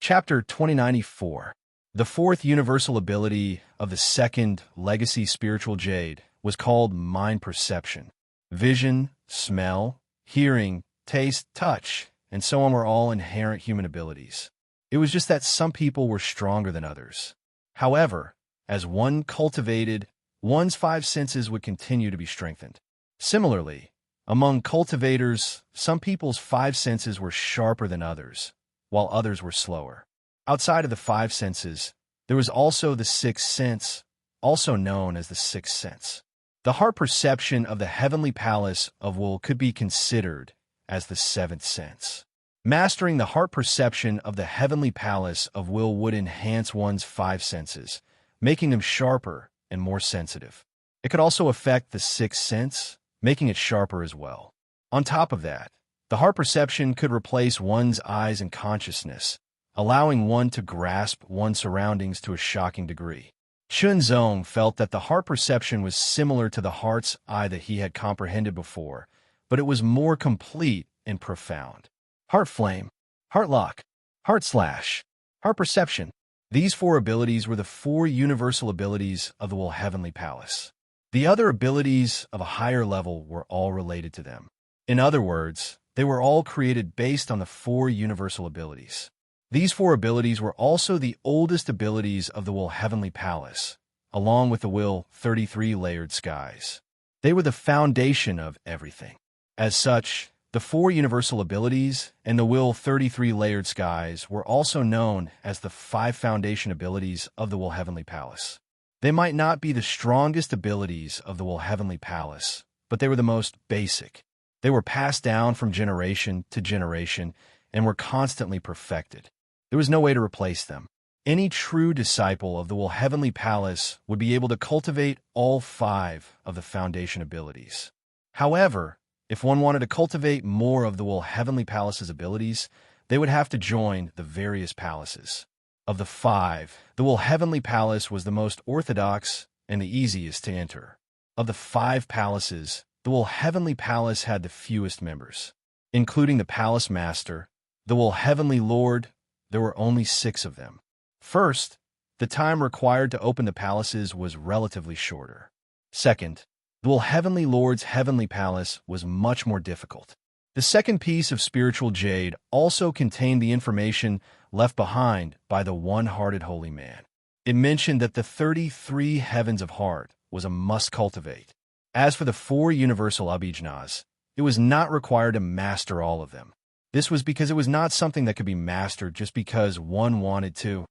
Chapter 2094. The fourth universal ability of the second legacy spiritual jade was called mind perception. Vision, smell, hearing, taste, touch, and so on were all inherent human abilities. It was just that some people were stronger than others. However, as one cultivated, one's five senses would continue to be strengthened. Similarly, among cultivators, some people's five senses were sharper than others, while others were slower. Outside of the five senses, there was also the sixth sense, also known as the sixth sense. The heart perception of the heavenly palace of will could be considered as the seventh sense. Mastering the heart perception of the heavenly palace of will would enhance one's five senses, making them sharper and more sensitive. It could also affect the sixth sense, making it sharper as well. On top of that, the heart perception could replace one's eyes and consciousness, allowing one to grasp one's surroundings to a shocking degree. Chunzong felt that the heart perception was similar to the heart's eye that he had comprehended before, but it was more complete and profound. Heart flame, heart lock, heart slash, heart perception. These four abilities were the four universal abilities of the Will Heavenly Palace. The other abilities of a higher level were all related to them. In other words, they were all created based on the four universal abilities. These four abilities were also the oldest abilities of the Will Heavenly Palace, along with the Will 33 layered skies. They were the foundation of everything. As such, the four universal abilities and the Will 33 layered skies were also known as the five foundation abilities of the Will Heavenly Palace. They might not be the strongest abilities of the Will Heavenly Palace, but they were the most basic. They were passed down from generation to generation and were constantly perfected. There was no way to replace them. Any true disciple of the Will Heavenly Palace would be able to cultivate all five of the foundation abilities. However, if one wanted to cultivate more of the Will Heavenly Palace's abilities, they would have to join the various palaces. Of the five, the Will Heavenly Palace was the most orthodox and the easiest to enter. Of the five palaces, the Will Heavenly Palace had the fewest members. Including the Palace Master, the Will Heavenly Lord, there were only 6 of them. First, the time required to open the palaces was relatively shorter. Second, the Will Heavenly Lord's Heavenly Palace was much more difficult. The second piece of spiritual jade also contained the information left behind by the one-hearted holy man. It mentioned that the 33 heavens of heart was a must cultivate. As for the 4 universal abhijnas, it was not required to master all of them. This was because it was not something that could be mastered just because one wanted to.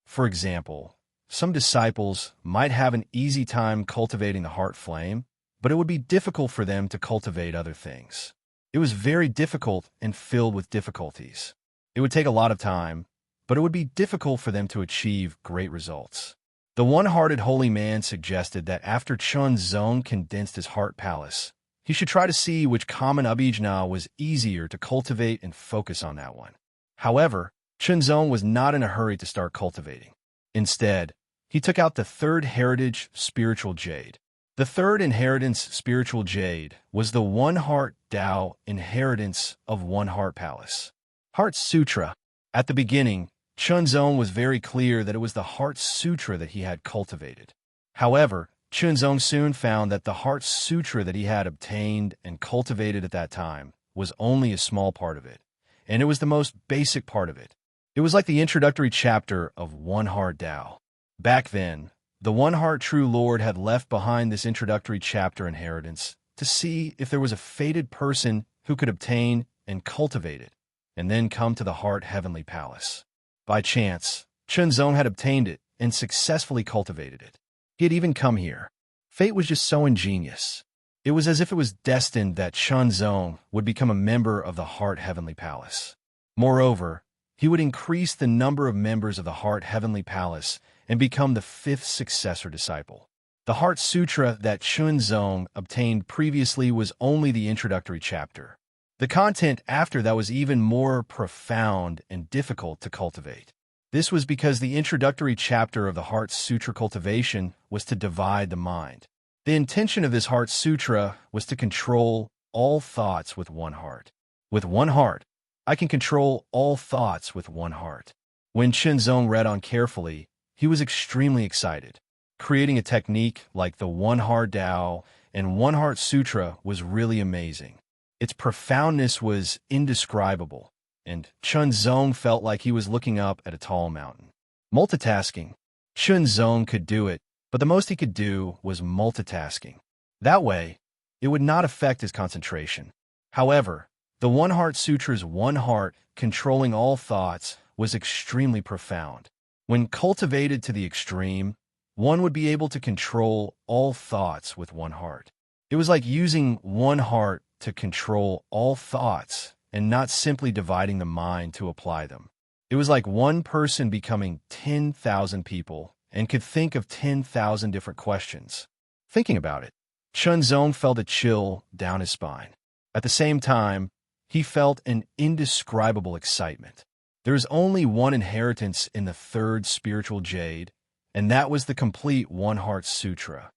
For example, some disciples might have an easy time cultivating the heart flame, but it would be difficult for them to cultivate other things. It was very difficult and filled with difficulties. It would take a lot of time, but it would be difficult for them to achieve great results. The one-hearted holy man suggested that after Chunzong condensed his heart palace, he should try to see which common abhijna was easier to cultivate and focus on that one. However, Chunzong was not in a hurry to start cultivating. Instead, he took out the third heritage spiritual jade. The third inheritance spiritual jade was the One Heart Tao inheritance of One Heart Palace. Heart Sutra. At the beginning, Chunzong was very clear that it was the Heart Sutra that he had cultivated. However, Chunzong soon found that the Heart Sutra that he had obtained and cultivated at that time was only a small part of it, and it was the most basic part of it. It was like the introductory chapter of One Heart Tao. Back then, the One Heart True Lord had left behind this introductory chapter inheritance to see if there was a fated person who could obtain and cultivate it, and then come to the Heart Heavenly Palace. By chance, Chunzong had obtained it and successfully cultivated it. He had even come here. Fate was just so ingenious. It was as if it was destined that Chunzong would become a member of the Heart Heavenly Palace. Moreover, he would increase the number of members of the Heart Heavenly Palace and become the 5th successor disciple. The Heart Sutra that Chunzong obtained previously was only the introductory chapter. The content after that was even more profound and difficult to cultivate. This was because the introductory chapter of the Heart Sutra cultivation was to divide the mind. The intention of this Heart Sutra was to control all thoughts with one heart. With one heart, I can control all thoughts with one heart. When Zong read on carefully, he was extremely excited. Creating a technique like the One Heart Tao and One Heart Sutra was really amazing. Its profoundness was indescribable, and Zong felt like he was looking up at a tall mountain. Multitasking. Zong could do it, but the most he could do was multitasking. That way, it would not affect his concentration. However, the One Heart Sutra's one heart controlling all thoughts was extremely profound. When cultivated to the extreme, one would be able to control all thoughts with one heart. It was like using one heart to control all thoughts and not simply dividing the mind to apply them. It was like one person becoming 10,000 people and could think of 10,000 different questions. Thinking about it, Zong felt a chill down his spine. At the same time, he felt an indescribable excitement. There is only one inheritance in the third spiritual jade, and that was the complete One Heart Sutra.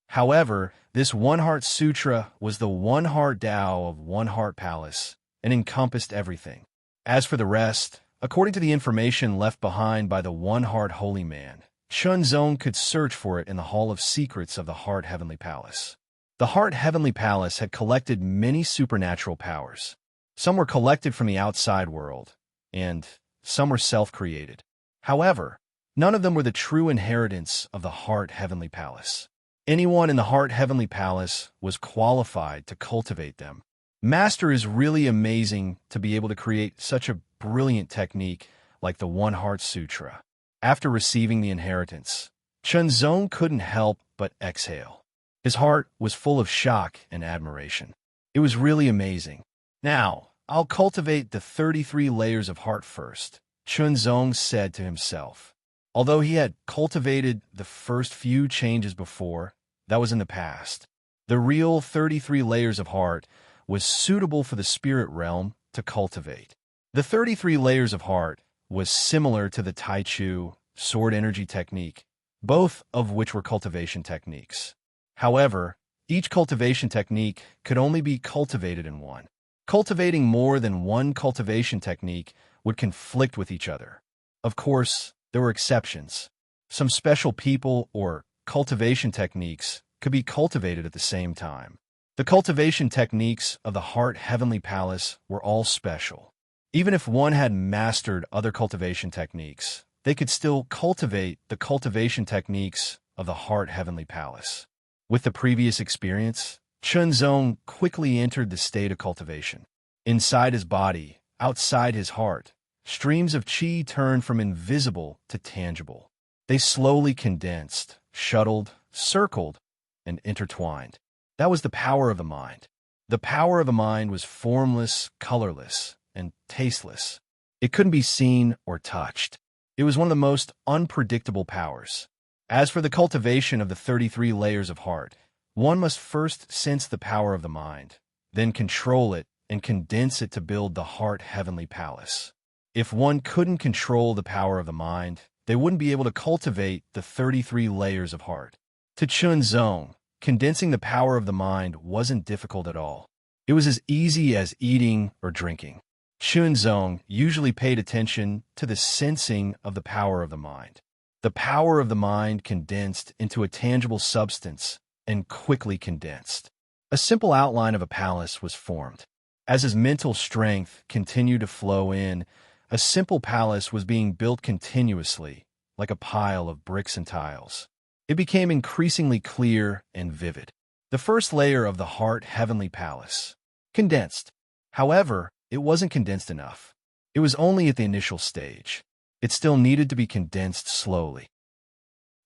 However, this One Heart Sutra was the One Heart Tao of One Heart Palace and encompassed everything. As for the rest, according to the information left behind by the One Heart Holy Man, Zong could search for it in the Hall of Secrets of the Heart Heavenly Palace. The Heart Heavenly Palace had collected many supernatural powers. Some were collected from the outside world, and some were self-created. However, none of them were the true inheritance of the Heart Heavenly Palace. Anyone in the Heart Heavenly Palace was qualified to cultivate them. Master is really amazing to be able to create such a brilliant technique like the One Heart Sutra. After receiving the inheritance, Zong couldn't help but exhale. His heart was full of shock and admiration. It was really amazing. Now, I'll cultivate the 33 layers of heart first, Zong said to himself. Although he had cultivated the first few changes before, that was in the past. The real 33 layers of heart was suitable for the spirit realm to cultivate. The 33 layers of heart was similar to the Tai Chu sword energy technique, both of which were cultivation techniques. However, each cultivation technique could only be cultivated in one. Cultivating more than one cultivation technique would conflict with each other. Of course, there were exceptions. Some special people or cultivation techniques could be cultivated at the same time. The cultivation techniques of the Heart Heavenly Palace were all special. Even if one had mastered other cultivation techniques, they could still cultivate the cultivation techniques of the Heart Heavenly Palace. With the previous experience, Zong quickly entered the state of cultivation. Inside his body, outside his heart, streams of qi turned from invisible to tangible. They slowly condensed, shuttled, circled, and intertwined. That was the power of the mind. The power of the mind was formless, colorless, and tasteless. It couldn't be seen or touched. It was one of the most unpredictable powers. As for the cultivation of the 33 layers of heart, one must first sense the power of the mind, then control it and condense it to build the Heart Heavenly Palace. If one couldn't control the power of the mind, they wouldn't be able to cultivate the 33 layers of heart. To Zong, condensing the power of the mind wasn't difficult at all. It was as easy as eating or drinking. Zong usually paid attention to the sensing of the power of the mind. The power of the mind condensed into a tangible substance and quickly condensed. A simple outline of a palace was formed. As his mental strength continued to flow in, a simple palace was being built continuously, like a pile of bricks and tiles. It became increasingly clear and vivid. The first layer of the Heart Heavenly Palace. Condensed. However, it wasn't condensed enough. It was only at the initial stage. It still needed to be condensed slowly.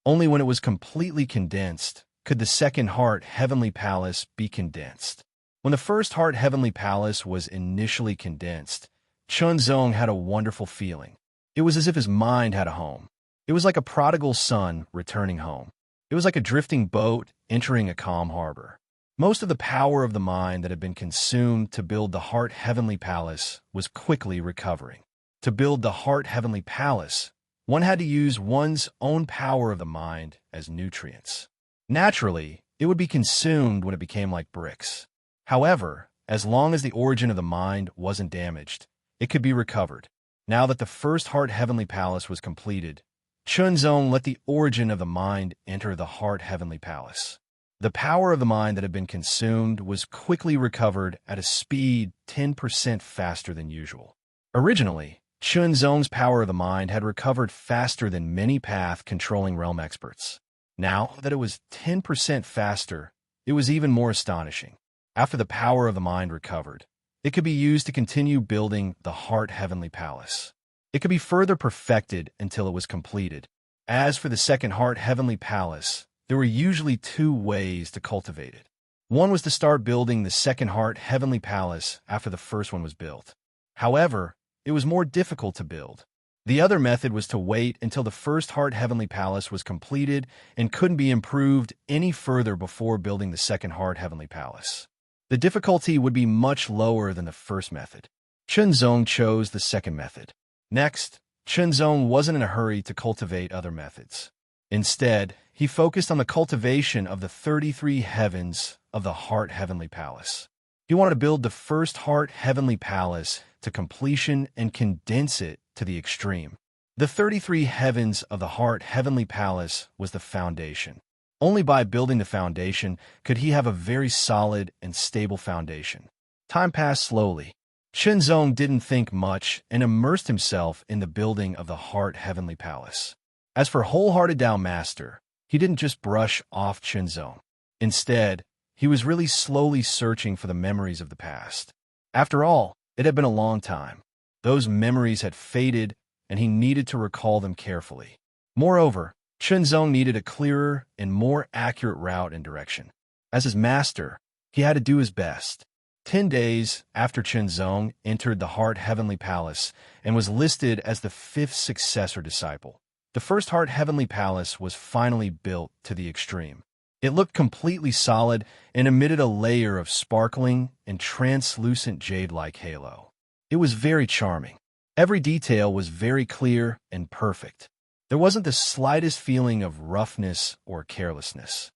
Only when it was completely condensed could the second Heart Heavenly Palace be condensed. When the first Heart Heavenly Palace was initially condensed, Zong had a wonderful feeling. It was as if his mind had a home. It was like a prodigal son returning home. It was like a drifting boat entering a calm harbor. Most of the power of the mind that had been consumed to build the Heart Heavenly Palace was quickly recovering. To build the Heart Heavenly Palace, one had to use one's own power of the mind as nutrients. Naturally, it would be consumed when it became like bricks. However, as long as the origin of the mind wasn't damaged, it could be recovered. Now that the first Heart Heavenly Palace was completed, Chunzong let the origin of the mind enter the Heart Heavenly Palace. The power of the mind that had been consumed was quickly recovered at a speed 10% faster than usual. Originally, Chunzong's power of the mind had recovered faster than many path-controlling realm experts. Now that it was 10% faster, it was even more astonishing. After the power of the mind recovered, it could be used to continue building the Heart Heavenly Palace. It could be further perfected until it was completed. As for the second Heart Heavenly Palace, there were usually two ways to cultivate it. One was to start building the second Heart Heavenly Palace after the first one was built. However, it was more difficult to build. The other method was to wait until the first Heart Heavenly Palace was completed and couldn't be improved any further before building the second Heart Heavenly Palace. The difficulty would be much lower than the first method. Chunzong chose the second method. Next, Chunzong wasn't in a hurry to cultivate other methods. Instead, he focused on the cultivation of the 33 heavens of the Heart Heavenly Palace. He wanted to build the first Heart Heavenly Palace to completion and condense it to the extreme. The 33 heavens of the Heart Heavenly Palace was the foundation. Only by building the foundation could he have a very solid and stable foundation. Time passed slowly. Chunzong didn't think much and immersed himself in the building of the Heart Heavenly Palace. As for Wholehearted Tao Master, he didn't just brush off Chunzong. Instead, he was really slowly searching for the memories of the past. After all, it had been a long time. Those memories had faded, and he needed to recall them carefully. Moreover, Chunzong needed a clearer and more accurate route and direction. As his master, he had to do his best. 10 days after Chunzong entered the Heart Heavenly Palace and was listed as the fifth successor disciple, the first Heart Heavenly Palace was finally built to the extreme. It looked completely solid and emitted a layer of sparkling and translucent jade-like halo. It was very charming. Every detail was very clear and perfect. There wasn't the slightest feeling of roughness or carelessness.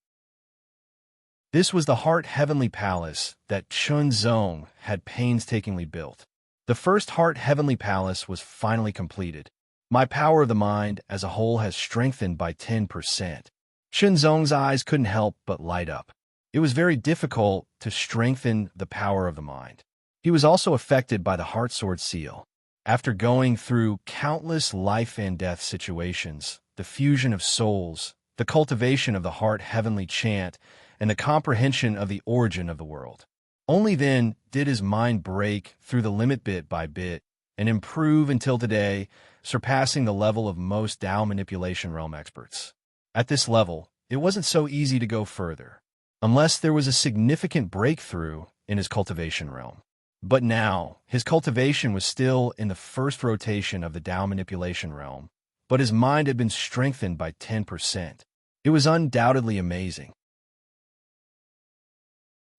This was the Heart Heavenly Palace that Chunzong had painstakingly built. The first Heart Heavenly Palace was finally completed. My power of the mind as a whole has strengthened by 10%. Chunzong's eyes couldn't help but light up. It was very difficult to strengthen the power of the mind. He was also affected by the Heart Sword Seal. After going through countless life and death situations, the fusion of souls, the cultivation of the Heart Heavenly Chant, and the comprehension of the origin of the world, only then did his mind break through the limit bit by bit and improve until today, surpassing the level of most Tao manipulation realm experts. At this level, it wasn't so easy to go further, unless there was a significant breakthrough in his cultivation realm. But now, his cultivation was still in the first rotation of the Tao manipulation realm, but his mind had been strengthened by 10%. It was undoubtedly amazing.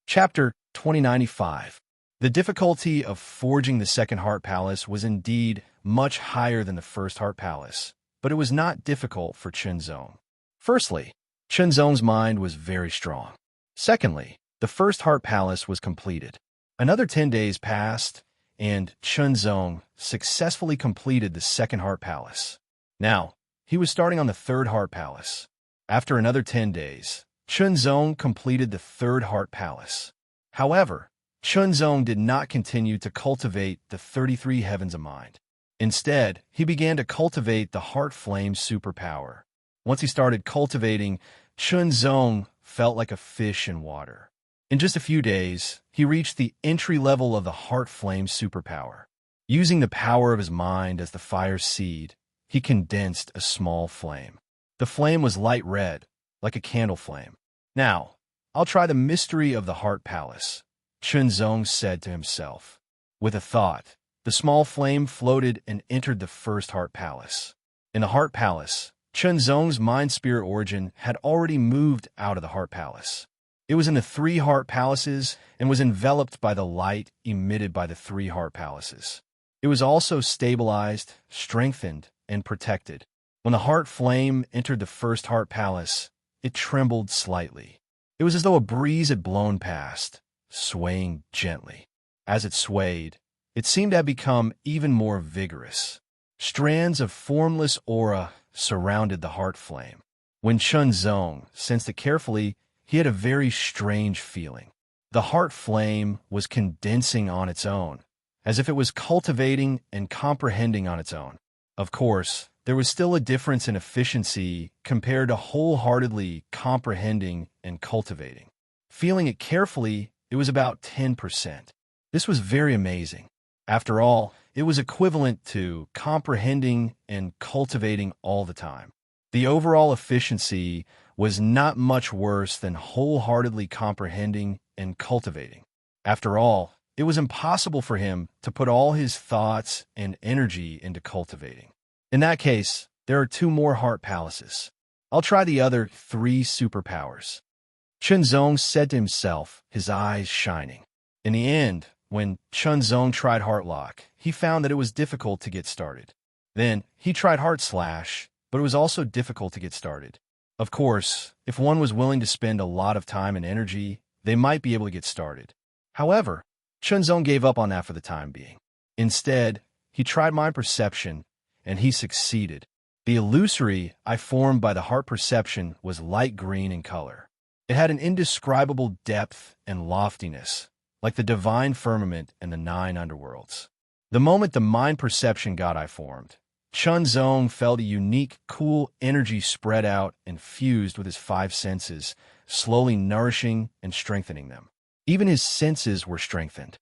Chapter 2095. The difficulty of forging the second Heart Palace was indeed much higher than the first Heart Palace, but it was not difficult for Chunzong. Firstly, Chunzong's mind was very strong. Secondly, the first Heart Palace was completed. Another 10 days passed, and Chunzong successfully completed the second Heart Palace. Now, he was starting on the third Heart Palace. After another 10 days, Chunzong completed the third Heart Palace. However, Chunzong did not continue to cultivate the 33 heavens of mind. Instead, he began to cultivate the Heart Flame superpower. Once he started cultivating, Chunzong felt like a fish in water. In just a few days, he reached the entry level of the Heart Flame superpower. Using the power of his mind as the fire seed, he condensed a small flame. The flame was light red, like a candle flame. Now, I'll try the mystery of the Heart Palace, Chunzong said to himself. With a thought, the small flame floated and entered the first Heart Palace. In the Heart Palace, Chunzong's mind-spirit origin had already moved out of the Heart Palace. It was in the 3 Heart Palaces and was enveloped by the light emitted by the 3 Heart Palaces. It was also stabilized, strengthened, and protected. When the Heart Flame entered the first Heart Palace, it trembled slightly. It was as though a breeze had blown past, swaying gently. As it swayed, it seemed to have become even more vigorous. Strands of formless aura surrounded the heart flame. When Chunzong sensed it carefully, he had a very strange feeling. The heart flame was condensing on its own, as if it was cultivating and comprehending on its own. Of course, there was still a difference in efficiency compared to wholeheartedly comprehending and cultivating. Feeling it carefully, it was about 10%. This was very amazing. After all, it was equivalent to comprehending and cultivating all the time. The overall efficiency was not much worse than wholeheartedly comprehending and cultivating. After all, it was impossible for him to put all his thoughts and energy into cultivating. In that case, there are 2 more heart palaces. I'll try the other 3 superpowers. Chunzong said to himself, his eyes shining. In the end, when Chunzong tried Heartlock, he found that it was difficult to get started. Then, he tried Heart Slash, but it was also difficult to get started. Of course, if one was willing to spend a lot of time and energy, they might be able to get started. However, Chunzong gave up on that for the time being. Instead, he tried Mind Perception, and he succeeded. The illusory I formed by the heart perception was light green in color. It had an indescribable depth and loftiness, like the divine firmament and the 9 underworlds. The moment the mind perception god I formed, Chunzong felt a unique, cool energy spread out and fused with his 5 senses, slowly nourishing and strengthening them. Even his senses were strengthened.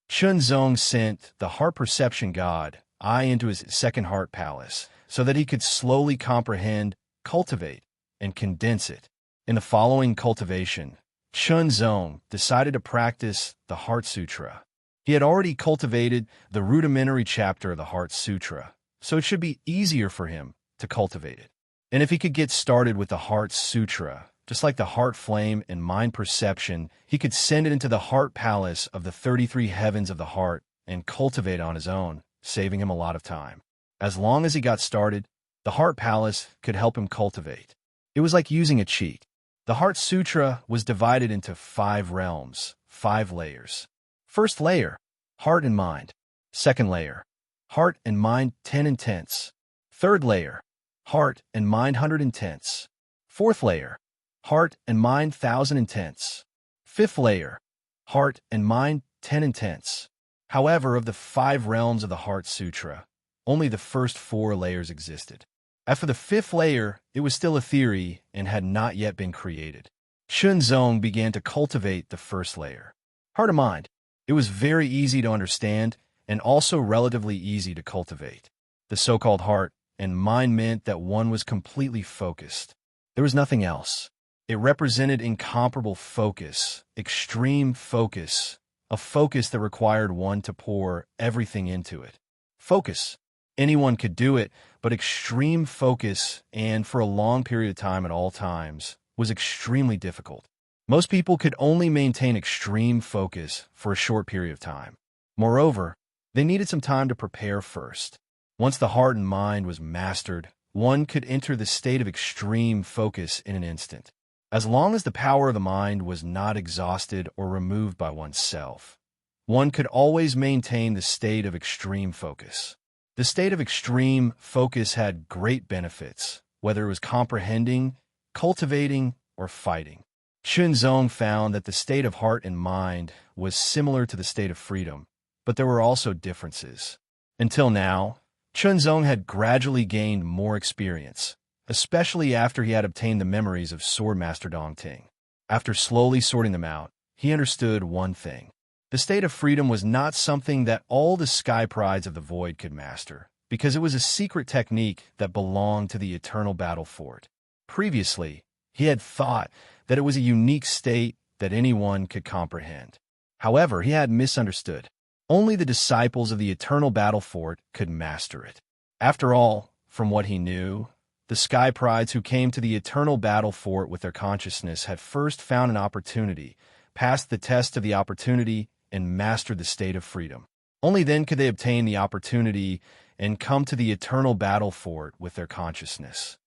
Chunzong sent the heart perception god I into his second heart palace so that he could slowly comprehend, cultivate, and condense it. In the following cultivation, Chunzong decided to practice the Heart Sutra. He had already cultivated the rudimentary chapter of the Heart Sutra, so it should be easier for him to cultivate it. And if he could get started with the Heart Sutra, just like the heart flame and mind perception, he could send it into the heart palace of the 33 heavens of the heart and cultivate on his own, saving him a lot of time. As long as he got started, the heart palace could help him cultivate. It was like using a cheat. The Heart Sutra was divided into 5 realms, 5 layers. First layer, heart and mind. Second layer, heart and mind 10 intense. Third layer, heart and mind 100 intense. Fourth layer, heart and mind 1000 intense. Fifth layer, heart and mind 10 intense. However, of the 5 realms of the Heart Sutra, only the first 4 layers existed. After the 5th layer, it was still a theory and had not yet been created. Chunzong began to cultivate the first layer. Heart of mind. It was very easy to understand and also relatively easy to cultivate. The so-called heart and mind meant that one was completely focused. There was nothing else. It represented incomparable focus, extreme focus, a focus that required one to pour everything into it. Focus. Anyone could do it, but extreme focus, and for a long period of time at all times, was extremely difficult. Most people could only maintain extreme focus for a short period of time. Moreover, they needed some time to prepare first. Once the heart and mind was mastered, one could enter the state of extreme focus in an instant. As long as the power of the mind was not exhausted or removed by oneself, one could always maintain the state of extreme focus. The state of extreme focus had great benefits, whether it was comprehending, cultivating, or fighting. Chunzong found that the state of heart and mind was similar to the state of freedom, but there were also differences. Until now, Chunzong had gradually gained more experience, especially after he had obtained the memories of Swordmaster Dongting. After slowly sorting them out, he understood one thing. The state of freedom was not something that all the sky prides of the void could master, because it was a secret technique that belonged to the eternal battle fort. Previously, he had thought that it was a unique state that anyone could comprehend. However, he had misunderstood. Only the disciples of the eternal battle fort could master it. After all, from what he knew, the sky prides who came to the eternal battle fort with their consciousness had first found an opportunity, passed the test of the opportunity, and mastered the state of freedom. Only then could they obtain the opportunity and come to the eternal battle fort with their consciousness.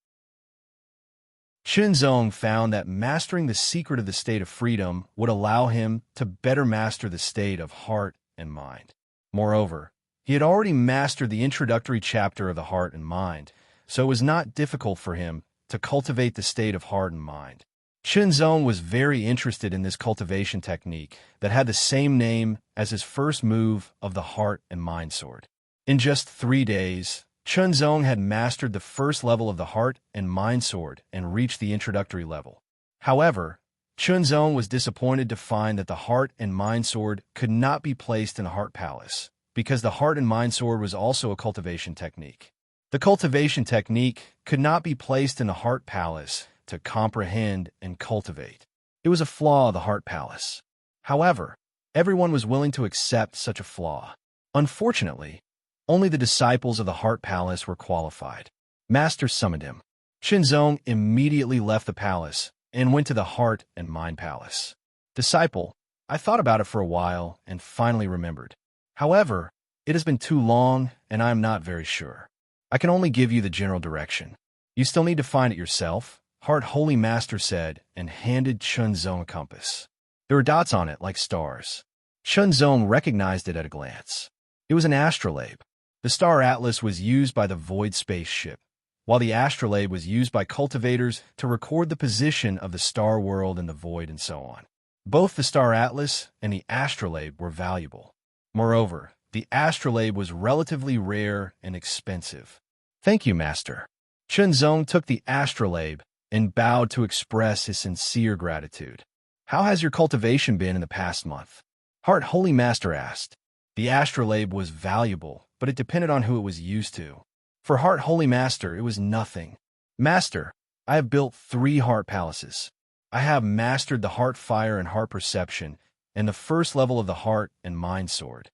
Zong found that mastering the secret of the state of freedom would allow him to better master the state of heart and mind. Moreover, he had already mastered the introductory chapter of the heart and mind, so it was not difficult for him to cultivate the state of heart and mind. Zong was very interested in this cultivation technique that had the same name as his first move of the heart and mind sword. In just 3 days, Zong had mastered the first level of the heart and mind sword and reached the introductory level. However, Zong was disappointed to find that the heart and mind sword could not be placed in the heart palace, because the heart and mind sword was also a cultivation technique. The cultivation technique could not be placed in the heart palace to comprehend and cultivate. It was a flaw of the heart palace. However, everyone was willing to accept such a flaw. Unfortunately, only the disciples of the heart palace were qualified. Master summoned him. Zong immediately left the palace and went to the heart and mind palace. Disciple, I thought about it for a while and finally remembered. However, it has been too long and I am not very sure. I can only give you the general direction. You still need to find it yourself, Heart Holy Master said and handed Zong a compass. There were dots on it like stars. Zong recognized it at a glance. It was an astrolabe. The star atlas was used by the Void spaceship, while the astrolabe was used by cultivators to record the position of the star world in the void and so on. Both the star atlas and the astrolabe were valuable. Moreover, the astrolabe was relatively rare and expensive. Thank you, Master. Zong took the astrolabe and bowed to express his sincere gratitude. How has your cultivation been in the past month? Heart Holy Master asked. The astrolabe was valuable, but it depended on who it was used to. For Heart Holy Master, it was nothing. Master, I have built 3 heart palaces. I have mastered the heart fire and heart perception, and the first level of the heart and mind sword.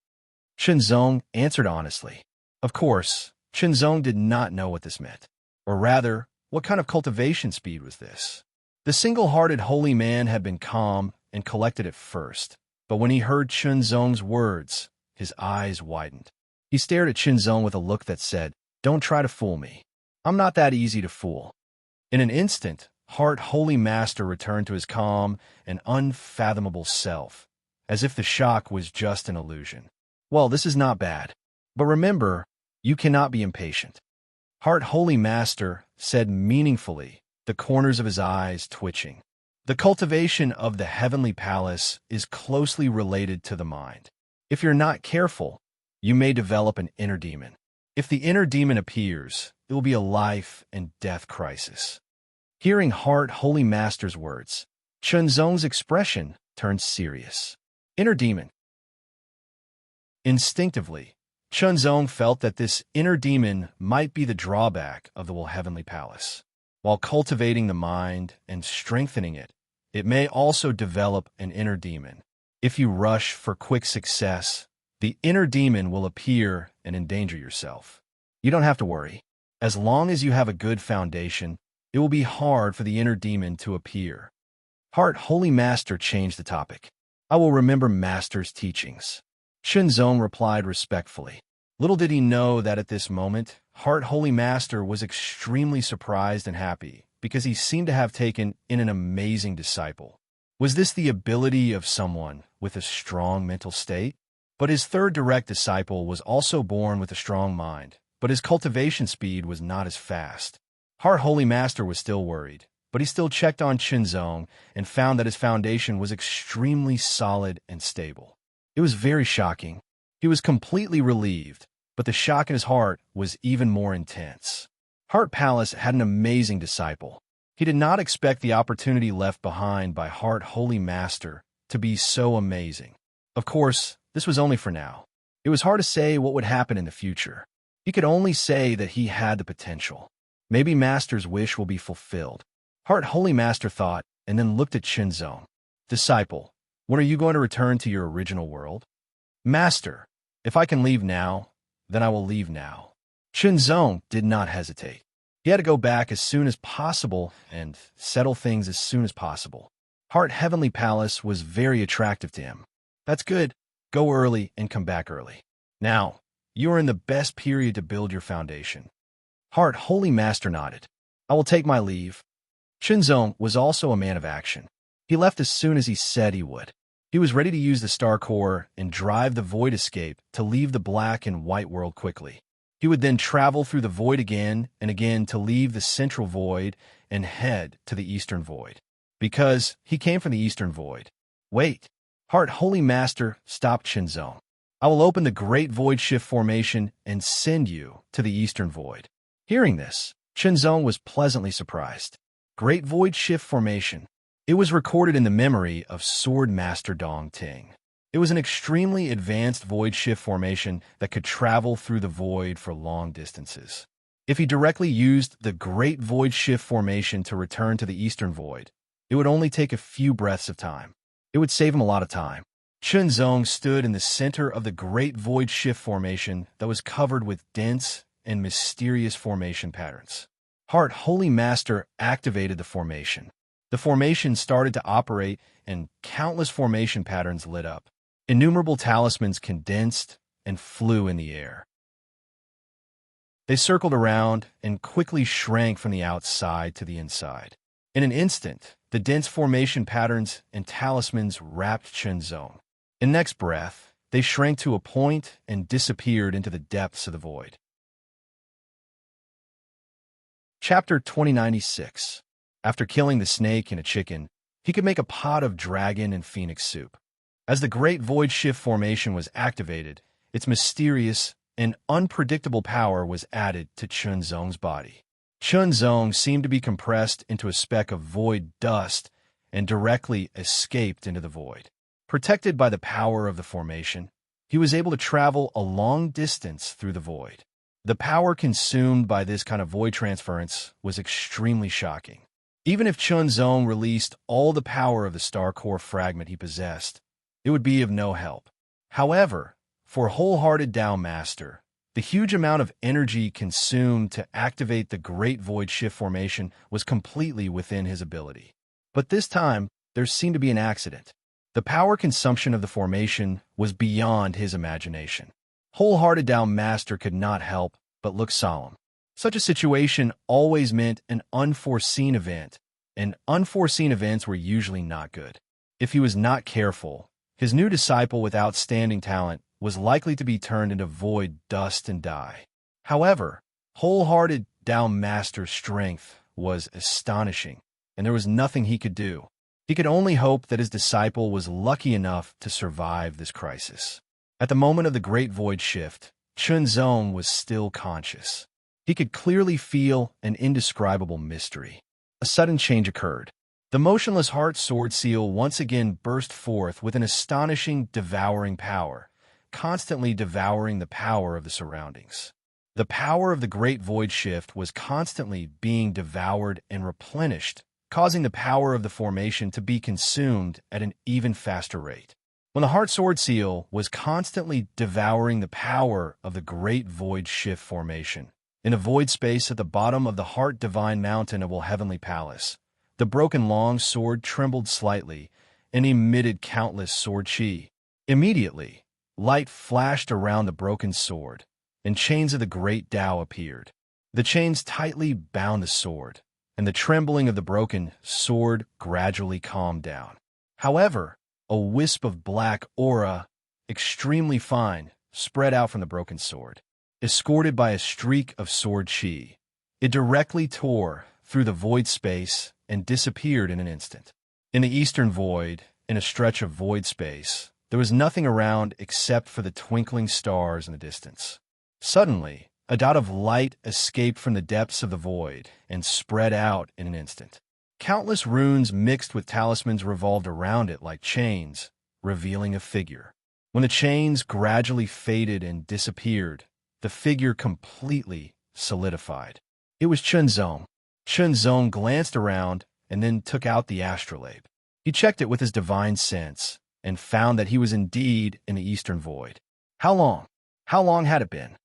Zong answered honestly. Of course, Zong did not know what this meant. Or rather, what kind of cultivation speed was this? The single-hearted holy man had been calm and collected at first, but when he heard Zong's words, his eyes widened. He stared at Zong with a look that said, "Don't try to fool me. I'm not that easy to fool." In an instant, Heart Holy Master returned to his calm and unfathomable self, as if the shock was just an illusion. Well, this is not bad. But remember, you cannot be impatient. Heart Holy Master said meaningfully, the corners of his eyes twitching. The cultivation of the heavenly palace is closely related to the mind. If you're not careful, you may develop an inner demon. If the inner demon appears, it will be a life and death crisis. Hearing Heart Holy Master's words, Zong's expression turned serious. Inner demon. Instinctively, Zong felt that this inner demon might be the drawback of the heavenly palace. While cultivating the mind and strengthening it, it may also develop an inner demon. If you rush for quick success, the inner demon will appear and endanger yourself. You don't have to worry. As long as you have a good foundation, it will be hard for the inner demon to appear. Heart Holy Master changed the topic. I will remember Master's teachings. Zong replied respectfully. Little did he know that at this moment, Heart Holy Master was extremely surprised and happy because he seemed to have taken in an amazing disciple. Was this the ability of someone with a strong mental state? But his third direct disciple was also born with a strong mind, but his cultivation speed was not as fast. Heart Holy Master was still worried, but he still checked on Zong and found that his foundation was extremely solid and stable. It was very shocking. He was completely relieved, but the shock in his heart was even more intense. Heart Palace had an amazing disciple. He did not expect the opportunity left behind by Heart Holy Master to be so amazing. Of course, this was only for now. It was hard to say what would happen in the future. He could only say that he had the potential. Maybe Master's wish will be fulfilled. Heart Holy Master thought, and then looked at Zong. Disciple, when are you going to return to your original world? Master, if I can leave now, then I will leave now. Zong did not hesitate. He had to go back as soon as possible and settle things as soon as possible. Heart Heavenly Palace was very attractive to him. That's good. Go early and come back early. Now, you are in the best period to build your foundation. Heart Holy Master nodded. I will take my leave. Chunzong was also a man of action. He left as soon as he said he would. He was ready to use the star core and drive the void escape to leave the black and white world quickly. He would then travel through the void again and again to leave the central void and head to the eastern void. Because he came from the eastern void. Wait. Heart Holy Master, stop Chunzong. I will open the great void shift formation and send you to the eastern void. Hearing this, Chunzong was pleasantly surprised. Great void shift formation. It was recorded in the memory of Sword Master Dong Ting. It was an extremely advanced void shift formation that could travel through the void for long distances. If he directly used the great void shift formation to return to the eastern void, it would only take a few breaths of time. It would save him a lot of time. Chunzong stood in the center of the great void shift formation that was covered with dense and mysterious formation patterns. Heart Holy Master activated the formation. The formation started to operate and countless formation patterns lit up. Innumerable talismans condensed and flew in the air. They circled around and quickly shrank from the outside to the inside. In an instant, the dense formation patterns and talismans wrapped Chunzong. In the next breath, they shrank to a point and disappeared into the depths of the void. Chapter 2096. After killing the snake and a chicken, he could make a pot of dragon and phoenix soup. As the great void shift formation was activated, its mysterious and unpredictable power was added to Chunzong's body. Chunzong seemed to be compressed into a speck of void dust and directly escaped into the void. Protected by the power of the formation, he was able to travel a long distance through the void. The power consumed by this kind of void transference was extremely shocking. Even if Chunzong released all the power of the star core fragment he possessed, it would be of no help. However, for wholehearted Tao Master, the huge amount of energy consumed to activate the great void shift formation was completely within his ability. But this time, there seemed to be an accident. The power consumption of the formation was beyond his imagination. Wholehearted Tao Master could not help but look solemn. Such a situation always meant an unforeseen event, and unforeseen events were usually not good. If he was not careful, his new disciple with outstanding talent was likely to be turned into void dust and die. However, wholehearted Tao Master's strength was astonishing, and there was nothing he could do. He could only hope that his disciple was lucky enough to survive this crisis. At the moment of the great void shift, Chunzong was still conscious. He could clearly feel an indescribable mystery. A sudden change occurred. The motionless heart sword seal once again burst forth with an astonishing, devouring power, constantly devouring the power of the surroundings. The power of the great void shift was constantly being devoured and replenished, causing the power of the formation to be consumed at an even faster rate. When the heart sword seal was constantly devouring the power of the great void shift formation, in a void space at the bottom of the heart divine mountain of a heavenly palace, the broken long sword trembled slightly and emitted countless sword chi. Immediately, light flashed around the broken sword, and chains of the great Tao appeared. The chains tightly bound the sword, and the trembling of the broken sword gradually calmed down. However, a wisp of black aura, extremely fine, spread out from the broken sword. Escorted by a streak of sword chi, it directly tore through the void space and disappeared in an instant. In the eastern void, in a stretch of void space, there was nothing around except for the twinkling stars in the distance. Suddenly, a dot of light escaped from the depths of the void and spread out in an instant. Countless runes mixed with talismans revolved around it like chains, revealing a figure. When the chains gradually faded and disappeared, the figure completely solidified. It was Chunzong. Chunzong glanced around and then took out the astrolabe. He checked it with his divine sense and found that he was indeed in the eastern void. How long? How long had it been?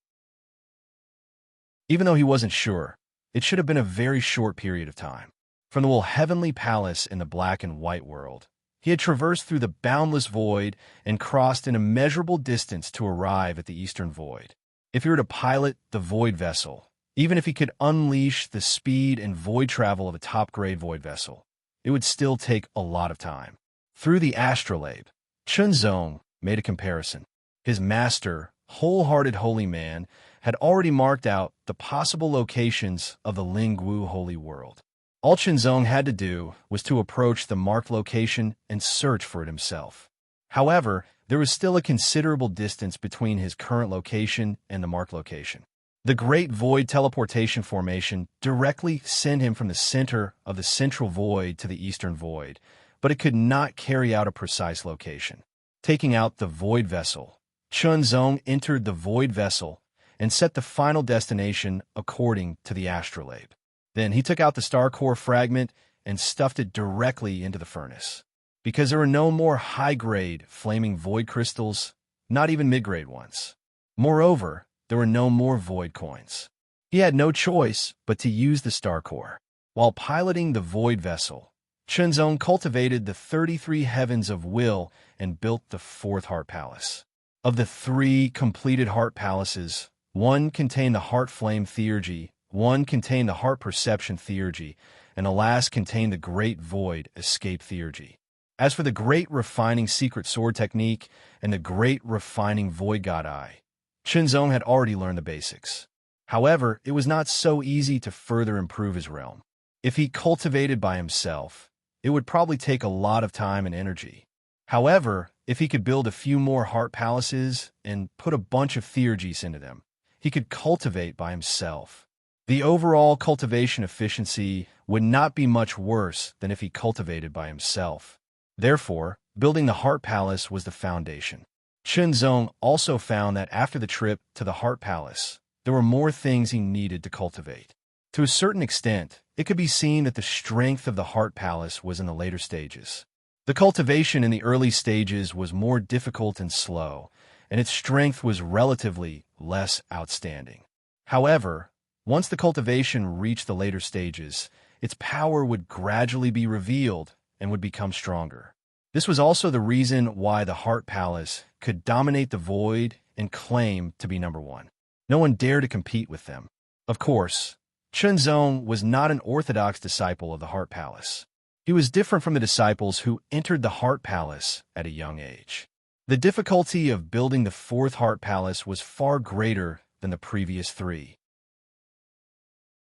Even though he wasn't sure, it should have been a very short period of time. From the little heavenly palace in the black and white world, he had traversed through the boundless void and crossed an immeasurable distance to arrive at the eastern void. If he were to pilot the void vessel, Even if he could unleash the speed and void travel of a top-grade void vessel, it would still take a lot of time. Through the astrolabe, Chunzong made a comparison. His master, wholehearted holy man, had already marked out the possible locations of the Lingwu holy world. All Chunzong had to do was to approach the marked location and search for it himself. However, there was still a considerable distance between his current location and the marked location. The Great Void Teleportation Formation directly sent him from the center of the central void to the eastern void, but it could not carry out a precise location. Taking out the void vessel, Chunzong entered the void vessel and set the final destination according to the astrolabe. Then he took out the star core fragment and stuffed it directly into the furnace. Because there were no more high-grade flaming void crystals, not even mid-grade ones. Moreover, there were no more void coins. He had no choice but to use the star core. While piloting the void vessel, Chunzong cultivated the 33 heavens of will and built the fourth heart palace. Of the 3 completed heart palaces, one contained the heart flame theurgy, one contained the heart perception theurgy, and the last contained the great void escape theurgy. As for the great refining secret sword technique and the great refining void god eye, Chunzong had already learned the basics. However, it was not so easy to further improve his realm. If he cultivated by himself, it would probably take a lot of time and energy. However, if he could build a few more heart palaces and put a bunch of theurgies into them, he could cultivate by himself. The overall cultivation efficiency would not be much worse than if he cultivated by himself. Therefore, building the heart palace was the foundation. Chunzong also found that after the trip to the heart palace, there were more things he needed to cultivate. To a certain extent, it could be seen that the strength of the heart palace was in the later stages. The cultivation in the early stages was more difficult and slow, and its strength was relatively less outstanding. However, once the cultivation reached the later stages, its power would gradually be revealed and would become stronger. This was also the reason why the Heart Palace could dominate the void and claim to be number 1. No one dared to compete with them. Of course, Chunzong was not an orthodox disciple of the Heart Palace. He was different from the disciples who entered the Heart Palace at a young age. The difficulty of building the 4th Heart Palace was far greater than the previous 3.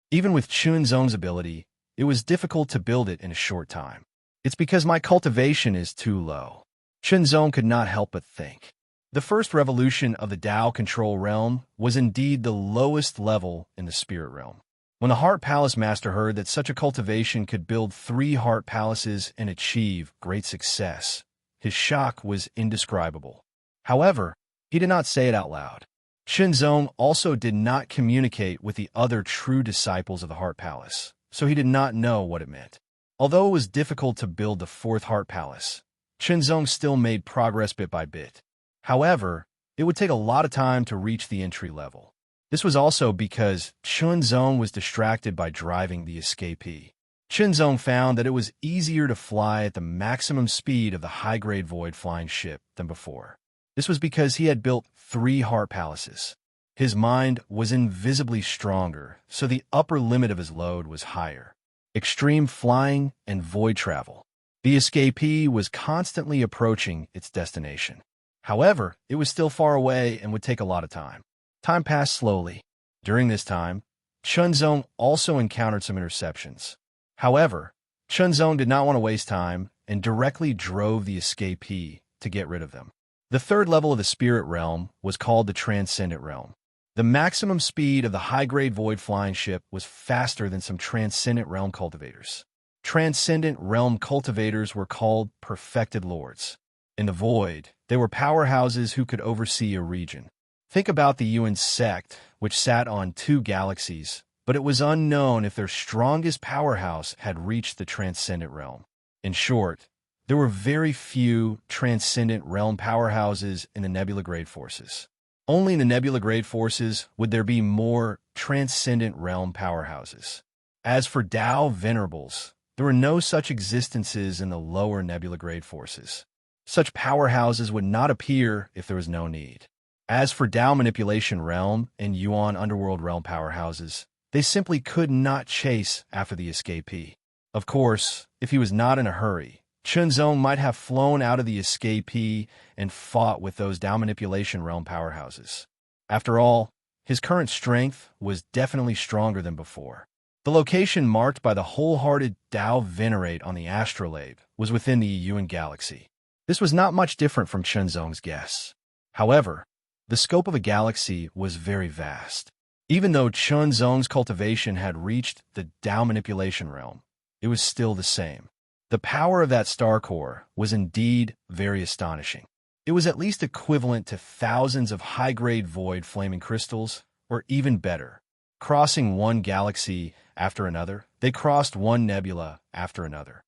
Even with Chunzong's ability, it was difficult to build it in a short time. It's because my cultivation is too low. Chunzong could not help but think. The first revolution of the Dao control realm was indeed the lowest level in the spirit realm. When the Heart Palace Master heard that such a cultivation could build 3 Heart Palaces and achieve great success, his shock was indescribable. However, he did not say it out loud. Chunzong also did not communicate with the other true disciples of the Heart Palace, so he did not know what it meant. Although it was difficult to build the 4th Heart Palace, Chunzong still made progress bit by bit. However, it would take a lot of time to reach the entry level. This was also because Chunzong was distracted by driving the escapee. Chunzong found that it was easier to fly at the maximum speed of the high-grade void flying ship than before. This was because he had built 3 Heart Palaces. His mind was invisibly stronger, so the upper limit of his load was higher. Extreme flying and void travel. The escapee was constantly approaching its destination. However, it was still far away and would take a lot of time. Time passed slowly. During this time, Chunzong also encountered some interceptions. However, Chunzong did not want to waste time and directly drove the escapee to get rid of them. The 3rd level of the spirit realm was called the Transcendent Realm. The maximum speed of the high-grade void flying ship was faster than some Transcendent Realm cultivators. Transcendent Realm cultivators were called Perfected Lords. In the void, they were powerhouses who could oversee a region. Think about the Yuan sect, which sat on 2 galaxies, but it was unknown if their strongest powerhouse had reached the Transcendent Realm. In short, there were very few Transcendent Realm powerhouses in the Nebula Grade Forces. Only in the Nebula Grade Forces would there be more Transcendent Realm powerhouses. As for Dao Venerables, there were no such existences in the lower Nebula Grade Forces. Such powerhouses would not appear if there was no need. As for Dao Manipulation Realm and Yuan Underworld Realm powerhouses, They simply could not chase after the escapee. Of course, if he was not in a hurry, Chunzong might have flown out of the escapee and fought with those Dao manipulation realm powerhouses. After all, his current strength was definitely stronger than before. The location marked by the wholehearted Dao Venerate on the astrolabe was within the Yuan galaxy. This was not much different from Chunzong's guess. However, the scope of a galaxy was very vast. Even though Chunzong's cultivation had reached the Dao manipulation realm, it was still the same. The power of that star core was indeed very astonishing. It was at least equivalent to thousands of high-grade void flaming crystals, or even better. Crossing one galaxy after another, they crossed one nebula after another.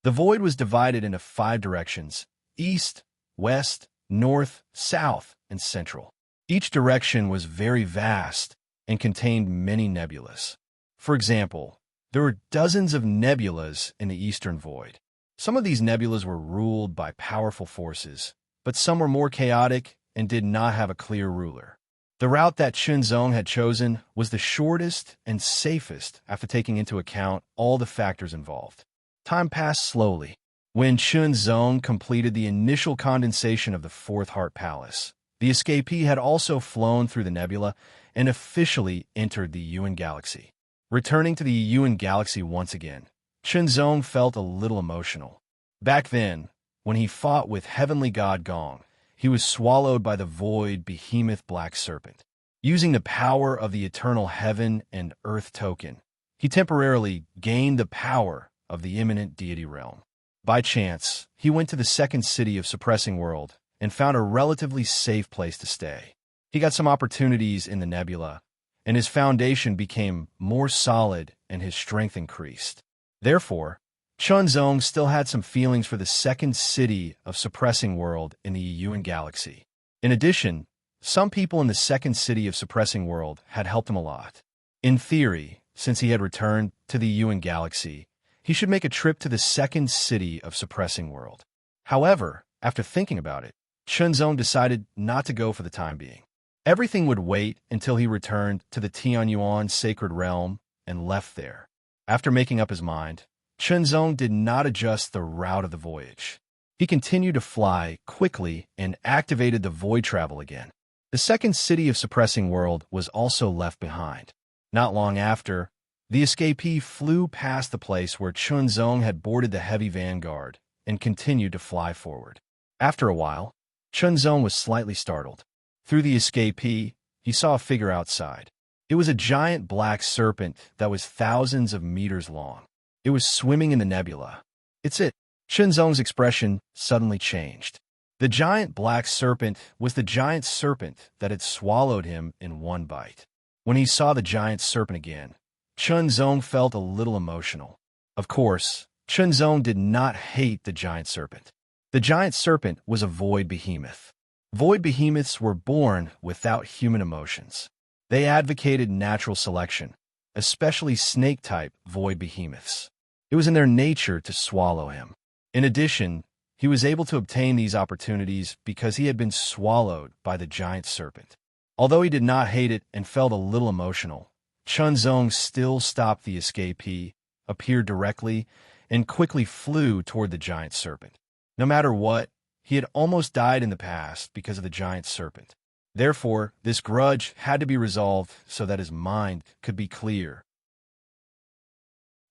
The void was divided into 5 directions: east, west, north, south, and central. Each direction was very vast and contained many nebulas. For example, there were dozens of nebulas in the eastern void. Some of these nebulas were ruled by powerful forces, but some were more chaotic and did not have a clear ruler. The route that Chunzong had chosen was the shortest and safest after taking into account all the factors involved. Time passed slowly. When Chunzong completed the initial condensation of the Fourth Heart Palace, the escapee had also flown through the nebula and officially entered the Yuan galaxy. Returning to the Yuan galaxy once again, Chunzong felt a little emotional. Back then, when he fought with Heavenly God Gong, he was swallowed by the void behemoth Black Serpent. Using the power of the eternal heaven and earth token, he temporarily gained the power of the imminent deity realm. By chance, he went to the second city of Suppressing World and found a relatively safe place to stay. He got some opportunities in the nebula, and his foundation became more solid and his strength increased. Therefore, Chunzong still had some feelings for the second city of Suppressing World in the Yuan galaxy. In addition, some people in the second city of Suppressing World had helped him a lot. In theory, since he had returned to the Yuan galaxy, he should make a trip to the second city of Suppressing World. However, after thinking about it, Chunzong decided not to go for the time being. Everything would wait until he returned to the Tianyuan sacred realm and left there. After making up his mind, Chunzong did not adjust the route of the voyage. He continued to fly quickly and activated the void travel again. The second city of Suppressing World was also left behind. Not long after, the escapee flew past the place where Chunzong had boarded the heavy vanguard and continued to fly forward. After a while, Chunzong was slightly startled. Through the escapee, he saw a figure outside. It was a giant black serpent that was thousands of meters long. It was swimming in the nebula. "It's it." Chunzong's expression suddenly changed. The giant black serpent was the giant serpent that had swallowed him in one bite. When he saw the giant serpent again, Chunzong felt a little emotional. Of course, Chunzong did not hate the giant serpent. The giant serpent was a void behemoth. Void behemoths were born without human emotions. They advocated natural selection, especially snake-type void behemoths. It was in their nature to swallow him. In addition, he was able to obtain these opportunities because he had been swallowed by the giant serpent. Although he did not hate it and felt a little emotional, Chunzong still stopped the escapee, appeared directly, and quickly flew toward the giant serpent. No matter what, he had almost died in the past because of the giant serpent. Therefore, this grudge had to be resolved so that his mind could be clear.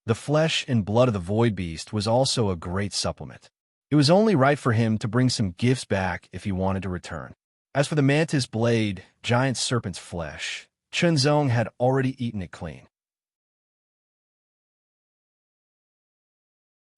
The flesh and blood of the void beast was also a great supplement. It was only right for him to bring some gifts back if he wanted to return. As for the mantis blade, giant serpent's flesh, Chunzong had already eaten it clean.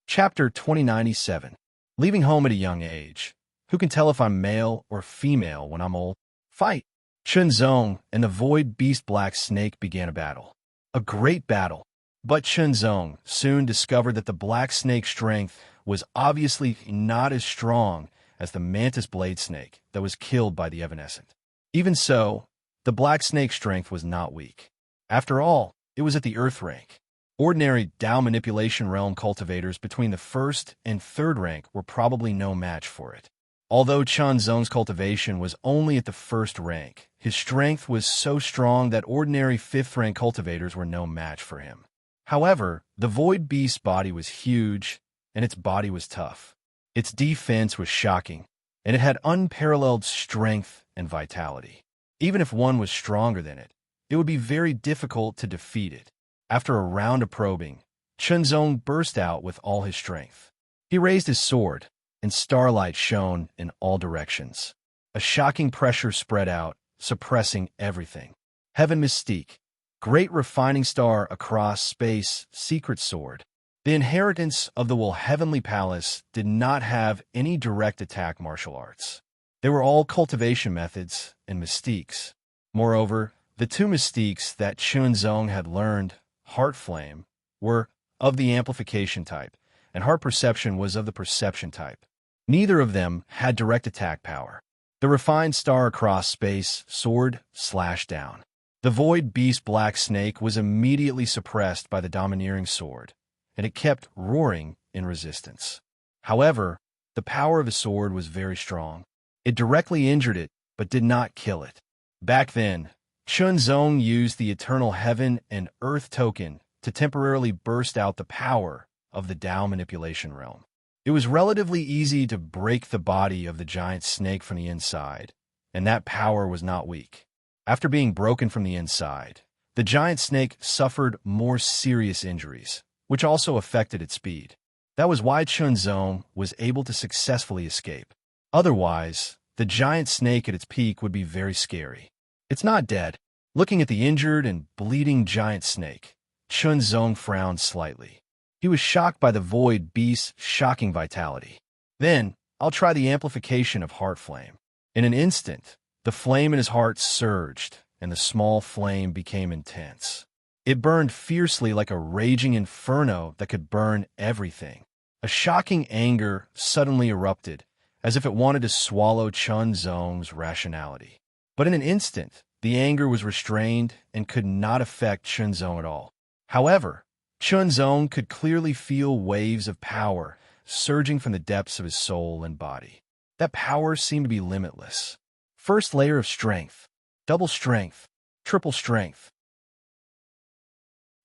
Chapter 2097. Leaving home at a young age. Who can tell if I'm male or female when I'm old? Fight! Chunzong and the void beast black snake began a battle. A great battle. But Chunzong soon discovered that the black snake's strength was obviously not as strong as the mantis blade snake that was killed by the evanescent. Even so, the black snake's strength was not weak. After all, it was at the earth rank. Ordinary Dao manipulation realm cultivators between the first and third rank were probably no match for it. Although Chunzong's cultivation was only at the first rank, his strength was so strong that ordinary fifth-rank cultivators were no match for him. However, the Void Beast's body was huge, and its body was tough. Its defense was shocking, and it had unparalleled strength and vitality. Even if one was stronger than it would be very difficult to defeat it. After a round of probing, Chunzong burst out with all his strength. He raised his sword, and starlight shone in all directions. A shocking pressure spread out, suppressing everything. Heaven Mystique, great refining star across space, secret sword. The inheritance of the Will Heavenly Palace did not have any direct attack martial arts. They were all cultivation methods and mystiques. Moreover, the two mystiques that Chunzong had learned, Heart Flame, were of the amplification type, and Heart Perception was of the perception type. Neither of them had direct attack power. The refined star across space sword slashed down. The Void Beast Black Snake was immediately suppressed by the domineering sword, and it kept roaring in resistance. However, the power of the sword was very strong. It directly injured it, but did not kill it. Back then, Chunzong used the Eternal Heaven and Earth token to temporarily burst out the power of the Dao manipulation realm. It was relatively easy to break the body of the giant snake from the inside, and that power was not weak. After being broken from the inside, the giant snake suffered more serious injuries, which also affected its speed. That was why Chunzong was able to successfully escape. Otherwise, the giant snake at its peak would be very scary. It's not dead. Looking at the injured and bleeding giant snake, Chunzong frowned slightly. He was shocked by the Void Beast's shocking vitality. Then, I'll try the amplification of Heart Flame. In an instant, the flame in his heart surged, and the small flame became intense. It burned fiercely like a raging inferno that could burn everything. A shocking anger suddenly erupted, as if it wanted to swallow Chunzong's rationality. But in an instant, the anger was restrained and could not affect Chunzong at all. However, Chunzong could clearly feel waves of power surging from the depths of his soul and body. That power seemed to be limitless. First layer of strength, double strength, triple strength.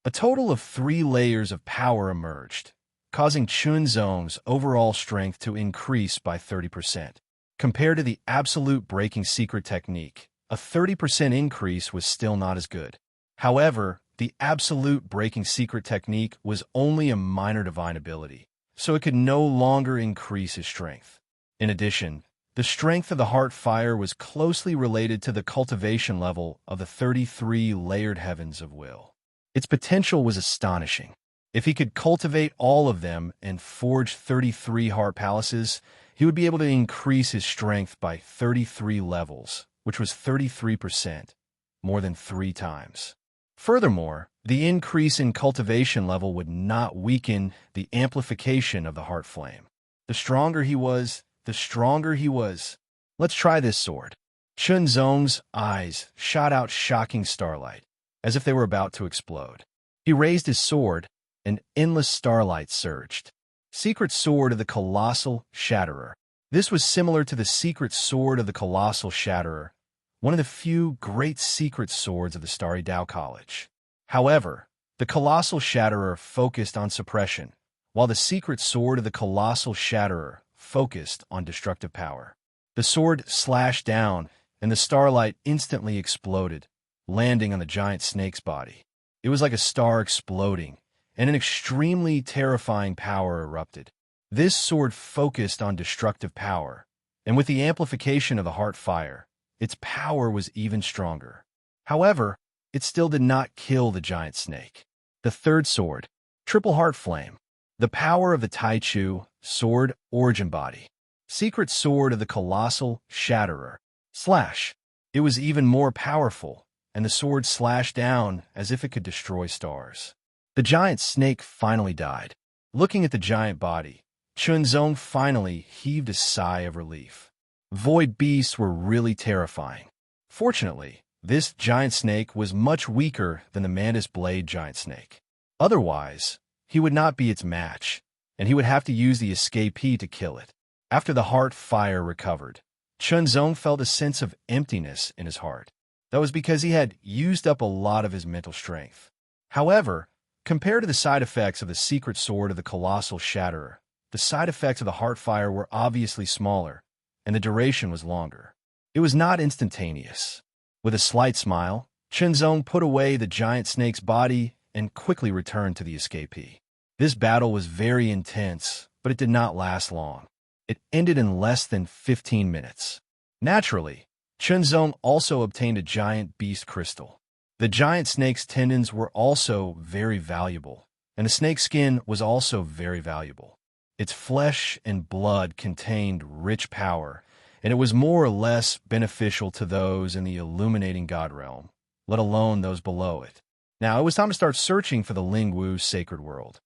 A total of 3 layers of power emerged, causing Chunzong's overall strength to increase by 30%. Compared to the absolute breaking secret technique, a 30% increase was still not as good. However, the absolute breaking secret technique was only a minor divine ability, so it could no longer increase his strength. In addition, the strength of the heart fire was closely related to the cultivation level of the 33 layered heavens of will. Its potential was astonishing. If he could cultivate all of them and forge 33 heart palaces, he would be able to increase his strength by 33 levels, which was 33%, more than 3 times. Furthermore, the increase in cultivation level would not weaken the amplification of the heart flame. The stronger he was, the stronger he was. Let's try this sword. Chunzong's eyes shot out shocking starlight, as if they were about to explode. He raised his sword, and endless starlight surged. Secret Sword of the Colossal Shatterer. This was similar to the Secret Sword of the Colossal Shatterer, one of the few great secret swords of the Starry Dao College. However, the Colossal Shatterer focused on suppression, while the Secret Sword of the Colossal Shatterer focused on destructive power. The sword slashed down, and the starlight instantly exploded, landing on the giant snake's body. It was like a star exploding, and an extremely terrifying power erupted. This sword focused on destructive power, and with the amplification of the heart fire, its power was even stronger. However, it still did not kill the giant snake. The third sword, Triple Heart Flame. The power of the Taichu Sword Origin Body. Secret Sword of the Colossal Shatterer. Slash. It was even more powerful, and the sword slashed down as if it could destroy stars. The giant snake finally died. Looking at the giant body, Chunzong finally heaved a sigh of relief. Void beasts were really terrifying. Fortunately, this giant snake was much weaker than the Mantis Blade giant snake. Otherwise, he would not be its match, and he would have to use the escapee to kill it. After the heart fire recovered, Chunzong felt a sense of emptiness in his heart. That was because he had used up a lot of his mental strength. However, compared to the side effects of the secret sword of the colossal shatterer, the side effects of the heartfire were obviously smaller, and the duration was longer. It was not instantaneous. With a slight smile, Chunzong put away the giant snake's body and quickly returned to the escapee. This battle was very intense, but it did not last long. It ended in less than 15 minutes. Naturally, Chunzong also obtained a giant beast crystal. The giant snake's tendons were also very valuable, and the snake's skin was also very valuable. Its flesh and blood contained rich power, and it was more or less beneficial to those in the illuminating god realm, let alone those below it. Now, it was time to start searching for the Lingwu sacred world.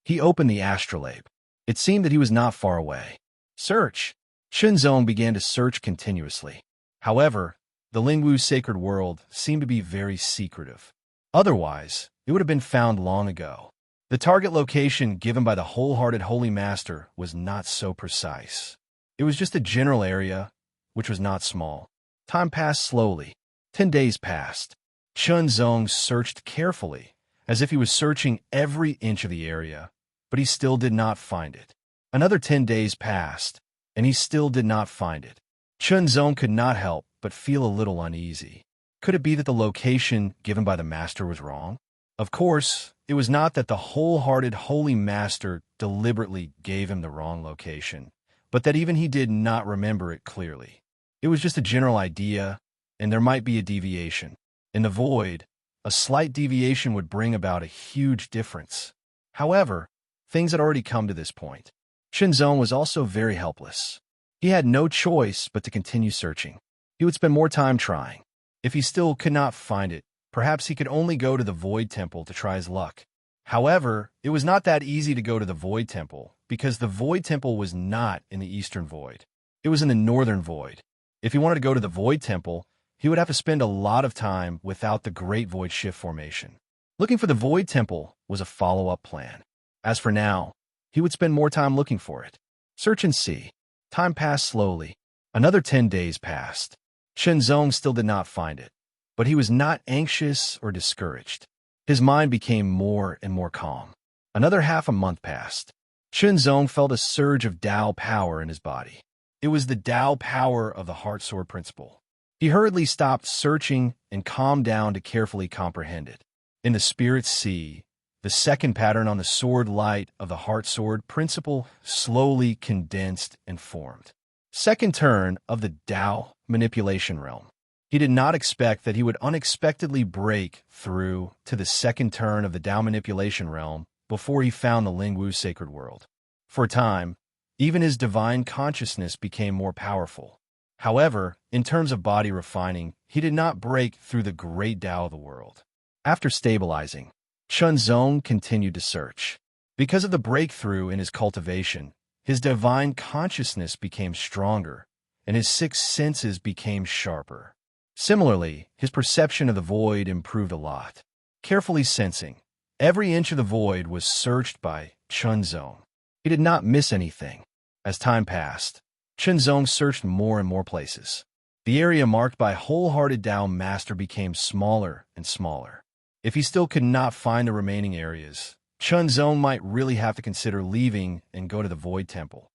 He opened the astrolabe. It seemed that he was not far away. Search! Chunzong began to search continuously. However, the Lingwu sacred world seemed to be very secretive. Otherwise, it would have been found long ago. The target location given by the wholehearted Holy Master was not so precise. It was just a general area, which was not small. Time passed slowly. 10 days passed. Chunzong searched carefully, as if he was searching every inch of the area, but he still did not find it. Another 10 days passed, and he still did not find it. Chunzong could not help but feel a little uneasy. Could it be that the location given by the Master was wrong? Of course, it was not that the wholehearted Holy Master deliberately gave him the wrong location, but that even he did not remember it clearly. It was just a general idea, and there might be a deviation. In the void, a slight deviation would bring about a huge difference. However, things had already come to this point. Chunzong was also very helpless. He had no choice but to continue searching. He would spend more time trying. If he still could not find it, perhaps he could only go to the Void Temple to try his luck. However, it was not that easy to go to the Void Temple, because the Void Temple was not in the Eastern Void. It was in the Northern Void. If he wanted to go to the Void Temple, he would have to spend a lot of time without the Great Void Shift formation. Looking for the Void Temple was a follow-up plan. As for now, he would spend more time looking for it. Search and see. Time passed slowly. Another 10 days passed. Chunzong still did not find it, but he was not anxious or discouraged. His mind became more and more calm. Another half a month passed. Chunzong felt a surge of Tao power in his body. It was the Tao power of the Heart Sword principle. He hurriedly stopped searching and calmed down to carefully comprehend it. In the Spirit Sea, the second pattern on the sword light of the Heart Sword principle slowly condensed and formed. Second turn of the Tao manipulation realm. He did not expect that he would unexpectedly break through to the second turn of the Tao manipulation realm before he found the Lingwu sacred world. For a time, even his divine consciousness became more powerful. However, in terms of body refining, he did not break through the great Tao of the world. After stabilizing, Chunzong continued to search. Because of the breakthrough in his cultivation, his divine consciousness became stronger, and his sixth senses became sharper. Similarly, his perception of the void improved a lot. Carefully sensing, every inch of the void was searched by Chunzong. He did not miss anything. As time passed, Chunzong searched more and more places. The area marked by wholehearted Tao Master became smaller and smaller. If he still could not find the remaining areas, Chunzong might really have to consider leaving and go to the Void Temple.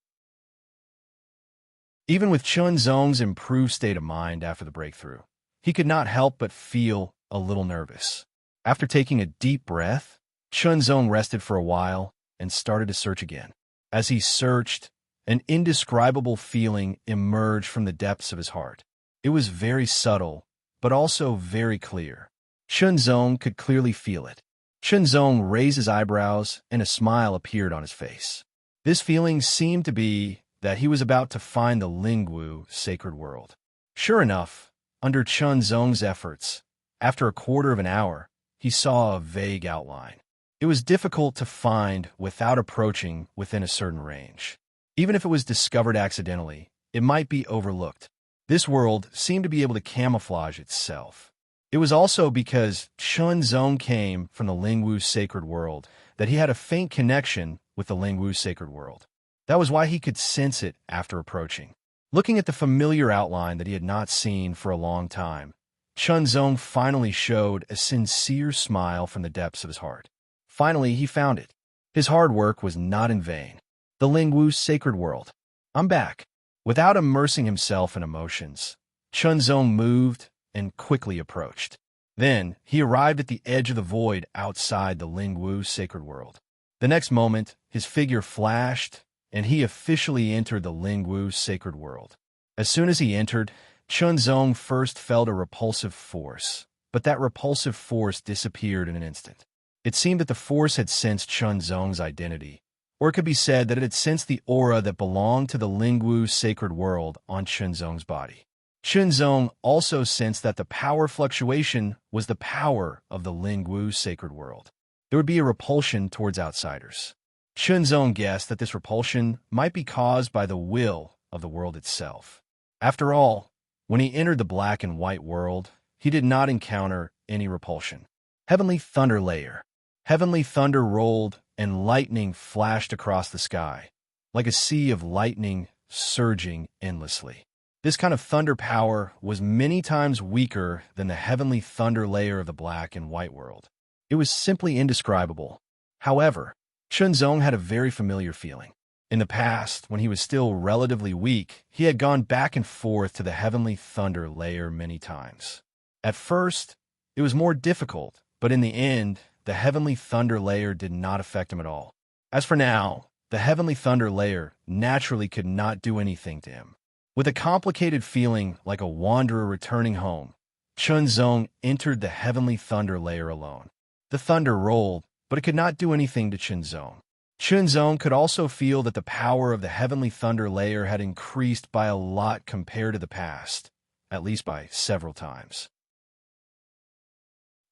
Even with Chunzong's improved state of mind after the breakthrough, he could not help but feel a little nervous. After taking a deep breath, Chunzong rested for a while and started to search again. As he searched, an indescribable feeling emerged from the depths of his heart. It was very subtle, but also very clear. Chunzong could clearly feel it. Chunzong raised his eyebrows, and a smile appeared on his face. This feeling seemed to be that he was about to find the Lingwu sacred world. Sure enough, under Chunzong's efforts, after a quarter of an hour, he saw a vague outline. It was difficult to find without approaching within a certain range. Even if it was discovered accidentally, it might be overlooked. This world seemed to be able to camouflage itself. It was also because Chunzong came from the Lingwu sacred world that he had a faint connection with the Lingwu sacred world. That was why he could sense it after approaching. Looking at the familiar outline that he had not seen for a long time, Chunzong finally showed a sincere smile from the depths of his heart. Finally, he found it. His hard work was not in vain. The Lingwu's sacred world. I'm back. Without immersing himself in emotions, Chunzong moved and quickly approached. Then, he arrived at the edge of the void outside the Lingwu sacred world. The next moment, his figure flashed, and he officially entered the Lingwu sacred world. As soon as he entered, Chunzong first felt a repulsive force, but that repulsive force disappeared in an instant. It seemed that the force had sensed Chunzong's identity, or it could be said that it had sensed the aura that belonged to the Lingwu sacred world on Chunzong's body. Chunzong also sensed that the power fluctuation was the power of the Lingwu sacred world. There would be a repulsion towards outsiders. Chunzong guessed that this repulsion might be caused by the will of the world itself. After all, when he entered the black and white world, he did not encounter any repulsion. Heavenly thunder layer. Heavenly thunder rolled, and lightning flashed across the sky, like a sea of lightning surging endlessly. This kind of thunder power was many times weaker than the heavenly thunder layer of the black and white world. It was simply indescribable. However, Chunzong had a very familiar feeling. In the past, when he was still relatively weak, he had gone back and forth to the heavenly thunder layer many times. At first, it was more difficult, but in the end, the heavenly thunder layer did not affect him at all. As for now, the heavenly thunder layer naturally could not do anything to him. With a complicated feeling like a wanderer returning home, Chunzong entered the heavenly thunder layer alone. The thunder rolled, but it could not do anything to Chunzong. Chunzong could also feel that the power of the heavenly thunder layer had increased by a lot compared to the past, at least by several times.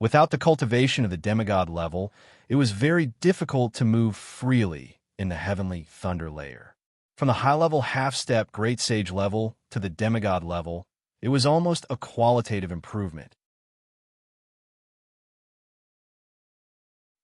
Without the cultivation of the demigod level, it was very difficult to move freely in the heavenly thunder layer. From the high-level half-step great sage level to the demigod level, it was almost a qualitative improvement.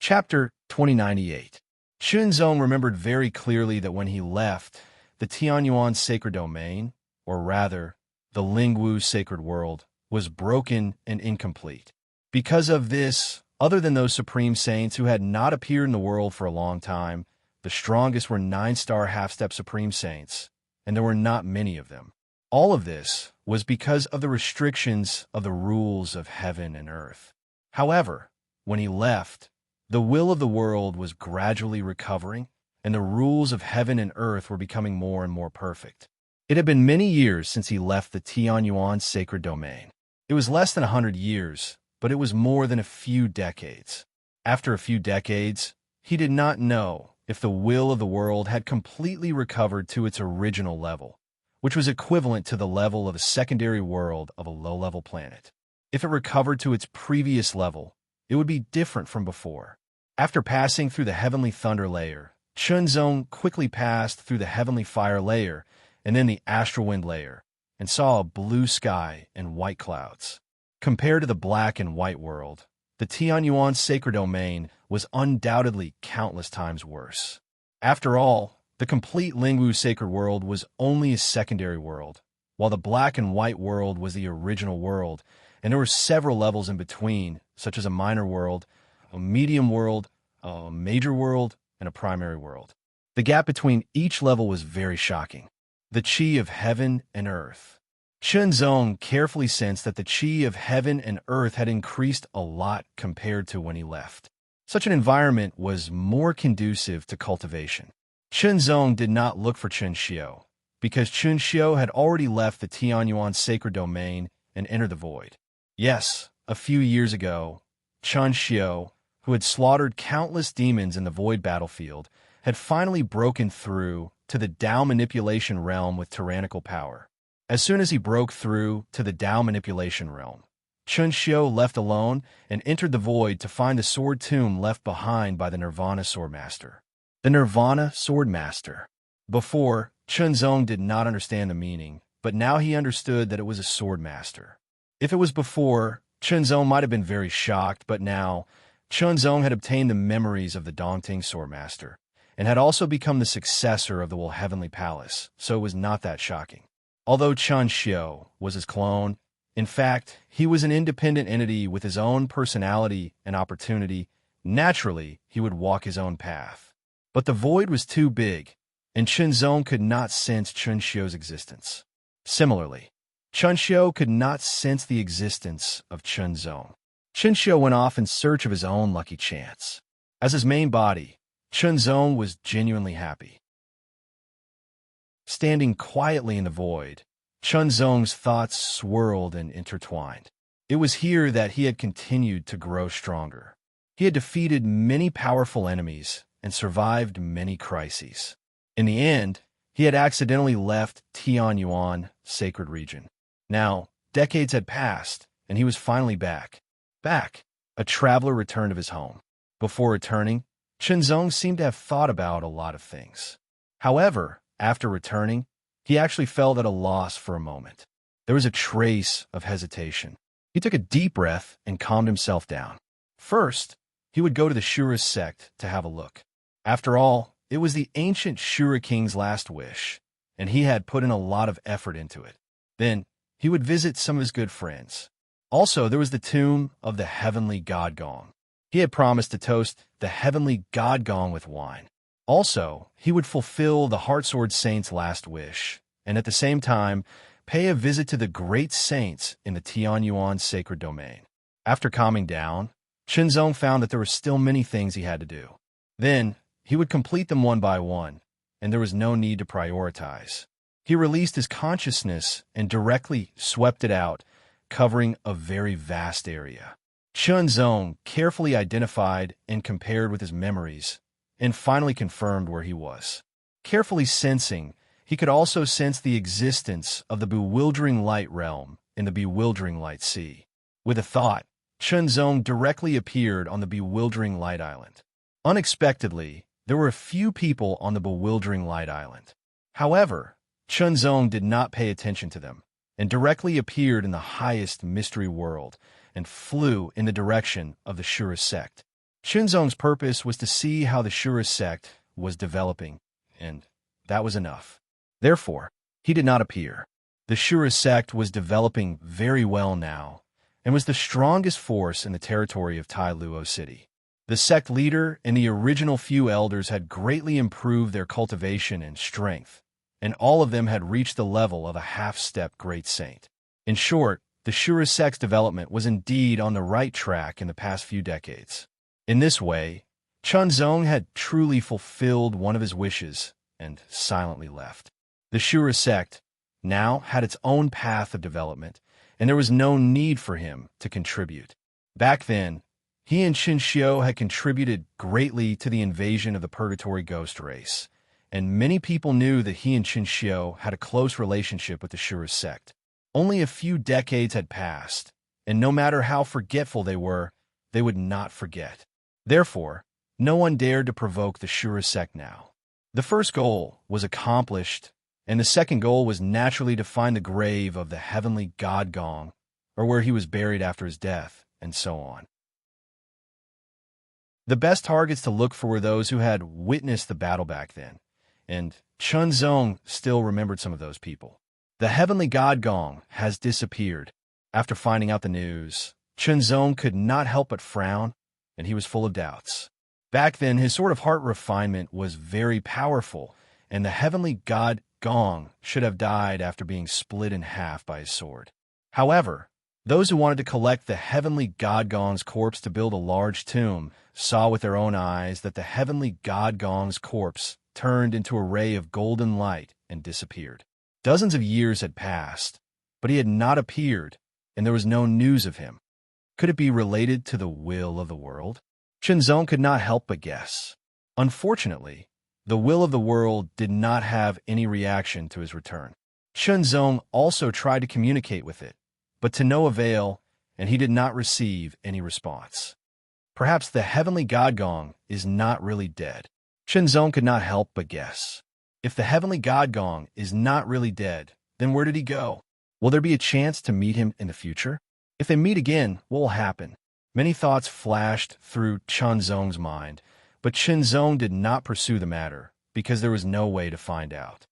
Chapter 2098. Chunzong remembered very clearly that when he left the Tianyuan sacred domain, or rather, the Lingwu sacred world, was broken and incomplete. Because of this, other than those supreme saints who had not appeared in the world for a long time, the strongest were 9-star half-step supreme saints, and there were not many of them. All of this was because of the restrictions of the rules of heaven and earth. However, when he left, the will of the world was gradually recovering, and the rules of heaven and earth were becoming more and more perfect. It had been many years since he left the Tianyuan sacred domain. It was less than 100 years, but it was more than a few decades. After a few decades, he did not know if the will of the world had completely recovered to its original level, which was equivalent to the level of a secondary world of a low-level planet. If it recovered to its previous level, it would be different from before. After passing through the heavenly thunder layer, Chunzong quickly passed through the heavenly fire layer and then the astral wind layer, and saw a blue sky and white clouds. Compared to the black and white world, the Tianyuan sacred domain was undoubtedly countless times worse. After all, the complete Lingwu sacred world was only a secondary world, while the black and white world was the original world, and there were several levels in between, such as a minor world, a medium world, a major world, and a primary world. The gap between each level was very shocking. The chi of heaven and earth. Chunzong carefully sensed that the chi of heaven and earth had increased a lot compared to when he left. Such an environment was more conducive to cultivation. Chunzong did not look for Chunxiu, because Chunxiu had already left the Tianyuan sacred domain and entered the void. Yes, a few years ago, Chunxiu, who had slaughtered countless demons in the void battlefield, had finally broken through to the Tao manipulation realm with tyrannical power. As soon as he broke through to the Tao manipulation realm, Chunxiu left alone and entered the void to find the sword tomb left behind by the Nirvana Swordmaster. The Nirvana Swordmaster. Before, Chunzong did not understand the meaning, but now he understood that it was a swordmaster. If it was before, Chunzong might have been very shocked, but now, Chunzong had obtained the memories of the Dongting Swordmaster, and had also become the successor of the Heavenly Palace, so it was not that shocking. Although Chun Xiu was his clone, in fact, he was an independent entity with his own personality and opportunity. Naturally, he would walk his own path. But the void was too big, and Chun Zong could not sense Chun Xiu's existence. Similarly, Chun Xiu could not sense the existence of Chun Zong. Chun Xiu went off in search of his own lucky chance. As his main body, Chun Zong was genuinely happy. Standing quietly in the void, Chun Zong's thoughts swirled and intertwined. It was here that he had continued to grow stronger. He had defeated many powerful enemies and survived many crises. In the end, he had accidentally left Tianyuan sacred region. Now, decades had passed, and he was finally back. A traveler returned of his home. Before returning, Chun Zong seemed to have thought about a lot of things. However, after returning, he actually felt at a loss for a moment. There was a trace of hesitation. He took a deep breath and calmed himself down. First, he would go to the Shura sect to have a look. After all, it was the ancient Shura king's last wish, and he had put in a lot of effort into it. Then, he would visit some of his good friends. Also, there was the tomb of the heavenly god Gong. He had promised to toast the heavenly god Gong with wine. Also, he would fulfill the Heartsword Saint's last wish, and at the same time, pay a visit to the great saints in the Tianyuan sacred domain. After calming down, Chun Zong found that there were still many things he had to do. Then, he would complete them one by one, and there was no need to prioritize. He released his consciousness and directly swept it out, covering a very vast area. Chun Zong carefully identified and compared with his memories, and finally confirmed where he was. Carefully sensing, he could also sense the existence of the bewildering light realm in the bewildering light sea. With a thought, Chun Zong directly appeared on the bewildering light island. Unexpectedly, there were a few people on the bewildering light island. However, Chun Zong did not pay attention to them, and directly appeared in the highest mystery world, and flew in the direction of the Shura sect. Chun Zong's purpose was to see how the Shura sect was developing, and that was enough. Therefore, he did not appear. The Shura sect was developing very well now, and was the strongest force in the territory of Tai Luo City. The sect leader and the original few elders had greatly improved their cultivation and strength, and all of them had reached the level of a half-step great saint. In short, the Shura sect's development was indeed on the right track in the past few decades. In this way, Chun Zong had truly fulfilled one of his wishes and silently left. The Shura sect now had its own path of development, and there was no need for him to contribute. Back then, he and Chun Xiu had contributed greatly to the invasion of the Purgatory Ghost race, and many people knew that he and Chun Xiu had a close relationship with the Shura sect. Only a few decades had passed, and no matter how forgetful they were, they would not forget. Therefore, no one dared to provoke the Shura sect now. The first goal was accomplished, and the second goal was naturally to find the grave of the heavenly god Gong, or where he was buried after his death, and so on. The best targets to look for were those who had witnessed the battle back then, and Chun Zong still remembered some of those people. The heavenly god Gong has disappeared. After finding out the news, Chun Zong could not help but frown, and he was full of doubts. Back then, his sort of heart refinement was very powerful, and the heavenly god Gong should have died after being split in half by his sword. However, those who wanted to collect the heavenly god Gong's corpse to build a large tomb saw with their own eyes that the heavenly god Gong's corpse turned into a ray of golden light and disappeared. Dozens of years had passed, but he had not appeared, and there was no news of him. Could it be related to the will of the world? Chun Zong could not help but guess. Unfortunately, the will of the world did not have any reaction to his return. Chun Zong also tried to communicate with it, but to no avail, and he did not receive any response. Perhaps the heavenly god Gong is not really dead. Chun Zong could not help but guess. If the heavenly god Gong is not really dead, then where did he go? Will there be a chance to meet him in the future? If they meet again, what will happen? Many thoughts flashed through Chun Zong's mind, but Chun Zong did not pursue the matter because there was no way to find out.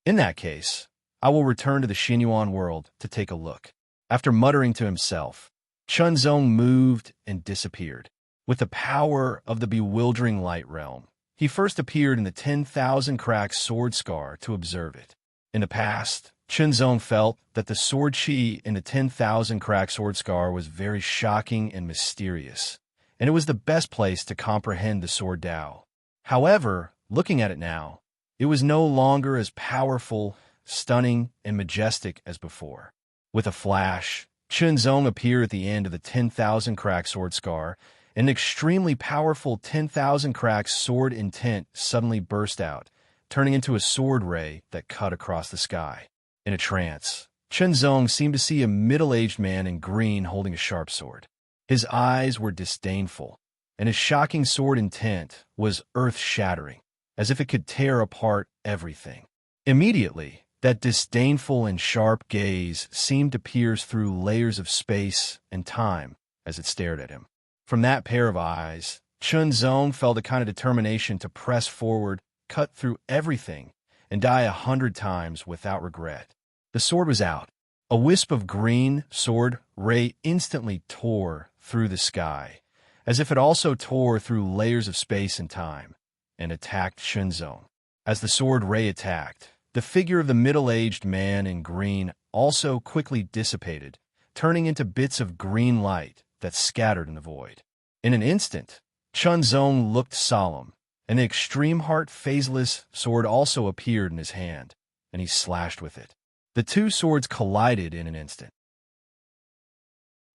In that case, I will return to the Xinyuan world to take a look. After muttering to himself, Chunzong moved and disappeared. With the power of the bewildering light realm, he first appeared in the 10,000 cracked sword scar to observe it. In the past, Chunzong felt that the sword chi in the 10,000 cracked sword scar was very shocking and mysterious, and it was the best place to comprehend the sword Dao. However, looking at it now, it was no longer as powerful, stunning, and majestic as before. With a flash, Chunzong appeared at the end of the 10,000 cracked sword scar, and an extremely powerful 10,000 cracked sword intent suddenly burst out, turning into a sword ray that cut across the sky. In a trance, Chunzong seemed to see a middle-aged man in green holding a sharp sword. His eyes were disdainful, and his shocking sword intent was earth-shattering, as if it could tear apart everything. Immediately, that disdainful and sharp gaze seemed to pierce through layers of space and time as it stared at him. From that pair of eyes, Chunzong felt a kind of determination to press forward, cut through everything, and die 100 times without regret. The sword was out. A wisp of green sword ray instantly tore through the sky, as if it also tore through layers of space and time, and attacked Chunzong. As the sword ray attacked, the figure of the middle-aged man in green also quickly dissipated, turning into bits of green light that scattered in the void. In an instant, Chunzong looked solemn, and the extreme heart phaseless sword also appeared in his hand, and he slashed with it. The two swords collided in an instant.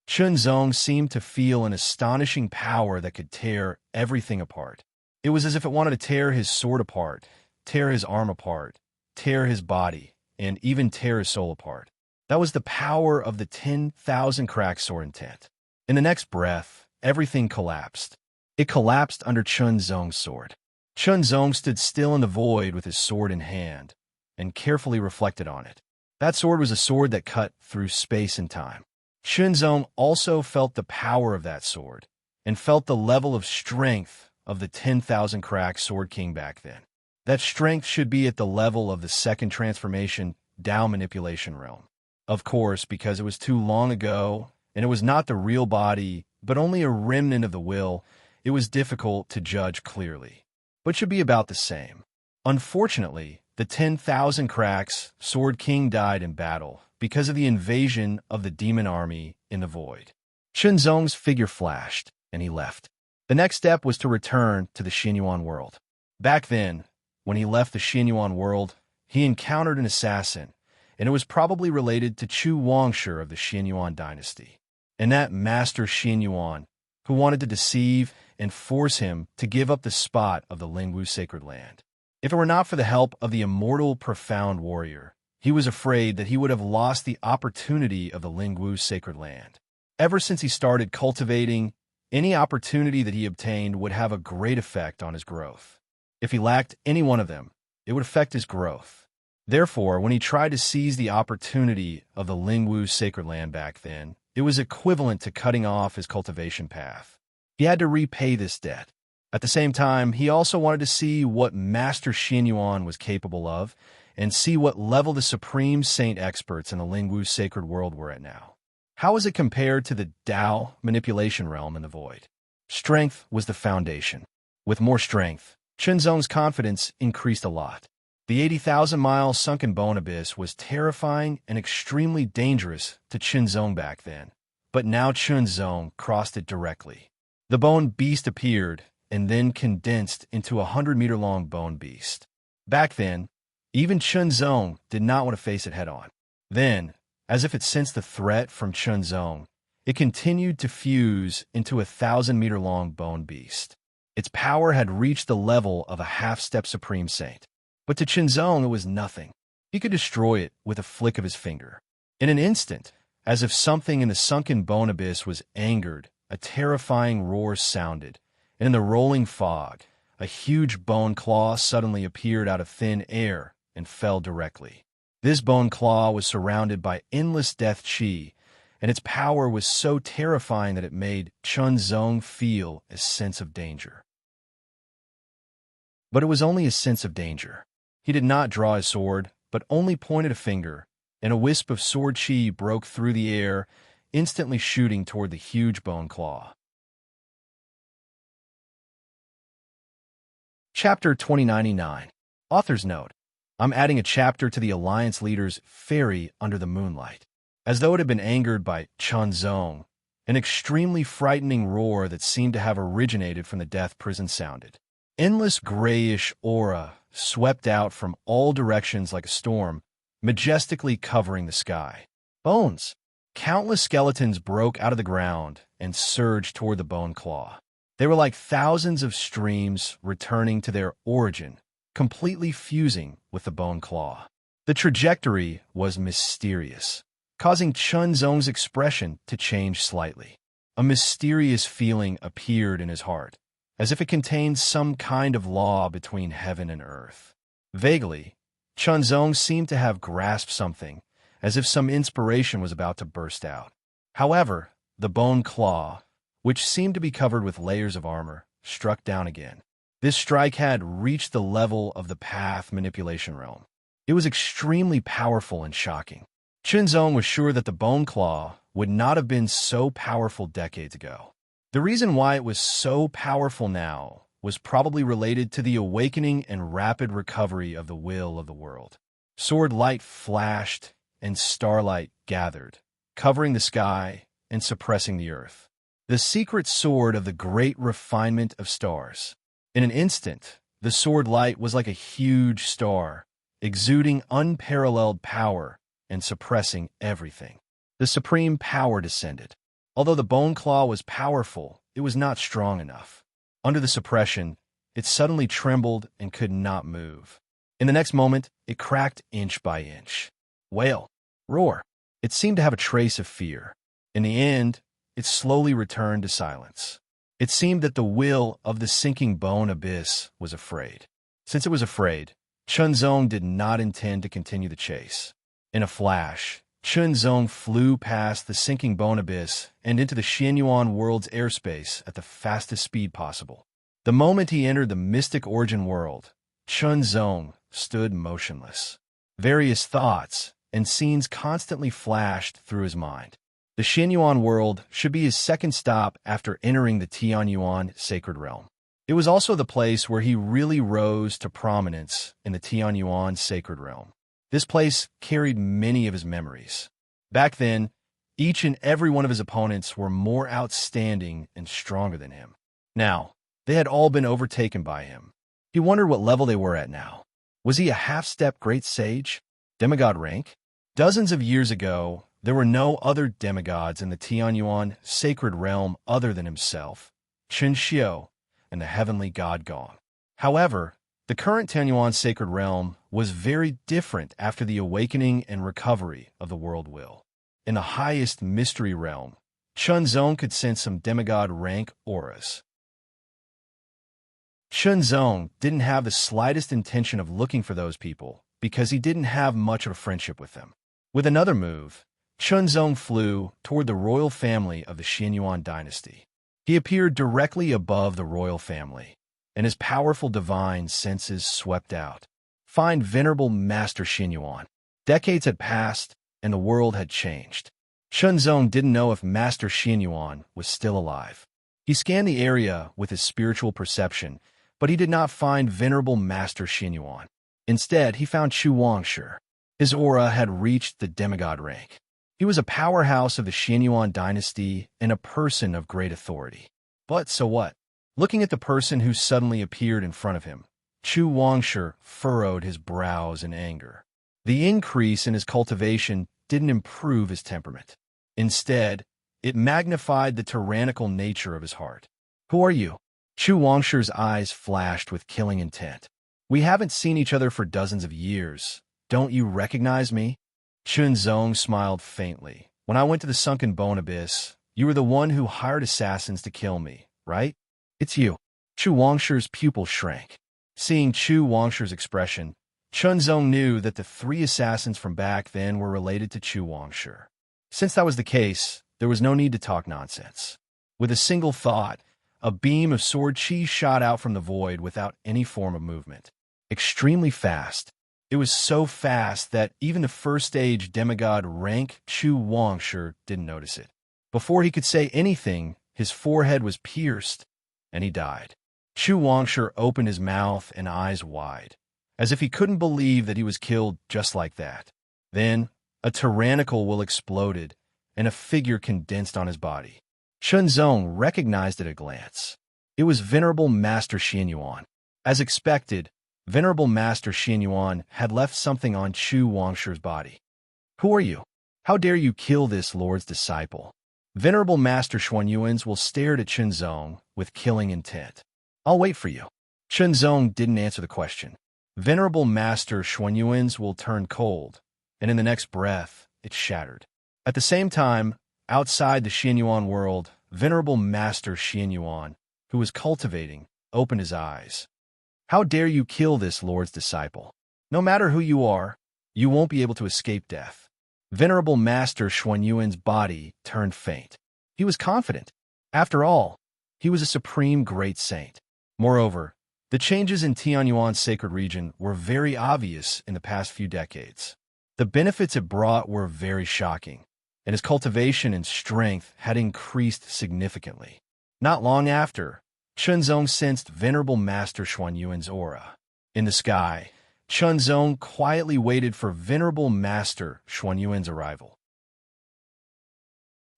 Chunzong seemed to feel an astonishing power that could tear everything apart. It was as if it wanted to tear his sword apart, tear his arm apart, tear his body, and even tear his soul apart. That was the power of the 10,000 cracked sword intent. In the next breath, everything collapsed. It collapsed under Chunzong's sword. Chunzong stood still in the void with his sword in hand, and carefully reflected on it. That sword was a sword that cut through space and time. Chunzong also felt the power of that sword, and felt the level of strength of the 10,000 cracked sword king back then. That strength should be at the level of the second transformation Dao manipulation realm. Of course, because it was too long ago, and it was not the real body, but only a remnant of the will, it was difficult to judge clearly, but should be about the same. Unfortunately, the 10,000 cracks Sword King died in battle because of the invasion of the demon army in the void. Chunzong's figure flashed, and he left. The next step was to return to the Xinyuan world. Back then, when he left the Xinyuan world, he encountered an assassin, and it was probably related to Chu Wangshi of the Xinyuan dynasty, and that master Xinyuan who wanted to deceive and force him to give up the spot of the Lingwu sacred land. If it were not for the help of the immortal profound warrior, he was afraid that he would have lost the opportunity of the Lingwu sacred land. Ever since he started cultivating, any opportunity that he obtained would have a great effect on his growth. If he lacked any one of them, it would affect his growth. Therefore, when he tried to seize the opportunity of the Lingwu sacred land back then, it was equivalent to cutting off his cultivation path. He had to repay this debt. At the same time, he also wanted to see what Master Xinyuan was capable of, and see what level the supreme saint experts in the Lingwu sacred world were at now. How was it compared to the Dao manipulation realm in the void? Strength was the foundation. With more strength, Chunzong's confidence increased a lot. The 80,000-mile sunken bone abyss was terrifying and extremely dangerous to Chunzong back then, but now Chunzong crossed it directly. The bone beast appeared and then condensed into a 100-meter-long bone beast. Back then, even Chunzong did not want to face it head-on. Then, as if it sensed the threat from Chunzong, it continued to fuse into a 1,000-meter-long bone beast. Its power had reached the level of a half-step supreme saint. But to Chunzong it was nothing. He could destroy it with a flick of his finger. In an instant, as if something in the sunken bone abyss was angered, a terrifying roar sounded, and in the rolling fog, a huge bone claw suddenly appeared out of thin air and fell directly. This bone claw was surrounded by endless death chi, and its power was so terrifying that it made Chunzong feel a sense of danger. But it was only a sense of danger. He did not draw his sword, but only pointed a finger, and a wisp of sword chi broke through the air, instantly shooting toward the huge bone claw. Chapter 2099. Author's note. I'm adding a chapter to the Alliance leader's Fairy Under the Moonlight. As though it had been angered by Chunzong, an extremely frightening roar that seemed to have originated from the death prison sounded. Endless grayish aura swept out from all directions like a storm, majestically covering the sky. Bones! Countless skeletons broke out of the ground and surged toward the bone claw. They were like thousands of streams returning to their origin, completely fusing with the bone claw. The trajectory was mysterious, causing Chunzong's expression to change slightly. A mysterious feeling appeared in his heart, as if it contained some kind of law between heaven and earth. Vaguely, Chunzong seemed to have grasped something, as if some inspiration was about to burst out. However, the bone claw, which seemed to be covered with layers of armor, struck down again. This strike had reached the level of the path manipulation realm. It was extremely powerful and shocking. Chunzong was sure that the bone claw would not have been so powerful decades ago. The reason why it was so powerful now was probably related to the awakening and rapid recovery of the will of the world. Sword light flashed and starlight gathered, covering the sky and suppressing the earth. The secret sword of the great refinement of stars. In an instant, the sword light was like a huge star, exuding unparalleled power and suppressing everything. The supreme power descended. Although the bone claw was powerful, it was not strong enough. Under the suppression, it suddenly trembled and could not move. In the next moment, it cracked inch by inch. Wail, roar. It seemed to have a trace of fear. In the end, it slowly returned to silence. It seemed that the will of the sinking bone abyss was afraid. Since it was afraid, Chunzong did not intend to continue the chase. In a flash, Chunzong flew past the sinking bone abyss and into the Xianyuan world's airspace at the fastest speed possible. The moment he entered the mystic origin world, Chunzong stood motionless. Various thoughts and scenes constantly flashed through his mind. The Xianyuan world should be his second stop after entering the Tianyuan sacred realm. It was also the place where he really rose to prominence in the Tianyuan sacred realm. This place carried many of his memories. Back then, each and every one of his opponents were more outstanding and stronger than him. Now, they had all been overtaken by him. He wondered what level they were at now. Was he a half-step great sage? Demigod rank? Dozens of years ago, there were no other demigods in the Tianyuan sacred realm other than himself, Qin Xiu, and the heavenly god Gong. However, the current Tianyuan sacred realm was very different after the awakening and recovery of the world will. In the highest mystery realm, Chunzong could sense some demigod rank auras. Chunzong didn't have the slightest intention of looking for those people because he didn't have much of a friendship with them. With another move, Chunzong flew toward the royal family of the Xianyuan dynasty. He appeared directly above the royal family, and his powerful divine senses swept out. Find venerable Master Xianyuan. Decades had passed, and the world had changed. Chunzong didn't know if Master Xianyuan was still alive. He scanned the area with his spiritual perception, but he did not find venerable Master Xianyuan. Instead, he found Chu Wangshi. His aura had reached the demigod rank. He was a powerhouse of the Xianyuan dynasty and a person of great authority. But so what? Looking at the person who suddenly appeared in front of him, Chu Wangshi furrowed his brows in anger. The increase in his cultivation didn't improve his temperament. Instead, it magnified the tyrannical nature of his heart. Who are you? Chu Wangshi's eyes flashed with killing intent. We haven't seen each other for dozens of years. Don't you recognize me? Chunzong smiled faintly. When I went to the sunken bone abyss, you were the one who hired assassins to kill me, right? It's you. Chu Wangshi's pupil shrank. Seeing Chu Wangshi's expression, Chunzong knew that the three assassins from back then were related to Chu Wangshi. Since that was the case, there was no need to talk nonsense. With a single thought, a beam of sword chi shot out from the void without any form of movement. Extremely fast, It was so fast that even the first-stage demigod rank Chu Wangshi didn't notice it. Before he could say anything, his forehead was pierced, and he died. Chu Wangshi opened his mouth and eyes wide, as if he couldn't believe that he was killed just like that. Then, a tyrannical will exploded, and a figure condensed on his body. Chunzong recognized it at a glance. It was Venerable Master Xianyuan. As expected, Venerable Master Xianyuan had left something on Chu Wangshi's body. "Who are you? How dare you kill this Lord's disciple?" Venerable Master Xuanyuan's will stared at Chunzong with killing intent. "I'll wait for you." Chunzong didn't answer the question. Venerable Master Xuanyuan's will turned cold, and in the next breath, it shattered. At the same time, outside the Xianyuan world, Venerable Master Xianyuan, who was cultivating, opened his eyes. "How dare you kill this Lord's disciple? No matter who you are, you won't be able to escape death." Venerable Master Xuanyuan's body turned faint. He was confident. After all, he was a supreme great saint. Moreover, the changes in Tianyuan's sacred region were very obvious in the past few decades. The benefits it brought were very shocking, and his cultivation and strength had increased significantly. Not long after, Chunzong sensed Venerable Master Xuanyuan's aura. In the sky, Chunzong quietly waited for Venerable Master Xuanyuan's arrival.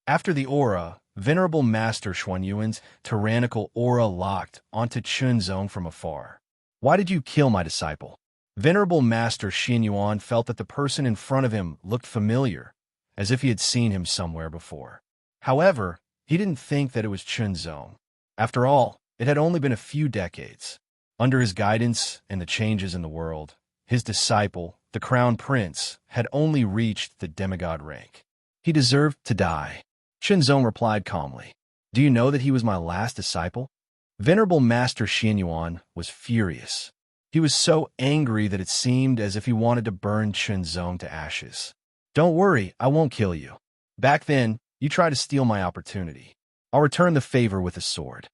After the aura, Venerable Master Xuanyuan's tyrannical aura locked onto Chunzong from afar. "Why did you kill my disciple?" Venerable Master Xianyuan felt that the person in front of him looked familiar, as if he had seen him somewhere before. However, he didn't think that it was Chunzong. After all, it had only been a few decades. Under his guidance and the changes in the world, his disciple, the Crown Prince, had only reached the demigod rank. He deserved to die. Chunzong replied calmly. "Do you know that he was my last disciple?" Venerable Master Xianyuan was furious. He was so angry that it seemed as if he wanted to burn Chunzong to ashes. "Don't worry, I won't kill you. Back then, you tried to steal my opportunity. I'll return the favor with a sword."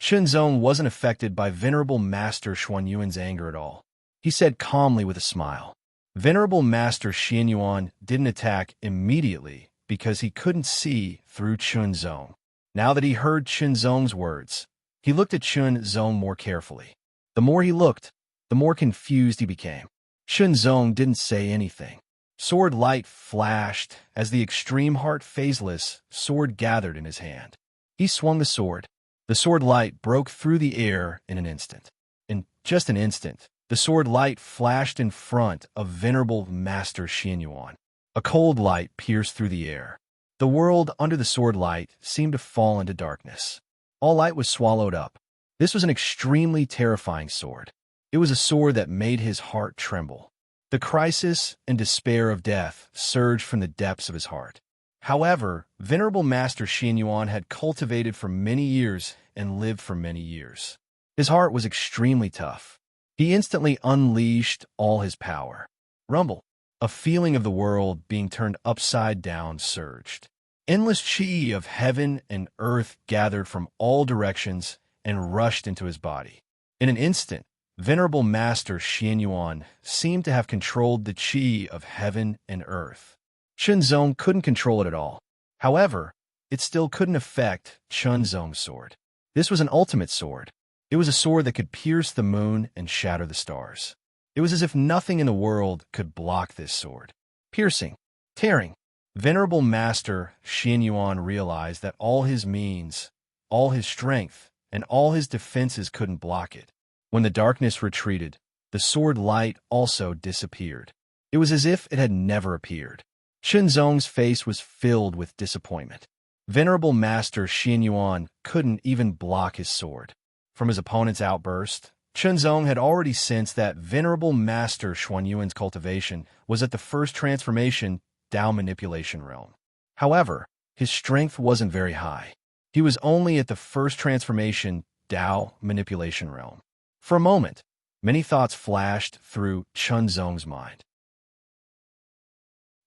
Chunzong wasn't affected by Venerable Master Xuanyuan's anger at all. He said calmly with a smile. Venerable Master Xianyuan didn't attack immediately because he couldn't see through Chunzong. Now that he heard Chunzong's words, he looked at Chunzong more carefully. The more he looked, the more confused he became. Chunzong didn't say anything. Sword light flashed as the extreme heart phaseless sword gathered in his hand. He swung the sword. The sword light broke through the air in an instant. In just an instant, the sword light flashed in front of Venerable Master Xianyuan. A cold light pierced through the air. The world under the sword light seemed to fall into darkness. All light was swallowed up. This was an extremely terrifying sword. It was a sword that made his heart tremble. The crisis and despair of death surged from the depths of his heart. However, Venerable Master Xianyuan had cultivated for many years and lived for many years. His heart was extremely tough. He instantly unleashed all his power. Rumble. A feeling of the world being turned upside down surged. Endless chi of heaven and earth gathered from all directions and rushed into his body. In an instant, Venerable Master Xianyuan seemed to have controlled the chi of heaven and earth. Chunzong couldn't control it at all. However, it still couldn't affect Chunzong's sword. This was an ultimate sword. It was a sword that could pierce the moon and shatter the stars. It was as if nothing in the world could block this sword. Piercing, tearing. Venerable Master Xianyuan realized that all his means, all his strength, and all his defenses couldn't block it. When the darkness retreated, the sword light also disappeared. It was as if it had never appeared. Chunzong's face was filled with disappointment. Venerable Master Xianyuan couldn't even block his sword. From his opponent's outburst, Chunzong had already sensed that Venerable Master Xuanyuan's cultivation was at the first transformation Tao manipulation realm. However, his strength wasn't very high. He was only at the first transformation Tao manipulation realm. For a moment, many thoughts flashed through Chunzong's mind.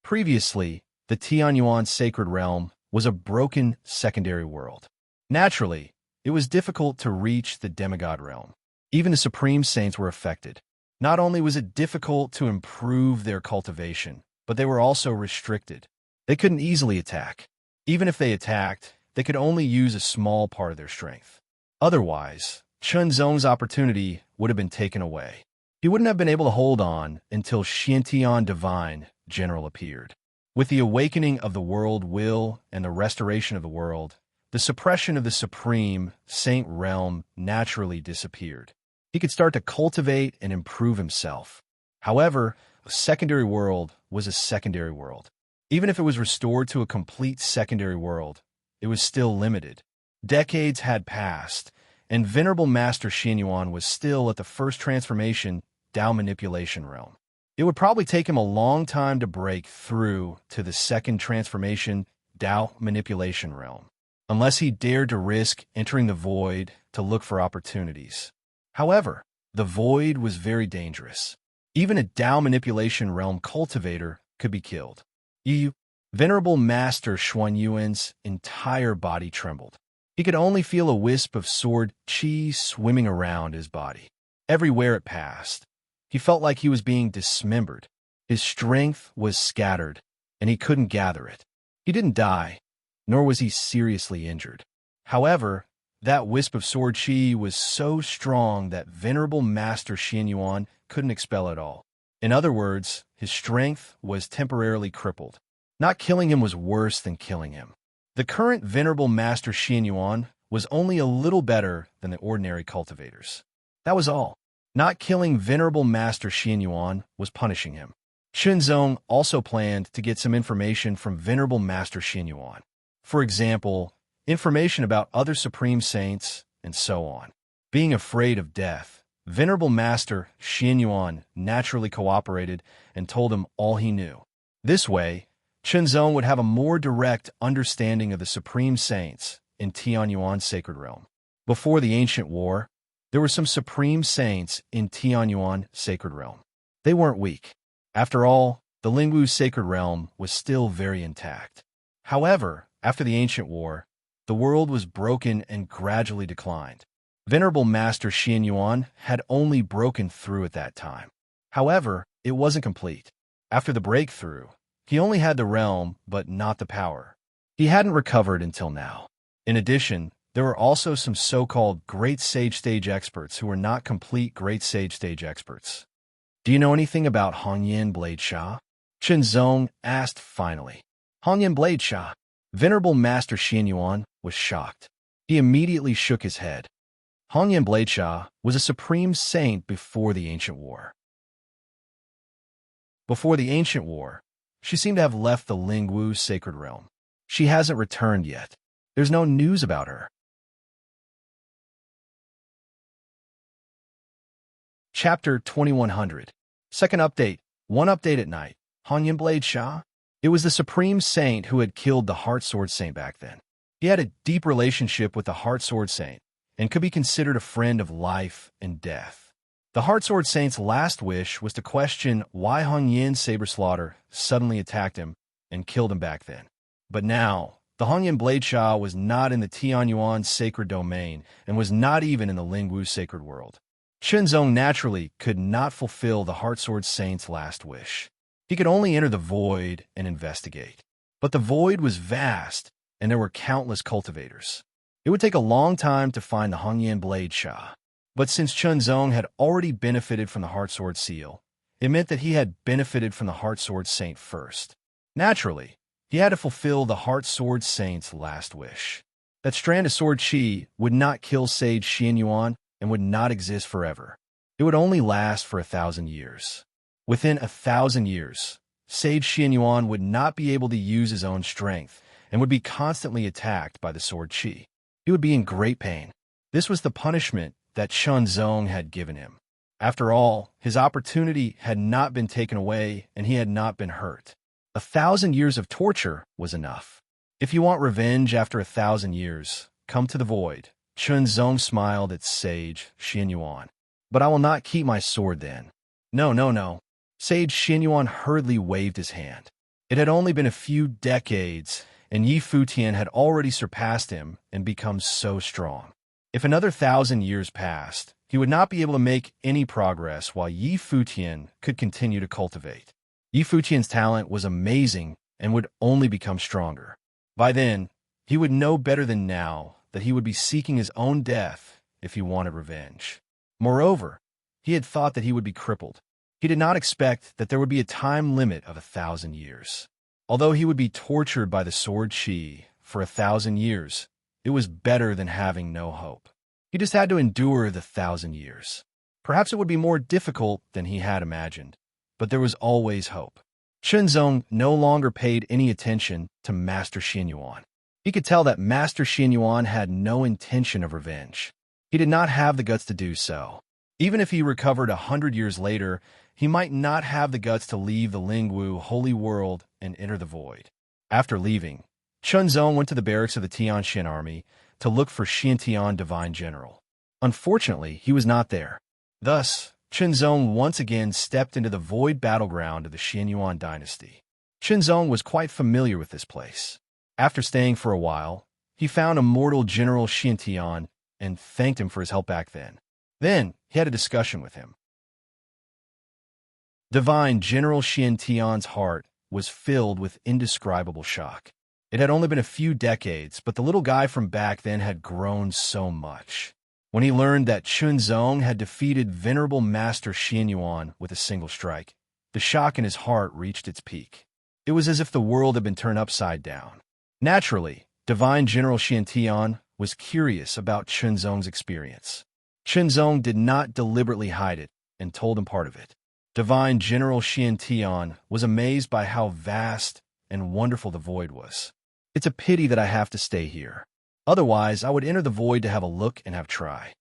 Previously, the Tianyuan sacred realm was a broken secondary world. Naturally, it was difficult to reach the demigod realm. Even the supreme saints were affected. Not only was it difficult to improve their cultivation, but they were also restricted. They couldn't easily attack. Even if they attacked, they could only use a small part of their strength. Otherwise, Chunzong's opportunity would have been taken away. He wouldn't have been able to hold on until Xiantian Divine General appeared. With the awakening of the world will and the restoration of the world, the suppression of the supreme saint realm naturally disappeared. He could start to cultivate and improve himself. However, a secondary world was a secondary world. Even if it was restored to a complete secondary world, it was still limited. Decades had passed, and Venerable Master Xianyuan was still at the first transformation Dao manipulation realm. It would probably take him a long time to break through to the second transformation Dao manipulation realm, unless he dared to risk entering the void to look for opportunities. However, the void was very dangerous. Even a Dao manipulation realm cultivator could be killed. Venerable Master Xuanyuan's entire body trembled. He could only feel a wisp of sword qi swimming around his body. Everywhere it passed, he felt like he was being dismembered. His strength was scattered, and he couldn't gather it. He didn't die, nor was he seriously injured. However, that wisp of sword qi was so strong that Venerable Master Xianyuan couldn't expel it all. In other words, his strength was temporarily crippled. Not killing him was worse than killing him. The current Venerable Master Xianyuan was only a little better than the ordinary cultivators. That was all. Not killing Venerable Master Xianyuan was punishing him. Chunzong also planned to get some information from Venerable Master Xianyuan. For example, information about other supreme saints, and so on. Being afraid of death, Venerable Master Xianyuan naturally cooperated and told him all he knew. This way, Chunzong would have a more direct understanding of the supreme saints in Tianyuan's sacred realm. Before the ancient war, there were some supreme saints in Tianyuan sacred realm. They weren't weak. After all, the Lingwu sacred realm was still very intact. However, after the ancient war, the world was broken and gradually declined. Venerable Master Xianyuan had only broken through at that time. However, it wasn't complete. After the breakthrough, he only had the realm, but not the power. He hadn't recovered until now. In addition, there were also some so-called Great Sage Stage experts who were not complete Great Sage Stage experts. Do you know anything about Hongyan Blade Sha? Chunzong asked finally. Hongyan Blade Sha. Venerable Master Xianyuan was shocked. He immediately shook his head. Hongyan Blade Sha was a supreme saint before the ancient war. Before the ancient war, she seemed to have left the Lingwu sacred realm. She hasn't returned yet. There's no news about her. Chapter 2100. Second update. One update at night. Hongyan Blade Sha? It was the supreme saint who had killed the Heart Sword Saint back then. He had a deep relationship with the Heart Sword Saint and could be considered a friend of life and death. The Heart Sword Saint's last wish was to question why Hongyan's saber slaughter suddenly attacked him and killed him back then. But now, the Hongyan Blade Sha was not in the Tianyuan sacred domain and was not even in the Lingwu sacred world. Chunzong naturally could not fulfill the Heart Sword Saint's last wish. He could only enter the void and investigate. But the void was vast, and there were countless cultivators. It would take a long time to find the Hongyan Blade Sha. But since Chunzong had already benefited from the Heart Sword Seal, it meant that he had benefited from the Heart Sword Saint first. Naturally, he had to fulfill the Heart Sword Saint's last wish. That strand of sword qi would not kill Sage Xianyuan and would not exist forever. It would only last for 1,000 years. Within 1,000 years, Sage Xianyuan would not be able to use his own strength and would be constantly attacked by the sword qi. He would be in great pain. This was the punishment that Chunzong had given him. After all, his opportunity had not been taken away and he had not been hurt. 1,000 years of torture was enough. If you want revenge after 1,000 years, come to the void. Chunzong smiled at Sage Xianyuan. But I will not keep my sword then. No. Sage Xianyuan hurriedly waved his hand. It had only been a few decades, and Yi Futian had already surpassed him and become so strong. If another 1,000 years passed, He would not be able to make any progress while Yi Futian could continue to cultivate. Yi Futian's talent was amazing and would only become stronger. By then, he would know better than now that he would be seeking his own death if he wanted revenge. Moreover, he had thought that he would be crippled. He did not expect that there would be a time limit of 1,000 years. Although he would be tortured by the sword Qi for 1,000 years, it was better than having no hope. He just had to endure the 1,000 years. Perhaps it would be more difficult than he had imagined, but there was always hope. Shenzong no longer paid any attention to Master Xianyuan. He could tell that Master Xianyuan had no intention of revenge. He did not have the guts to do so. Even if he recovered 100 years later, he might not have the guts to leave the Lingwu holy world and enter the void. After leaving, Shenzong went to the barracks of the Tianxin army to look for Xiantian Divine General. Unfortunately, he was not there. Thus, Shenzong once again stepped into the void battleground of the Xianyuan dynasty. Shenzong was quite familiar with this place. After staying for a while, he found Immortal General Xiantian and thanked him for his help back then. Then, he had a discussion with him. Divine General Xiantian's heart was filled with indescribable shock. It had only been a few decades, but the little guy from back then had grown so much. When he learned that Shenzong had defeated Venerable Master Xianyuan with a single strike, the shock in his heart reached its peak. It was as if the world had been turned upside down. Naturally, Divine General Xiantian was curious about Shenzong's experience. Shenzong did not deliberately hide it and told him part of it. Divine General Xiantian was amazed by how vast and wonderful the void was. It's a pity that I have to stay here. Otherwise, I would enter the void to have a look and have try.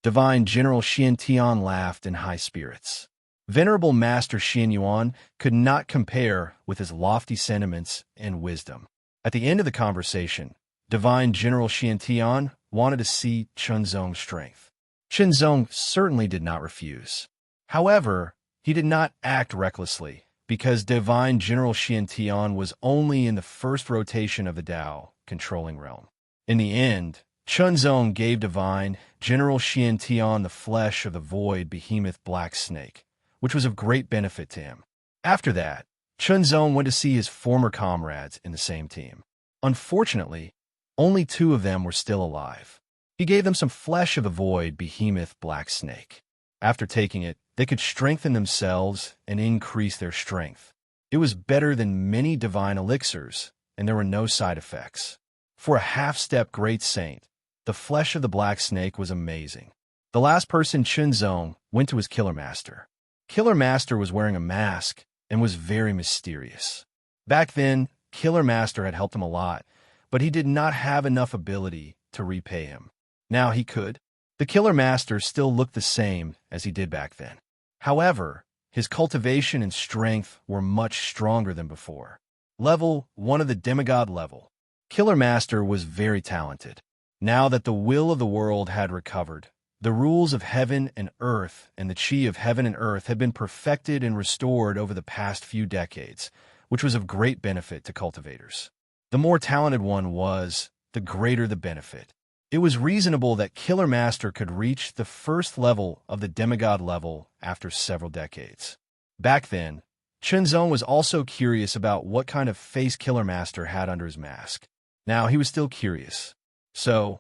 Divine General Xiantian laughed in high spirits. Venerable Master Xianyuan could not compare with his lofty sentiments and wisdom. At the end of the conversation, Divine General Xiantian wanted to see Shenzong's strength. Shenzong certainly did not refuse. However, he did not act recklessly, because Divine General Xiantian was only in the first rotation of the Tao controlling realm. In the end, Shenzong gave Divine General Xiantian the flesh of the void behemoth black snake, which was of great benefit to him. After that, Shenzong went to see his former comrades in the same team. Unfortunately, only 2 of them were still alive. He gave them some flesh of the void behemoth black snake. After taking it, they could strengthen themselves and increase their strength. It was better than many divine elixirs, and there were no side effects. For a half-step great saint, the flesh of the black snake was amazing. The last person, Shenzong, went to his Killer Master. Killer Master was wearing a mask and was very mysterious. Back then, Killer Master had helped him a lot, but he did not have enough ability to repay him. Now he could. The Killer Master still looked the same as he did back then. However, his cultivation and strength were much stronger than before. Level 1 of the demigod level. Killer Master was very talented. Now that the will of the world had recovered, the rules of heaven and earth and the chi of heaven and earth had been perfected and restored over the past few decades, which was of great benefit to cultivators. The more talented one was, the greater the benefit. It was reasonable that Killer Master could reach the first level of the demigod level after several decades. Back then, Shenzong was also curious about what kind of face Killer Master had under his mask. Now he was still curious. So,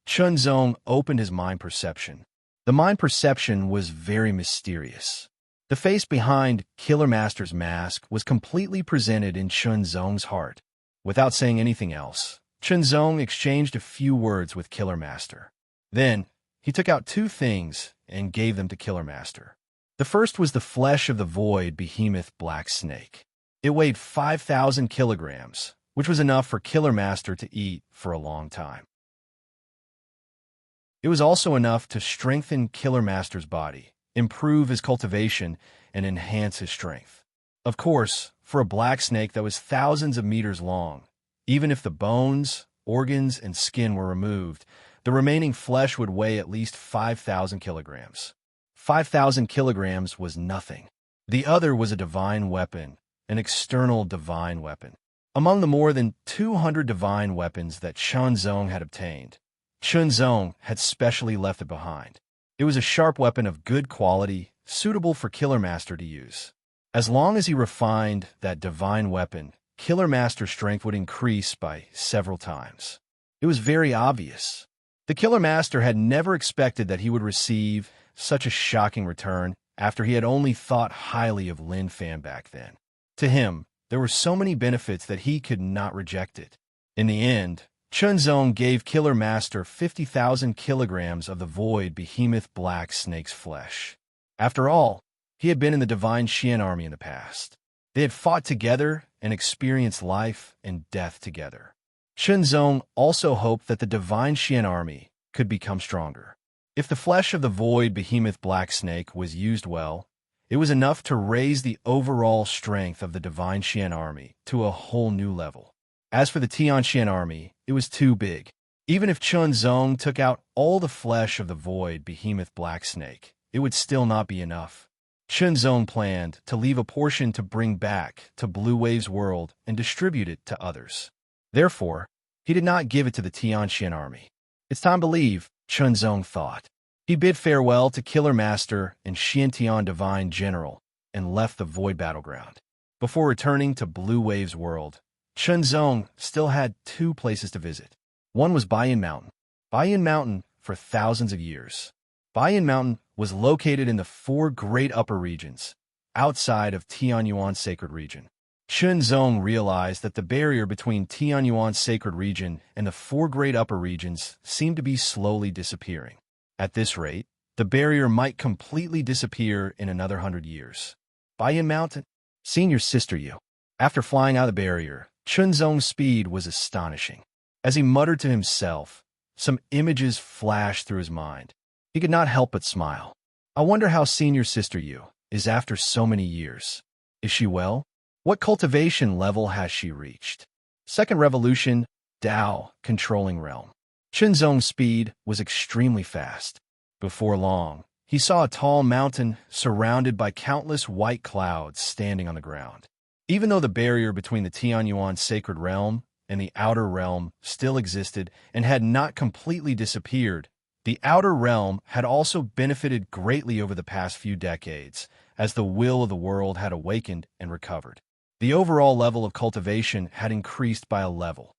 Shenzong opened his mind perception. The mind perception was very mysterious. The face behind Killer Master's mask was completely presented in Shenzong's heart. Without saying anything else, Shenzong exchanged a few words with Killer Master. Then, he took out 2 things and gave them to Killer Master. The first was the flesh of the void behemoth black snake. It weighed 5,000 kilograms, which was enough for Killer Master to eat for a long time. It was also enough to strengthen Killer Master's body, improve his cultivation, and enhance his strength. Of course, for a black snake that was thousands of meters long, even if the bones, organs, and skin were removed, the remaining flesh would weigh at least 5,000 kilograms. 5,000 kilograms was nothing. The other was a divine weapon, an external divine weapon. Among the more than 200 divine weapons that Shenzong had obtained, Shenzong had specially left it behind. It was a sharp weapon of good quality, suitable for Killer Master to use. As long as he refined that divine weapon, Killer Master's strength would increase by several times. It was very obvious. The Killer Master had never expected that he would receive such a shocking return after he had only thought highly of Lin Fan back then. To him, there were so many benefits that he could not reject it. In the end, Chunzong gave Killer Master 50,000 kilograms of the void behemoth black snake's flesh. After all, he had been in the Divine Xian army in the past. They had fought together and experienced life and death together. Chunzong also hoped that the Divine Xian army could become stronger. If the flesh of the void behemoth black snake was used well, it was enough to raise the overall strength of the Divine Xian army to a whole new level. As for the Tianxian army, it was too big. Even if Chunzong took out all the flesh of the void behemoth black snake, it would still not be enough. Chunzong planned to leave a portion to bring back to Blue Wave's world and distribute it to others. Therefore, he did not give it to the Tianxian army. It's time to leave, Chunzong thought. He bid farewell to Killer Master and Xiantian Divine General and left the Void Battleground. Before returning to Blue Wave's world, Chunzong still had two places to visit. One was Baiyan Mountain. Baiyan Mountain for thousands of years. Baiyan Mountain was located in the four great upper regions, outside of Tianyuan's sacred region. Chunzong realized that the barrier between Tianyuan's sacred region and the four great upper regions seemed to be slowly disappearing. At this rate, the barrier might completely disappear in another 100 years. Baiyan Mountain, Senior Sister Yu. After flying out of the barrier, Chunzong's speed was astonishing. As he muttered to himself, some images flashed through his mind. He could not help but smile. I wonder how Senior Sister Yu is after so many years. Is she well? What cultivation level has she reached? Second revolution, Dao, controlling realm. Chunzong's speed was extremely fast. Before long, he saw a tall mountain surrounded by countless white clouds standing on the ground. Even though the barrier between the Tianyuan sacred realm and the outer realm still existed and had not completely disappeared, the outer realm had also benefited greatly over the past few decades as the will of the world had awakened and recovered. The overall level of cultivation had increased by a level.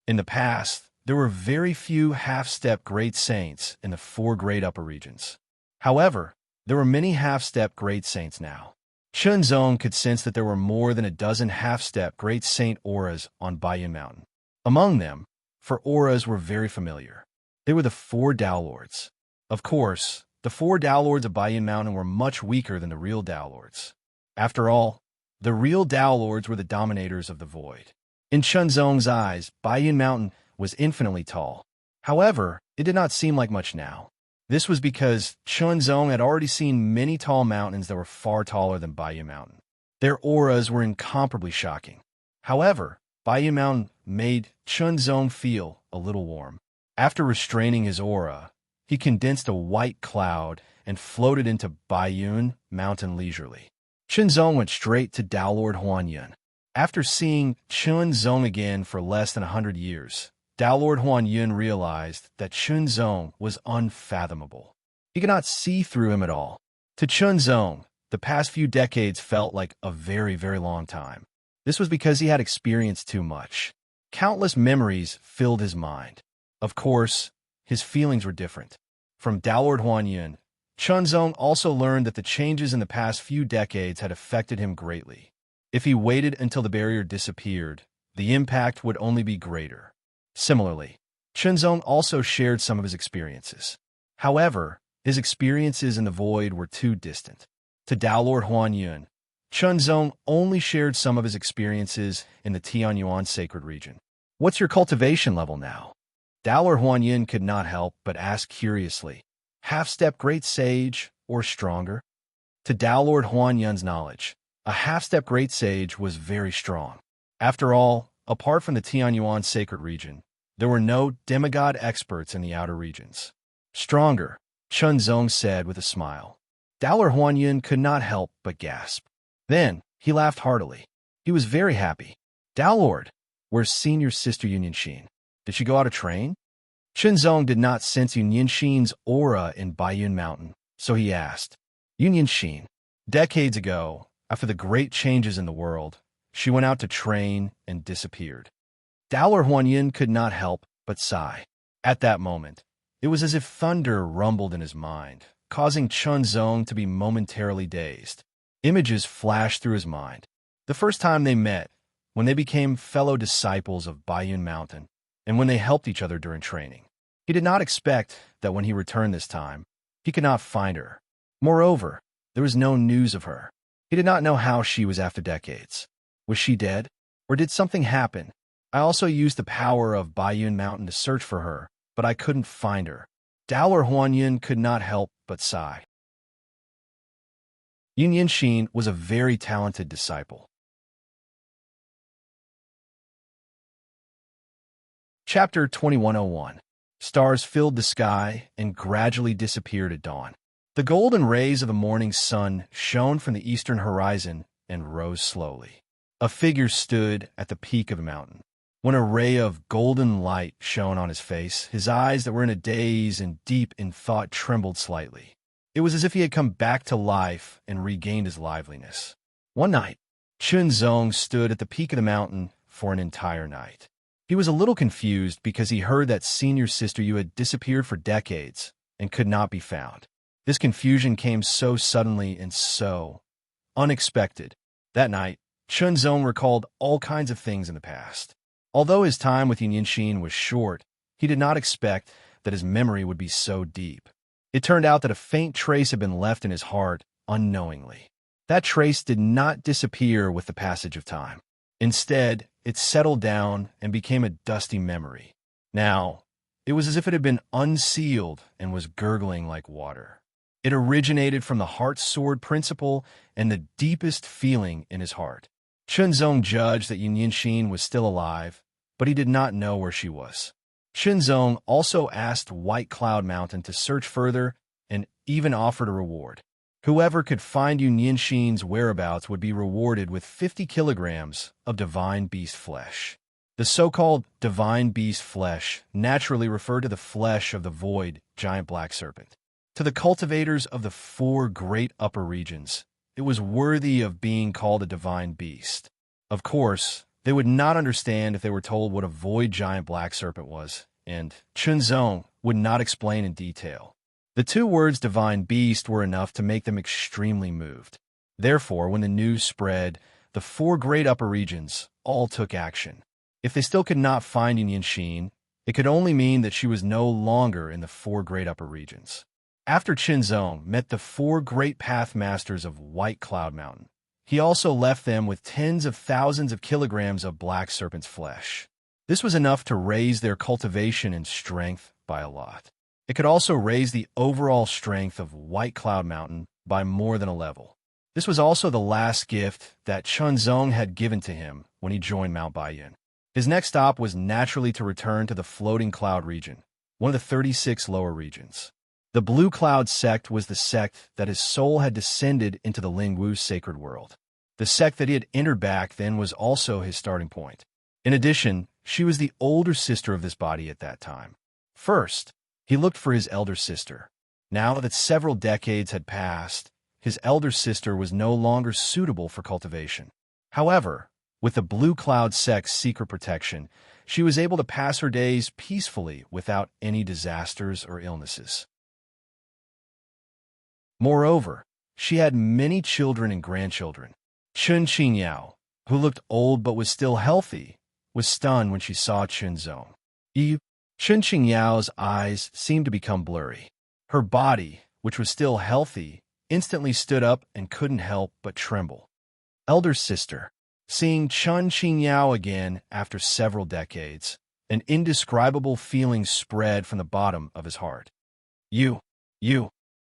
In the past, there were very few half-step great saints in the four great upper regions. However, there were many half-step great saints now. Chunzong could sense that there were more than a dozen half-step great saint auras on Baiyan Mountain. Among them, for auras were very familiar. They were the four Dao Lords. Of course, the four Dao Lords of Baiyan Mountain were much weaker than the real Dao Lords. After all, the real Dao Lords were the dominators of the void. In Chunzong's eyes, Baiyan Mountain was infinitely tall. However, it did not seem like much now. This was because Chunzong had already seen many tall mountains that were far taller than Baiyan Mountain. Their auras were incomparably shocking. However, Baiyan Mountain made Chunzong feel a little warm. After restraining his aura, he condensed a white cloud and floated into Baiyan Mountain leisurely. Chunzong went straight to Dao Lord Huanyun. After seeing Chunzong again for less than 100 years, Dao Lord Huanyun realized that Chunzong was unfathomable. He could not see through him at all. To Chunzong, the past few decades felt like a very, very long time. This was because he had experienced too much. Countless memories filled his mind. Of course, his feelings were different. From Dao Lord Huanyun, Chunzong also learned that the changes in the past few decades had affected him greatly. If he waited until the barrier disappeared, the impact would only be greater. Similarly, Chunzong also shared some of his experiences. However, his experiences in the void were too distant. To Dao Lord Huanyun, Chunzong only shared some of his experiences in the Tianyuan sacred region. What's your cultivation level now? Dao Lord Huanyun could not help but ask curiously. Half-step great sage or stronger? To Dao Lord Huanyun's knowledge, a half-step great sage was very strong. After all, apart from the Tianyuan sacred region, there were no demigod experts in the outer regions. Stronger, Chunzong said with a smile. Dao Lord Huanyun could not help but gasp. Then, he laughed heartily. He was very happy. Dao Lord, where's Senior Sister Union Sheen? Did she go out to train? Zhong did not sense Yunyanxin's aura in Baiyun Mountain, so he asked, Yunyanxin, decades ago, after the great changes in the world, she went out to train and disappeared. Daoler Huanyin could not help but sigh. At that moment, it was as if thunder rumbled in his mind, causing Zhong to be momentarily dazed. Images flashed through his mind. The first time they met, when they became fellow disciples of Baiyun Mountain, and when they helped each other during training. He did not expect that when he returned this time, he could not find her. Moreover, there was no news of her. He did not know how she was after decades. Was she dead? Or did something happen? I also used the power of Baiyun Mountain to search for her, but I couldn't find her. Daoler Huanyin could not help but sigh. Yunyanxin was a very talented disciple. Chapter 2101. Stars filled the sky and gradually disappeared at dawn. The golden rays of the morning sun shone from the eastern horizon and rose slowly. A figure stood at the peak of the mountain. When a ray of golden light shone on his face, his eyes that were in a daze and deep in thought trembled slightly. It was as if he had come back to life and regained his liveliness. One night, Zhong stood at the peak of the mountain for an entire night. He was a little confused because he heard that senior sister Yu had disappeared for decades and could not be found. This confusion came so suddenly and so unexpected. That night, Zhong recalled all kinds of things in the past. Although his time with Yunyanxin was short, he did not expect that his memory would be so deep. It turned out that a faint trace had been left in his heart unknowingly. That trace did not disappear with the passage of time. Instead, it settled down and became a dusty memory. Now, it was as if it had been unsealed and was gurgling like water. It originated from the heart sword principle and the deepest feeling in his heart. Zhong judged that Yunyanxin was still alive, but he did not know where she was. Zhong also asked White Cloud Mountain to search further and even offered a reward. Whoever could find Yunyanxin's whereabouts would be rewarded with 50 kilograms of divine beast flesh. The so-called divine beast flesh naturally referred to the flesh of the void giant black serpent. To the cultivators of the 4 great upper regions, it was worthy of being called a divine beast. Of course, they would not understand if they were told what a void giant black serpent was, and Zhong would not explain in detail. The 2 words divine beast were enough to make them extremely moved. Therefore, when the news spread, the 4 great upper regions all took action. If they still could not find Yunyanxin, it could only mean that she was no longer in the 4 great upper regions. After Zhong met the 4 great path masters of White Cloud Mountain, he also left them with tens of thousands of kilograms of black serpent's flesh. This was enough to raise their cultivation and strength by a lot. It could also raise the overall strength of White Cloud Mountain by more than a level. This was also the last gift that Zhong had given to him when he joined Mount Baiyun. His next stop was naturally to return to the Floating Cloud region, one of the 36 lower regions. The Blue Cloud sect was the sect that his soul had descended into the Lingwu sacred world. The sect that he had entered back then was also his starting point. In addition, she was the older sister of this body at that time. First, he looked for his elder sister. Now that several decades had passed, his elder sister was no longer suitable for cultivation. However, with the Blue Cloud sect's secret protection, she was able to pass her days peacefully without any disasters or illnesses. Moreover, she had many children and grandchildren. Chun Qingyao, who looked old but was still healthy, was stunned when she saw Zhong. Chun Qingyao's eyes seemed to become blurry. Her body, which was still healthy, instantly stood up and couldn't help but tremble. Elder sister, seeing Chun Qingyao again after several decades, an indescribable feeling spread from the bottom of his heart. You,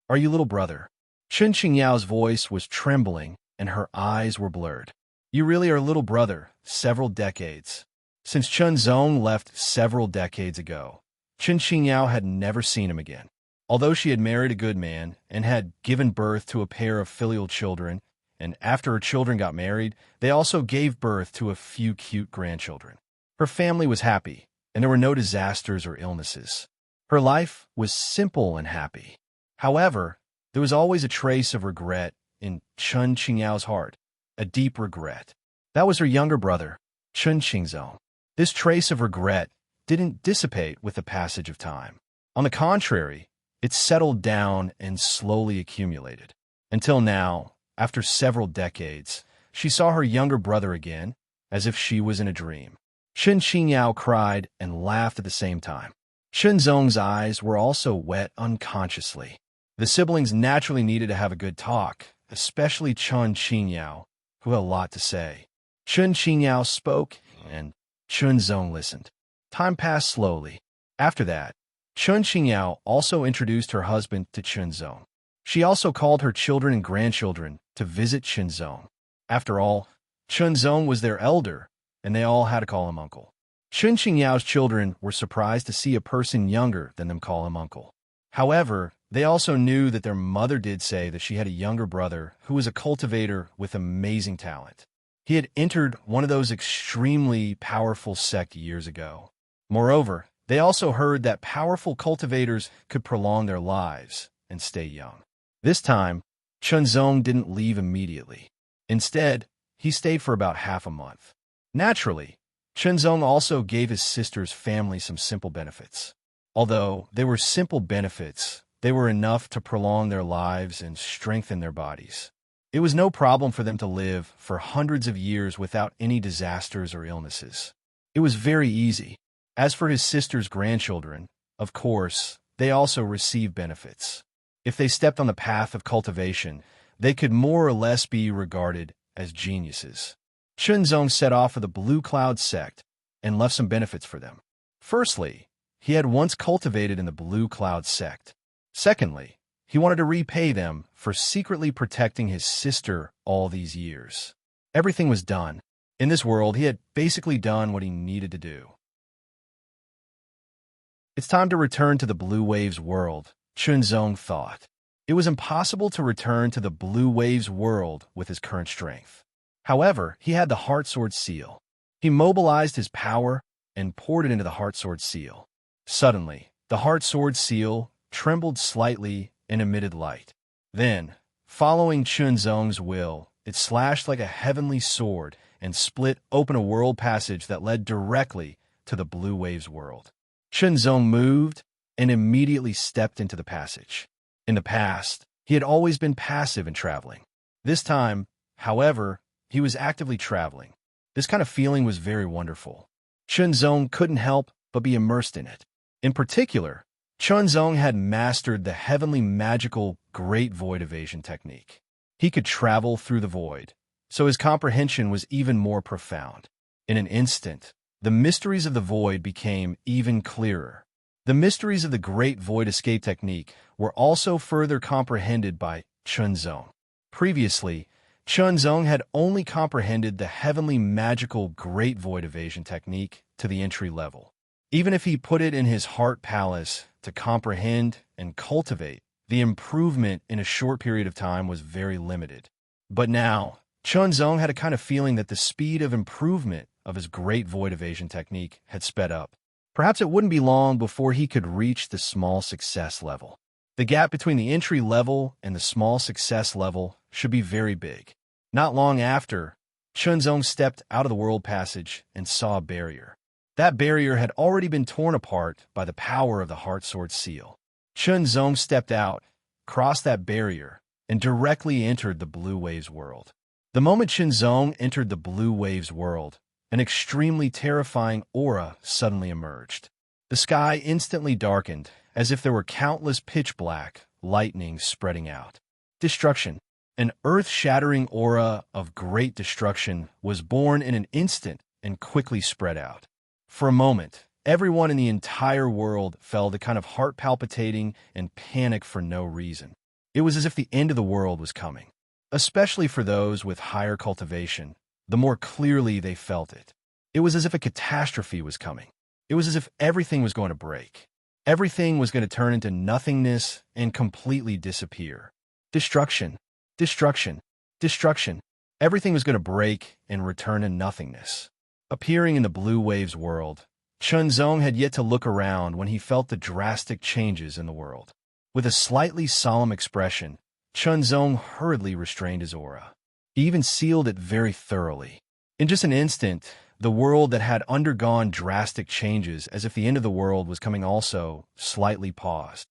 are you little brother? Chun Qingyao's voice was trembling and her eyes were blurred. You really are little brother, several decades. Since Zhong left several decades ago, Chun Qingyao had never seen him again. Although she had married a good man and had given birth to a pair of filial children, and after her children got married, they also gave birth to a few cute grandchildren. Her family was happy, and there were no disasters or illnesses. Her life was simple and happy. However, there was always a trace of regret in Chun Qingyao's heart, a deep regret. That was her younger brother, Chun Qingzong. This trace of regret didn't dissipate with the passage of time. On the contrary, it settled down and slowly accumulated. Until now, after several decades, she saw her younger brother again, as if she was in a dream. Chun Qingyao cried and laughed at the same time. Chunzong's eyes were also wet unconsciously. The siblings naturally needed to have a good talk, especially Chun Qingyao, who had a lot to say. Chun Qingyao spoke, and Chunzong listened. Time passed slowly. After that, Chun Qingyao also introduced her husband to Chunzong. She also called her children and grandchildren to visit Chunzong. After all, Chunzong was their elder, and they all had to call him uncle. Chun Qingyao's children were surprised to see a person younger than them call him uncle. However, they also knew that their mother did say that she had a younger brother who was a cultivator with amazing talent. He had entered one of those extremely powerful sects years ago. Moreover, they also heard that powerful cultivators could prolong their lives and stay young. This time, Chunzong didn't leave immediately. Instead, he stayed for about half a month. Naturally, Chunzong also gave his sister's family some simple benefits. Although they were simple benefits, they were enough to prolong their lives and strengthen their bodies. It was no problem for them to live for hundreds of years without any disasters or illnesses. It was very easy. As for his sister's grandchildren, of course, they also received benefits. If they stepped on the path of cultivation, they could more or less be regarded as geniuses. Chunzong set off for the Blue Cloud sect and left some benefits for them. Firstly, he had once cultivated in the Blue Cloud sect. Secondly, he wanted to repay them for secretly protecting his sister all these years. Everything was done. In this world, he had basically done what he needed to do. It's time to return to the Blue Waves world, Chunzong thought. It was impossible to return to the Blue Waves world with his current strength. However, he had the Heart Sword Seal. He mobilized his power and poured it into the Heart Sword Seal. Suddenly, the Heart Sword Seal trembled slightly and emitted light. Then, following Chunzong's will, it slashed like a heavenly sword and split open a world passage that led directly to the Blue Waves world. Chunzong moved and immediately stepped into the passage. In the past, he had always been passive in traveling. This time, however, he was actively traveling. This kind of feeling was very wonderful. Chunzong couldn't help but be immersed in it. In particular, Chunzong had mastered the heavenly magical Great Void Evasion technique. He could travel through the void, so his comprehension was even more profound. In an instant, the mysteries of the void became even clearer. The mysteries of the Great Void Escape technique were also further comprehended by Chunzong. Previously, Chunzong had only comprehended the heavenly magical Great Void Evasion technique to the entry level. Even if he put it in his heart palace to comprehend and cultivate, the improvement in a short period of time was very limited. But now, Chunzong had a kind of feeling that the speed of improvement of his Great Void Evasion technique had sped up. Perhaps it wouldn't be long before he could reach the small success level. The gap between the entry level and the small success level should be very big. Not long after, Chunzong stepped out of the world passage and saw a barrier. That barrier had already been torn apart by the power of the Heart Sword Seal. Chunzong stepped out, crossed that barrier, and directly entered the Blue Waves world. The moment Chunzong entered the Blue Waves world, an extremely terrifying aura suddenly emerged. The sky instantly darkened, as if there were countless pitch-black lightnings spreading out. Destruction. An earth-shattering aura of great destruction was born in an instant and quickly spread out. For a moment, everyone in the entire world felt a kind of heart-palpitating and panic for no reason. It was as if the end of the world was coming. Especially for those with higher cultivation, the more clearly they felt it. It was as if a catastrophe was coming. It was as if everything was going to break. Everything was going to turn into nothingness and completely disappear. Destruction. Destruction. Destruction. Everything was going to break and return to nothingness. Appearing in the Blue Waves world, Chunzong had yet to look around when he felt the drastic changes in the world. With a slightly solemn expression, Chunzong hurriedly restrained his aura. He even sealed it very thoroughly. In just an instant, the world that had undergone drastic changes as if the end of the world was coming also slightly paused.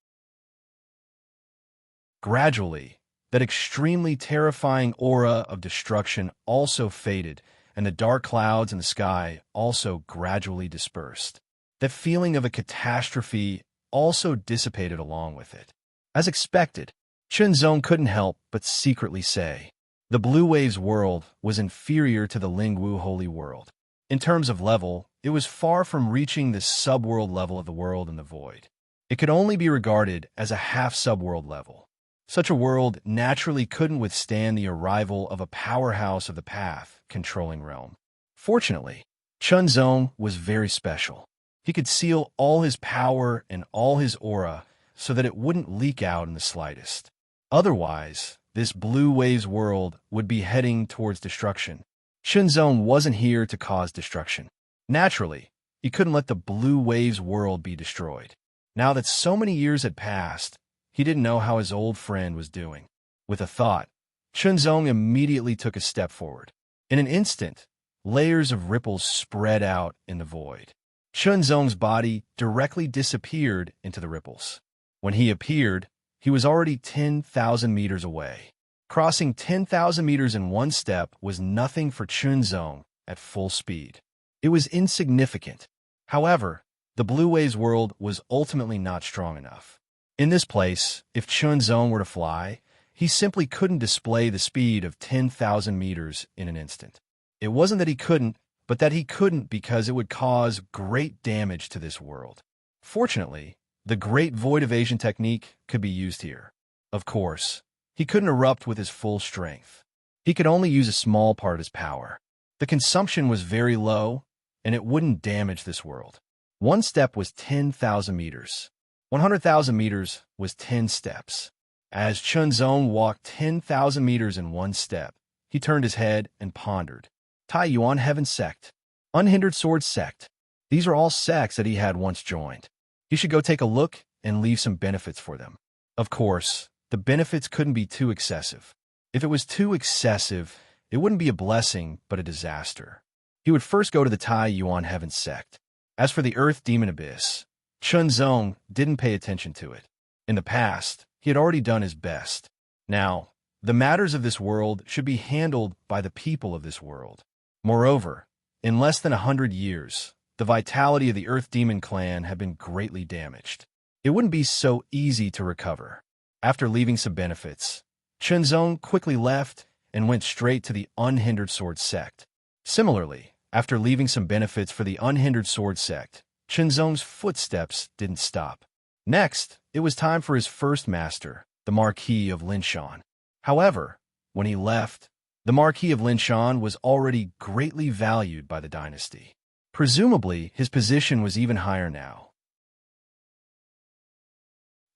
Gradually, that extremely terrifying aura of destruction also faded, and the dark clouds in the sky also gradually dispersed. That feeling of a catastrophe also dissipated along with it. As expected, Chunzong couldn't help but secretly say, the Blue Waves world was inferior to the Lingwu Holy World. In terms of level, it was far from reaching the subworld level of the world in the void. It could only be regarded as a half-subworld level. Such a world naturally couldn't withstand the arrival of a powerhouse of the path controlling realm. Fortunately, Chunzong was very special. He could seal all his power and all his aura so that it wouldn't leak out in the slightest. Otherwise, this Blue Waves world would be heading towards destruction. Chunzong wasn't here to cause destruction. Naturally, he couldn't let the Blue Waves world be destroyed. Now that so many years had passed, he didn't know how his old friend was doing. With a thought, Chunzong immediately took a step forward. In an instant, layers of ripples spread out in the void. Chunzong's body directly disappeared into the ripples. When he appeared, he was already 10,000 meters away. Crossing 10,000 meters in one step was nothing for Chunzong at full speed. It was insignificant. However, the Blue Waves world was ultimately not strong enough. In this place, if Chunzong were to fly, he simply couldn't display the speed of 10,000 meters in an instant. It wasn't that he couldn't, but that he couldn't because it would cause great damage to this world. Fortunately, the Great Void Evasion technique could be used here. Of course, he couldn't erupt with his full strength. He could only use a small part of his power. The consumption was very low, and it wouldn't damage this world. One step was 10,000 meters. 100,000 meters was 10 steps. As Chunzong walked 10,000 meters in one step, he turned his head and pondered. Tai Yuan Heaven Sect. Unhindered Sword Sect. These are all sects that he had once joined. He should go take a look and leave some benefits for them. Of course, the benefits couldn't be too excessive. If it was too excessive, it wouldn't be a blessing, but a disaster. He would first go to the Tai Yuan Heaven Sect. As for the Earth Demon Abyss, Chunzong didn't pay attention to it. In the past, he had already done his best. Now, the matters of this world should be handled by the people of this world. Moreover, in less than 100 years, the vitality of the Earth Demon clan had been greatly damaged. It wouldn't be so easy to recover. After leaving some benefits, Chunzong quickly left and went straight to the Unhindered Sword Sect. Similarly, after leaving some benefits for the Unhindered Sword Sect, Chunzong's footsteps didn't stop. Next, it was time for his first master, the Marquis of Linshan. However, when he left, the Marquis of Linshan was already greatly valued by the dynasty. Presumably, his position was even higher now.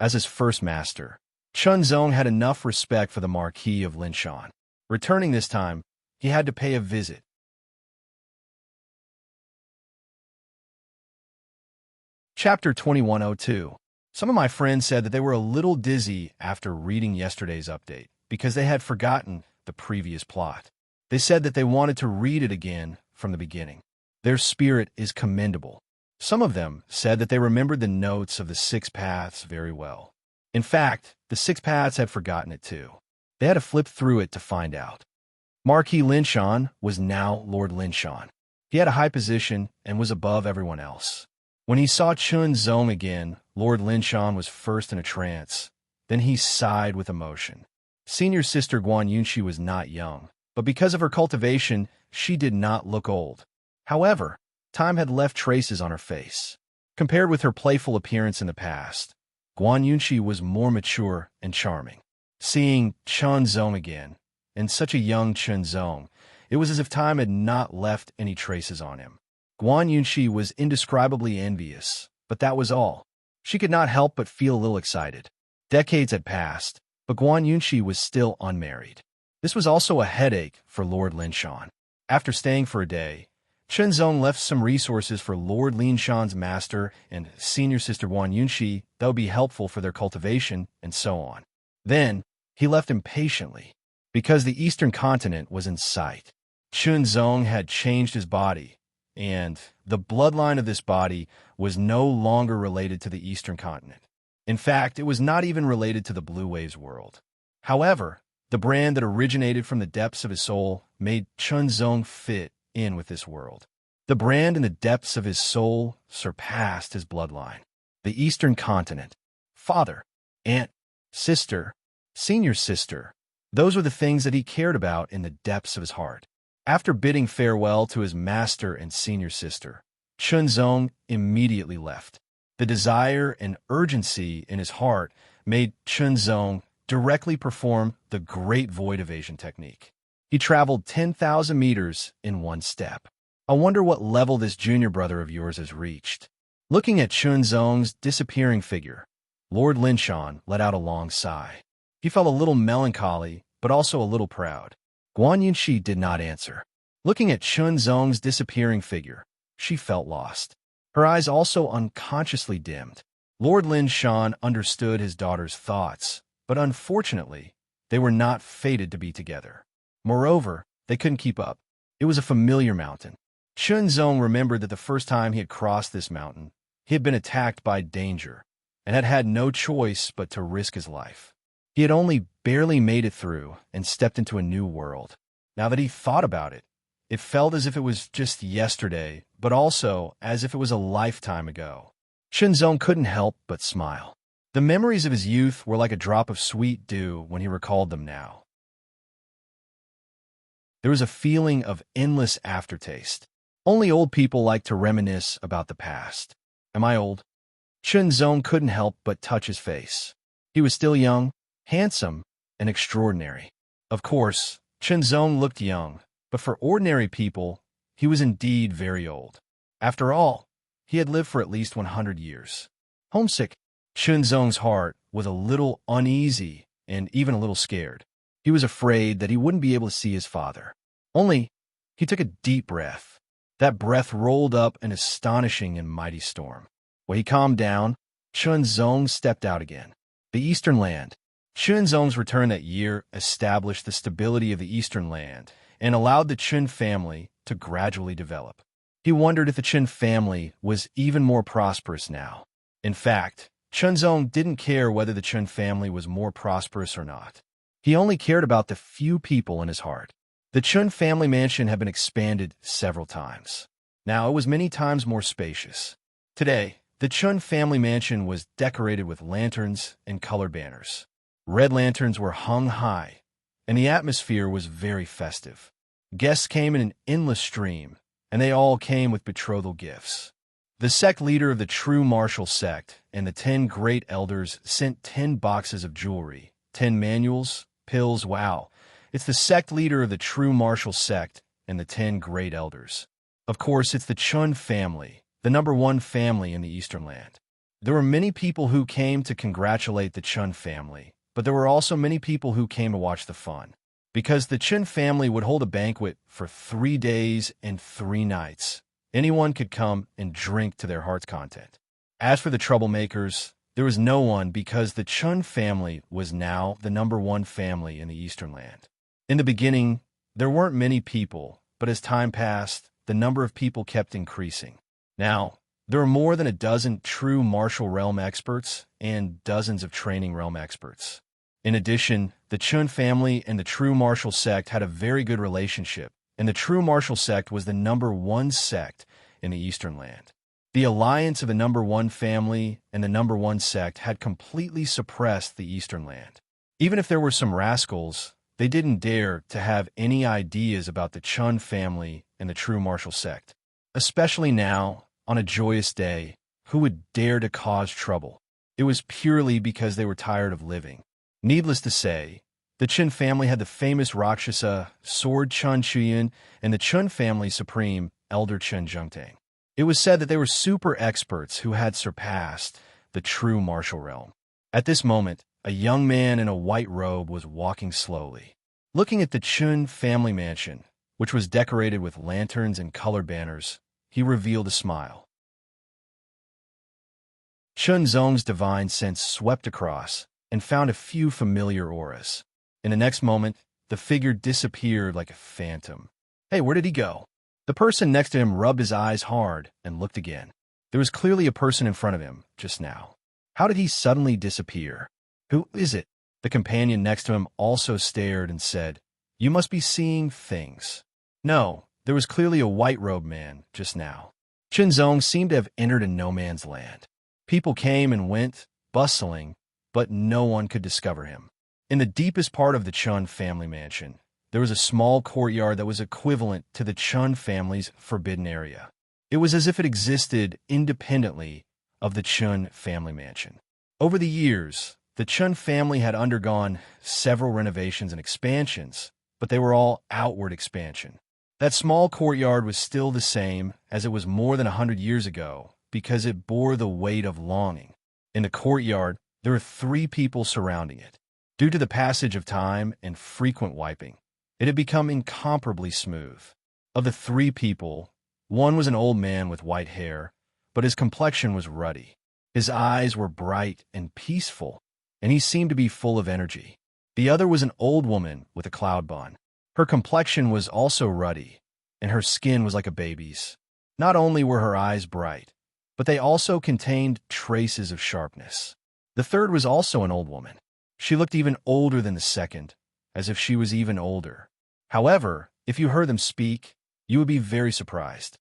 As his first master, Chunzong had enough respect for the Marquis of Linshan. Returning this time, he had to pay a visit. Chapter 2102. Some of my friends said that they were a little dizzy after reading yesterday's update because they had forgotten the previous plot. They said that they wanted to read it again from the beginning. Their spirit is commendable. Some of them said that they remembered the notes of the Six Paths very well. In fact, the Six Paths had forgotten it too. They had to flip through it to find out. Marquis Linshan was now Lord Linshan. He had a high position and was above everyone else. When he saw Chunzong again, Lord Linshan was first in a trance. Then he sighed with emotion. Senior sister Guan Yunxi was not young, but because of her cultivation, she did not look old. However, time had left traces on her face. Compared with her playful appearance in the past, Guan Yunxi was more mature and charming. Seeing Chunzong again, and such a young Chunzong, it was as if time had not left any traces on him. Guan Yunxi was indescribably envious, but that was all. She could not help but feel a little excited. Decades had passed, but Guan Yunxi was still unmarried. This was also a headache for Lord Linshan. After staying for a day, Chunzong left some resources for Lord Linshan's master and senior sister Guan Yunxi that would be helpful for their cultivation, and so on. Then, he left impatiently, because the eastern continent was in sight. Chunzong had changed his body, and the bloodline of this body was no longer related to the eastern continent. In fact, it was not even related to the Blue Waves world. However, the brand that originated from the depths of his soul made Chunzong fit in with this world. The brand in the depths of his soul surpassed his bloodline. The eastern continent, father, aunt, sister, senior sister, those were the things that he cared about in the depths of his heart. After bidding farewell to his master and senior sister, Chunzong immediately left. The desire and urgency in his heart made Chunzong directly perform the Great Void Evasion technique. He traveled 10,000 meters in one step. I wonder what level this junior brother of yours has reached. Looking at Chunzong's disappearing figure, Lord Linshan let out a long sigh. He felt a little melancholy, but also a little proud. Guan Yunxi did not answer. Looking at Chunzong's disappearing figure, she felt lost. Her eyes also unconsciously dimmed. Lord Linshan understood his daughter's thoughts, but unfortunately, they were not fated to be together. Moreover, they couldn't keep up. It was a familiar mountain. Chunzong remembered that the first time he had crossed this mountain, he had been attacked by danger, and had had no choice but to risk his life. He had only barely made it through and stepped into a new world. Now that he thought about it, it felt as if it was just yesterday, but also as if it was a lifetime ago. Chunzong couldn't help but smile. The memories of his youth were like a drop of sweet dew when he recalled them now. There was a feeling of endless aftertaste. Only old people like to reminisce about the past. Am I old? Chunzong couldn't help but touch his face. He was still young, handsome, and extraordinary. Of course, Chunzong looked young, but for ordinary people, he was indeed very old. After all, he had lived for at least 100 years. Homesick, Chunzong's heart was a little uneasy and even a little scared. He was afraid that he wouldn't be able to see his father. Only, he took a deep breath. That breath rolled up an astonishing and mighty storm. When he calmed down, Chunzong stepped out again. The Eastern Land. Chunzong's return that year established the stability of the Eastern Land and allowed the Chun family to gradually develop. He wondered if the Chun family was even more prosperous now. In fact, Chunzong didn't care whether the Chun family was more prosperous or not. He only cared about the few people in his heart. The Chun family mansion had been expanded several times. Now it was many times more spacious. Today, the Chun family mansion was decorated with lanterns and colored banners. Red lanterns were hung high, and the atmosphere was very festive. Guests came in an endless stream, and they all came with betrothal gifts. The sect leader of the true martial sect and the 10 great elders sent 10 boxes of jewelry, 10 manuals, pills. Wow. It's the sect leader of the true martial sect and the 10 great elders. Of course, it's the Chun family, the #1 family in the Eastern Land. There were many people who came to congratulate the Chun family, but there were also many people who came to watch the fun. Because the Chun family would hold a banquet for 3 days and 3 nights, anyone could come and drink to their heart's content. As for the troublemakers, there was no one because the Chun family was now the #1 family in the Eastern Land. In the beginning, there weren't many people, but as time passed, the number of people kept increasing. Now, there are more than a dozen true martial realm experts and dozens of training realm experts. In addition, the Chun family and the true martial sect had a very good relationship, and the true martial sect was the #1 sect in the Eastern Land. The alliance of the #1 family and the #1 sect had completely suppressed the Eastern Land. Even if there were some rascals, they didn't dare to have any ideas about the Chun family and the true martial sect. Especially now, on a joyous day, who would dare to cause trouble? It was purely because they were tired of living. Needless to say, the Chun family had the famous Rakshasa, Sword Chun Chuyin, and the Chun family supreme, Elder Chun Jungtang. It was said that they were super experts who had surpassed the true martial realm. At this moment, a young man in a white robe was walking slowly. Looking at the Chun family mansion, which was decorated with lanterns and color banners, he revealed a smile. Chun Zong's divine sense swept across and found a few familiar auras. In the next moment, the figure disappeared like a phantom. Hey, where did he go? The person next to him rubbed his eyes hard and looked again. There was clearly a person in front of him just now. How did he suddenly disappear? Who is it? The companion next to him also stared and said, "You must be seeing things." No, there was clearly a white-robed man just now. Chun Zong seemed to have entered a no-man's land. People came and went, bustling, but no one could discover him. In the deepest part of the Chun family mansion, there was a small courtyard that was equivalent to the Chun family's forbidden area. It was as if it existed independently of the Chun family mansion. Over the years, the Chun family had undergone several renovations and expansions, but they were all outward expansion. That small courtyard was still the same as it was more than 100 years ago because it bore the weight of longing. In the courtyard, there were 3 people surrounding it. Due to the passage of time and frequent wiping, it had become incomparably smooth. Of the 3 people, one was an old man with white hair, but his complexion was ruddy. His eyes were bright and peaceful, and he seemed to be full of energy. The other was an old woman with a cloud bun. Her complexion was also ruddy, and her skin was like a baby's. Not only were her eyes bright, but they also contained traces of sharpness. The third was also an old woman. She looked even older than the second, as if she was even older. However, if you heard them speak, you would be very surprised.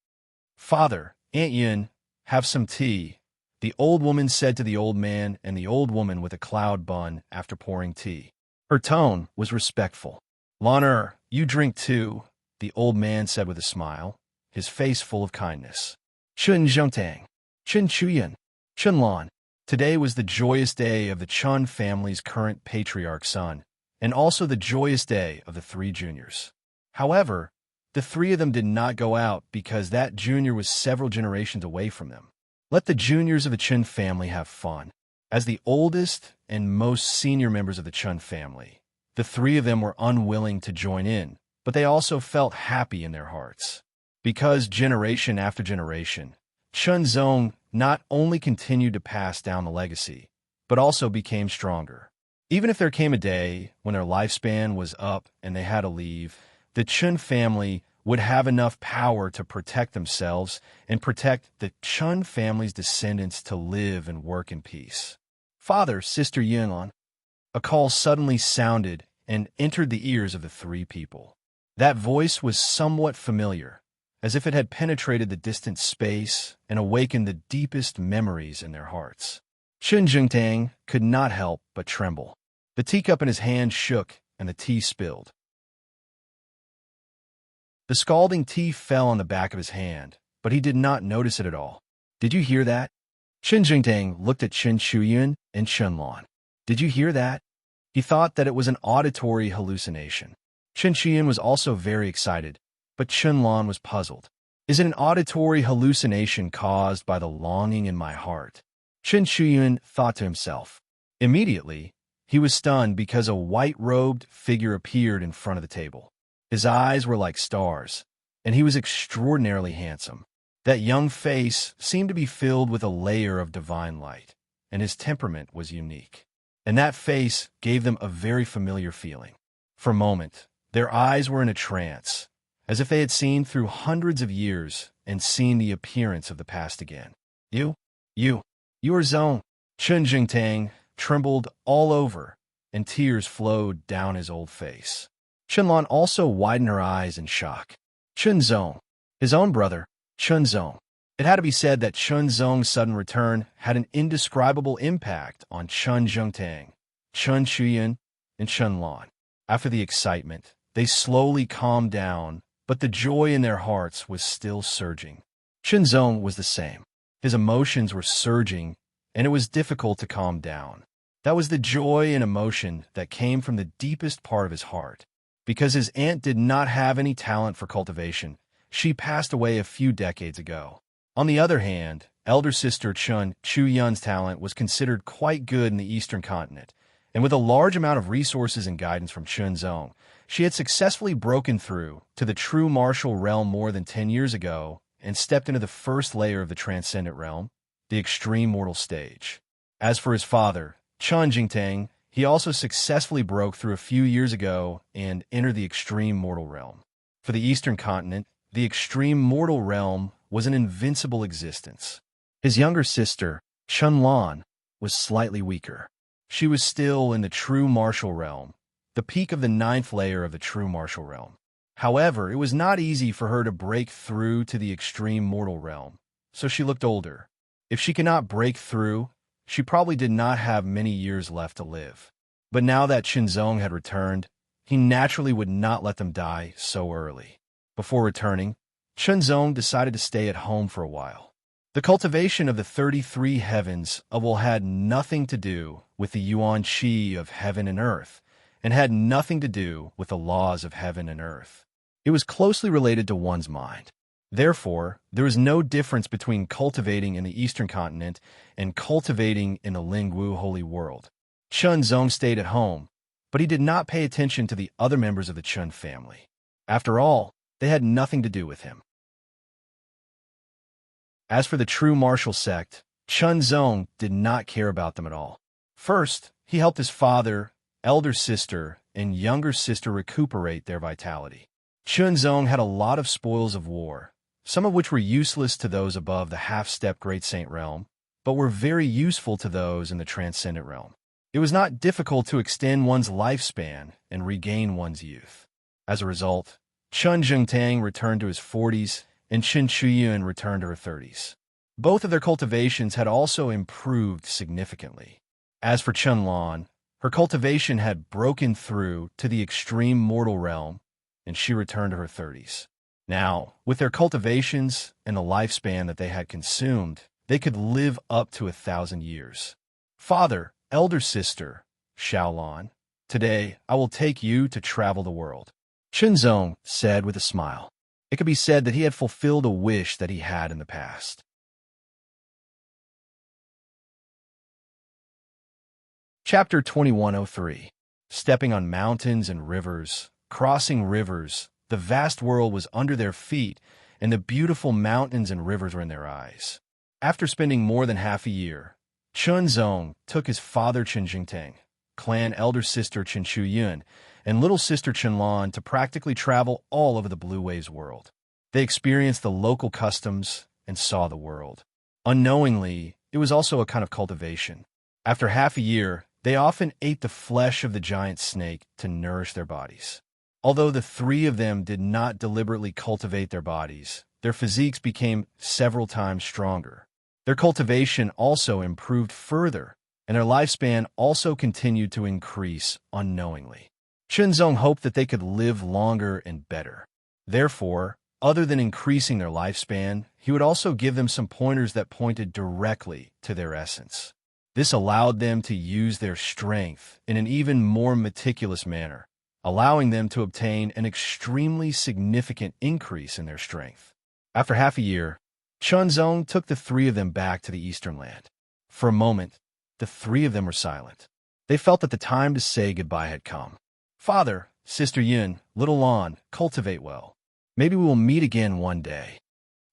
"Father, Aunt Yin, have some tea," the old woman said to the old man and the old woman with a cloud bun after pouring tea. Her tone was respectful. "Loner, you drink too," the old man said with a smile, his face full of kindness. "Chun Zhongtang, Chun Chuyan, Chun Lan." Today was the joyous day of the Chun family's current patriarch's son, and also the joyous day of the 3 juniors. However, the 3 of them did not go out because that junior was several generations away from them. Let the juniors of the Chun family have fun. As the oldest and most senior members of the Chun family, the 3 of them were unwilling to join in, but they also felt happy in their hearts. Because generation after generation, Chun Zong not only continued to pass down the legacy, but also became stronger. Even if there came a day when their lifespan was up and they had to leave, the Chun family would have enough power to protect themselves and protect the Chun family's descendants to live and work in peace. "Father, Sister Yunlan." A call suddenly sounded and entered the ears of the 3 people. That voice was somewhat familiar, as if it had penetrated the distant space and awakened the deepest memories in their hearts. Chun Zhongtang could not help but tremble. The teacup in his hand shook and the tea spilled. The scalding tea fell on the back of his hand, but he did not notice it at all. "Did you hear that?" Chun Jingtang looked at Chun Chuyun and Chun Lan. "Did you hear that?" He thought that it was an auditory hallucination. Chun Chuyun was also very excited, but Chun Lan was puzzled. "Is it an auditory hallucination caused by the longing in my heart?" Chun Chuyun thought to himself. Immediately, he was stunned because a white-robed figure appeared in front of the table. His eyes were like stars, and he was extraordinarily handsome. That young face seemed to be filled with a layer of divine light, and his temperament was unique. And that face gave them a very familiar feeling. For a moment, their eyes were in a trance, as if they had seen through hundreds of years and seen the appearance of the past again. You are Zong." Chun Jingtang trembled all over, and tears flowed down his old face. Chun Lan also widened her eyes in shock. Chun Zong, his own brother, Chun Zong. It had to be said that Chun Zong's sudden return had an indescribable impact on Chun Zhongtang, Chun Chuyun, and Chun Lan. After the excitement, they slowly calmed down, but the joy in their hearts was still surging. Chun Zong was the same. His emotions were surging, and it was difficult to calm down. That was the joy and emotion that came from the deepest part of his heart. Because his aunt did not have any talent for cultivation, she passed away a few decades ago. On the other hand, elder sister Chun Chuyun's talent was considered quite good in the eastern continent, and with a large amount of resources and guidance from Chunzong, she had successfully broken through to the true martial realm more than 10 years ago and stepped into the first layer of the transcendent realm, the extreme mortal stage. As for his father, Chun Jingtang, he also successfully broke through a few years ago and entered the extreme mortal realm. For the Eastern continent, the extreme mortal realm was an invincible existence. His younger sister, Chun Lan, was slightly weaker. She was still in the true martial realm, the peak of the 9th layer of the true martial realm. However, it was not easy for her to break through to the extreme mortal realm, so she looked older. If she cannot break through, she probably did not have many years left to live. But now that Chunzong had returned, he naturally would not let them die so early. Before returning, Chunzong decided to stay at home for a while. The cultivation of the 33 heavens had nothing to do with the yuan qi of heaven and earth, and had nothing to do with the laws of heaven and earth. It was closely related to one's mind. Therefore, there is no difference between cultivating in the Eastern continent and cultivating in the Lingwu Holy World. Chunzong stayed at home, but he did not pay attention to the other members of the Chun family. After all, they had nothing to do with him. As for the true martial sect, Chunzong did not care about them at all. First, he helped his father, elder sister, and younger sister recuperate their vitality. Chunzong had a lot of spoils of war, some of which were useless to those above the half-step Great Saint realm, but were very useful to those in the transcendent realm. It was not difficult to extend one's lifespan and regain one's youth. As a result, Chun Jingtang returned to his 40s, and Chen Chuyun returned to her 30s. Both of their cultivations had also improved significantly. As for Chun Lan, her cultivation had broken through to the extreme mortal realm, and she returned to her 30s. Now, with their cultivations and the lifespan that they had consumed, they could live up to 1,000 years. Father, elder sister, Xiaolan, today I will take you to travel the world. Chunzong said with a smile. It could be said that he had fulfilled a wish that he had in the past. Chapter 2103. Stepping on mountains and rivers, crossing rivers, the vast world was under their feet, and the beautiful mountains and rivers were in their eyes. After spending more than half a year, Chunzong took his father Chen Jingtang, clan elder sister Chen Chuyun, and little sister Chen Lan to practically travel all over the Blue Waves world. They experienced the local customs and saw the world. Unknowingly, it was also a kind of cultivation. After half a year, they often ate the flesh of the giant snake to nourish their bodies. Although the three of them did not deliberately cultivate their bodies, their physiques became several times stronger. Their cultivation also improved further, and their lifespan also continued to increase unknowingly. Chunzong hoped that they could live longer and better. Therefore, other than increasing their lifespan, he would also give them some pointers that pointed directly to their essence. This allowed them to use their strength in an even more meticulous manner, allowing them to obtain an extremely significant increase in their strength. After half a year, Chunzong took the three of them back to the Eastern land. For a moment, the three of them were silent. They felt that the time to say goodbye had come. Father, Sister Yun, little Lan, cultivate well. Maybe we will meet again one day.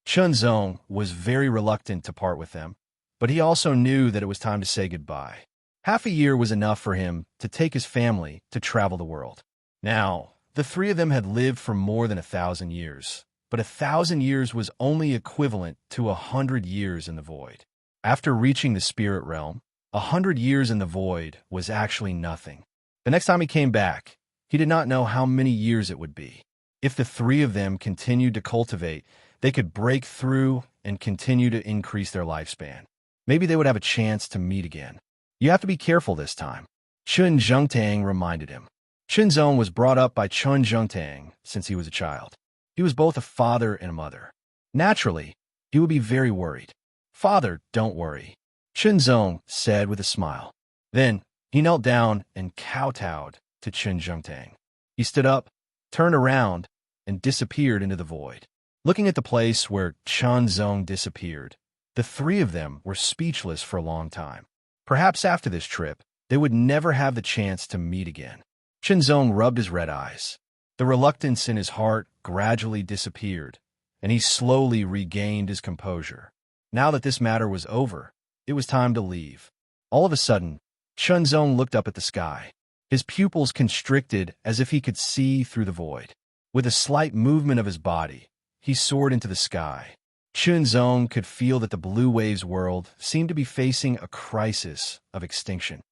Chunzong was very reluctant to part with them, but he also knew that it was time to say goodbye. Half a year was enough for him to take his family to travel the world. Now, the three of them had lived for more than 1,000 years, but 1,000 years was only equivalent to 100 years in the void. After reaching the spirit realm, 100 years in the void was actually nothing. The next time he came back, he did not know how many years it would be. If the three of them continued to cultivate, they could break through and continue to increase their lifespan. Maybe they would have a chance to meet again. You have to be careful this time, Chun Jingtang reminded him. Chunzong was brought up by Chun Jingtang since he was a child. He was both a father and a mother. Naturally, he would be very worried. Father, don't worry, Chunzong said with a smile. Then, he knelt down and kowtowed to Chun Jingtang. He stood up, turned around, and disappeared into the void. Looking at the place where Chunzong disappeared, the three of them were speechless for a long time. Perhaps after this trip, They would never have the chance to meet again. Shenzong rubbed his red eyes. The reluctance in his heart gradually disappeared, and he slowly regained his composure. Now that this matter was over, it was time to leave. All of a sudden, Shenzong looked up at the sky. His pupils constricted as if he could see through the void. With a slight movement of his body, he soared into the sky. Shenzong could feel that the Blue Waves world seemed to be facing a crisis of extinction.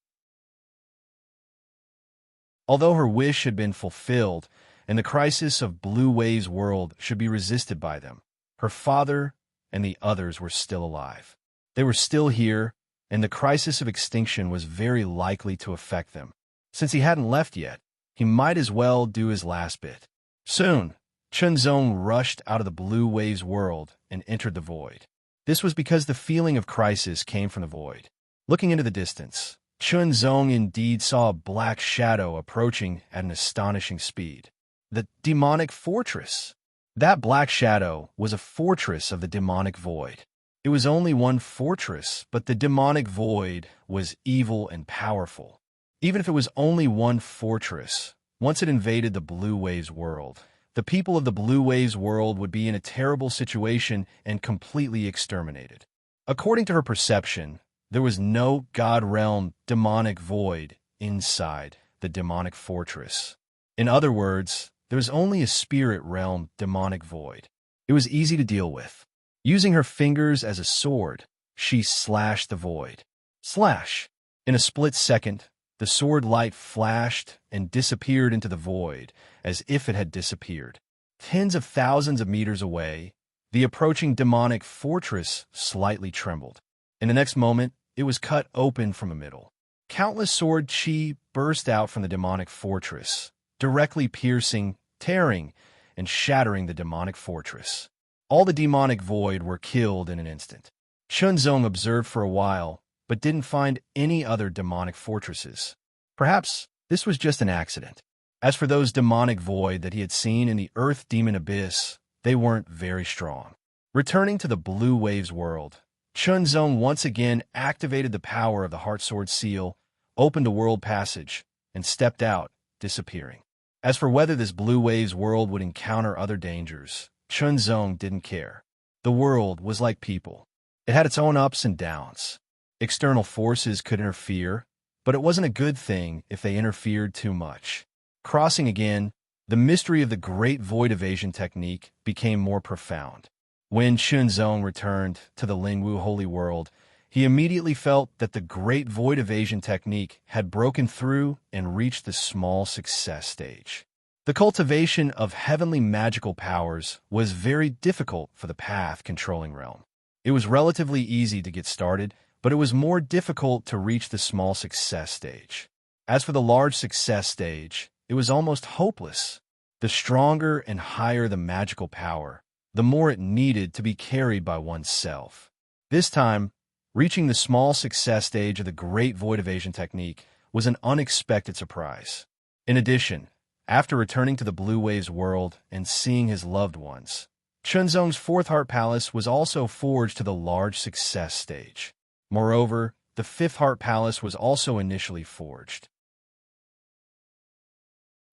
Although her wish had been fulfilled, and the crisis of Blue Waves world should be resisted by them, her father and the others were still alive. They were still here, and the crisis of extinction was very likely to affect them. Since he hadn't left yet, he might as well do his last bit. Soon, Shenzong rushed out of the Blue Waves world and entered the void. This was because the feeling of crisis came from the void. Looking into the distance, Shenzong indeed saw a black shadow approaching at an astonishing speed. The demonic fortress. That black shadow was a fortress of the demonic void. It was only one fortress, but the demonic void was evil and powerful. Even if it was only one fortress, once it invaded the Blue Waves world, the people of the Blue Waves world would be in a terrible situation and completely exterminated. According to her perception, there was no God realm demonic void inside the demonic fortress. In other words, there was only a spirit realm demonic void. It was easy to deal with. Using her fingers as a sword, she slashed the void. Slash! In a split second, the sword light flashed and disappeared into the void as if it had disappeared. Tens of thousands of meters away, the approaching demonic fortress slightly trembled. In the next moment, it was cut open from the middle. Countless sword chi burst out from the demonic fortress, directly piercing, tearing, and shattering the demonic fortress. All the demonic void were killed in an instant. Shenzong observed for a while, but didn't find any other demonic fortresses. Perhaps this was just an accident. As for those demonic void that he had seen in the Earth Demon Abyss, they weren't very strong. Returning to the Blue Waves world, Shenzong once again activated the power of the Heartsword Seal, opened a world passage, and stepped out, disappearing. As for whether this Blue Waves world would encounter other dangers, Shenzong didn't care. The world was like people. It had its own ups and downs. External forces could interfere, but it wasn't a good thing if they interfered too much. Crossing again, the mystery of the Great Void Evasion technique became more profound. When Shenzong returned to the Lingwu Holy World, he immediately felt that the Great Void Evasion technique had broken through and reached the small success stage. The cultivation of heavenly magical powers was very difficult for the Path Controlling Realm. It was relatively easy to get started, but it was more difficult to reach the small success stage. As for the large success stage, it was almost hopeless. The stronger and higher the magical power, the more it needed to be carried by oneself. This time, reaching the small success stage of the Great Void Evasion technique was an unexpected surprise. In addition, after returning to the Blue Waves world and seeing his loved ones, Shenzong's fourth heart palace was also forged to the large success stage. Moreover, the fifth heart palace was also initially forged.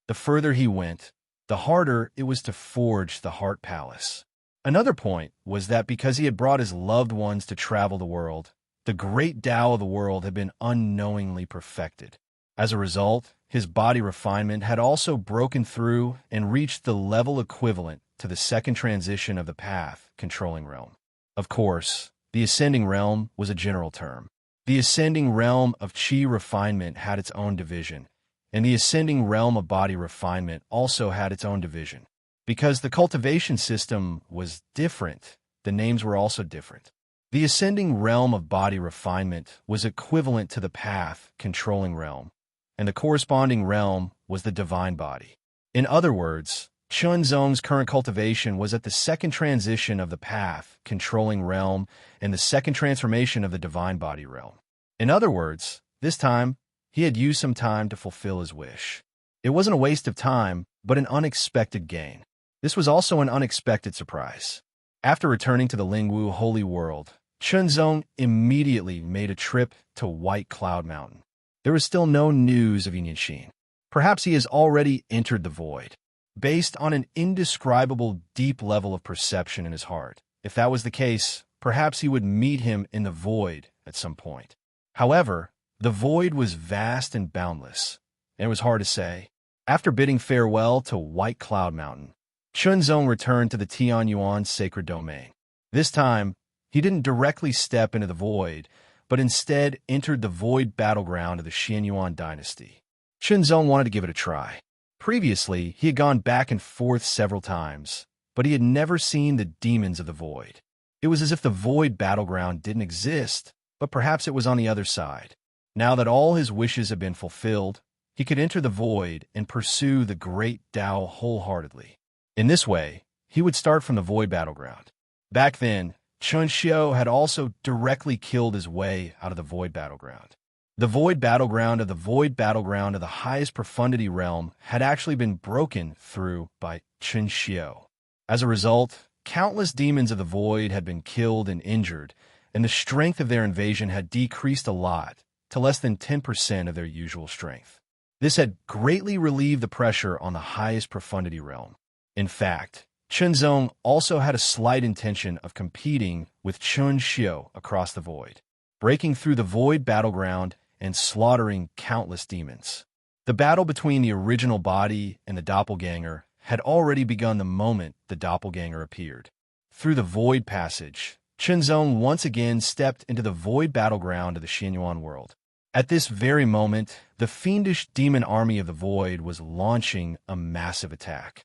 The further he went, the harder it was to forge the heart palace. Another point was that because he had brought his loved ones to travel the world, the great Tao of the world had been unknowingly perfected. As a result, his body refinement had also broken through and reached the level equivalent to the second transition of the Path Controlling Realm. Of course, the Ascending Realm was a general term. The Ascending Realm of Qi refinement had its own division, and the Ascending Realm of Body refinement also had its own division. Because the cultivation system was different, the names were also different. The Ascending Realm of Body refinement was equivalent to the Path Controlling Realm, and the corresponding realm was the Divine Body. In other words, Shenzong's current cultivation was at the second transition of the Path Controlling Realm and the second transformation of the Divine Body realm. In other words, this time, he had used some time to fulfill his wish. It wasn't a waste of time, but an unexpected gain. This was also an unexpected surprise. After returning to the Lingwu Holy World, Shenzong immediately made a trip to White Cloud Mountain. there was still no news of Yunxin. Perhaps he has already entered the void, based on an indescribable deep level of perception in his heart. If that was the case, perhaps he would meet him in the void at some point. However, the void was vast and boundless, and it was hard to say. After bidding farewell to White Cloud Mountain, Chunzong returned to the Tianyuan sacred domain. This time, he didn't directly step into the void, but instead entered the void battleground of the Xianyuan dynasty. Chunzong wanted to give it a try. Previously, he had gone back and forth several times, but he had never seen the demons of the void. It was as if the void battleground didn't exist, but perhaps it was on the other side. Now that all his wishes had been fulfilled, he could enter the void and pursue the great Tao wholeheartedly. In this way, he would start from the void battleground. Back then, Chun Xiu had also directly killed his way out of the void battleground. The void battleground of the highest profundity realm had actually been broken through by Chun Xiu. As a result, countless demons of the void had been killed and injured, and the strength of their invasion had decreased a lot, to less than 10% of their usual strength. This had greatly relieved the pressure on the highest profundity realm. In fact, Chunzong also had a slight intention of competing with Chun Xiu across the void, breaking through the void battleground and slaughtering countless demons. The battle between the original body and the doppelganger had already begun the moment the doppelganger appeared. Through the void passage, Chunzong once again stepped into the void battleground of the Xianyuan world. At this very moment, the fiendish demon army of the void was launching a massive attack.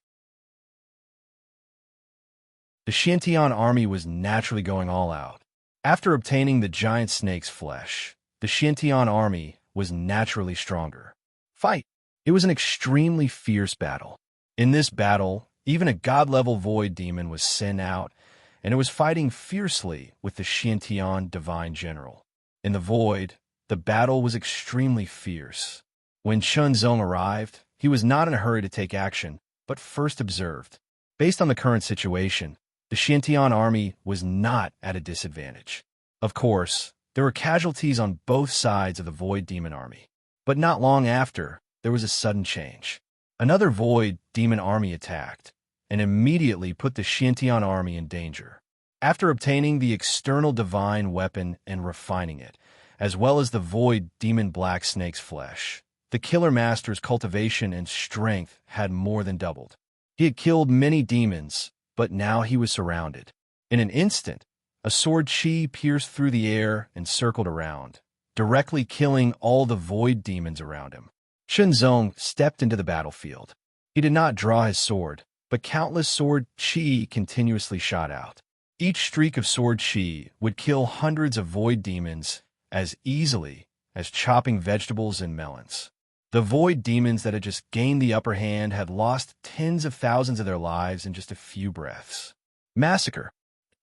The Xiantian army was naturally going all out. After obtaining the giant snake's flesh, the Xiantian army was naturally stronger. Fight! It was an extremely fierce battle. In this battle, even a god-level void demon was sent out, and it was fighting fiercely with the Xiantian divine general. In the void, the battle was extremely fierce. When Chunzong arrived, he was not in a hurry to take action, but first observed. Based on the current situation, the Xiantian army was not at a disadvantage. Of course, there were casualties on both sides of the void demon army. But not long after, there was a sudden change. Another void demon army attacked, and immediately put the Xiantian army in danger. After obtaining the external divine weapon and refining it, as well as the void demon black snake's flesh, the Killer Master's cultivation and strength had more than doubled. He had killed many demons, but now he was surrounded. In an instant, a sword chi pierced through the air and circled around, directly killing all the void demons around him. Chunzong stepped into the battlefield. He did not draw his sword, but countless sword chi continuously shot out. Each streak of sword chi would kill hundreds of void demons as easily as chopping vegetables and melons. The void demons that had just gained the upper hand had lost tens of thousands of their lives in just a few breaths. Massacre.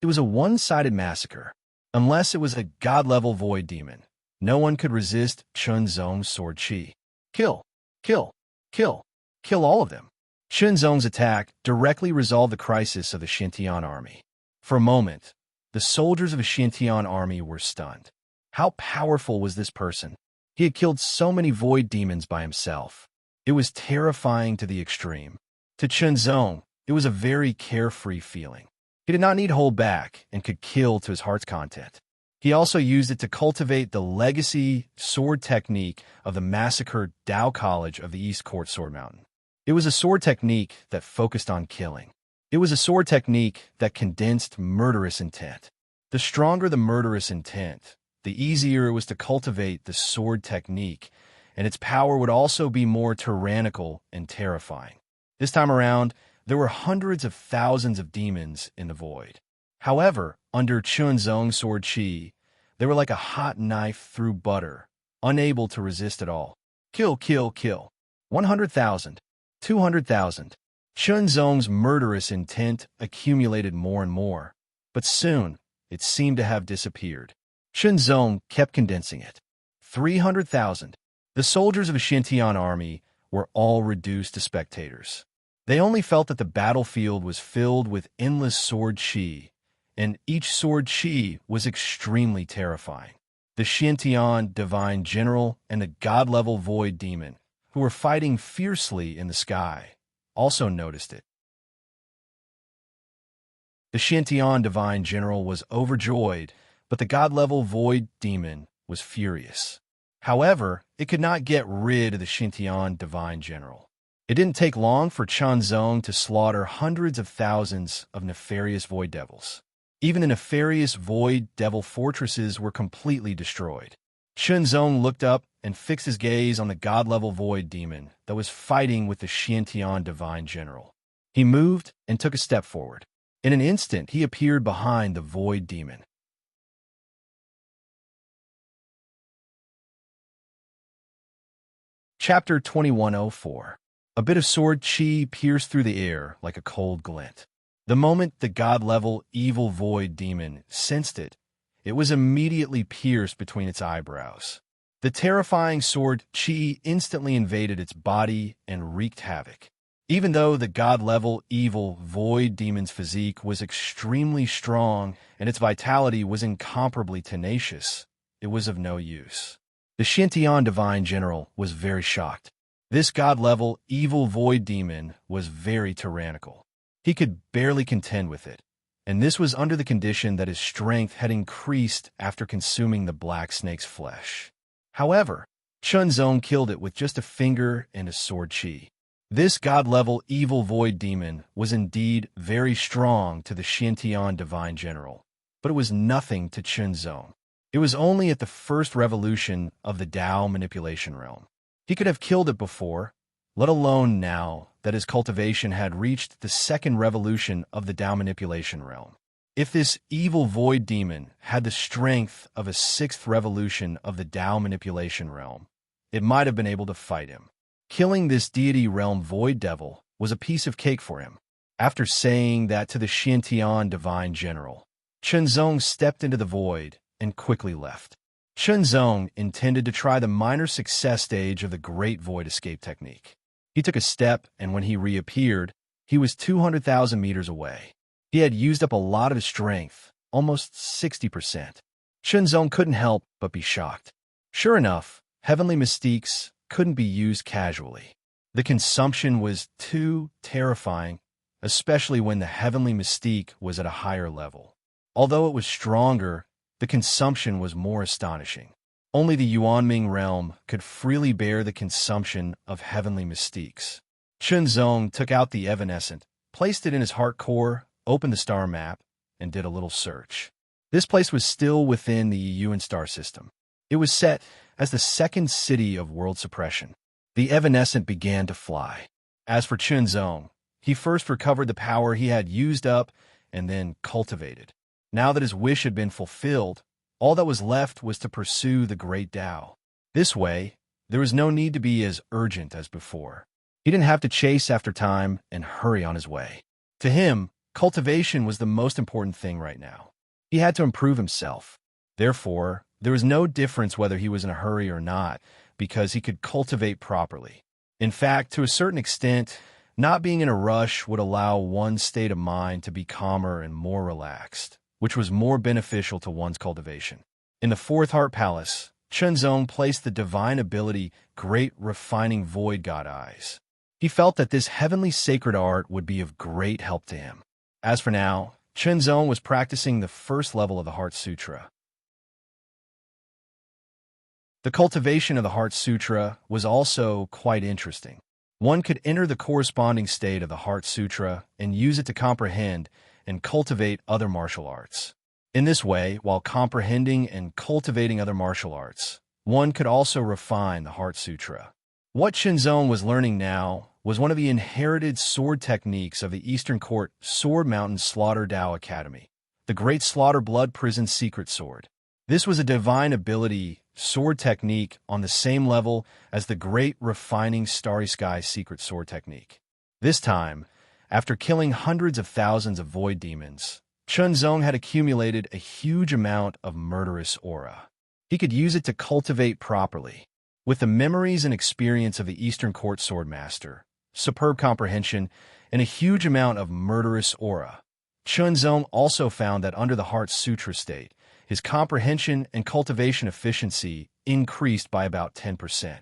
It was a one-sided massacre. Unless it was a god-level void demon, no one could resist Chunzong's sword chi. Kill, kill, kill, kill all of them. Chunzong's attack directly resolved the crisis of the Xiantian army. For a moment, the soldiers of the Xiantian army were stunned. How powerful was this person? He had killed so many void demons by himself. It was terrifying to the extreme. To Chunzong, it was a very carefree feeling. He did not need to hold back and could kill to his heart's content. He also used it to cultivate the legacy sword technique of the massacred Dao College of the East Court Sword Mountain. It was a sword technique that focused on killing. It was a sword technique that condensed murderous intent. The stronger the murderous intent, the easier it was to cultivate the sword technique, and its power would also be more tyrannical and terrifying. This time around, there were hundreds of thousands of demons in the void. However, under Chunzong's sword chi, they were like a hot knife through butter, unable to resist at all. Kill, kill, kill. 100,000. 200,000. Chunzong's murderous intent accumulated more and more, but soon it seemed to have disappeared. Chunzong kept condensing it. 300,000. The soldiers of the Xiantian army were all reduced to spectators. They only felt that the battlefield was filled with endless sword chi, and each sword chi was extremely terrifying. The Shintian divine general and the god-level void demon, who were fighting fiercely in the sky, also noticed it. The Shintian divine general was overjoyed, but the god-level void demon was furious. However, it could not get rid of the Shintian divine general. It didn't take long for Chunzong to slaughter hundreds of thousands of nefarious void devils. Even the nefarious void devil fortresses were completely destroyed. Chunzong looked up and fixed his gaze on the god-level void demon that was fighting with the Shintian divine general. He moved and took a step forward. In an instant, he appeared behind the void demon. Chapter 2104. A bit of sword chi pierced through the air like a cold glint. The moment the god-level evil void demon sensed it, it was immediately pierced between its eyebrows. The terrifying sword chi instantly invaded its body and wreaked havoc. Even though the god-level evil void demon's physique was extremely strong and its vitality was incomparably tenacious, it was of no use. The Shintian divine general was very shocked. This god-level evil void demon was very tyrannical. He could barely contend with it, and this was under the condition that his strength had increased after consuming the black snake's flesh. However, Chunzong killed it with just a finger and a sword chi. This god-level evil void demon was indeed very strong to the Shintian divine general, but it was nothing to Chunzong. It was only at the first revolution of the Tao manipulation realm. He could have killed it before, let alone now that his cultivation had reached the second revolution of the Tao manipulation realm. If this evil void demon had the strength of a sixth revolution of the Tao manipulation realm, it might have been able to fight him. Killing this deity realm void devil was a piece of cake for him. After saying that to the Shintian divine general, Chunzong stepped into the void and quickly left. Chunzong intended to try the minor success stage of the Great Void Escape technique. He took a step, and when he reappeared, he was 200,000 meters away. He had used up a lot of his strength, almost 60%. Chunzong couldn't help but be shocked. Sure enough, heavenly mystiques couldn't be used casually. The consumption was too terrifying, especially when the heavenly mystique was at a higher level. Although it was stronger, the consumption was more astonishing. Only the Yuanming realm could freely bear the consumption of heavenly mystiques. Chunzong took out the evanescent, placed it in his heart core, opened the star map, and did a little search. This place was still within the Yuan star system. It was set as the second city of world suppression. The evanescent began to fly. As for Chunzong, he first recovered the power he had used up and then cultivated. Now that his wish had been fulfilled, all that was left was to pursue the great Tao. This way, there was no need to be as urgent as before. He didn't have to chase after time and hurry on his way. To him, cultivation was the most important thing right now. He had to improve himself. Therefore, there was no difference whether he was in a hurry or not, because he could cultivate properly. In fact, to a certain extent, not being in a rush would allow one's state of mind to be calmer and more relaxed, which was more beneficial to one's cultivation. In the Fourth Heart Palace, Chunzong placed the divine ability Great Refining Void God Eyes. He felt that this heavenly sacred art would be of great help to him. As for now, Chunzong was practicing the first level of the Heart Sutra. The cultivation of the Heart Sutra was also quite interesting. One could enter the corresponding state of the Heart Sutra and use it to comprehend and cultivate other martial arts. In this way, while comprehending and cultivating other martial arts, one could also refine the Heart Sutra. What Chunzong was learning now was one of the inherited sword techniques of the Eastern Court Sword Mountain Slaughter Dao Academy, the Great Slaughter Blood Prison Secret Sword. This was a divine ability sword technique on the same level as the Great Refining Starry Sky Secret Sword technique. This time, after killing hundreds of thousands of void demons, Chunzong had accumulated a huge amount of murderous aura. He could use it to cultivate properly. With the memories and experience of the Eastern Court Swordmaster, superb comprehension, and a huge amount of murderous aura, Chunzong also found that under the Heart Sutra state, his comprehension and cultivation efficiency increased by about 10%.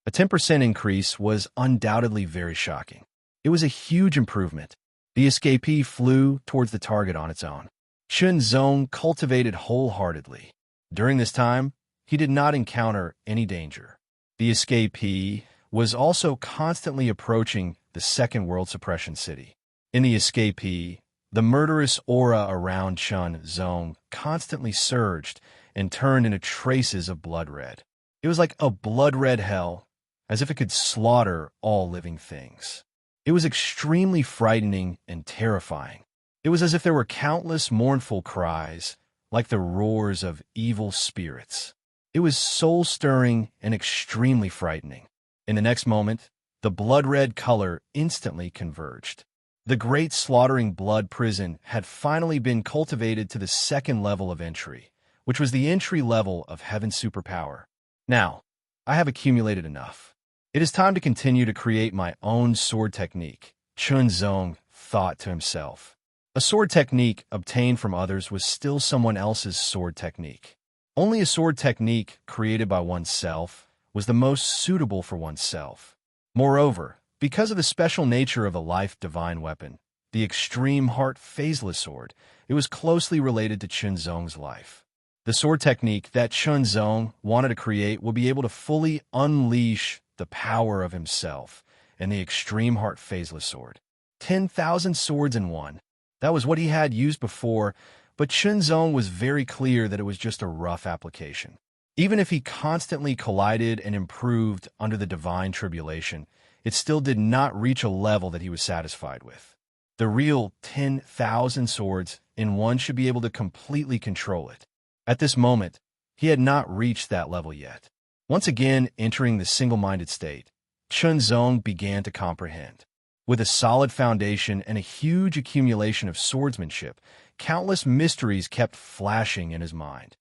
A 10% increase was undoubtedly very shocking. It was a huge improvement. The escapee flew towards the target on its own. Chunzong cultivated wholeheartedly. During this time, he did not encounter any danger. The escapee was also constantly approaching the second world suppression city. In the escapee, the murderous aura around Chunzong constantly surged and turned into traces of blood red. It was like a blood-red hell, as if it could slaughter all living things. It was extremely frightening and terrifying. It was as if there were countless mournful cries, like the roars of evil spirits. It was soul-stirring and extremely frightening. In the next moment, the blood-red color instantly converged. The great slaughtering blood prison had finally been cultivated to the second level of entry, which was the entry level of Heaven's superpower. Now, I have accumulated enough. It is time to continue to create my own sword technique, Chunzong thought to himself. A sword technique obtained from others was still someone else's sword technique. Only a sword technique created by oneself was the most suitable for oneself. Moreover, because of the special nature of a life divine weapon, the extreme heart phaseless sword, it was closely related to Chunzong's life. The sword technique that Chunzong wanted to create will be able to fully unleash the power of himself and the extreme heart phaseless sword. 10,000 swords in one. That was what he had used before, but Chunzong was very clear that it was just a rough application. Even if he constantly collided and improved under the divine tribulation, it still did not reach a level that he was satisfied with. The real 10,000 swords in one should be able to completely control it. At this moment, he had not reached that level yet. Once again entering the single-minded state, Chunzong began to comprehend. With a solid foundation and a huge accumulation of swordsmanship, countless mysteries kept flashing in his mind.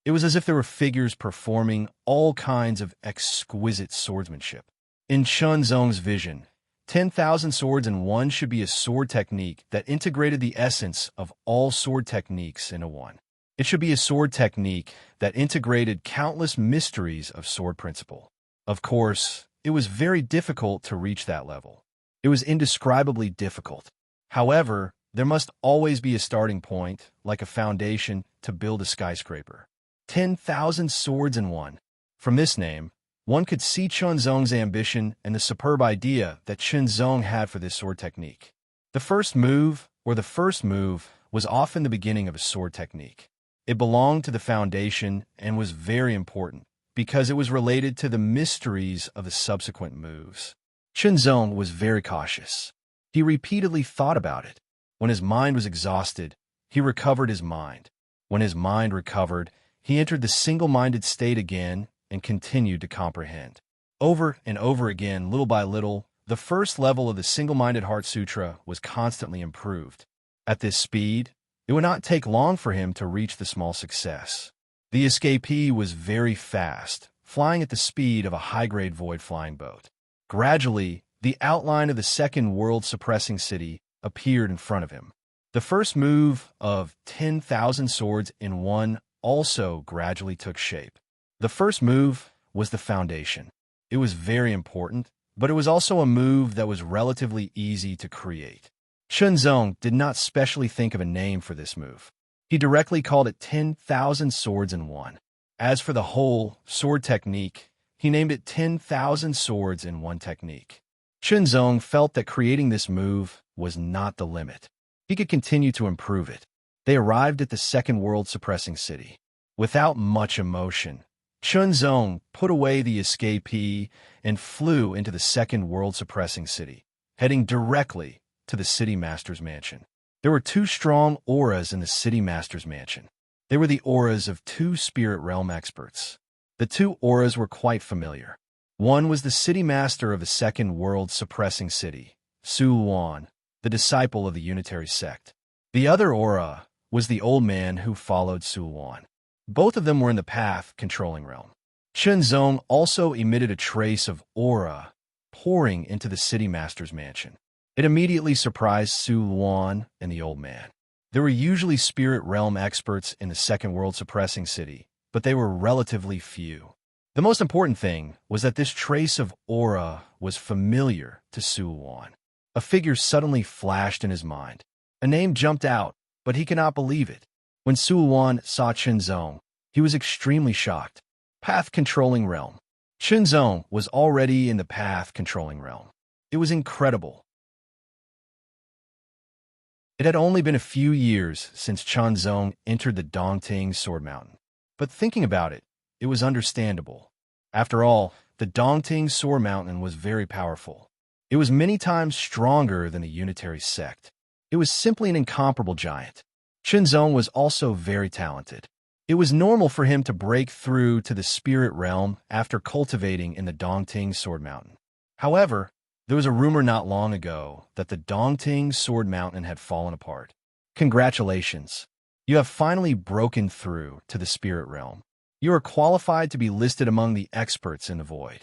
It was as if there were figures performing all kinds of exquisite swordsmanship. In Chunzong's vision, 10,000 swords in one should be a sword technique that integrated the essence of all sword techniques into one. It should be a sword technique that integrated countless mysteries of sword principle. Of course, it was very difficult to reach that level. It was indescribably difficult. However, there must always be a starting point, like a foundation, to build a skyscraper. 10,000 swords in one. From this name, one could see Chunzong's ambition and the superb idea that Chunzong had for this sword technique. The first move was often the beginning of a sword technique. It belonged to the foundation and was very important because it was related to the mysteries of the subsequent moves. Chunzong was very cautious. He repeatedly thought about it. When his mind was exhausted, he recovered his mind. When his mind recovered, he entered the single-minded state again and continued to comprehend. Over and over again, little by little, the first level of the single-minded Heart Sutra was constantly improved. At this speed, it would not take long for him to reach the small success. The escapee was very fast, flying at the speed of a high-grade void-flying boat. Gradually, the outline of the second world-suppressing city appeared in front of him. The first move of 10,000 swords in one also gradually took shape. The first move was the foundation. It was very important, but it was also a move that was relatively easy to create. Chunzong did not specially think of a name for this move. He directly called it 10,000 swords in one. As for the whole sword technique, he named it 10,000 swords in one technique. Chunzong felt that creating this move was not the limit. He could continue to improve it. They arrived at the second world suppressing city. Without much emotion, Chunzong put away the escapee and flew into the second world suppressing city, heading directly to the city master's mansion. There were two strong auras in the city master's mansion. They were the auras of two spirit realm experts. The two auras were quite familiar. One was the city master of the second world suppressing city, Su Luan, the disciple of the unitary sect. The other aura was the old man who followed Su Luan. Both of them were in the path controlling realm. Chunzong also emitted a trace of aura pouring into the city master's mansion. It immediately surprised Su Luan and the old man. There were usually spirit realm experts in the second world suppressing city, but they were relatively few. The most important thing was that this trace of aura was familiar to Suwon. A figure suddenly flashed in his mind. A name jumped out, but he could not believe it. When Suwon saw Chunzong, he was extremely shocked. Path-controlling realm. Chunzong was already in the path-controlling realm. It was incredible. It had only been a few years since Chunzong entered the Dongting Sword Mountain. But thinking about it, it was understandable. After all, the Dongting Sword Mountain was very powerful. It was many times stronger than the unitary sect. It was simply an incomparable giant. Chunzong was also very talented. It was normal for him to break through to the spirit realm after cultivating in the Dongting Sword Mountain. However, there was a rumor not long ago that the Dongting Sword Mountain had fallen apart. Congratulations. You have finally broken through to the spirit realm. You are qualified to be listed among the experts in the void.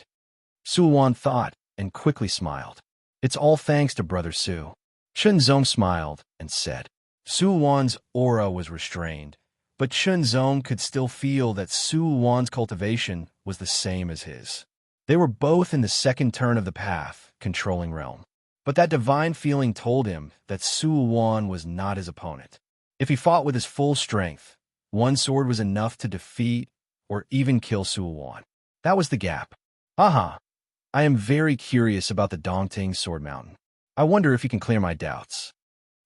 Suwon thought and quickly smiled. It's all thanks to Brother Su. Chunzong smiled and said. Suwon's aura was restrained, but Chunzong could still feel that Suwon's cultivation was the same as his. They were both in the second turn of the path, controlling realm. But that divine feeling told him that Suwon was not his opponent. If he fought with his full strength, one sword was enough to defeat or even kill Suwon. That was the gap. Haha. I am very curious about the Dongting Sword Mountain. I wonder if you can clear my doubts.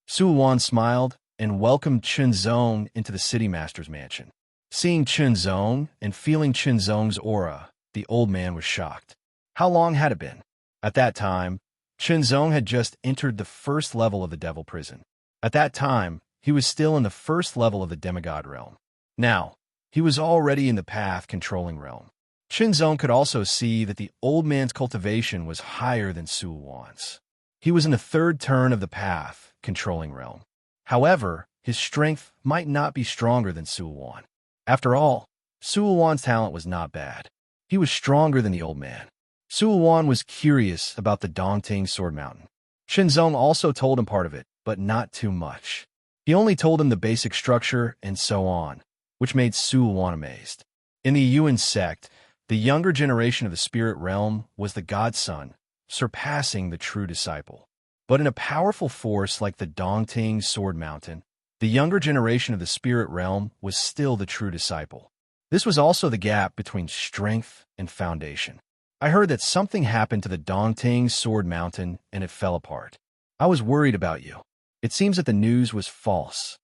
Suwon smiled and welcomed Chunzong into the city master's mansion. Seeing Chunzong and feeling Chunzong's aura, the old man was shocked. How long had it been? At that time, Chunzong had just entered the first level of the devil prison. At that time, he was still in the first level of the demigod realm. Now, he was already in the path-controlling realm. Chunzong could also see that the old man's cultivation was higher than Suwon's. He was in the third turn of the path-controlling realm. However, his strength might not be stronger than Suwon. After all, Suwon's talent was not bad. He was stronger than the old man. Suwon was curious about the Dongting Sword Mountain. Chunzong also told him part of it, but not too much. He only told him the basic structure and so on, which made Suwon amazed. In the Yuan sect, the younger generation of the spirit realm was the godson, surpassing the true disciple. But in a powerful force like the Dongting Sword Mountain, the younger generation of the spirit realm was still the true disciple. This was also the gap between strength and foundation. I heard that something happened to the Dongting Sword Mountain and it fell apart. I was worried about you. It seems that the news was false.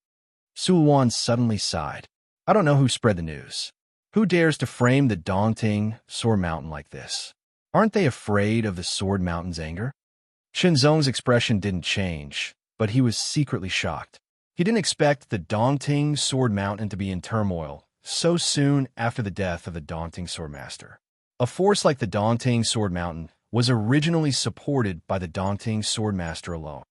Suwon suddenly sighed. I don't know who spread the news. Who dares to frame the Dongting Sword Mountain like this? Aren't they afraid of the Sword Mountain's anger? Chunzong's expression didn't change, but he was secretly shocked. He didn't expect the Dongting Sword Mountain to be in turmoil so soon after the death of the Dongting Sword Master. A force like the Dongting Sword Mountain was originally supported by the Dongting Sword Master alone.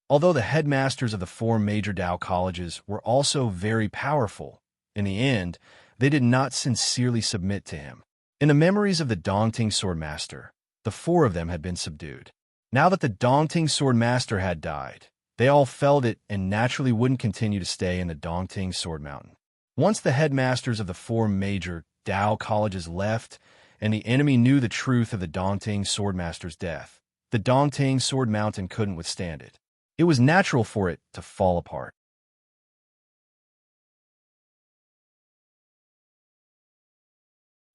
Although the headmasters of the four major Dao colleges were also very powerful, in the end, they did not sincerely submit to him. In the memories of the Dongting Sword Master, the four of them had been subdued. Now that the Dongting Sword Master had died, they all felt it and naturally wouldn't continue to stay in the Dongting Sword Mountain. Once the headmasters of the four major Dao colleges left, and the enemy knew the truth of the Dongting Sword Master's death, the Dongting Sword Mountain couldn't withstand it. It was natural for it to fall apart.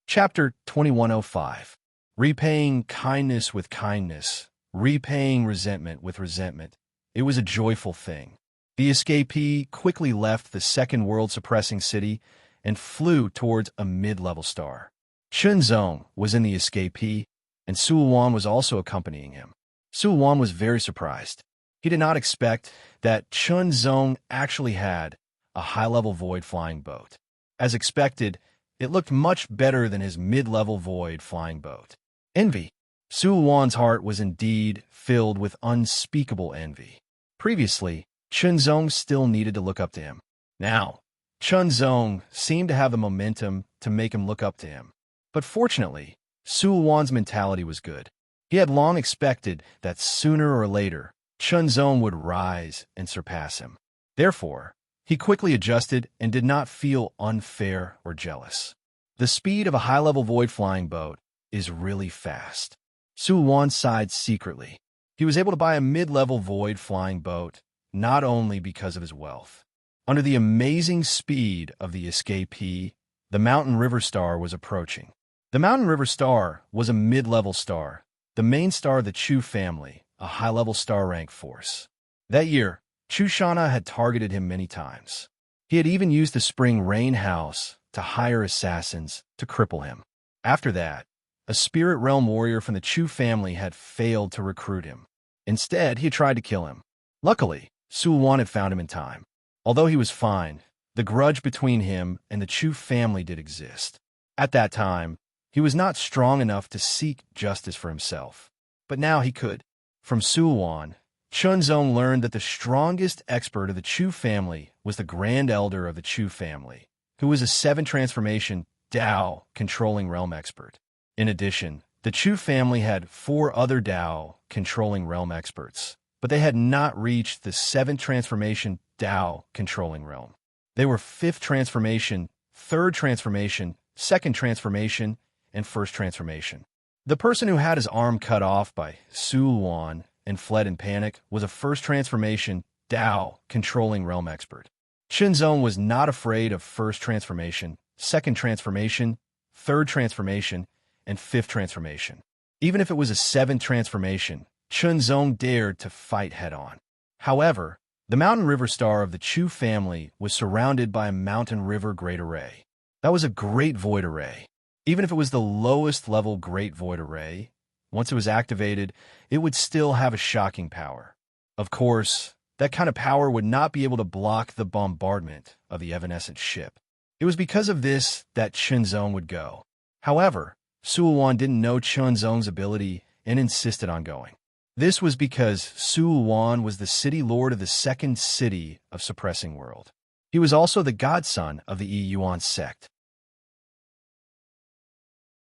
Chapter 2105. Repaying kindness with kindness, repaying resentment with resentment. It was a joyful thing. The escapee quickly left the second world suppressing city and flew towards a mid-level star. Chunzong was in the escapee, and Suwon was also accompanying him. Suwon was very surprised. He did not expect that Chunzong actually had a high-level void flying boat. As expected, it looked much better than his mid-level void flying boat. Envy. Suwon's heart was indeed filled with unspeakable envy. Previously, Chunzong still needed to look up to him. Now, Chunzong seemed to have the momentum to make him look up to him. But fortunately, Suwon's mentality was good. He had long expected that sooner or later, Chunzong would rise and surpass him. Therefore, he quickly adjusted and did not feel unfair or jealous. The speed of a high-level void-flying boat is really fast. Su Wan sighed secretly. He was able to buy a mid-level void-flying boat, not only because of his wealth. Under the amazing speed of the escapee, the Mountain River Star was approaching. The Mountain River Star was a mid-level star, the main star of the Chu family, a high-level star-rank force. That year, Chu Shana had targeted him many times. He had even used the Spring Rain House to hire assassins to cripple him. After that, a spirit realm warrior from the Chu family had failed to recruit him. Instead, he tried to kill him. Luckily, Su Wan had found him in time. Although he was fine, the grudge between him and the Chu family did exist. At that time, he was not strong enough to seek justice for himself. But now he could. From Su Wan, Chunzong learned that the strongest expert of the Chu family was the Grand Elder of the Chu family, who was a 7-transformation Dao controlling realm expert. In addition, the Chu family had 4 other Dao controlling realm experts, but they had not reached the 7-transformation Dao controlling realm. They were 5th transformation, 3rd transformation, 2nd transformation, and 1st transformation. The person who had his arm cut off by Su Wan and fled in panic was a 1st transformation Dao controlling realm expert. Chunzong was not afraid of 1st transformation, 2nd transformation, 3rd transformation, and 5th transformation. Even if it was a 7th transformation, Chunzong dared to fight head-on. However, the Mountain River Star of the Chu family was surrounded by a Mountain River Great Array. That was a Great Void Array. Even if it was the lowest level Great Void Array, once it was activated, it would still have a shocking power. Of course, that kind of power would not be able to block the bombardment of the evanescent ship. It was because of this that Chunzong would go. However, Su Wan didn't know Chunzong's ability and insisted on going. This was because Su Wan was the city lord of the 2nd city of Suppressing World. He was also the godson of the Yuan sect.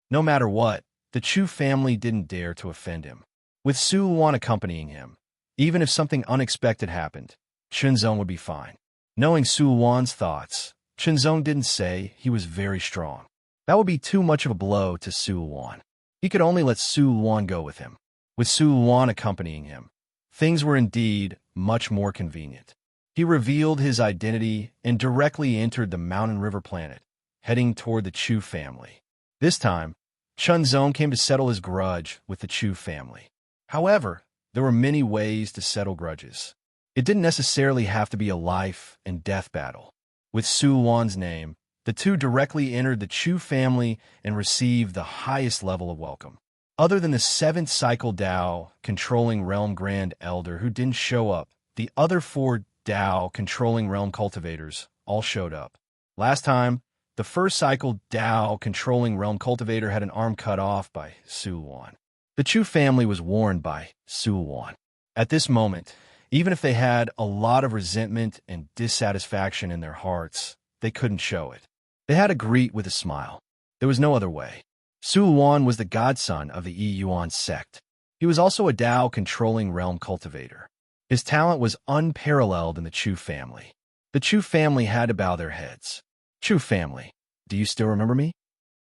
No matter what, the Chu family didn't dare to offend him. With Su Wan accompanying him, even if something unexpected happened, Chunzong would be fine. Knowing Su Wan's thoughts, Chunzong didn't say he was very strong. That would be too much of a blow to Su Wan. He could only let Su Wan go with him. With Su Wan accompanying him, things were indeed much more convenient. He revealed his identity and directly entered the Mountain River planet, heading toward the Chu family. This time, Chunzong came to settle his grudge with the Chu family. However, there were many ways to settle grudges. It didn't necessarily have to be a life and death battle. With Su Wan's name, the two directly entered the Chu family and received the highest level of welcome. Other than the 7th cycle Dao controlling realm Grand Elder who didn't show up, the other 4 Dao controlling realm cultivators all showed up. Last time, the 1st cycle Dao controlling realm cultivator had an arm cut off by Su Wan. The Chu family was warned by Su Wan. At this moment, even if they had a lot of resentment and dissatisfaction in their hearts, they couldn't show it. They had to greet with a smile. There was no other way. Su Wan was the godson of the Yuan sect. He was also a Dao controlling realm cultivator. His talent was unparalleled in the Chu family. The Chu family had to bow their heads. Chu family, do you still remember me?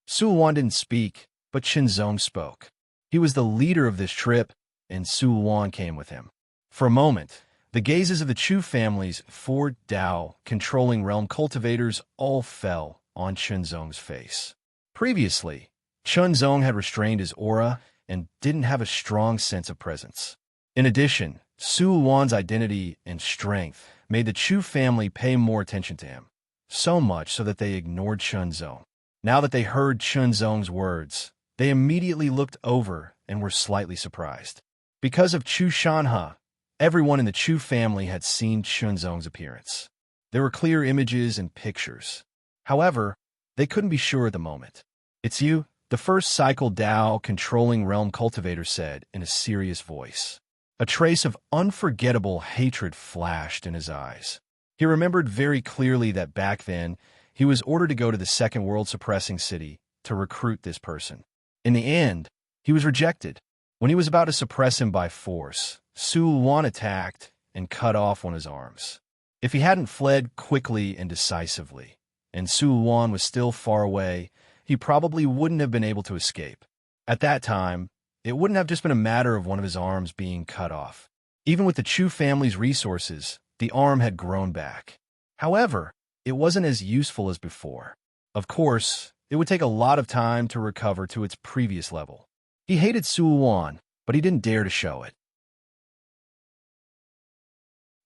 Su Wan didn't speak, but Chunzong spoke. He was the leader of this trip, and Su Wan came with him. For a moment, the gazes of the Chu family's 4 Dao controlling realm cultivators all fell on Chunzong's face. Previously, Chunzong had restrained his aura and didn't have a strong sense of presence. In addition, Su Wan's identity and strength made the Chu family pay more attention to him, so much so that they ignored Chunzong. Now that they heard Chunzong's words, they immediately looked over and were slightly surprised. Because of Chu Shanha, everyone in the Chu family had seen Chunzong's appearance. There were clear images and pictures. However, they couldn't be sure at the moment. "It's you," the 1st cycle Dao controlling realm cultivator said in a serious voice. A trace of unforgettable hatred flashed in his eyes. He remembered very clearly that back then, he was ordered to go to the 2nd world suppressing city to recruit this person. In the end, he was rejected. When he was about to suppress him by force, Su Wan attacked and cut off one of his arms. If he hadn't fled quickly and decisively, and Su Wan was still far away, he probably wouldn't have been able to escape. At that time, it wouldn't have just been a matter of one of his arms being cut off. Even with the Chu family's resources, the arm had grown back. However, it wasn't as useful as before. Of course, it would take a lot of time to recover to its previous level. He hated Su Wan, but he didn't dare to show it.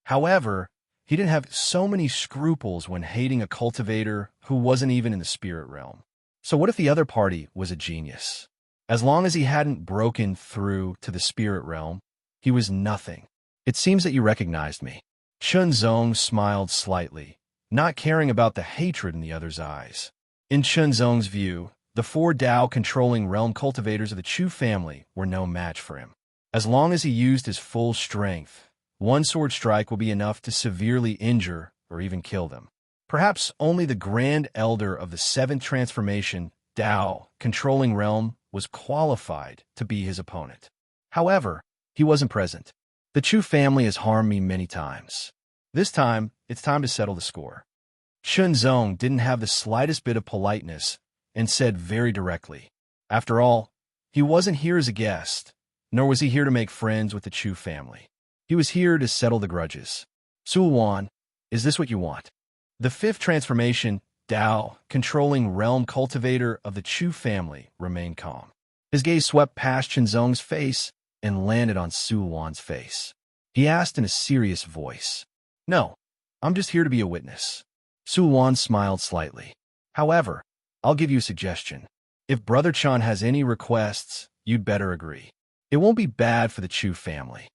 However, he didn't have so many scruples when hating a cultivator who wasn't even in the spirit realm. So what if the other party was a genius? As long as he hadn't broken through to the spirit realm, he was nothing. It seems that you recognized me. Chun Zong smiled slightly, not caring about the hatred in the other's eyes. In Chun Zong's view, the 4 Tao-controlling realm cultivators of the Chu family were no match for him. As long as he used his full strength, one sword strike will be enough to severely injure or even kill them. Perhaps only the Grand Elder of the 7th Transformation, Tao-controlling realm, was qualified to be his opponent. However, he wasn't present. The Chu family has harmed me many times. This time, it's time to settle the score. Chun Zong didn't have the slightest bit of politeness and said very directly, after all, he wasn't here as a guest, nor was he here to make friends with the Chu family. He was here to settle the grudges. Su Wan, is this what you want? The 5th Transformation, Tao-controlling realm cultivator of the Chu family, remained calm. His gaze swept past Chun Zong's face and landed on Su Wan's face. He asked in a serious voice, "No, I'm just here to be a witness." Su Wan smiled slightly. "However, I'll give you a suggestion. If Brother Chun has any requests, you'd better agree. It won't be bad for the Chu family."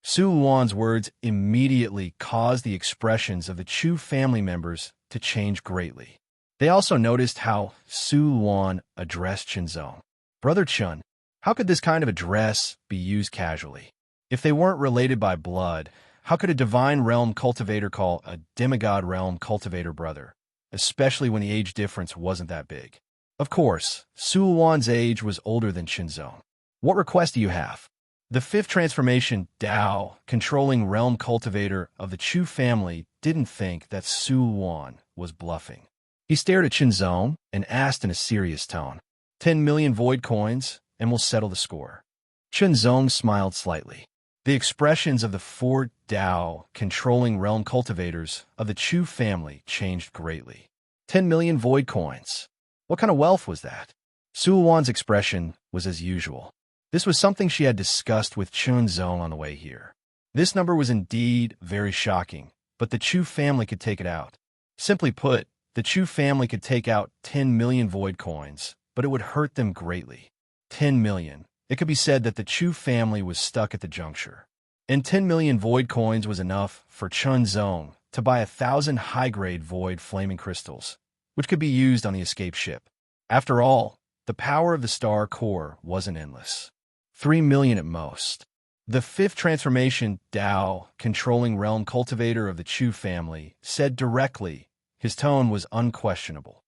Su Wan's words immediately caused the expressions of the Chu family members to change greatly. They also noticed how Su Wan addressed Chun Zong. "Brother Chun, how could this kind of address be used casually? If they weren't related by blood, how could a divine realm cultivator call a demigod realm cultivator brother, especially when the age difference wasn't that big?" Of course, Su Wan's age was older than Chun Zong. "What request do you have?" The 5th Transformation, Tao-controlling realm cultivator of the Chu family, didn't think that Su Wan was bluffing. He stared at Chun Zong and asked in a serious tone, 10 million void coins, and we'll settle the score." Chun Zong smiled slightly. The expressions of the 4 Tao-controlling realm cultivators of the Chu family changed greatly. 10 million void coins. What kind of wealth was that? Su Wan's expression was as usual. This was something she had discussed with Chun Zong on the way here. This number was indeed very shocking, but the Chu family could take it out. Simply put, the Chu family could take out 10 million void coins, but it would hurt them greatly. 10 million. It could be said that the Chu family was stuck at the juncture. And 10 million void coins was enough for Chun Zong to buy 1,000 high-grade void flaming crystals, which could be used on the escape ship. After all, the power of the star core wasn't endless. 3 million at most. The 5th Transformation, Tao-controlling realm cultivator of the Chu family, said directly. His tone was unquestionable.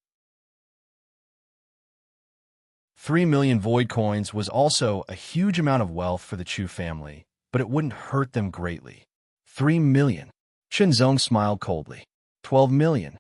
3 million void coins was also a huge amount of wealth for the Chu family, but it wouldn't hurt them greatly. 3 million. Chun Zong smiled coldly. 12 million.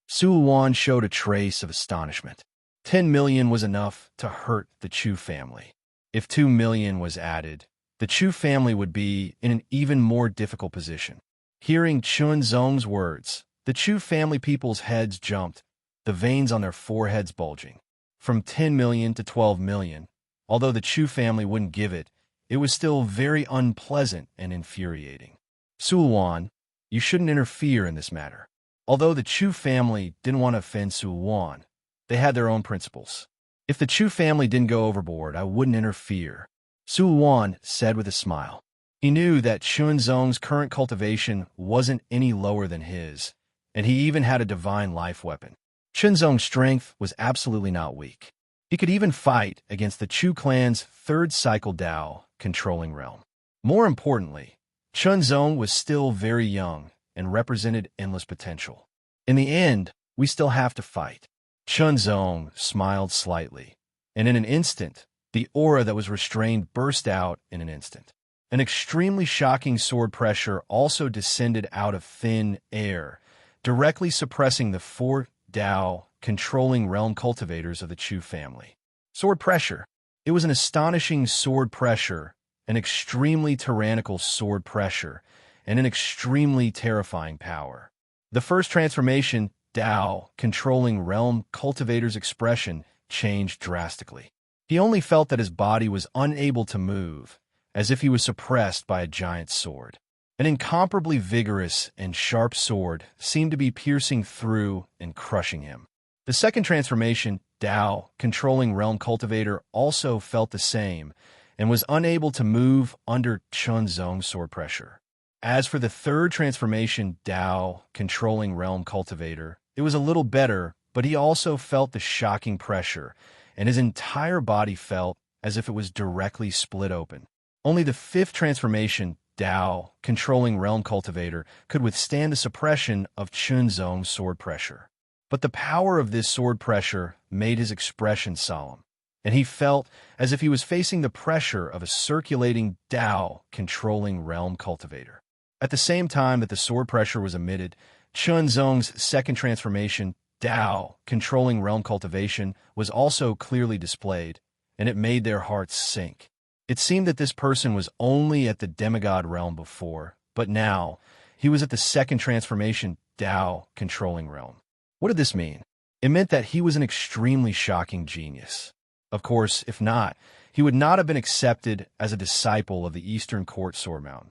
Su Wan showed a trace of astonishment. 10 million was enough to hurt the Chu family. If 2 million was added, the Chu family would be in an even more difficult position. Hearing Chun Zong's words, the Chu family people's heads jumped, the veins on their foreheads bulging. From 10 million to 12 million, although the Chu family wouldn't give it, it was still very unpleasant and infuriating. Su Wan, you shouldn't interfere in this matter. Although the Chu family didn't want to offend Su Wan, they had their own principles. If the Chu family didn't go overboard, I wouldn't interfere, Su Wan said with a smile. He knew that Chun Zong's current cultivation wasn't any lower than his, and he even had a divine life weapon. Chun Zong's strength was absolutely not weak. He could even fight against the Chu clan's 3rd cycle Tao controlling realm. More importantly, Chun Zong was still very young and represented endless potential. In the end, we still have to fight. Chun Zong smiled slightly, and in an instant, the aura that was restrained burst out in an instant. An extremely shocking sword pressure also descended out of thin air, directly suppressing the 4 Tao controlling realm cultivators of the Chu family. Sword pressure. It was an astonishing sword pressure, an extremely tyrannical sword pressure, and an extremely terrifying power. The first transformation, Tao, controlling realm cultivator's expression, changed drastically. He only felt that his body was unable to move, as if he was suppressed by a giant sword. An incomparably vigorous and sharp sword seemed to be piercing through and crushing him. The second transformation, Tao, controlling realm cultivator, also felt the same and was unable to move under Chun Zong's sword pressure. As for the third transformation, Tao, controlling realm cultivator, it was a little better, but he also felt the shocking pressure, and his entire body felt as if it was directly split open. Only the fifth transformation, Tao, controlling realm cultivator, could withstand the suppression of Chun Zong's sword pressure. But the power of this sword pressure made his expression solemn, and he felt as if he was facing the pressure of a circulating Tao controlling realm cultivator. At the same time that the sword pressure was emitted, Chun Zong's second transformation, Tao controlling realm cultivation, was also clearly displayed, and it made their hearts sink. It seemed that this person was only at the demigod realm before, but now he was at the second transformation, Tao controlling realm. What did this mean? It meant that he was an extremely shocking genius. Of course, if not, he would not have been accepted as a disciple of the Eastern Court Sword Mountain.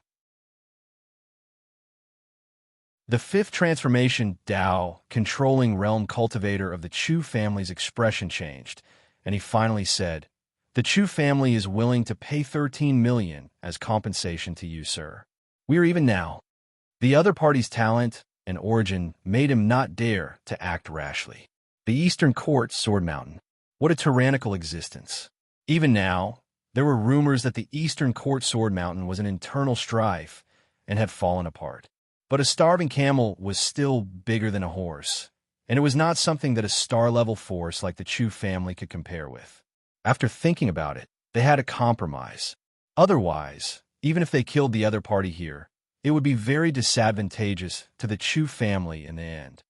The fifth transformation, Tao, controlling realm cultivator of the Chu family's expression changed, and he finally said, "The Chu family is willing to pay 13 million as compensation to you, sir. We are even now." The other party's talent and origin made him not dare to act rashly. The Eastern Court Sword Mountain. What a tyrannical existence. Even now, there were rumors that the Eastern Court Sword Mountain was an internal strife and had fallen apart. But a starving camel was still bigger than a horse, and it was not something that a star-level force like the Chu family could compare with. After thinking about it, they had a compromise. Otherwise, even if they killed the other party here, it would be very disadvantageous to the Chu family in the end.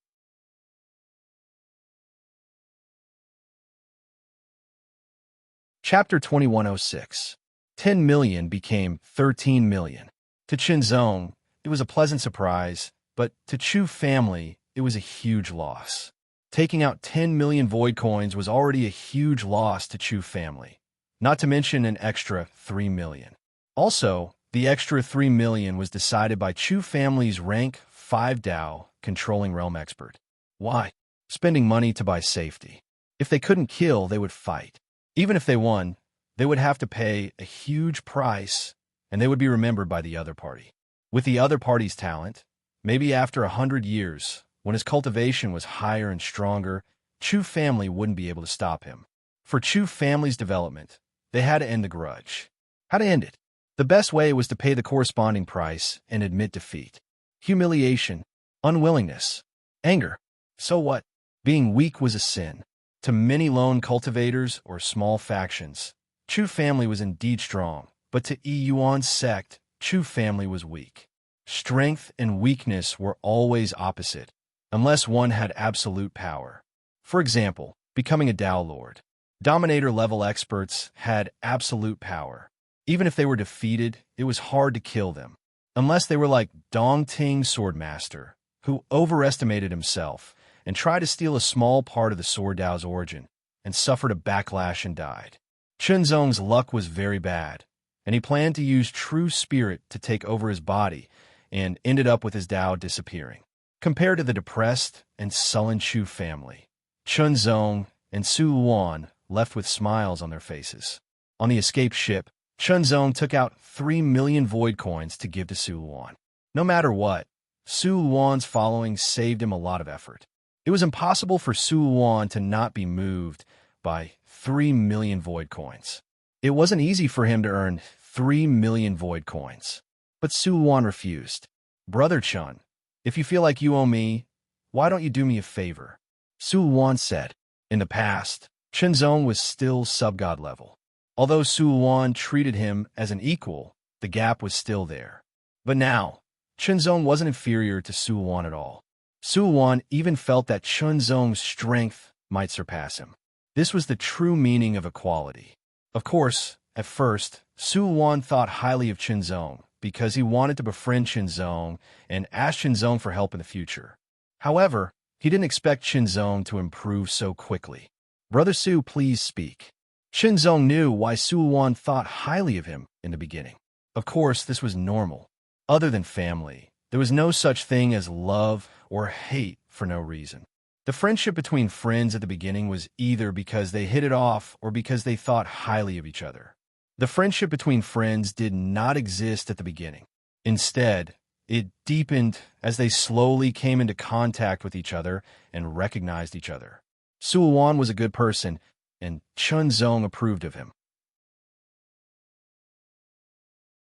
Chapter 2106. 10 million became 13 million. To Qinzong, it was a pleasant surprise, but to Chu family, it was a huge loss. Taking out 10 million void coins was already a huge loss to Chu family, not to mention an extra 3 million. Also, the extra 3 million was decided by Chu family's rank 5 Tao controlling realm expert. Why? Spending money to buy safety. If they couldn't kill, they would fight. Even if they won, they would have to pay a huge price, and they would be remembered by the other party. With the other party's talent, maybe after 100 years, when his cultivation was higher and stronger, Chu family wouldn't be able to stop him. For Chu family's development, they had to end the grudge. How to end it? The best way was to pay the corresponding price and admit defeat. Humiliation, unwillingness, anger. So what? Being weak was a sin. To many lone cultivators or small factions, Chu family was indeed strong, but to Yi Yuan's sect, Chu family was weak. Strength and weakness were always opposite, unless one had absolute power. For example, becoming a Tao Lord. Dominator-level experts had absolute power. Even if they were defeated, it was hard to kill them, unless they were like Dong Ting Swordmaster, who overestimated himself and tried to steal a small part of the Sword Tao's origin, and suffered a backlash and died. Chunzong's luck was very bad, and he planned to use true spirit to take over his body, and ended up with his Tao disappearing. Compared to the depressed and sullen Chu family, Chunzong and Su Luan left with smiles on their faces. On the escape ship, Chunzong took out 3 million void coins to give to Su Luan. No matter what, Su Luan's following saved him a lot of effort. It was impossible for Su Luan to not be moved by 3 million void coins. It wasn't easy for him to earn 3 million void coins. But Su Luan refused. "Brother Chun, if you feel like you owe me, why don't you do me a favor?" Su Luan said. In the past, Chunzong was still sub-god level. Although Su Luan treated him as an equal, The gap was still there. But now, Chunzong wasn't inferior to Suwan at all. Suwan even felt that Chunzong's strength might surpass him. This was the true meaning of equality. Of course, at first, Suwan thought highly of Chunzong because he wanted to befriend Chunzong and ask Chunzong for help in the future. However, he didn't expect Chunzong to improve so quickly. "Brother Su, please speak." Chunzong knew why Suwan thought highly of him in the beginning. Of course, this was normal. Other than family, there was no such thing as love or hate for no reason. The friendship between friends at the beginning was either because they hit it off or because they thought highly of each other. The friendship between friends did not exist at the beginning. Instead, it deepened as they slowly came into contact with each other and recognized each other. Suwan was a good person, and Chunzong approved of him.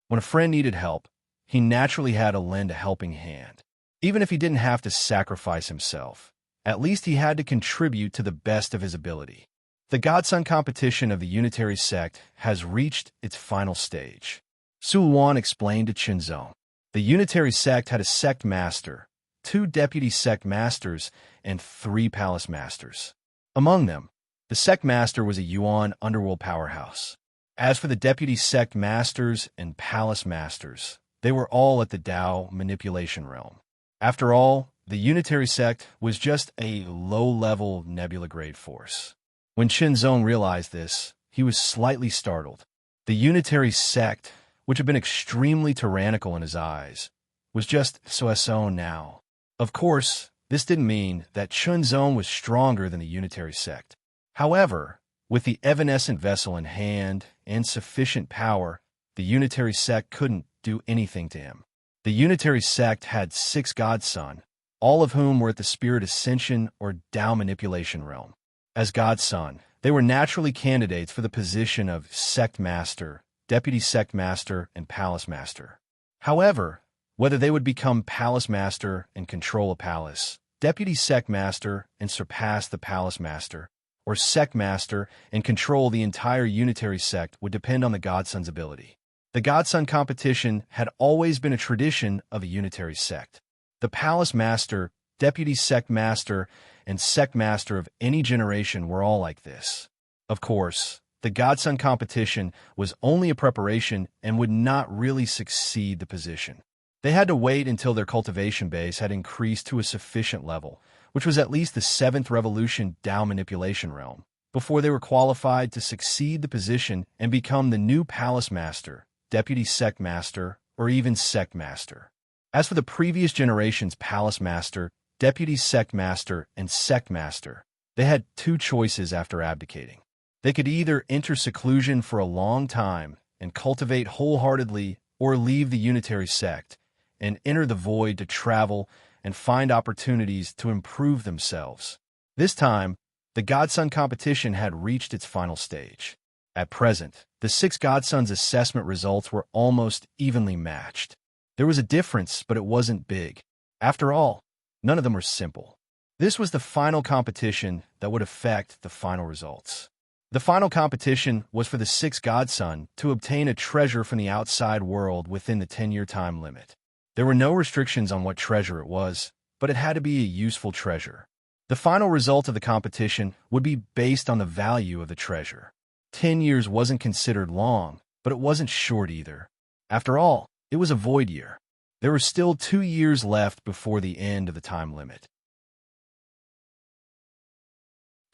When a friend needed help, he naturally had to lend a helping hand. Even if he didn't have to sacrifice himself, at least he had to contribute to the best of his ability. The Godson competition of the Unitary sect has reached its final stage. Suwan explained to Chunzong. The Unitary sect had a sect master, 2 deputy sect masters, and 3 palace masters. Among them, the sect master was a Yuan underworld powerhouse. As for the deputy sect masters and palace masters, they were all at the Tao manipulation realm. After all, the Unitary sect was just a low-level nebula-grade force. When Chunzong realized this, he was slightly startled. The Unitary sect, which had been extremely tyrannical in his eyes, was just so now. Of course, this didn't mean that Chunzong was stronger than the Unitary sect. However, with the evanescent vessel in hand and sufficient power, the Unitary sect couldn't do anything to him. The Unitary sect had 6 godson, all of whom were at the spirit ascension or Tao manipulation realm. As godson, they were naturally candidates for the position of sect master, deputy sect master, and palace master. However, whether they would become palace master and control a palace, deputy sect master and surpass the palace master, or sect master and control the entire Unitary sect would depend on the godson's ability. The godson competition had always been a tradition of a Unitary sect. The palace master, deputy sect master, and sect master of any generation were all like this. Of course, the godson competition was only a preparation and would not really succeed the position. They had to wait until their cultivation base had increased to a sufficient level, which was at least the 7th revolution Tao manipulation realm, before they were qualified to succeed the position and become the new palace master, deputy sect master, or even sect master. As for the previous generation's palace master, deputy sect master, and sect master, they had 2 choices after abdicating. They could either enter seclusion for a long time and cultivate wholeheartedly, or leave the Unitary sect and enter the void to travel and find opportunities to improve themselves. This time, the Godson competition had reached its final stage. At present, the 6 Godsons' assessment results were almost evenly matched. There was a difference, but it wasn't big. After all, none of them were simple. This was the final competition that would affect the final results. The final competition was for the 6th Godson to obtain a treasure from the outside world within the 10-year time limit. There were no restrictions on what treasure it was, but it had to be a useful treasure. The final result of the competition would be based on the value of the treasure. 10 years wasn't considered long, but it wasn't short either. After all, it was a void year. There were still 2 years left before the end of the time limit.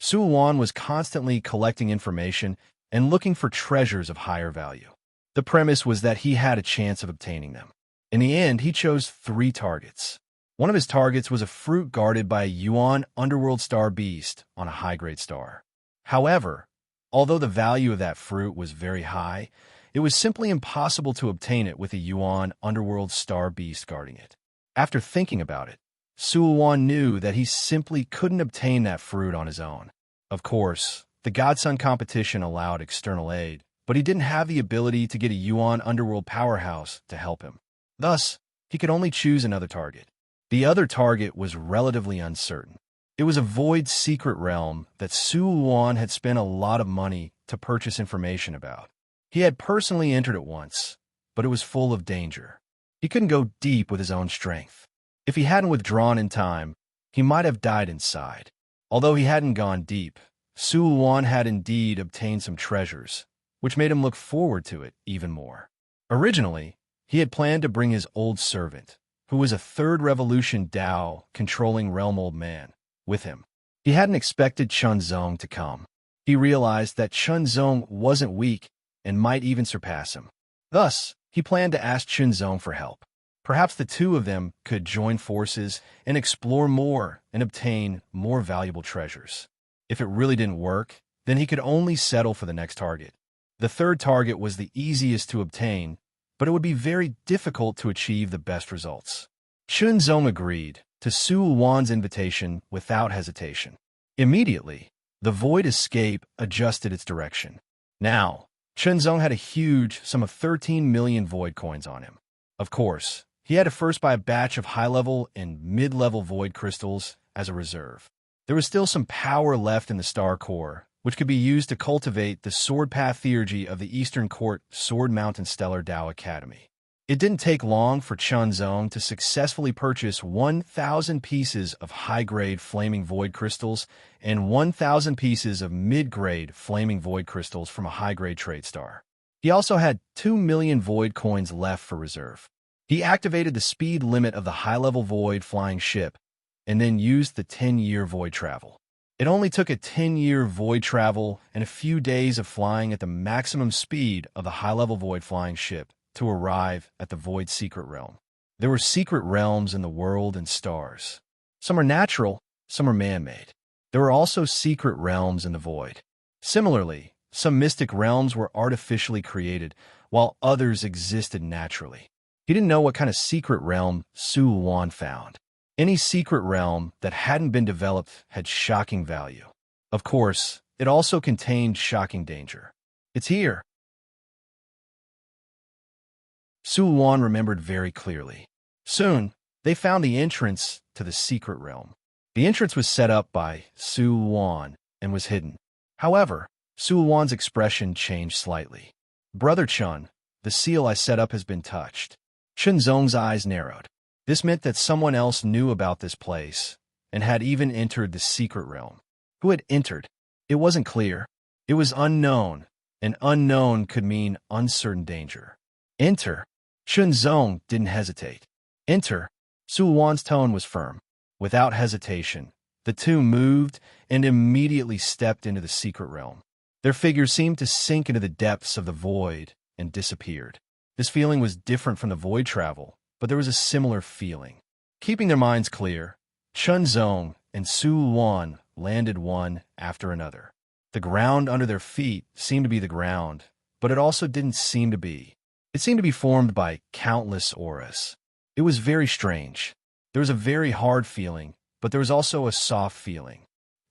Suwan was constantly collecting information and looking for treasures of higher value. The premise was that he had a chance of obtaining them. In the end, he chose 3 targets. One of his targets was a fruit guarded by a Yuan underworld star beast on a high-grade star. However, although the value of that fruit was very high, it was simply impossible to obtain it with a Yuan underworld star beast guarding it. After thinking about it, Suwan knew that he simply couldn't obtain that fruit on his own. Of course, the Godson competition allowed external aid, but he didn't have the ability to get a Yuan underworld powerhouse to help him. Thus, he could only choose another target. The other target was relatively uncertain. It was a void secret realm that Suwan had spent a lot of money to purchase information about. He had personally entered it once, but but it was full of danger. He couldn't go deep with his own strength. If he hadn't withdrawn in time, he might have died inside. Although he hadn't gone deep, Su Wan had indeed obtained some treasures, which made him look forward to it even more. Originally, he had planned to bring his old servant, who was a third revolution Dao controlling realm old man, with him. He hadn't expected Chunzong to come. He realized that Chunzong wasn't weak and might even surpass him. Thus, he planned to ask Chunzong for help. Perhaps the two of them could join forces and explore more and obtain more valuable treasures. If it really didn't work, then he could only settle for the next target. The third target was the easiest to obtain, but it would be very difficult to achieve the best results. Chunzong agreed to Su Wan's invitation without hesitation. Immediately, the void escape adjusted its direction. Now, Chunzong had a huge sum of 13 million void coins on him. Of course, he had to first buy a batch of high-level and mid-level void crystals as a reserve. There was still some power left in the star core, which could be used to cultivate the sword path theurgy of the Eastern Court Sword Mountain Stellar Dao Academy. It didn't take long for Chunzong to successfully purchase 1,000 pieces of high-grade flaming void crystals and 1,000 pieces of mid-grade flaming void crystals from a high-grade trade star. He also had 2 million void coins left for reserve. He activated the speed limit of the high-level void flying ship and then used the 10-year void travel. It only took a 10-year void travel and a few days of flying at the maximum speed of the high-level void flying ship to arrive at the void secret realm. There were secret realms in the world and stars. Some are natural, some are man-made. There were also secret realms in the void. Similarly, some mystic realms were artificially created, while others existed naturally. He didn't know what kind of secret realm Su Wan found. Any secret realm that hadn't been developed had shocking value. Of course, it also contained shocking danger. It's here. Su Wan remembered very clearly. Soon, they found the entrance to the secret realm. The entrance was set up by Su Wan and was hidden. However, Su Wan's expression changed slightly. Brother Chun, the seal I set up has been touched. Chunzong's eyes narrowed. This meant that someone else knew about this place and had even entered the secret realm. Who had entered? It wasn't clear. It was unknown, and unknown could mean uncertain danger. Enter. Chunzong didn't hesitate. Enter. Su Wan's tone was firm. Without hesitation, the two moved and immediately stepped into the secret realm. Their figures seemed to sink into the depths of the void and disappeared. This feeling was different from the void travel, but there was a similar feeling. Keeping their minds clear, Chunzong and Su Wan landed one after another. The ground under their feet seemed to be the ground, but it also didn't seem to be. It seemed to be formed by countless auras. It was very strange. There was a very hard feeling, but there was also a soft feeling.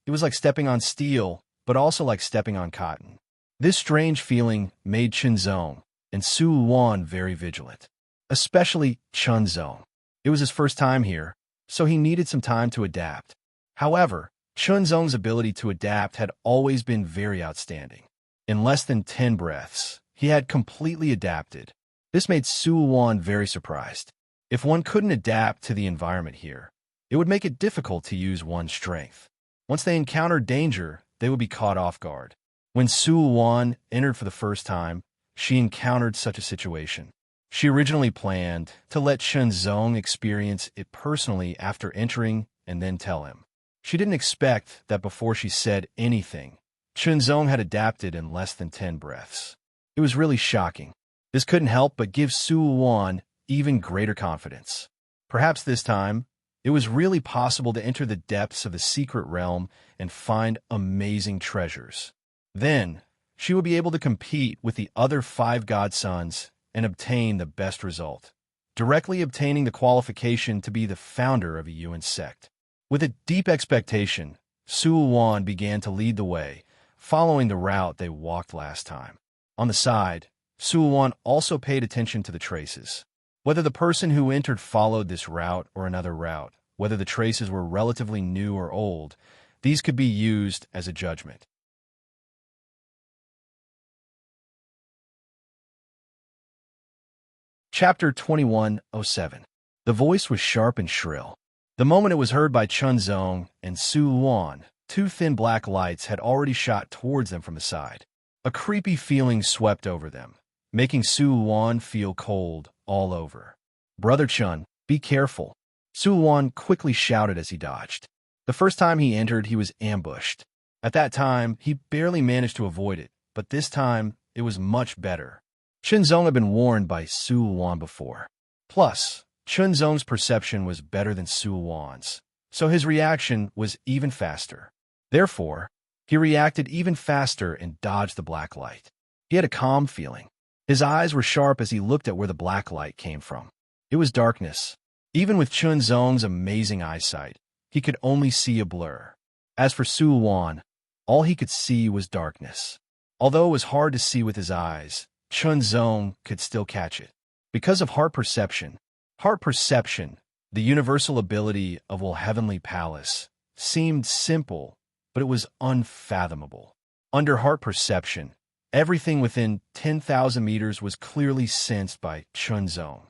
It was like stepping on steel, but also like stepping on cotton. This strange feeling made Chunzong and Su Wan very vigilant, especially Chunzong. It was his first time here, so he needed some time to adapt. However, Chunzong's ability to adapt had always been very outstanding. In less than 10 breaths, he had completely adapted. This made Su Wan very surprised. If one couldn't adapt to the environment here, it would make it difficult to use one's strength. Once they encountered danger, they would be caught off guard. When Su Wan entered for the first time, she encountered such a situation. She originally planned to let Chunzong experience it personally after entering and then tell him. She didn't expect that before she said anything, Chunzong had adapted in less than 10 breaths. It was really shocking. This couldn't help but give Su Wan even greater confidence. Perhaps this time, it was really possible to enter the depths of the secret realm and find amazing treasures. Then, she would be able to compete with the other 5 godsons and obtain the best result, directly obtaining the qualification to be the founder of a Yuan sect. With a deep expectation, Su Wan began to lead the way, following the route they walked last time. On the side, Su Wan also paid attention to the traces. Whether the person who entered followed this route or another route, whether the traces were relatively new or old, these could be used as a judgment. Chapter 2107. The voice was sharp and shrill. The moment it was heard by Chun Zong and Su Luan, two thin black lights had already shot towards them from the side. A creepy feeling swept over them, making Su Luan feel cold all over. "Brother Chun, be careful," Su Luan quickly shouted as he dodged. The first time he entered, he was ambushed. At that time, he barely managed to avoid it, but this time, it was much better. Chun Zong had been warned by Su Luan before. Plus, Chun Zong's perception was better than Su Luan's, so his reaction was even faster. Therefore, he reacted even faster and dodged the black light. He had a calm feeling. His eyes were sharp as he looked at where the black light came from. It was darkness. Even with Chun Zong's amazing eyesight, he could only see a blur. As for Su Luan, all he could see was darkness. Although it was hard to see with his eyes, Chun Zong could still catch it. Because of heart perception, the universal ability of Will Heavenly Palace, seemed simple, but it was unfathomable. Under heart perception, everything within 10,000 meters was clearly sensed by Chun Zong.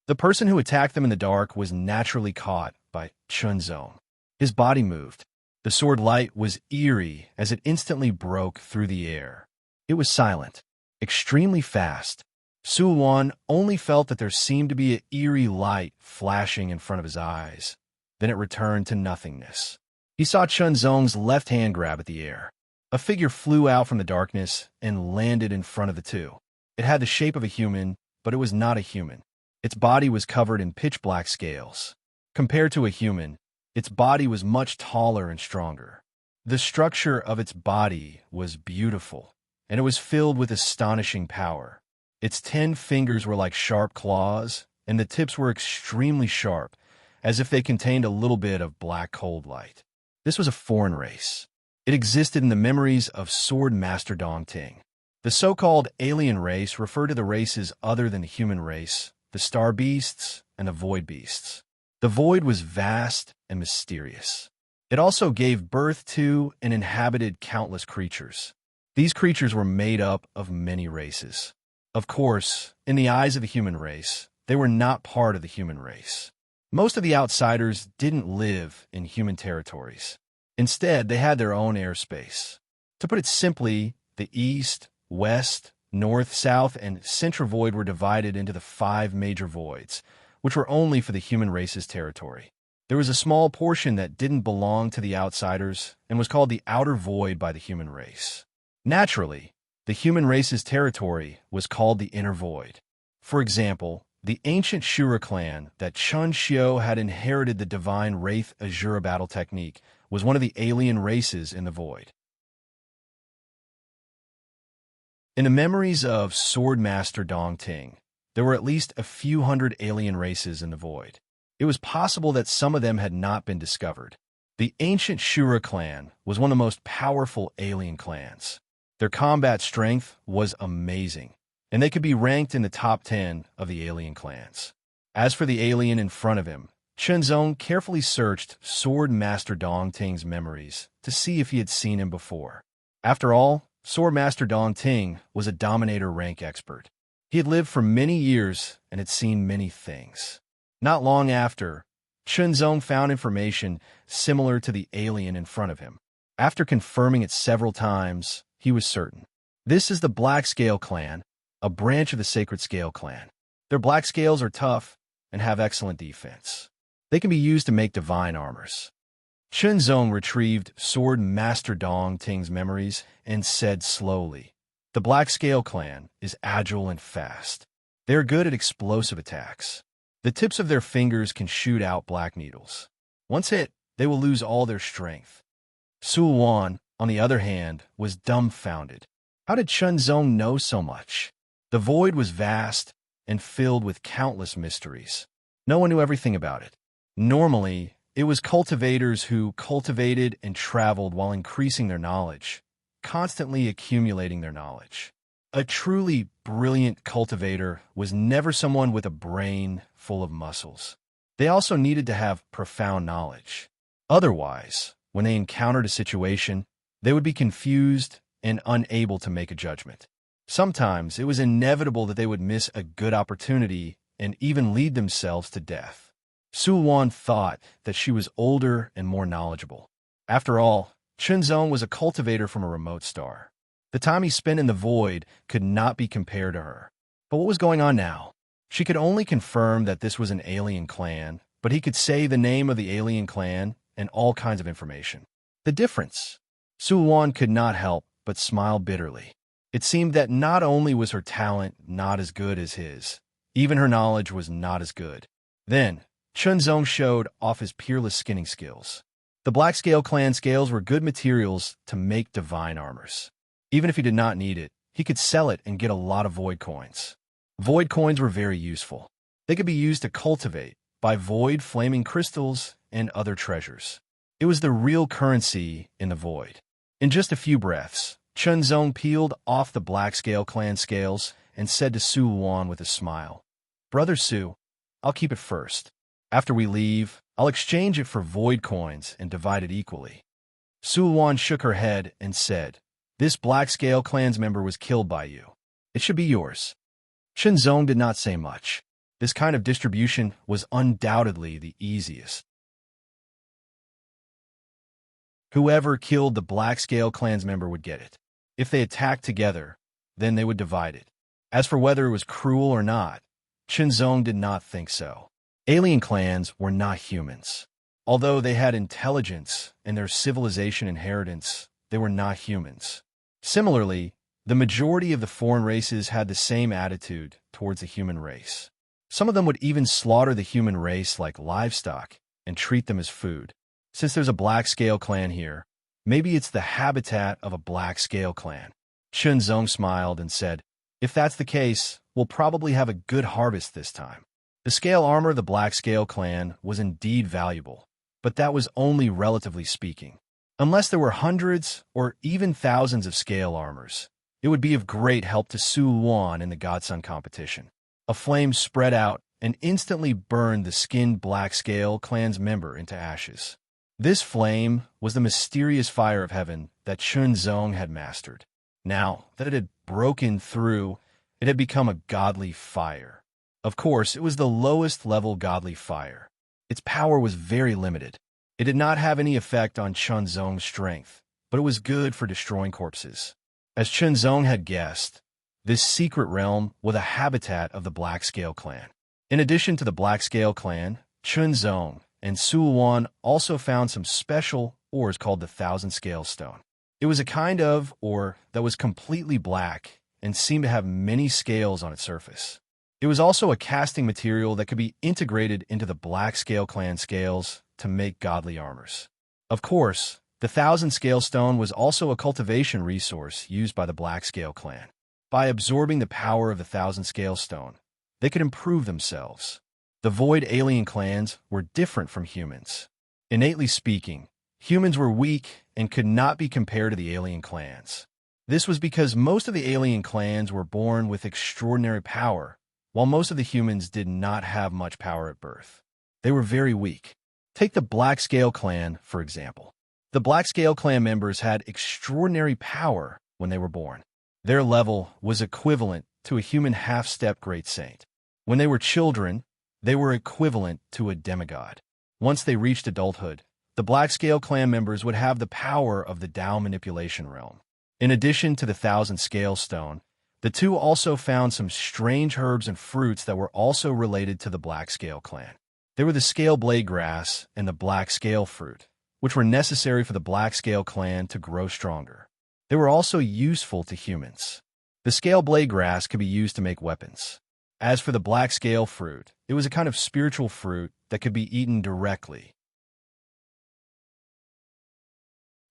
The person who attacked them in the dark was naturally caught by Chun Zong. His body moved. The sword light was eerie as it instantly broke through the air. It was silent, extremely fast. Su Luan only felt that there seemed to be an eerie light flashing in front of his eyes. Then it returned to nothingness. He saw Chun Zong's left hand grab at the air. A figure flew out from the darkness and landed in front of the two. It had the shape of a human, but it was not a human. Its body was covered in pitch-black scales. Compared to a human, its body was much taller and stronger. The structure of its body was beautiful, and it was filled with astonishing power. Its 10 fingers were like sharp claws, and the tips were extremely sharp, as if they contained a little bit of black cold light. This was a foreign race. It existed in the memories of Sword Master Dongting. The so-called alien race referred to the races other than the human race, the star beasts and the void beasts. The void was vast and mysterious. It also gave birth to and inhabited countless creatures. These creatures were made up of many races. Of course, in the eyes of the human race, they were not part of the human race. Most of the outsiders didn't live in human territories. Instead, they had their own airspace. To put it simply, the east, west, north, south, and central void were divided into the 5 major voids, which were only for the human race's territory. There was a small portion that didn't belong to the outsiders and was called the outer void by the human race. Naturally, the human race's territory was called the inner void. For example, the ancient Shura clan that Chun Xiu had inherited the divine Wraith Azura battle technique was one of the alien races in the void. In the memories of Sword Master Dongting, there were at least a few hundred alien races in the void. It was possible that some of them had not been discovered. The ancient Shura clan was one of the most powerful alien clans. Their combat strength was amazing, and they could be ranked in the top 10 of the alien clans. As for the alien in front of him, Chun Zong carefully searched Sword Master Dongting's memories to see if he had seen him before. After all, Sword Master Dongting was a Dominator rank expert. He had lived for many years and had seen many things. Not long after, Chun Zong found information similar to the alien in front of him. After confirming it several times, he was certain. This is the Black Scale Clan, a branch of the Sacred Scale Clan. Their black scales are tough and have excellent defense. They can be used to make divine armors. Chun Zong retrieved Sword Master Dongting's memories and said slowly, "The Black Scale Clan is agile and fast. They are good at explosive attacks. The tips of their fingers can shoot out black needles. Once hit, they will lose all their strength." Su Luan, on the other hand, was dumbfounded. How did Chun Zong know so much? The void was vast and filled with countless mysteries. No one knew everything about it. Normally, it was cultivators who cultivated and traveled while increasing their knowledge, constantly accumulating their knowledge. A truly brilliant cultivator was never someone with a brain full of muscles. They also needed to have profound knowledge. Otherwise, when they encountered a situation, they would be confused and unable to make a judgment. Sometimes it was inevitable that they would miss a good opportunity and even lead themselves to death. Sulwan thought that she was older and more knowledgeable. After all, Chunzong was a cultivator from a remote star. The time he spent in the void could not be compared to her. But what was going on now? She could only confirm that this was an alien clan, but he could say the name of the alien clan and all kinds of information. The difference? Sulwan could not help but smile bitterly. It seemed that not only was her talent not as good as his, even her knowledge was not as good. Then, Chunzong showed off his peerless skinning skills. The Black Scale Clan scales were good materials to make divine armors. Even if he did not need it, he could sell it and get a lot of void coins. Void coins were very useful. They could be used to cultivate, buy void flaming crystals, and other treasures. It was the real currency in the void. In just a few breaths, Chunzong peeled off the Black Scale Clan scales and said to Su Wan with a smile, "Brother Su, I'll keep it first. After we leave, I'll exchange it for void coins and divide it equally." Su Wan shook her head and said, "This Black Scale Clan's member was killed by you. It should be yours." Chunzong did not say much. This kind of distribution was undoubtedly the easiest. Whoever killed the Black Scale Clan's member would get it. If they attacked together, then they would divide it. As for whether it was cruel or not, Chunzong did not think so. Alien clans were not humans. Although they had intelligence and their civilization inheritance, they were not humans. Similarly, the majority of the foreign races had the same attitude towards the human race. Some of them would even slaughter the human race like livestock and treat them as food. Since there's a Black Scale Clan here, maybe it's the habitat of a Black Scale Clan. Chunzong smiled and said, "If that's the case, we'll probably have a good harvest this time." The scale armor of the Black Scale Clan was indeed valuable, but that was only relatively speaking. Unless there were hundreds or even thousands of scale armors, it would be of great help to Su Wan in the Godson competition. A flame spread out and instantly burned the skinned Black Scale Clan's member into ashes. This flame was the mysterious fire of heaven that Chunzong had mastered. Now that it had broken through, it had become a godly fire. Of course, it was the lowest level godly fire. Its power was very limited. It did not have any effect on Chunzong's strength, but it was good for destroying corpses. As Chunzong had guessed, this secret realm was a habitat of the Black Scale Clan. In addition to the Black Scale Clan, Chunzong and Su Wan also found some special ores called the Thousand Scale Stone. It was a kind of ore that was completely black and seemed to have many scales on its surface. It was also a casting material that could be integrated into the Black Scale Clan scales to make godly armors. Of course, the Thousand Scale Stone was also a cultivation resource used by the Black Scale Clan. By absorbing the power of the Thousand Scale Stone, they could improve themselves. The Void alien clans were different from humans. Innately speaking, humans were weak and could not be compared to the alien clans. This was because most of the alien clans were born with extraordinary power, while most of the humans did not have much power at birth. They were very weak. Take the Black Scale Clan, for example. The Black Scale Clan members had extraordinary power when they were born. Their level was equivalent to a human half-step great saint. When they were children, they were equivalent to a demigod. Once they reached adulthood, the Black Scale Clan members would have the power of the Tao manipulation realm. In addition to the Thousand Scale Stone, the two also found some strange herbs and fruits that were also related to the Black Scale Clan. They were the Scale Blade Grass and the Black Scale Fruit, which were necessary for the Black Scale Clan to grow stronger. They were also useful to humans. The Scale Blade Grass could be used to make weapons. As for the Black Scale Fruit, it was a kind of spiritual fruit that could be eaten directly.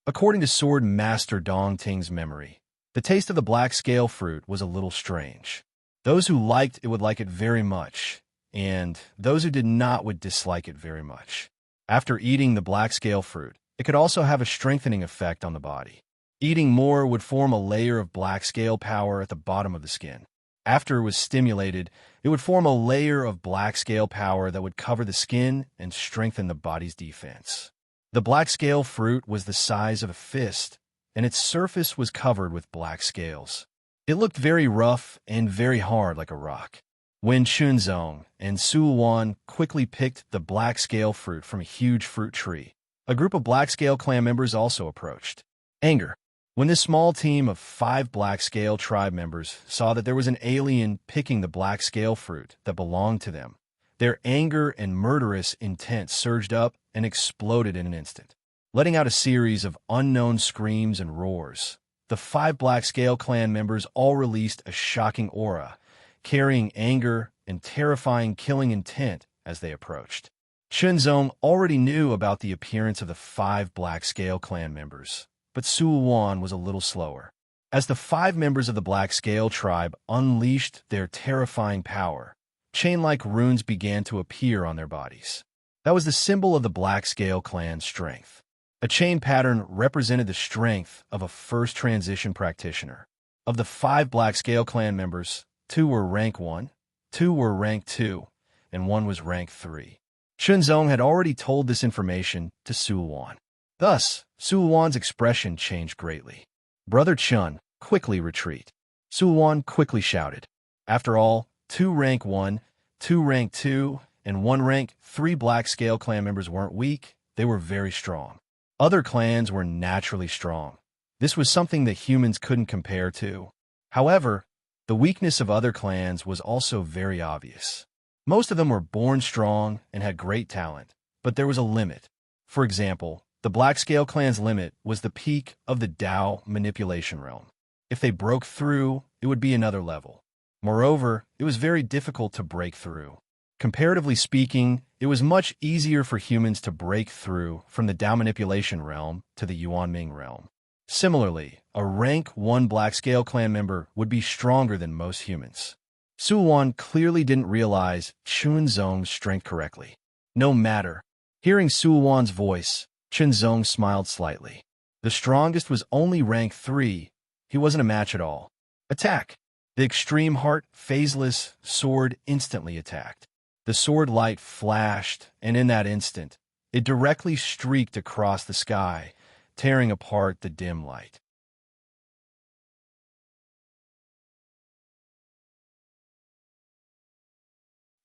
According to Sword Master Dong Ting's memory, the taste of the Black Scale Fruit was a little strange. Those who liked it would like it very much, and those who did not would dislike it very much. After eating the Black Scale Fruit, it could also have a strengthening effect on the body. Eating more would form a layer of Black Scale power at the bottom of the skin. After it was stimulated, it would form a layer of Black Scale power that would cover the skin and strengthen the body's defense. The Black Scale Fruit was the size of a fist, and its surface was covered with black scales. It looked very rough and very hard like a rock. Wen Chunzong and Su Wan quickly picked the black scale fruit from a huge fruit tree. A group of black scale clan members also approached. Anger. When this small team of 5 black scale tribe members saw that there was an alien picking the black scale fruit that belonged to them, their anger and murderous intent surged up and exploded in an instant. Letting out a series of unknown screams and roars, the 5 black scale clan members all released a shocking aura, carrying anger and terrifying killing intent as they approached. Chunzong already knew about the appearance of the 5 black scale clan members, but Su Wan was a little slower. As the 5 members of the black scale tribe unleashed their terrifying power, chain-like runes began to appear on their bodies. That was the symbol of the black scale clan's strength. A chain pattern represented the strength of a first transition practitioner. Of the 5 black scale clan members, 2 were rank 1, 2 were rank 2, and 1 was rank 3. Chunzong had already told this information to Su Wan. Thus, Su Wan's expression changed greatly. "Brother Chun, quickly retreat." Su Wan quickly shouted. After all, 2 rank 1, 2 rank 2, and 1 rank 3 black scale clan members weren't weak, they were very strong. Other clans were naturally strong. This was something that humans couldn't compare to. However, the weakness of other clans was also very obvious. Most of them were born strong and had great talent, but there was a limit. For example, the Black Scale clan's limit was the peak of the Tao manipulation realm. If they broke through, it would be another level. Moreover, it was very difficult to break through. Comparatively speaking, it was much easier for humans to break through from the Tao manipulation realm to the Yuanming realm. Similarly, a rank 1 Black Scale clan member would be stronger than most humans. Su Wan clearly didn't realize Chunzong's strength correctly. No matter. Hearing Su Wan's voice, Chunzong smiled slightly. The strongest was only rank 3. He wasn't a match at all. Attack! The extreme heart, phaseless sword instantly attacked. The sword light flashed, and in that instant, it directly streaked across the sky, tearing apart the dim light.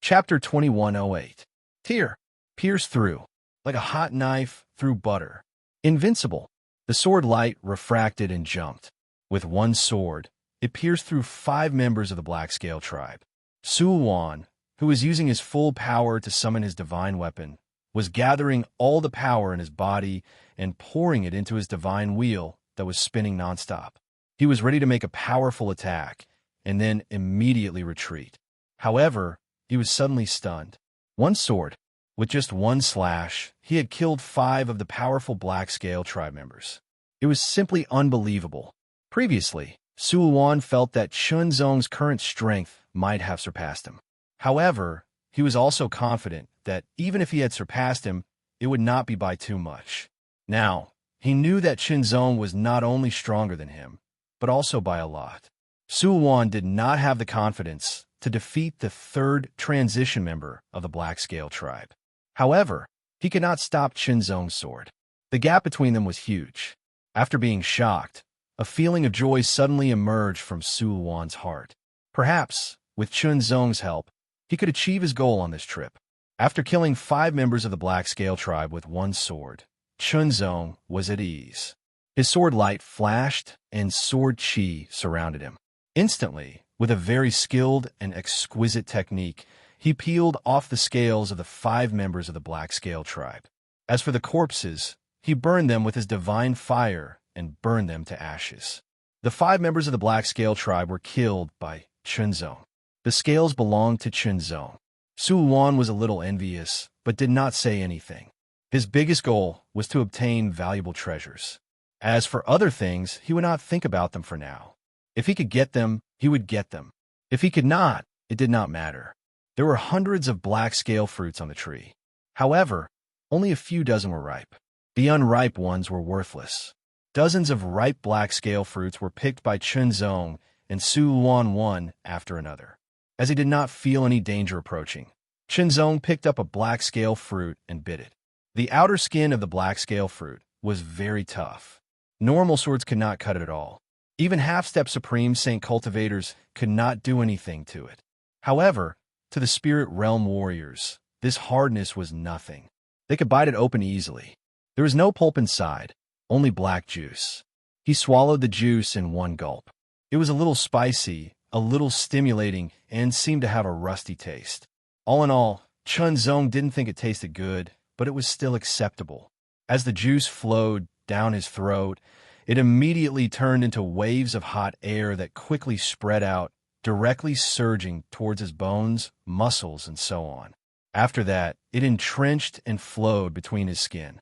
Chapter 2108. Tear. Pierce through. Like a hot knife through butter. Invincible. The sword light refracted and jumped. With one sword, it pierced through 5 members of the Black Scale tribe. Su Wan, who was using his full power to summon his divine weapon, was gathering all the power in his body and pouring it into his divine wheel that was spinning nonstop. He was ready to make a powerful attack and then immediately retreat. However, he was suddenly stunned. One sword. With just one slash, he had killed 5 of the powerful Black Scale tribe members. It was simply unbelievable. Previously, Su Wan felt that Chunzong's current strength might have surpassed him. However, he was also confident that even if he had surpassed him, it would not be by too much. Now, he knew that Chunzong was not only stronger than him, but also by a lot. Su Wan did not have the confidence to defeat the 3rd transition member of the Black Scale tribe. However, he could not stop Chunzong's sword. The gap between them was huge. After being shocked, a feeling of joy suddenly emerged from Su Wan's heart. Perhaps, with Chunzong's help, he could achieve his goal on this trip. After killing 5 members of the Black Scale tribe with one sword, Chunzong was at ease. His sword light flashed and sword chi surrounded him. Instantly, with a very skilled and exquisite technique, he peeled off the scales of the 5 members of the Black Scale tribe. As for the corpses, he burned them with his divine fire and burned them to ashes. The 5 members of the Black Scale tribe were killed by Chunzong. The scales belonged to Chunzong. Su Wan was a little envious, but did not say anything. His biggest goal was to obtain valuable treasures. As for other things, he would not think about them for now. If he could get them, he would get them. If he could not, it did not matter. There were hundreds of Black Scale fruits on the tree. However, only a few dozen were ripe. The unripe ones were worthless. Dozens of ripe Black Scale fruits were picked by Chunzong and Su Wan one after another. As he did not feel any danger approaching, Chunzong picked up a Black Scale fruit and bit it. The outer skin of the Black Scale fruit was very tough. Normal swords could not cut it at all. Even half-step Supreme Saint cultivators could not do anything to it. However, to the spirit realm warriors, this hardness was nothing. They could bite it open easily. There was no pulp inside, only black juice. He swallowed the juice in one gulp. It was a little spicy, a little stimulating, and seemed to have a rusty taste. All in all, Chunzong didn't think it tasted good, but it was still acceptable. As the juice flowed down his throat, it immediately turned into waves of hot air that quickly spread out, directly surging towards his bones, muscles, and so on. After that, it entrenched and flowed between his skin.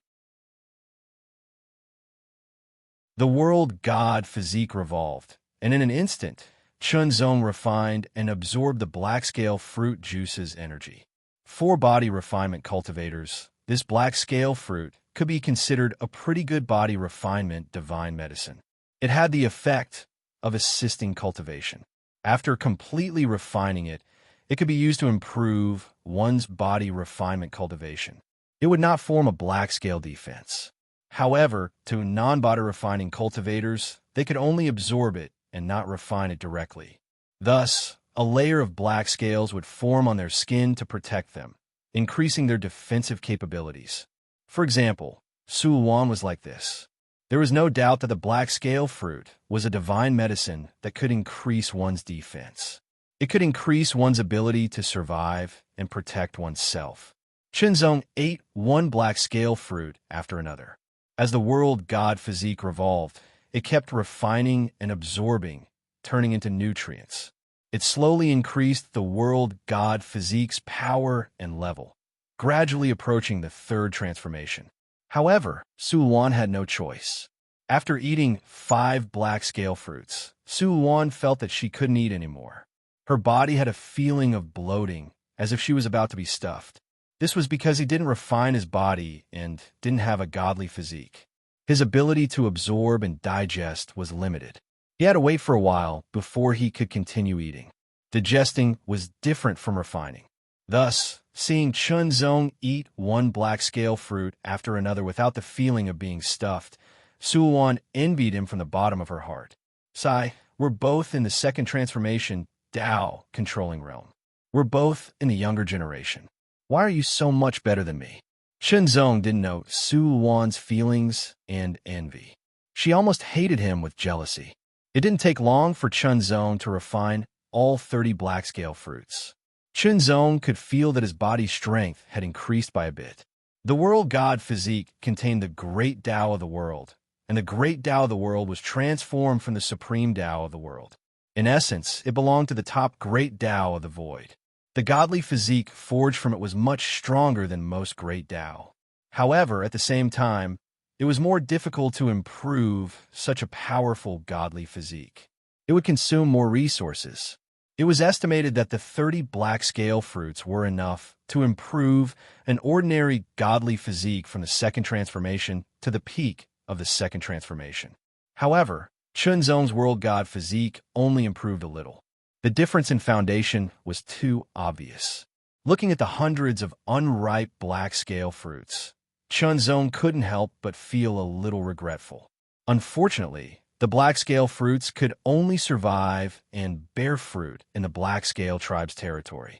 The world god physique revolved, and in an instant, Chunzong refined and absorbed the black-scale fruit juice's energy. For body refinement cultivators, this black-scale fruit could be considered a pretty good body refinement divine medicine. It had the effect of assisting cultivation. After completely refining it, it could be used to improve one's body refinement cultivation. It would not form a black-scale defense. However, to non-body refining cultivators, they could only absorb it and not refine it directly. Thus, a layer of black scales would form on their skin to protect them, increasing their defensive capabilities. For example, Suwan was like this. There was no doubt that the black scale fruit was a divine medicine that could increase one's defense. It could increase one's ability to survive and protect oneself. Chunzong ate one black scale fruit after another. As the world god physique revolved, it kept refining and absorbing, turning into nutrients. It slowly increased the world god physique's power and level, gradually approaching the third transformation. However, Suwan had no choice. After eating 5 black scale fruits, Suwan felt that she couldn't eat anymore. Her body had a feeling of bloating, as if she was about to be stuffed. This was because he didn't refine his body and didn't have a godly physique. His ability to absorb and digest was limited. He had to wait for a while before he could continue eating. Digesting was different from refining. Thus, seeing Chunzong eat one black scale fruit after another without the feeling of being stuffed, Suwan envied him from the bottom of her heart. Sai, we're both in the second transformation, Tao controlling realm. We're both in the younger generation. Why are you so much better than me? Chunzong didn't know Suwan's feelings and envy. She almost hated him with jealousy. It didn't take long for Chunzong to refine all 30 black scale fruits. Chunzong could feel that his body's strength had increased by a bit. The world god physique contained the great Tao of the world, and the great Tao of the world was transformed from the supreme Tao of the world. In essence, it belonged to the top great Tao of the void. The godly physique forged from it was much stronger than most great Tao. However, at the same time, it was more difficult to improve such a powerful godly physique. It would consume more resources. It was estimated that the 30 black scale fruits were enough to improve an ordinary godly physique from the second transformation to the peak of the second transformation. However, Chunzong's world god physique only improved a little. The difference in foundation was too obvious. Looking at the hundreds of unripe black scale fruits, Chunzong couldn't help but feel a little regretful. Unfortunately, the black scale fruits could only survive and bear fruit in the black scale tribe's territory.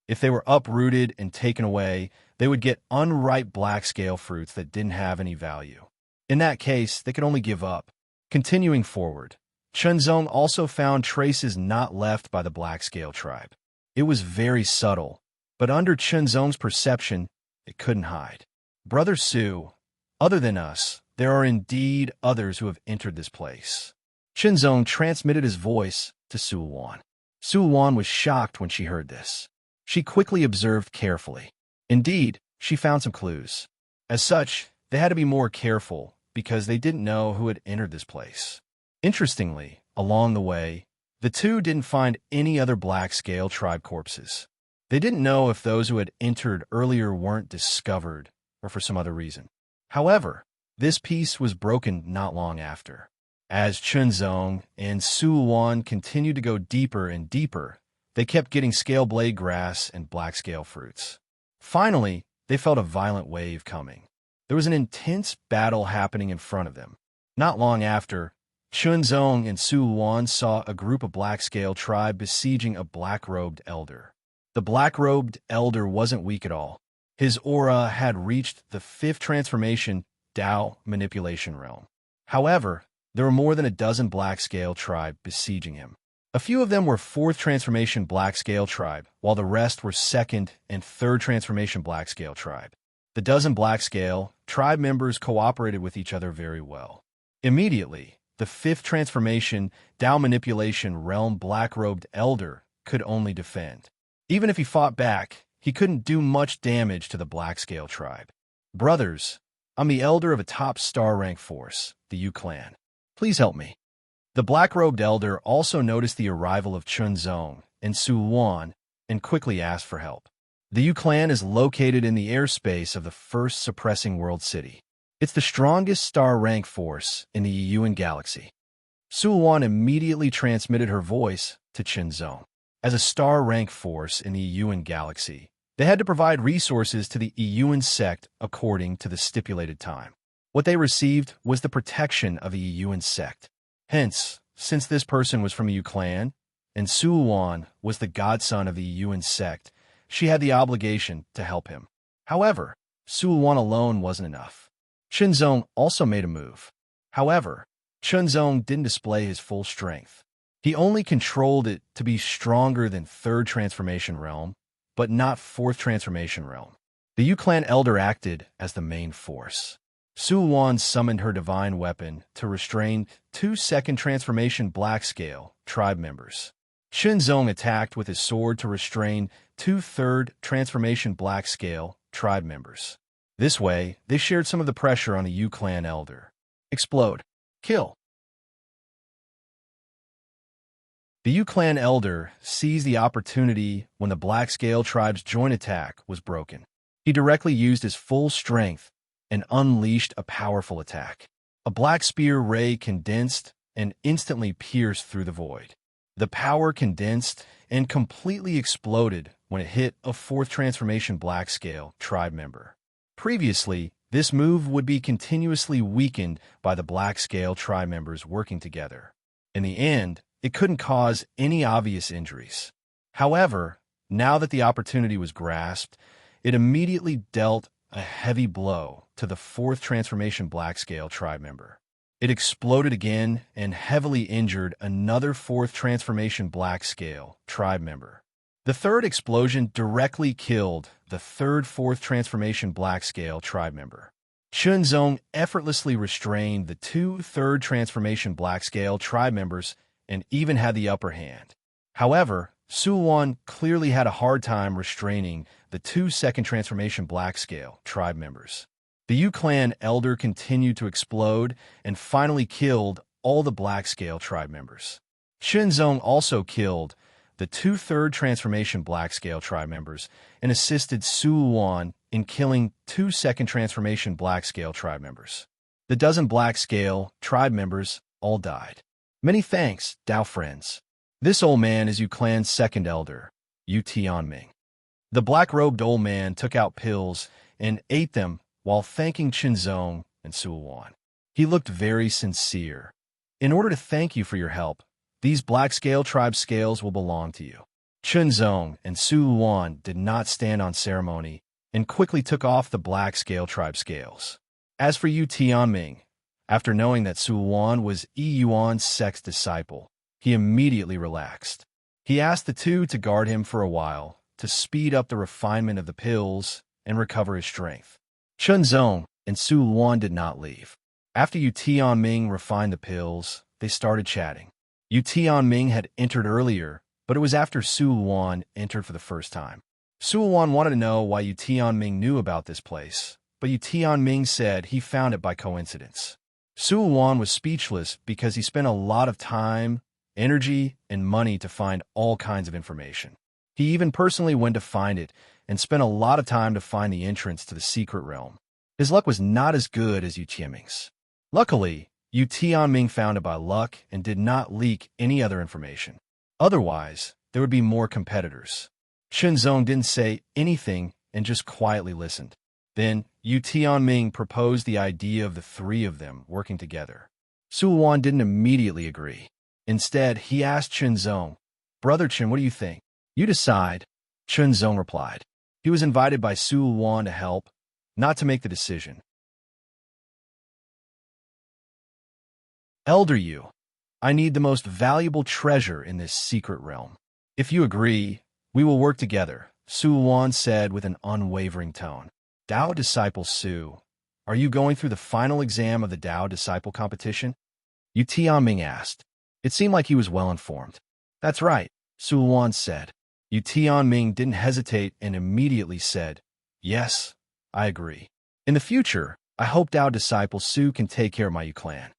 If they were uprooted and taken away, they would get unripe black scale fruits that didn't have any value. In that case, they could only give up. Continuing forward, Chunzong also found traces not left by the black scale tribe. It was very subtle, but under Chunzong's perception, it couldn't hide. Brother Su, other than us, there are indeed others who have entered this place. Chunzong transmitted his voice to Suwan. Suwan was shocked when she heard this. She quickly observed carefully. Indeed, she found some clues. As such, they had to be more careful because they didn't know who had entered this place. Interestingly, along the way, the two didn't find any other black scale tribe corpses. They didn't know if those who had entered earlier weren't discovered or for some other reason. However, this piece was broken not long after. As Chunzong and Suwan continued to go deeper and deeper, they kept getting scale blade grass and black scale fruits. Finally, they felt a violent wave coming. There was an intense battle happening in front of them. Not long after, Chunzong and Su Luan saw a group of black-scale tribe besieging a black-robed elder. The black-robed elder wasn't weak at all. His aura had reached the 5th transformation Dao manipulation realm. However, there were more than a dozen black-scale tribe besieging him. A few of them were 4th transformation black-scale tribe, while the rest were 2nd and 3rd transformation black-scale tribe. The dozen black-scale tribe members cooperated with each other very well. Immediately, the 5th transformation Dao manipulation realm black-robed elder could only defend. Even if he fought back, he couldn't do much damage to the black-scale tribe. Brothers, I'm the elder of a top star-rank force, the Yu clan. Please help me. The black-robed elder also noticed the arrival of Chunzong and Su Luan and quickly asked for help. The Yu clan is located in the airspace of the first suppressing world city. It's the strongest star-rank force in the Yuan galaxy. Su Luan immediately transmitted her voice to Chunzong. As a star-rank force in the Yuan galaxy, they had to provide resources to the Yuan sect according to the stipulated time. What they received was the protection of the Yuan sect. Hence, since this person was from the Yu clan, and Su Luan was the godson of the Yuan sect, she had the obligation to help him. However, Su Luan alone wasn't enough. Chunzong also made a move. However, Chunzong didn't display his full strength. He only controlled it to be stronger than 3rd transformation realm, but not 4th transformation realm. The Yu clan elder acted as the main force. Su Luan summoned her divine weapon to restrain 2 2nd transformation black-scale tribe members. Chunzong attacked with his sword to restrain 2 3rd transformation black-scale tribe members. This way, they shared some of the pressure on the Yu clan elder. Explode. Kill. The Yu clan elder seized the opportunity when the black-scale tribe's joint attack was broken. He directly used his full strength and unleashed a powerful attack. A black spear ray condensed and instantly pierced through the void. The power condensed and completely exploded when it hit a 4th transformation black-scale tribe member. Previously, this move would be continuously weakened by the black-scale tribe members working together. In the end, it couldn't cause any obvious injuries. However, now that the opportunity was grasped, it immediately dealt a heavy blow to the 4th transformation black-scale tribe member. It exploded again and heavily injured another 4th transformation black-scale tribe member. The 3rd explosion directly killed the 3rd 4th transformation black-scale tribe member. Chunzong effortlessly restrained the 2 3rd transformation black-scale tribe members and even had the upper hand. However, Su Luan clearly had a hard time restraining the 2 2nd transformation black-scale tribe members. The Yu clan elder continued to explode and finally killed all the black-scale tribe members. Chunzong also killed the 2 3rd transformation black-scale tribe members and assisted Su Luan in killing 2 2nd transformation black-scale tribe members. The dozen black-scale tribe members all died. Many thanks, Dao friends. This old man is Yu clan's 2nd elder, Yu Tianming. The black-robed old man took out pills and ate them while thanking Chunzong and Su Luan. He looked very sincere. In order to thank you for your help, these black-scale tribe scales will belong to you. Chunzong and Su Luan did not stand on ceremony and quickly took off the black-scale tribe scales. As for Yu Tianming, after knowing that Su Luan was Yi Yuan's sex disciple, he immediately relaxed. He asked the two to guard him for a while to speed up the refinement of the pills and recover his strength. Chunzong and Su Luan did not leave. After Yu Tianming refined the pills, they started chatting. Yu Tianming had entered earlier, but it was after Su Luan entered for the first time. Su Luan wanted to know why Yu Tianming knew about this place, but Yu Tianming said he found it by coincidence. Su Luan was speechless because he spent a lot of time, energy, and money to find all kinds of information. He even personally went to find it and spent a lot of time to find the entrance to the secret realm. His luck was not as good as Yu Tianming's. Luckily, Yu Tianming found it by luck and did not leak any other information. Otherwise, there would be more competitors. Chunzong didn't say anything and just quietly listened. Then, Yu Tianming proposed the idea of the three of them working together. Wan didn't immediately agree. Instead, he asked Zong, "Brother Chen, what do you think?" "You decide," Zong replied. He was invited by Wan to help, not to make the decision. Elder Yu, I need the most valuable treasure in this secret realm. If you agree, we will work together, Wan said with an unwavering tone. Dao disciple Su, are you going through the final exam of the Dao disciple competition? Yu Tianming asked. It seemed like he was well informed. That's right, Wan said. Yu Tianming didn't hesitate and immediately said, yes, I agree. In the future, I hope Dao disciple Su can take care of my Yu clan.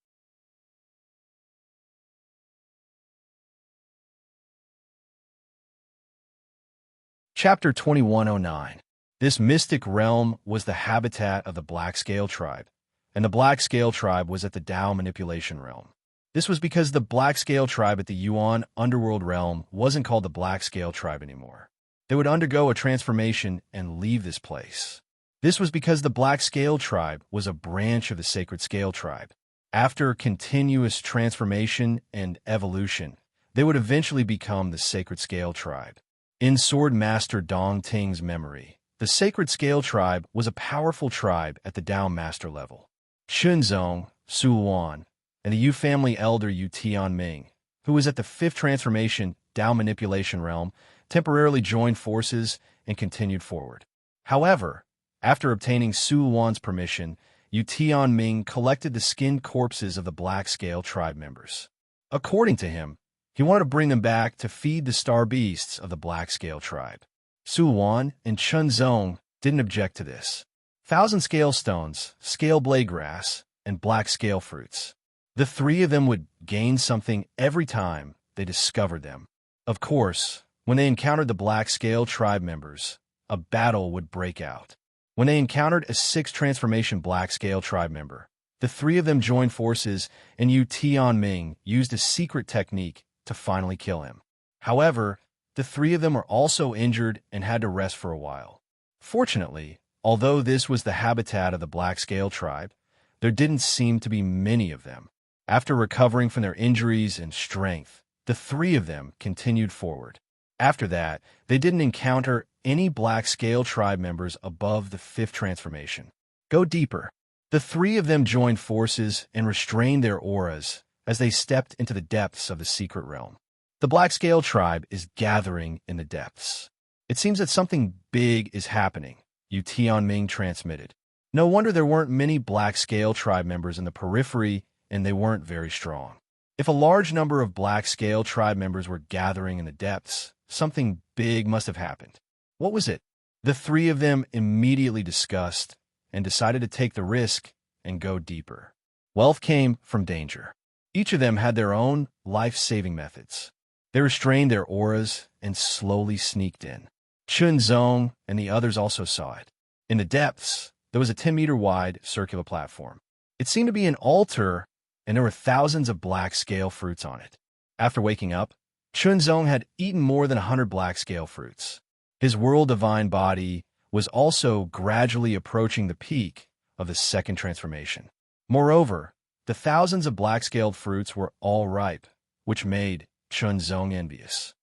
Chapter 2109. This mystic realm was the habitat of the Black Scale Tribe, and the Black Scale Tribe was at the Dao manipulation realm. This was because the Black Scale Tribe at the Yuan underworld realm wasn't called the Black Scale Tribe anymore. They would undergo a transformation and leave this place. This was because the Black Scale Tribe was a branch of the Sacred Scale Tribe. After continuous transformation and evolution, they would eventually become the Sacred Scale Tribe. In Sword Master Dong Ting's memory, the Sacred Scale Tribe was a powerful tribe at the Dao Master level. Chunzong, Wan, and the Yu family elder Yu Tianming, who was at the 5th transformation Dao manipulation realm, temporarily joined forces and continued forward. However, after obtaining Wan's permission, Yu Tianming collected the skinned corpses of the Black Scale Tribe members. According to him, he wanted to bring them back to feed the star beasts of the Black Scale Tribe. Wan and Chunzong didn't object to this. 1,000 scale stones, scale blade grass, and black scale fruits. The 3 of them would gain something every time they discovered them. Of course, when they encountered the Black Scale Tribe members, a battle would break out. When they encountered a 6th transformation Black Scale Tribe member, the 3 of them joined forces and Yu Tianming used a secret technique to finally kill him. However, the 3 of them were also injured and had to rest for a while. Fortunately, although this was the habitat of the Black Scale Tribe, there didn't seem to be many of them. After recovering from their injuries and strength, the 3 of them continued forward. After that, they didn't encounter any Black Scale Tribe members above the 5th transformation. Go deeper. The 3 of them joined forces and restrained their auras as they stepped into the depths of the secret realm. The Black Scale Tribe is gathering in the depths. It seems that something big is happening, Yu Tianming transmitted. No wonder there weren't many Black Scale Tribe members in the periphery, and they weren't very strong. If a large number of Black Scale Tribe members were gathering in the depths, something big must have happened. What was it? The 3 of them immediately discussed and decided to take the risk and go deeper. Wealth came from danger. Each of them had their own life-saving methods. They restrained their auras and slowly sneaked in. Chunzong and the others also saw it. In the depths, there was a 10-meter-wide circular platform. It seemed to be an altar, and there were thousands of black scale fruits on it. After waking up, Chunzong had eaten more than 100 black scale fruits. His world divine body was also gradually approaching the peak of the 2nd transformation. Moreover, the thousands of black-scaled fruits were all ripe, which made Chunzong envious.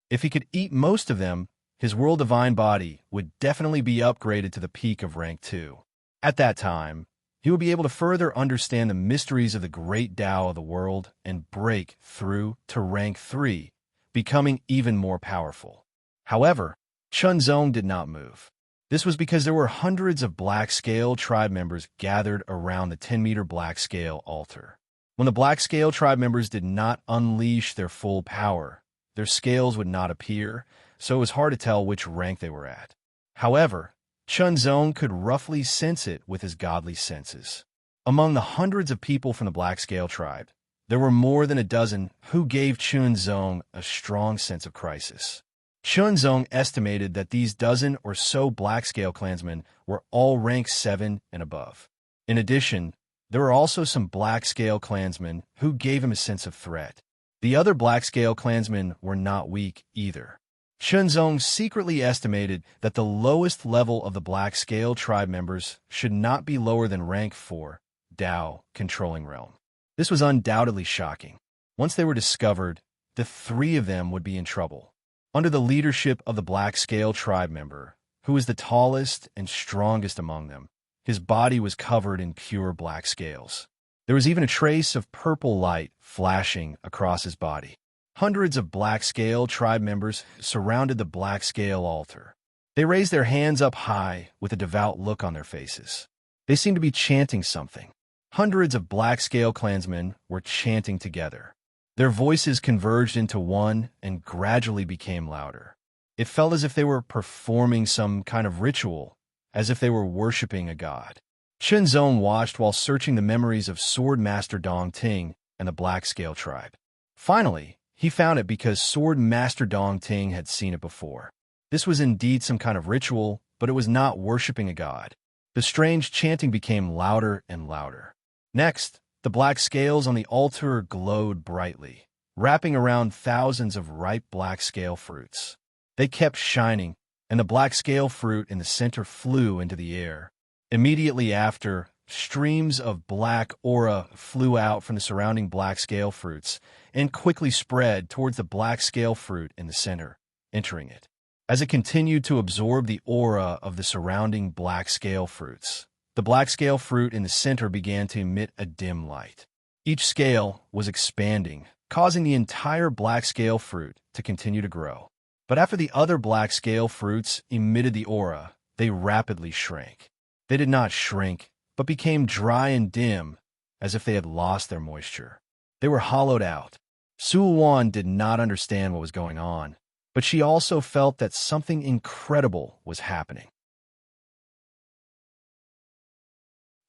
If he could eat most of them, his world divine body would definitely be upgraded to the peak of rank 2. At that time, he would be able to further understand the mysteries of the great Tao of the world and break through to rank 3, becoming even more powerful. However, Chunzong did not move. This was because there were hundreds of Black Scale Tribe members gathered around the 10-meter Black Scale altar. When the Black Scale Tribe members did not unleash their full power, their scales would not appear, so it was hard to tell which rank they were at. However, Chunzong could roughly sense it with his godly senses. Among the hundreds of people from the Black Scale Tribe, there were more than a dozen who gave Chunzong a strong sense of crisis. Chunzong estimated that these dozen or so Black Scale clansmen were all rank 7 and above. In addition, there were also some Black Scale clansmen who gave him a sense of threat. The other Black Scale clansmen were not weak either. Chunzong secretly estimated that the lowest level of the Black Scale tribe members should not be lower than rank 4, Dao, controlling realm. This was undoubtedly shocking. Once they were discovered, the 3 of them would be in trouble. Under the leadership of the Black Scale tribe member, who was the tallest and strongest among them, his body was covered in pure black scales. There was even a trace of purple light flashing across his body. Hundreds of Black Scale tribe members surrounded the Black Scale altar. They raised their hands up high with a devout look on their faces. They seemed to be chanting something. Hundreds of Black Scale clansmen were chanting together. Their voices converged into one and gradually became louder. It felt as if they were performing some kind of ritual, as if they were worshipping a god. Chunzong watched while searching the memories of Sword Master Dong Ting and the Black Scale tribe. Finally, he found it because Sword Master Dong Ting had seen it before. This was indeed some kind of ritual, but it was not worshipping a god. The strange chanting became louder and louder. Next, the black scales on the altar glowed brightly, wrapping around thousands of ripe black scale fruits. They kept shining, and the black scale fruit in the center flew into the air. Immediately after, streams of black aura flew out from the surrounding black scale fruits and quickly spread towards the black scale fruit in the center, entering it. As it continued to absorb the aura of the surrounding black scale fruits, the black scale fruit in the center began to emit a dim light. Each scale was expanding, causing the entire black scale fruit to continue to grow. But after the other black scale fruits emitted the aura, they rapidly shrank. They did not shrink, but became dry and dim, as if they had lost their moisture. They were hollowed out. Sulwan did not understand what was going on, but she also felt that something incredible was happening.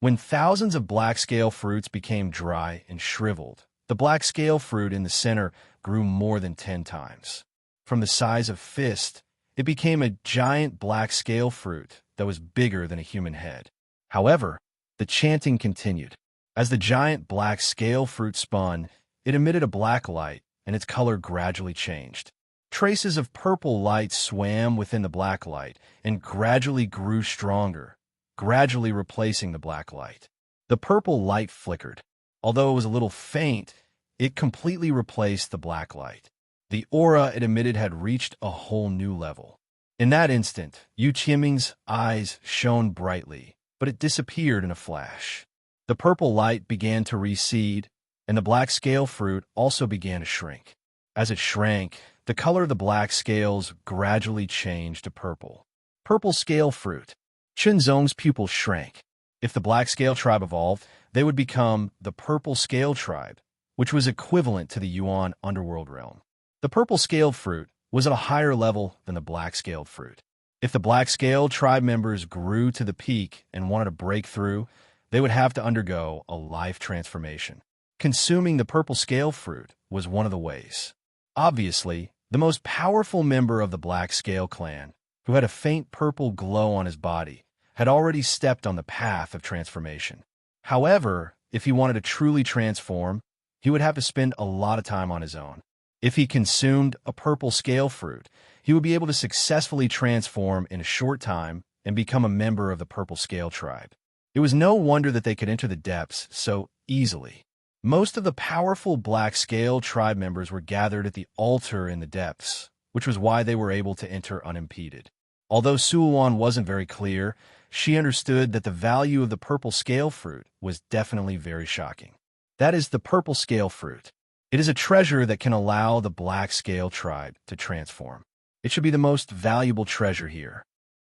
When thousands of black scale fruits became dry and shriveled, the black scale fruit in the center grew more than 10 times. From the size of fist, it became a giant black scale fruit that was bigger than a human head. However, the chanting continued. As the giant black scale fruit spun, it emitted a black light, and its color gradually changed. Traces of purple light swam within the black light and gradually grew stronger, gradually replacing the black light. The purple light flickered. Although it was a little faint, it completely replaced the black light. The aura it emitted had reached a whole new level. In that instant, Yu Qiuming's eyes shone brightly, but it disappeared in a flash. The purple light began to recede, and the black scale fruit also began to shrink. As it shrank, the color of the black scales gradually changed to purple. Purple scale fruit. Chunzong's pupils shrank. If the black scale tribe evolved, they would become the purple scale tribe, which was equivalent to the Yuan underworld realm. The purple scaled fruit was at a higher level than the black scaled fruit. If the black scale tribe members grew to the peak and wanted to break through, they would have to undergo a life transformation. Consuming the purple scale fruit was one of the ways. Obviously, the most powerful member of the Black Scale clan, who had a faint purple glow on his body, had already stepped on the path of transformation. However, if he wanted to truly transform, he would have to spend a lot of time on his own. If he consumed a purple scale fruit, he would be able to successfully transform in a short time and become a member of the purple scale tribe. It was no wonder that they could enter the depths so easily. Most of the powerful Black Scale tribe members were gathered at the altar in the depths, which was why they were able to enter unimpeded. Although Sulwan wasn't very clear, she understood that the value of the purple scale fruit was definitely very shocking. That is the purple scale fruit. It is a treasure that can allow the Black Scale tribe to transform. It should be the most valuable treasure here.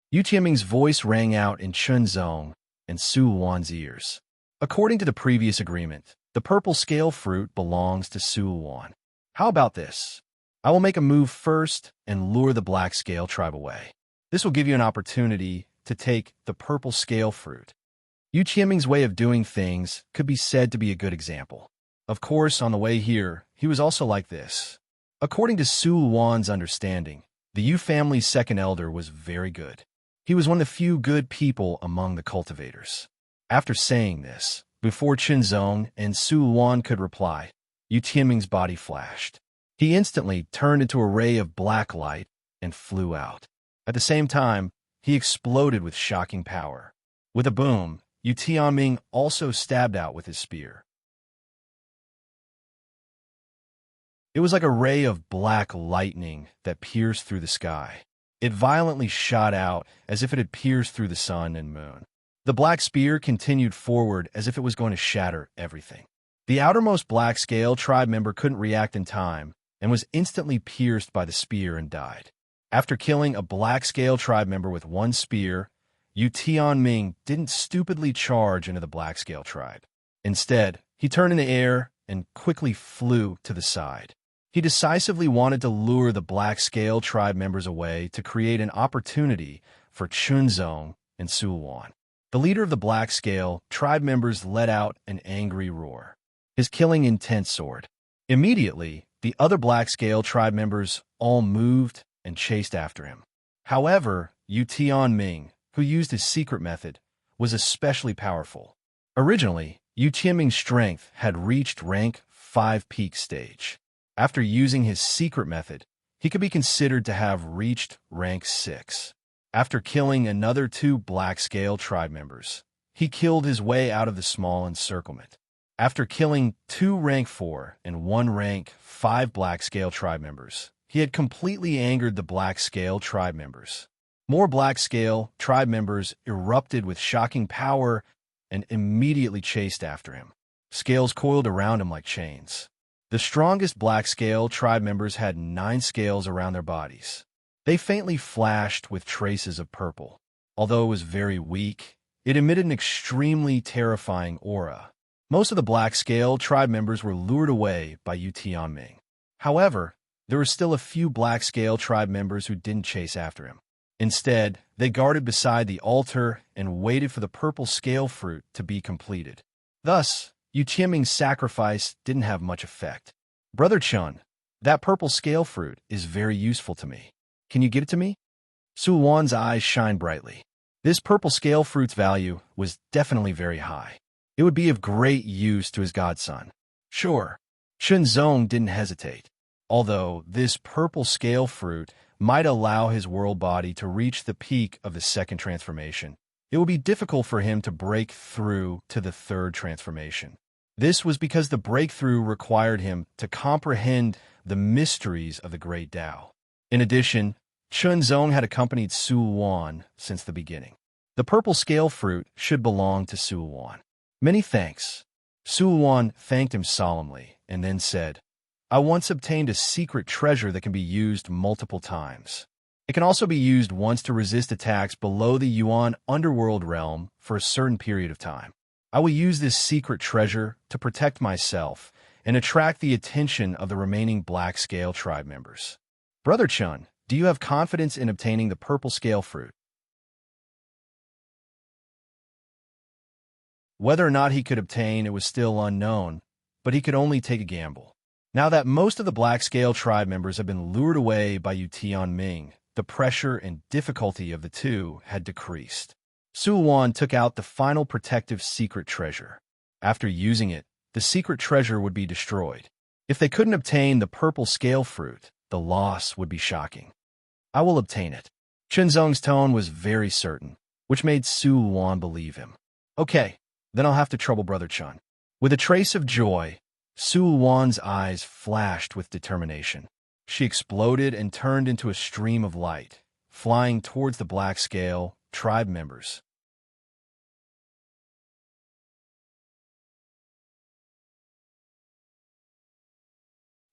Yu Qiuming's voice rang out in Chunzong and Sulwan's ears. According to the previous agreement, the purple scale fruit belongs to Sulwan. How about this? I will make a move first and lure the Black Scale tribe away. This will give you an opportunity to take the purple scale fruit. Yu Qiuming's way of doing things could be said to be a good example. Of course, on the way here, he was also like this. According to Sulwan's understanding, the Yu family's second elder was very good. He was one of the few good people among the cultivators. After saying this, before Chunzong and Sulwan could reply, Yu Qiuming's body flashed. He instantly turned into a ray of black light and flew out. At the same time, he exploded with shocking power. With a boom, Yu Tianming also stabbed out with his spear. It was like a ray of black lightning that pierced through the sky. It violently shot out as if it had pierced through the sun and moon. The black spear continued forward as if it was going to shatter everything. The outermost Black Scale tribe member couldn't react in time and was instantly pierced by the spear and died. After killing a Black Scale tribe member with one spear, Yu Tianming didn't stupidly charge into the Black Scale tribe. Instead, he turned in the air and quickly flew to the side. He decisively wanted to lure the Black Scale tribe members away to create an opportunity for Chunzong and Sulwan. The leader of the Black Scale tribe members let out an angry roar, his killing intent soared. Immediately, the other Black Scale tribe members all moved and chased after him. However, Yu Tianming, who used his secret method, was especially powerful. Originally, Yu Tianming's strength had reached rank 5 peak stage. After using his secret method, he could be considered to have reached rank 6. After killing another 2 Black Scale tribe members, he killed his way out of the small encirclement. After killing 2 rank 4 and 1 rank 5 Black Scale tribe members, he had completely angered the Black Scale tribe members. More Black Scale tribe members erupted with shocking power and immediately chased after him. Scales coiled around him like chains. The strongest Black Scale tribe members had 9 scales around their bodies. They faintly flashed with traces of purple. Although it was very weak, it emitted an extremely terrifying aura. Most of the Black Scale tribe members were lured away by Yu Tianming. However, there were still a few Black Scale tribe members who didn't chase after him. Instead, they guarded beside the altar and waited for the purple scale fruit to be completed. Thus, Yu Tianming's sacrifice didn't have much effect. Brother Chun, that purple scale fruit is very useful to me. Can you get it to me? Su Wan's eyes shined brightly. This purple scale fruit's value was definitely very high. It would be of great use to his godson. Sure, Chunzong didn't hesitate. Although this purple scale fruit might allow his world body to reach the peak of the second transformation, it would be difficult for him to break through to the third transformation. This was because the breakthrough required him to comprehend the mysteries of the Great Tao. In addition, Chunzong had accompanied Su Wan since the beginning. The purple scale fruit should belong to Su Wan. Many thanks. Su Wan thanked him solemnly and then said, I once obtained a secret treasure that can be used multiple times. It can also be used once to resist attacks below the Yuan underworld realm for a certain period of time. I will use this secret treasure to protect myself and attract the attention of the remaining Black Scale tribe members. Brother Chun, do you have confidence in obtaining the purple scale fruit? Whether or not he could obtain it was still unknown, but he could only take a gamble. Now that most of the Black Scale tribe members had been lured away by Yu Tianming, the pressure and difficulty of the two had decreased. Su Wan took out the final protective secret treasure. After using it, the secret treasure would be destroyed. If they couldn't obtain the purple scale fruit, the loss would be shocking. I will obtain it. Chunzong's tone was very certain, which made Su Wan believe him. Okay, then I'll have to trouble Brother Chun. With a trace of joy, Su Wan's eyes flashed with determination. She exploded and turned into a stream of light, flying towards the Black Scale tribe members.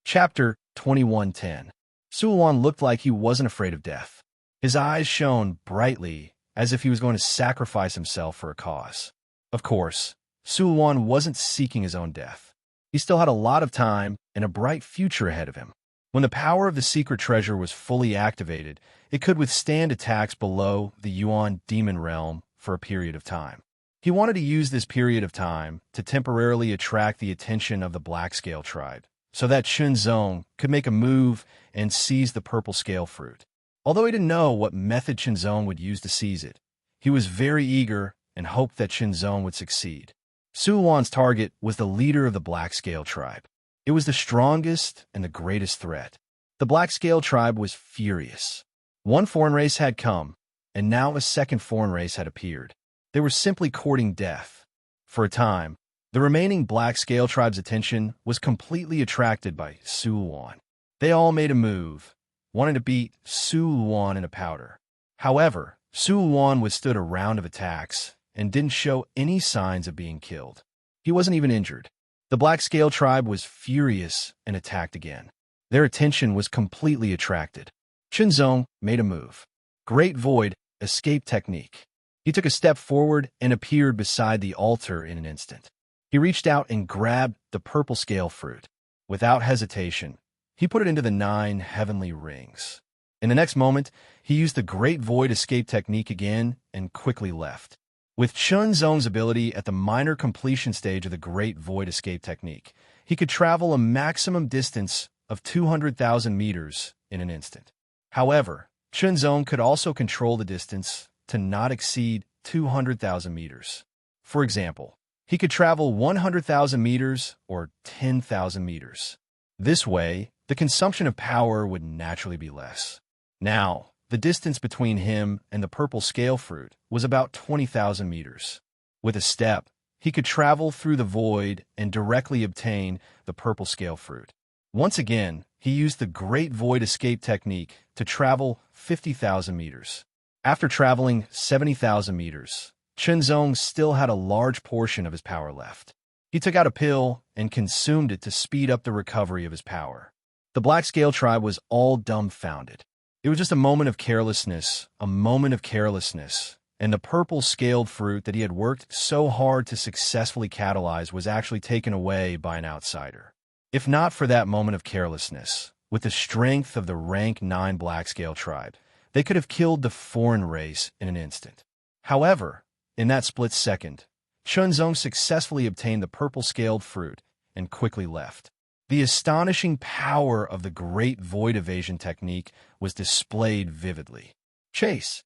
Chapter 2110. Su Wan looked like he wasn't afraid of death. His eyes shone brightly, as if he was going to sacrifice himself for a cause. Of course, Su Wan wasn't seeking his own death. He still had a lot of time and a bright future ahead of him. When the power of the secret treasure was fully activated, it could withstand attacks below the Yuan demon realm for a period of time. He wanted to use this period of time to temporarily attract the attention of the Black Scale tribe, so that Chunzong could make a move and seize the purple scale fruit. Although he didn't know what method Chunzong would use to seize it, he was very eager and hoped that Chunzong would succeed. Su Wan's target was the leader of the Black Scale tribe. It was the strongest and the greatest threat. The Black Scale tribe was furious. One foreign race had come, and now a second foreign race had appeared. They were simply courting death. For a time, the remaining Black Scale Tribe's attention was completely attracted by Su Luan. They all made a move, wanting to beat Su Luan in a powder. However, Su Luan withstood a round of attacks and didn't show any signs of being killed. He wasn't even injured. The Black Scale Tribe was furious and attacked again. Their attention was completely attracted. Chunzong made a move. Great Void escape technique. He took a step forward and appeared beside the altar in an instant. He reached out and grabbed the purple scale fruit. Without hesitation, he put it into the 9 heavenly rings. In the next moment, he used the Great Void escape technique again and quickly left. With Chunzong's ability at the minor completion stage of the Great Void escape technique, he could travel a maximum distance of 200,000 meters in an instant. However, Chunzong could also control the distance to not exceed 200,000 meters. For example, he could travel 100,000 meters or 10,000 meters. This way, the consumption of power would naturally be less. Now, the distance between him and the purple scale fruit was about 20,000 meters. With a step, he could travel through the void and directly obtain the purple scale fruit. Once again, he used the Great Void escape technique to travel 50,000 meters. After traveling 70,000 meters, Chunzong still had a large portion of his power left. He took out a pill and consumed it to speed up the recovery of his power. The Black Scale Tribe was all dumbfounded. It was just a moment of carelessness, and the purple scaled fruit that he had worked so hard to successfully catalyze was actually taken away by an outsider. If not for that moment of carelessness, with the strength of the rank 9 Black Scale Tribe, they could have killed the foreign race in an instant. However, in that split second, Chunzong successfully obtained the purple scaled fruit and quickly left. The astonishing power of the Great Void evasion technique was displayed vividly. Chase.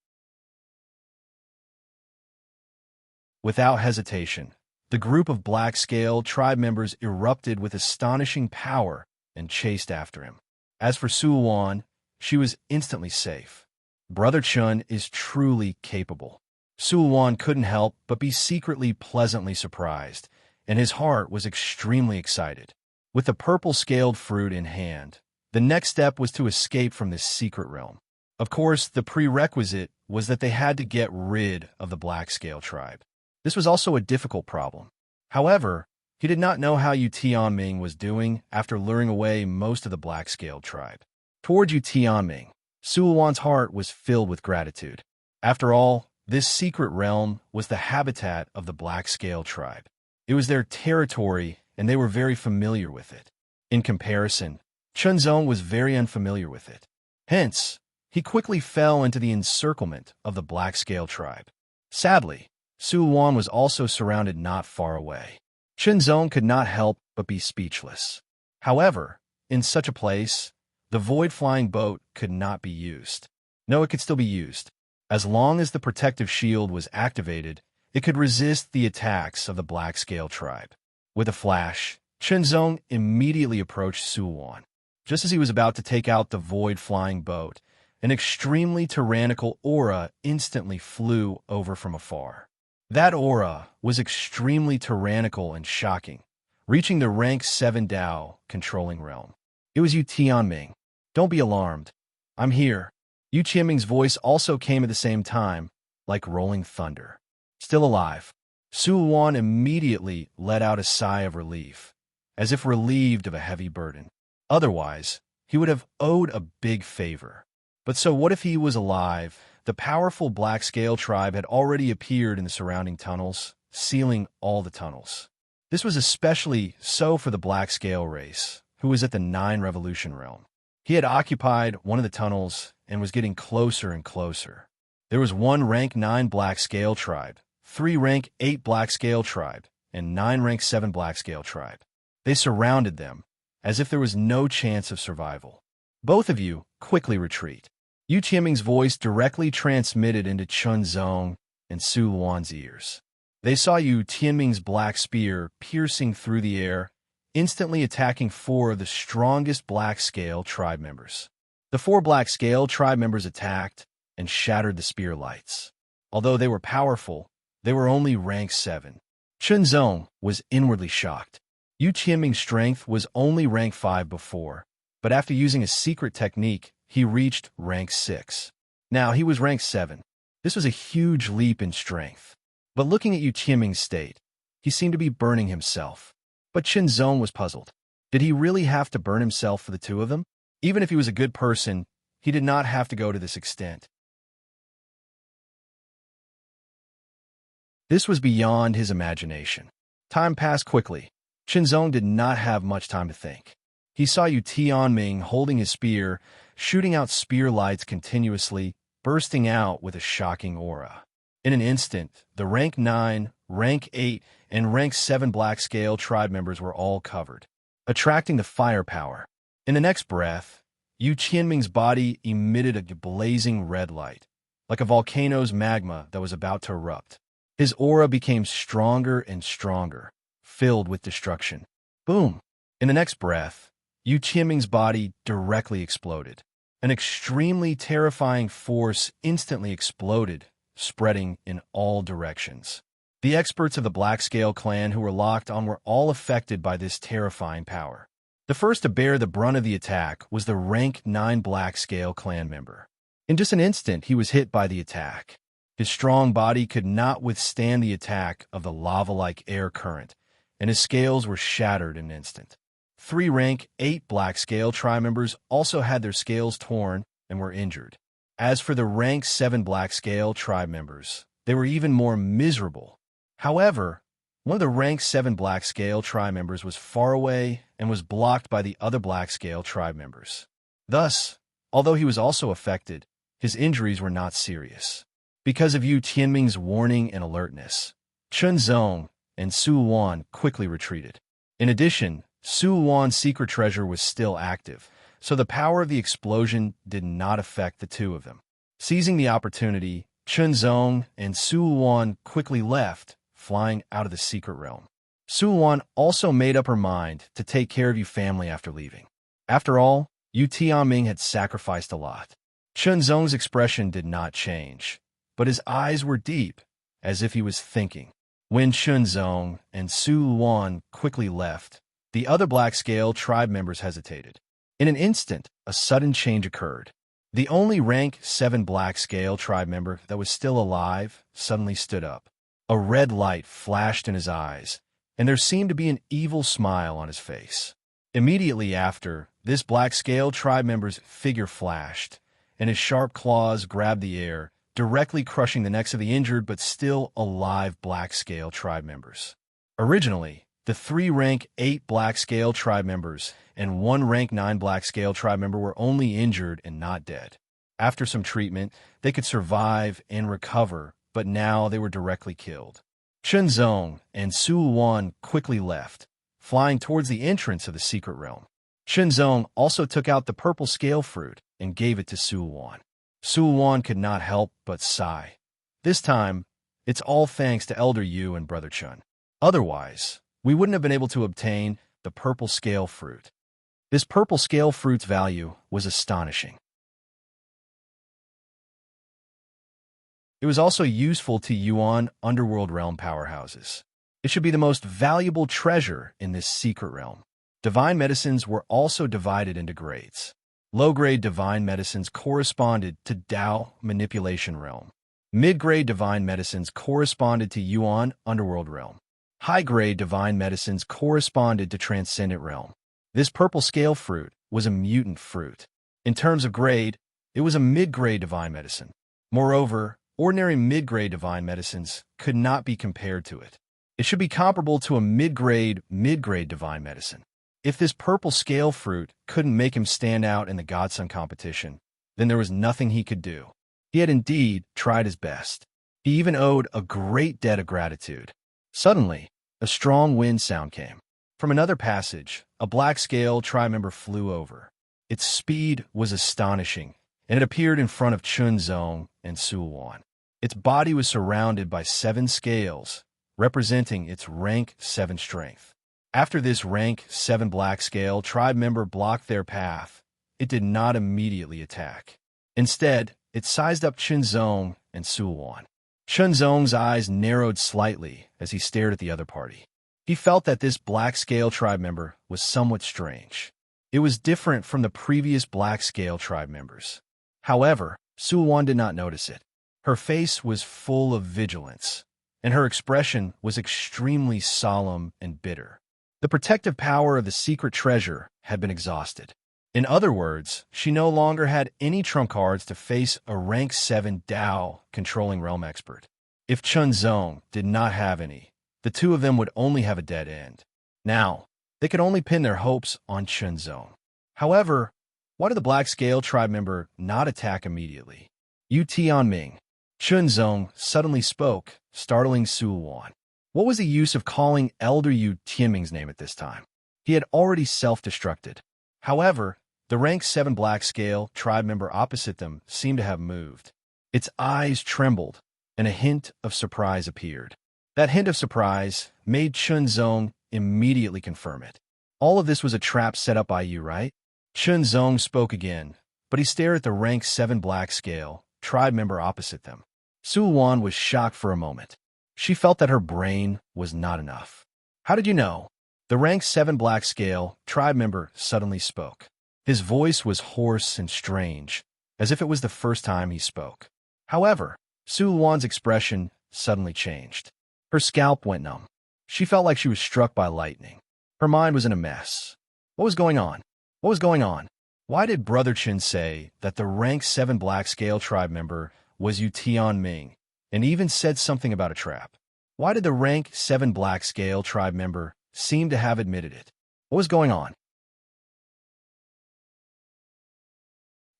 Without hesitation, the group of Black Scale Tribe members erupted with astonishing power and chased after him. As for Su Luan, she was instantly safe. Brother Chun is truly capable. Su Luan couldn't help but be secretly pleasantly surprised, and his heart was extremely excited. With the purple scaled fruit in hand, the next step was to escape from this secret realm. Of course, the prerequisite was that they had to get rid of the Black Scale Tribe. This was also a difficult problem. However, he did not know how Yu Tianming was doing after luring away most of the Black Scale Tribe. Toward Yu Tianming, Su Luan's heart was filled with gratitude. After all, this secret realm was the habitat of the Black Scale Tribe. It was their territory, and they were very familiar with it. In comparison, Chunzong was very unfamiliar with it. Hence, he quickly fell into the encirclement of the Black Scale Tribe. Sadly, Su Luan was also surrounded not far away. Chunzong could not help but be speechless. However, in such a place, the void flying boat could not be used. No, it could still be used. As long as the protective shield was activated, it could resist the attacks of the Black Scale Tribe. With a flash, Chunzong immediately approached Su Luan. Just as he was about to take out the void flying boat, an extremely tyrannical aura instantly flew over from afar. That aura was extremely tyrannical and shocking, reaching the rank 7 Dao controlling realm. It was Yu Tianming. Don't be alarmed. I'm here. Yu Tianming's voice also came at the same time, like rolling thunder. Still alive. Su Luan immediately let out a sigh of relief, as if relieved of a heavy burden. Otherwise, he would have owed a big favor. But so what if he was alive? The powerful Black Scale Tribe had already appeared in the surrounding tunnels, sealing all the tunnels. This was especially so for the Black Scale race, who was at the 9 Revolution realm. He had occupied one of the tunnels and was getting closer and closer. There was 1 rank 9 Black Scale Tribe, 3 rank 8 Black Scale Tribe, and 9 rank 7 Black Scale Tribe. They surrounded them, as if there was no chance of survival. Both of you quickly retreat. Yu Tianming's voice directly transmitted into Chunzong and Su Luan's ears. They saw Yu Tianming's black spear piercing through the air, instantly attacking 4 of the strongest Black Scale Tribe members. The 4 Black Scale tribe members attacked and shattered the spear lights. Although they were powerful, they were only rank 7. Chunzong was inwardly shocked. Yu Qianming's strength was only rank 5 before, but after using a secret technique, he reached rank 6. Now he was rank 7. This was a huge leap in strength. But looking at Yu Qianming's state, he seemed to be burning himself. But Chunzong was puzzled. Did he really have to burn himself for the two of them? Even if he was a good person, he did not have to go to this extent. This was beyond his imagination. Time passed quickly. Chunzong did not have much time to think. He saw Yu Tianming holding his spear, shooting out spear lights continuously, bursting out with a shocking aura. In an instant, the rank 9, rank 8, and rank 7 Black Scale tribe members were all covered, attracting the firepower. In the next breath, Yu Qianming's body emitted a blazing red light, like a volcano's magma that was about to erupt. His aura became stronger and stronger, filled with destruction. Boom! In the next breath, Yu Qianming's body directly exploded. An extremely terrifying force instantly exploded, spreading in all directions. The experts of the Black Scale clan who were locked on were all affected by this terrifying power. The first to bear the brunt of the attack was the rank 9 Black Scale clan member. In just an instant, he was hit by the attack. His strong body could not withstand the attack of the lava-like air current, and his scales were shattered in an instant. 3 rank 8 Black Scale tribe members also had their scales torn and were injured. As for the rank 7 Black Scale tribe members, they were even more miserable. However, one of the rank 7 Black Scale tribe members was far away and was blocked by the other Black Scale tribe members. Thus, although he was also affected, his injuries were not serious. Because of Yu Tianming's warning and alertness, Chunzong and Su Wan quickly retreated. In addition, Su Wan's secret treasure was still active, so the power of the explosion did not affect the two of them. Seizing the opportunity, Chunzong and Su Wan quickly left, flying out of the secret realm. Su Wan also made up her mind to take care of Yu family after leaving. After all, Yu Tianming had sacrificed a lot. Chunzong's expression did not change, but his eyes were deep, as if he was thinking. When Chunzong and Su Wan quickly left, the other Black Scale tribe members hesitated. In an instant, a sudden change occurred. The only rank 7 Black Scale tribe member that was still alive suddenly stood up. A red light flashed in his eyes, and there seemed to be an evil smile on his face. Immediately after, this Black Scale tribe member's figure flashed, and his sharp claws grabbed the air, directly crushing the necks of the injured but still alive Black Scale tribe members. Originally, the 3 rank 8 Black Scale tribe members and 1 rank 9 Black Scale tribe member were only injured and not dead. After some treatment, they could survive and recover, but now they were directly killed. Chunzong and Su Wan quickly left, flying towards the entrance of the secret realm. Chunzong also took out the purple scale fruit and gave it to Su Wan. Su Wan could not help but sigh. This time, it's all thanks to Elder Yu and Brother Chun. Otherwise, we wouldn't have been able to obtain the purple scale fruit. This purple scale fruit's value was astonishing. It was also useful to Yuan underworld realm powerhouses. It should be the most valuable treasure in this secret realm. Divine medicines were also divided into grades. Low-grade divine medicines corresponded to Dao manipulation realm. Mid-grade divine medicines corresponded to Yuan underworld realm. High-grade divine medicines corresponded to transcendent realm. This purple scale fruit was a mutant fruit. In terms of grade, it was a mid-grade divine medicine. Moreover, ordinary mid-grade divine medicines could not be compared to it. It should be comparable to a mid-grade divine medicine. If this purple scale fruit couldn't make him stand out in the Godson competition, then there was nothing he could do. He had indeed tried his best. He even owed a great debt of gratitude. Suddenly, a strong wind sound came. From another passage, a Black Scale tribe member flew over. Its speed was astonishing, and it appeared in front of Chunzong and Su Wan. Its body was surrounded by 7 scales, representing its rank 7 strength. After this rank 7 Black Scale tribe member blocked their path, it did not immediately attack. Instead, it sized up Zong and Suwon. Zong's eyes narrowed slightly as he stared at the other party. He felt that this Black Scale tribe member was somewhat strange. It was different from the previous Black Scale tribe members. However, Suwon did not notice it. Her face was full of vigilance, and her expression was extremely solemn and bitter. The protective power of the secret treasure had been exhausted. In other words, she no longer had any trump cards to face a rank 7 Dao controlling realm expert. If Zong did not have any, the two of them would only have a dead end. Now, they could only pin their hopes on Zong. However, why did the Black Scale tribe member not attack immediately? Yu Tianming. Zong suddenly spoke, startling Suwon. What was the use of calling Elder Yu Tianming's name at this time? He had already self-destructed. However, the rank 7 Black Scale tribe member opposite them seemed to have moved. Its eyes trembled, and a hint of surprise appeared. That hint of surprise made Zong immediately confirm it. All of this was a trap set up by you, right? Zong spoke again, but he stared at the rank 7 Black Scale tribe member opposite them. Suwon was shocked for a moment. She felt that her brain was not enough. How did you know? The rank 7 Black Scale tribe member suddenly spoke. His voice was hoarse and strange, as if it was the first time he spoke. However, Suwon's expression suddenly changed. Her scalp went numb. She felt like she was struck by lightning. Her mind was in a mess. What was going on? What was going on? Why did Brother Chin say that the rank 7 Black Scale tribe member was Yu Tianming, and even said something about a trap? Why did the rank 7 Black Scale tribe member seem to have admitted it? What was going on?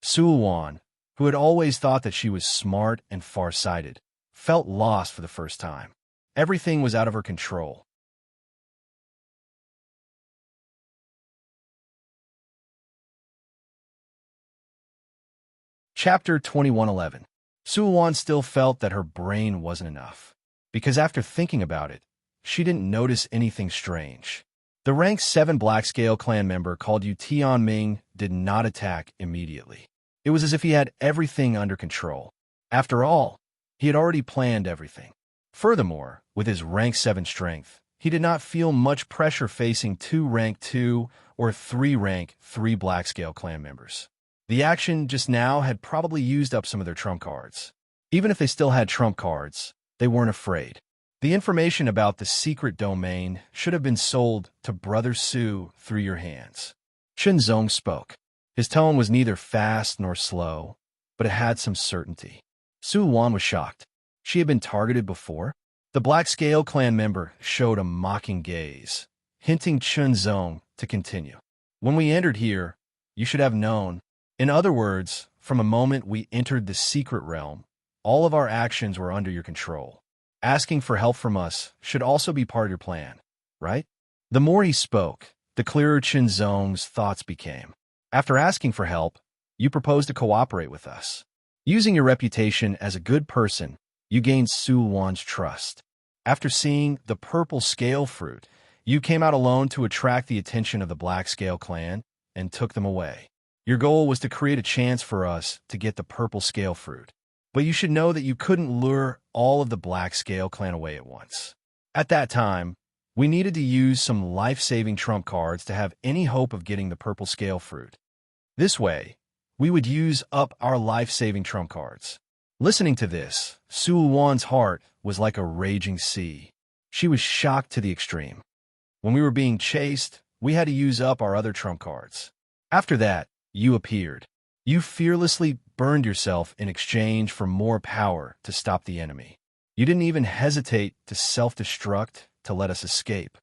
Suwon, who had always thought that she was smart and far-sighted, felt lost for the first time. Everything was out of her control. Chapter 2111. Suwon still felt that her brain wasn't enough, because after thinking about it, she didn't notice anything strange. The rank 7 Black Scale clan member called Yu Tianming did not attack immediately. It was as if he had everything under control. After all, he had already planned everything. Furthermore, with his rank 7 strength, he did not feel much pressure facing 2 rank 2 or 3 rank 3 Black Scale clan members. The action just now had probably used up some of their trump cards. Even if they still had trump cards, they weren't afraid. The information about the secret domain should have been sold to Brother Su through your hands. Zong spoke. His tone was neither fast nor slow, but it had some certainty. Suwon was shocked. She had been targeted before? The Black Scale clan member showed a mocking gaze, hinting Zong to continue. When we entered here, you should have known. In other words, from a moment we entered the secret realm, all of our actions were under your control. Asking for help from us should also be part of your plan, right? The more he spoke, the clearer Zong's thoughts became. After asking for help, you proposed to cooperate with us. Using your reputation as a good person, you gained Suwon's trust. After seeing the purple scale fruit, you came out alone to attract the attention of the Black Scale clan and took them away. Your goal was to create a chance for us to get the purple scale fruit. But you should know that you couldn't lure all of the Black Scale clan away at once. At that time, we needed to use some life-saving trump cards to have any hope of getting the purple scale fruit. This way, we would use up our life-saving trump cards. Listening to this, Suwon's heart was like a raging sea. She was shocked to the extreme. When we were being chased, we had to use up our other trump cards. After that, you appeared. You fearlessly burned yourself in exchange for more power to stop the enemy. You didn't even hesitate to self-destruct to let us escape.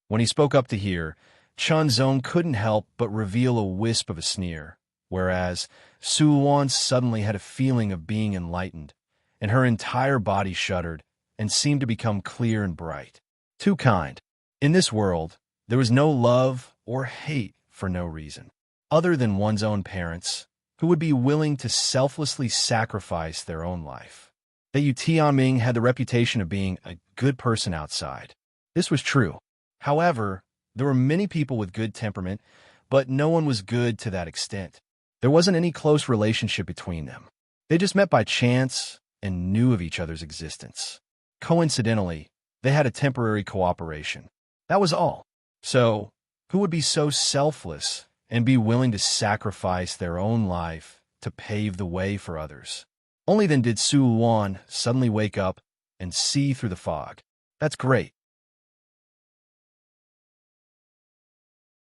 When he spoke up to here, Zong couldn't help but reveal a wisp of a sneer, whereas Suwon suddenly had a feeling of being enlightened, and her entire body shuddered and seemed to become clear and bright. Too kind. In this world, there was no love or hate for no reason, other than one's own parents, who would be willing to selflessly sacrifice their own life. That Yu Tianming had the reputation of being a good person outside. This was true. However, there were many people with good temperament, but no one was good to that extent. There wasn't any close relationship between them. They just met by chance and knew of each other's existence. Coincidentally, they had a temporary cooperation. That was all. So, who would be so selfless and be willing to sacrifice their own life to pave the way for others? Only then did Su Wan suddenly wake up and see through the fog. That's great.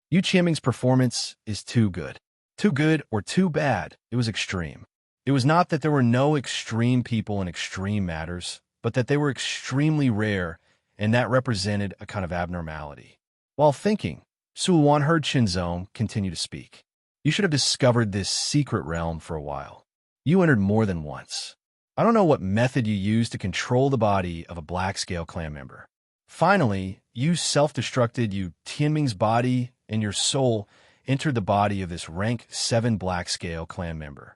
Yu Qianming's performance is too good. Too good or too bad, it was extreme. It was not that there were no extreme people in extreme matters, but that they were extremely rare, and that represented a kind of abnormality. While thinking, Su Wan heard Qinzong continue to speak. You should have discovered this secret realm for a while. You entered more than once. I don't know what method you used to control the body of a Black Scale clan member. Finally, you self-destructed Yu Tianming's body, and your soul entered the body of this rank 7 Black Scale clan member.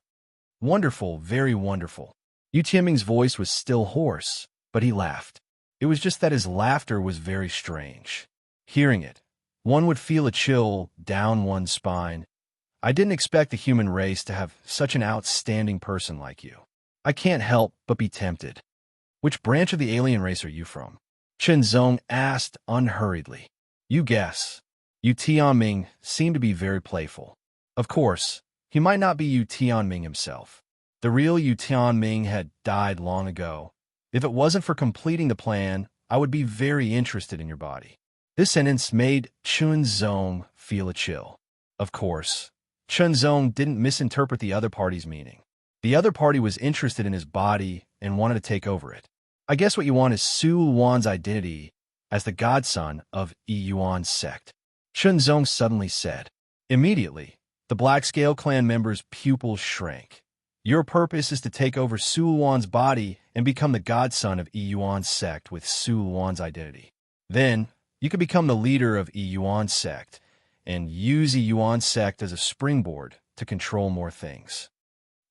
Wonderful, very wonderful. Yu Tianming's voice was still hoarse, but he laughed. It was just that his laughter was very strange. Hearing it, one would feel a chill down one's spine. I didn't expect the human race to have such an outstanding person like you. I can't help but be tempted. Which branch of the alien race are you from? Qinzong asked unhurriedly. You guess. Yu Tianming seemed to be very playful. Of course, he might not be Yu Tianming himself. The real Yu Tianming had died long ago. If it wasn't for completing the plan, I would be very interested in your body. This sentence made Qinzong feel a chill. Of course, Qinzong didn't misinterpret the other party's meaning. The other party was interested in his body and wanted to take over it. I guess what you want is Su Wan's identity as the godson of Yi Yuan's sect. Qinzong suddenly said. Immediately, the Black Scale clan member's pupils shrank. Your purpose is to take over Su Wan's body and become the godson of Yi Yuan's sect with Su Wan's identity. Then, you could become the leader of Yi Yuan's sect and use Yi Yuan's sect as a springboard to control more things.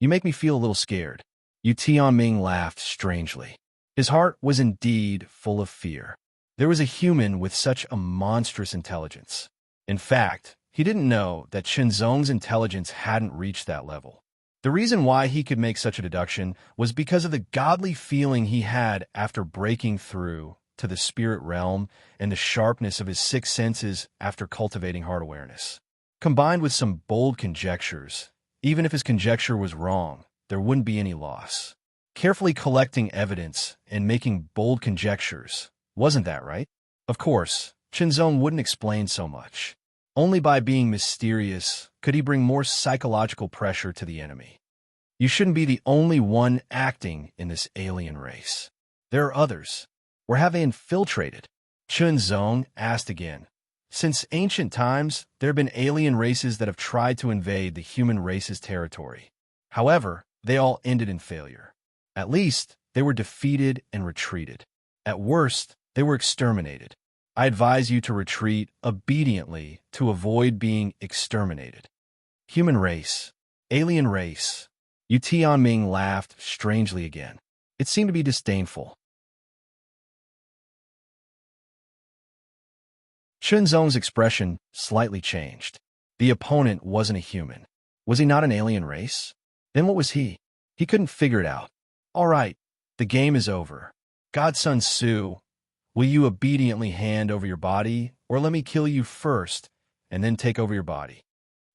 You make me feel a little scared. Yu Tianming laughed strangely. His heart was indeed full of fear. There was a human with such a monstrous intelligence. In fact, he didn't know that Qinzong's intelligence hadn't reached that level. The reason why he could make such a deduction was because of the godly feeling he had after breaking through to the spirit realm and the sharpness of his 6 senses after cultivating heart awareness. Combined with some bold conjectures, even if his conjecture was wrong, there wouldn't be any loss. Carefully collecting evidence and making bold conjectures, wasn't that right? Of course, Qinzong wouldn't explain so much. Only by being mysterious could he bring more psychological pressure to the enemy. You shouldn't be the only one acting in this alien race. There are others. Where have they infiltrated? Qinzong asked again. Since ancient times, there have been alien races that have tried to invade the human race's territory. However, they all ended in failure. At least, they were defeated and retreated. At worst, they were exterminated. I advise you to retreat obediently to avoid being exterminated. Human race. Alien race. Yu Tianming laughed strangely again. It seemed to be disdainful. Qinzong's expression slightly changed. The opponent wasn't a human. Was he not an alien race? Then what was he? He couldn't figure it out. All right, the game is over. Godson Su, will you obediently hand over your body, or let me kill you first, and then take over your body?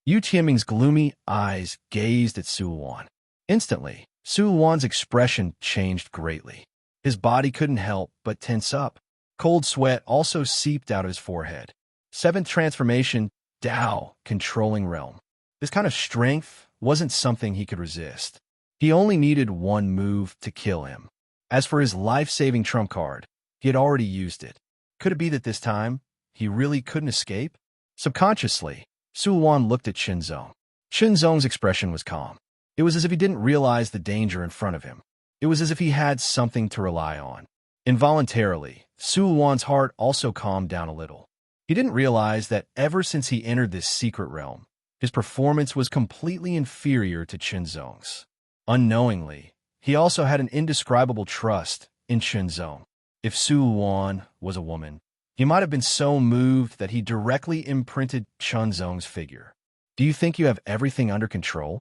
Yu Qianming's gloomy eyes gazed at Su Wan. Instantly, Su Wan's expression changed greatly. His body couldn't help but tense up. Cold sweat also seeped out of his forehead. 7th transformation, Dao, controlling realm. This kind of strength wasn't something he could resist. He only needed one move to kill him. As for his life-saving trump card, he had already used it. Could it be that this time, he really couldn't escape? Subconsciously, Su Wan looked at Qinzong. Qinzong's expression was calm. It was as if he didn't realize the danger in front of him. It was as if he had something to rely on. Involuntarily, Su Wan's heart also calmed down a little. He didn't realize that ever since he entered this secret realm, his performance was completely inferior to Qinzong's. Unknowingly, he also had an indescribable trust in Qinzong. If Su Wan was a woman, he might have been so moved that he directly imprinted Qinzong's figure. Do you think you have everything under control?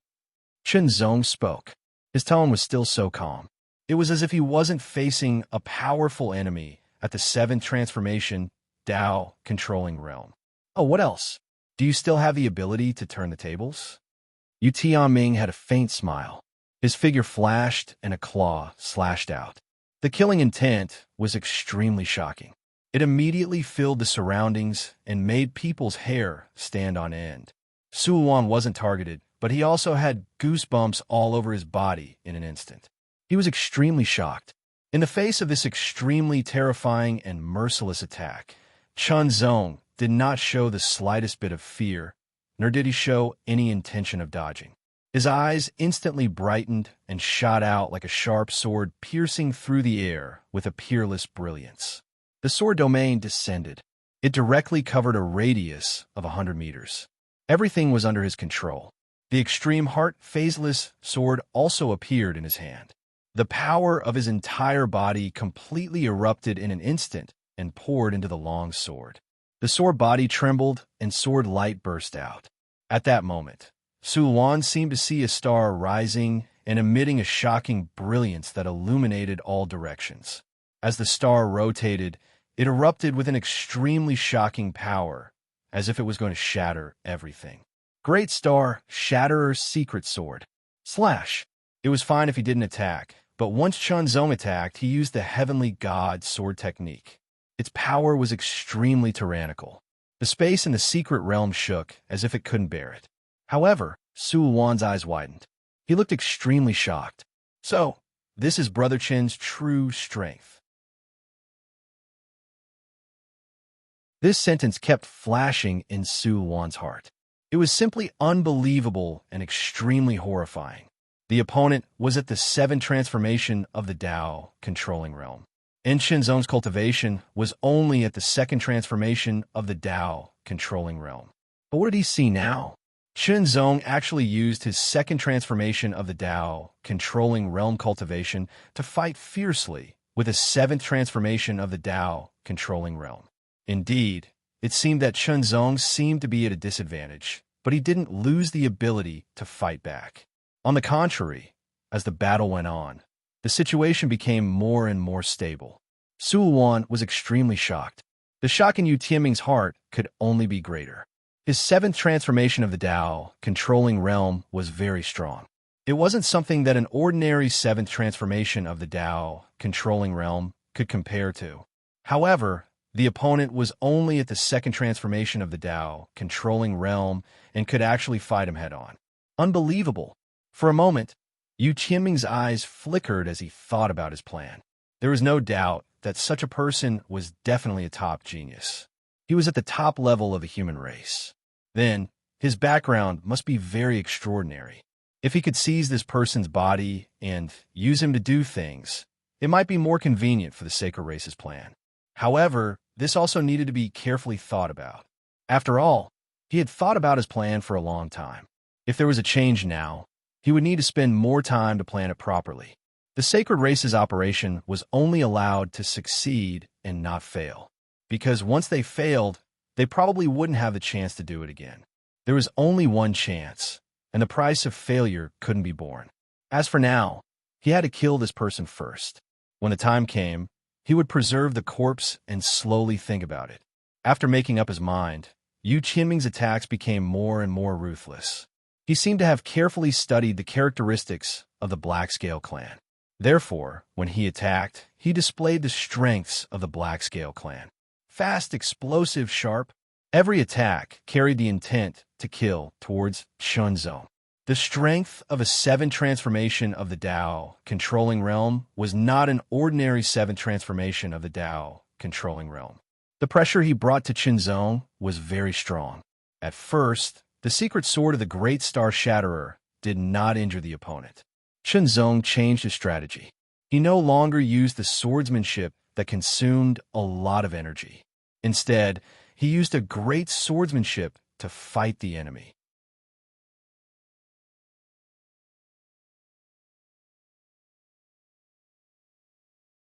Chen Zong spoke. His tone was still so calm. It was as if he wasn't facing a powerful enemy at the seventh transformation Dao controlling realm. Oh, what else? Do you still have the ability to turn the tables? Yu Tianming had a faint smile. His figure flashed and a claw slashed out. The killing intent was extremely shocking. It immediately filled the surroundings and made people's hair stand on end. Su Wan wasn't targeted, but he also had goosebumps all over his body in an instant. He was extremely shocked. In the face of this extremely terrifying and merciless attack, Chen Zong did not show the slightest bit of fear, nor did he show any intention of dodging. His eyes instantly brightened and shot out like a sharp sword piercing through the air with a peerless brilliance. The sword domain descended. It directly covered a radius of 100 meters. Everything was under his control. The extreme heart phaseless sword also appeared in his hand. The power of his entire body completely erupted in an instant and poured into the long sword. The sword body trembled and sword light burst out. At that moment, Su Wan seemed to see a star rising and emitting a shocking brilliance that illuminated all directions. As the star rotated, it erupted with an extremely shocking power, as if it was going to shatter everything. Great Star, Shatterer's Secret Sword. Slash. It was fine if he didn't attack, but once Chen Zong attacked, he used the Heavenly God sword technique. Its power was extremely tyrannical. The space in the secret realm shook as if it couldn't bear it. However, Su Wan's eyes widened. He looked extremely shocked. So, this is Brother Chen's true strength. This sentence kept flashing in Su Wan's heart. It was simply unbelievable and extremely horrifying. The opponent was at the seventh transformation of the Dao controlling realm. And Chen Zong's cultivation was only at the second transformation of the Dao controlling realm. But what did he see now? Chen Zong actually used his second transformation of the Dao controlling realm cultivation to fight fiercely with a seventh transformation of the Dao controlling realm. Indeed, it seemed that Chen Zong seemed to be at a disadvantage, but he didn't lose the ability to fight back. On the contrary, as the battle went on, the situation became more and more stable. Su Wan was extremely shocked. The shock in Yu Tianming's heart could only be greater. His seventh transformation of the Dao controlling realm was very strong. It wasn't something that an ordinary seventh transformation of the Dao controlling realm could compare to. However, the opponent was only at the second transformation of the Dao controlling realm and could actually fight him head-on. Unbelievable! For a moment, Yu Qianming's eyes flickered as he thought about his plan. There was no doubt that such a person was definitely a top genius. He was at the top level of the human race. Then, his background must be very extraordinary. If he could seize this person's body and use him to do things, it might be more convenient for the sacred race's plan. However, this also needed to be carefully thought about. After all, he had thought about his plan for a long time. If there was a change now, he would need to spend more time to plan it properly. The sacred race's operation was only allowed to succeed and not fail, because once they failed, they probably wouldn't have the chance to do it again. There was only one chance, and the price of failure couldn't be borne. As for now, he had to kill this person first. When the time came, he would preserve the corpse and slowly think about it. After making up his mind, Yu Qianming's attacks became more and more ruthless. He seemed to have carefully studied the characteristics of the Black Scale clan. Therefore, when he attacked, he displayed the strengths of the Black Scale clan. Fast, explosive, sharp. Every attack carried the intent to kill towards Chen Zong. The strength of a seventh transformation of the Dao controlling realm was not an ordinary seventh transformation of the Dao controlling realm. The pressure he brought to Chen Zong was very strong. At first, the secret sword of the Great Star Shatterer did not injure the opponent. Chen Zong changed his strategy. He no longer used the swordsmanship that consumed a lot of energy. Instead, he used a great swordsmanship to fight the enemy.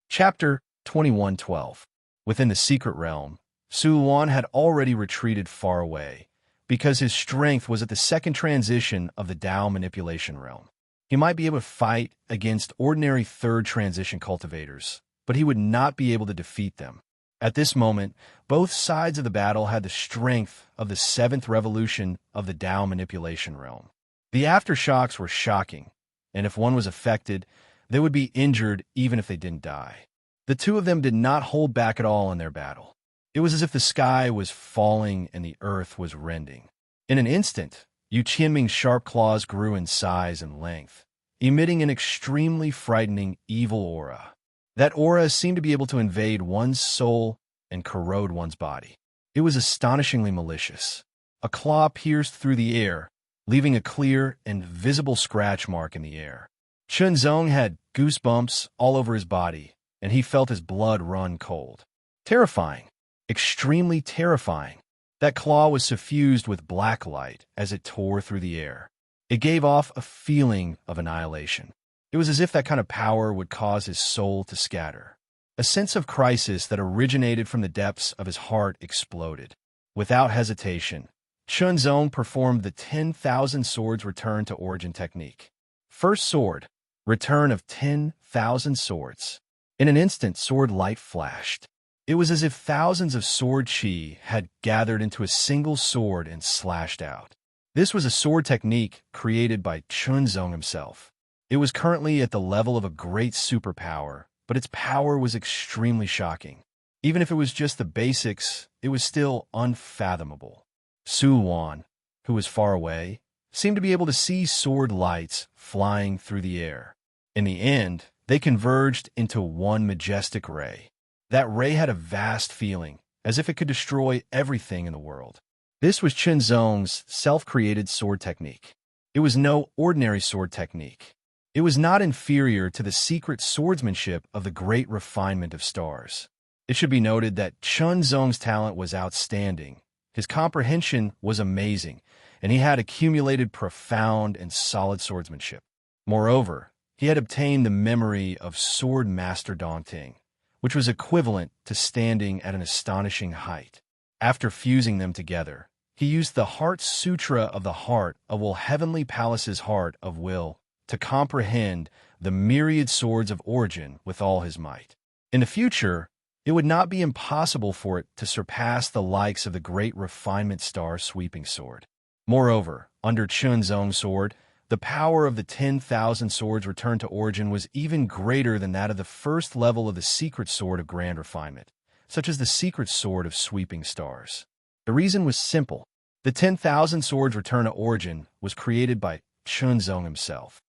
Chapter 21:12. Within the secret realm, Su Wan had already retreated far away, because his strength was at the second transition of the Tao manipulation realm. He might be able to fight against ordinary third transition cultivators, but he would not be able to defeat them. At this moment, both sides of the battle had the strength of the seventh revolution of the Tao manipulation realm. The aftershocks were shocking, and if one was affected, they would be injured even if they didn't die. The two of them did not hold back at all in their battle. It was as if the sky was falling and the earth was rending. In an instant, Yu Qianming's sharp claws grew in size and length, emitting an extremely frightening evil aura. That aura seemed to be able to invade one's soul and corrode one's body. It was astonishingly malicious. A claw pierced through the air, leaving a clear and visible scratch mark in the air. Chunzong had goosebumps all over his body, and he felt his blood run cold. Terrifying. Extremely terrifying. That claw was suffused with black light as it tore through the air. It gave off a feeling of annihilation. It was as if that kind of power would cause his soul to scatter. A sense of crisis that originated from the depths of his heart exploded. Without hesitation, Chunzong performed the 10,000 swords return to origin technique. First sword, return of 10,000 swords. In an instant, sword light flashed. It was as if thousands of sword chi had gathered into a single sword and slashed out. This was a sword technique created by Chunzong himself. It was currently at the level of a great superpower, but its power was extremely shocking. Even if it was just the basics, it was still unfathomable. Su Wan, who was far away, seemed to be able to see sword lights flying through the air. In the end, they converged into one majestic ray. That ray had a vast feeling, as if it could destroy everything in the world. This was Chunzong's self-created sword technique. It was no ordinary sword technique. It was not inferior to the secret swordsmanship of the great refinement of stars. It should be noted that Chunzong's talent was outstanding. His comprehension was amazing, and he had accumulated profound and solid swordsmanship. Moreover, he had obtained the memory of Sword Master Dongting, which was equivalent to standing at an astonishing height. After fusing them together, he used the Heart Sutra of the Heart of Will Heavenly Palace's Heart of Will to comprehend the myriad swords of origin with all his might. In the future, it would not be impossible for it to surpass the likes of the great refinement star sweeping sword. Moreover, under Chunzong's sword, the power of the 10,000 swords returned to origin was even greater than that of the first level of the secret sword of grand refinement, such as the secret sword of sweeping stars. The reason was simple. The 10,000 swords return to origin was created by Chunzong himself.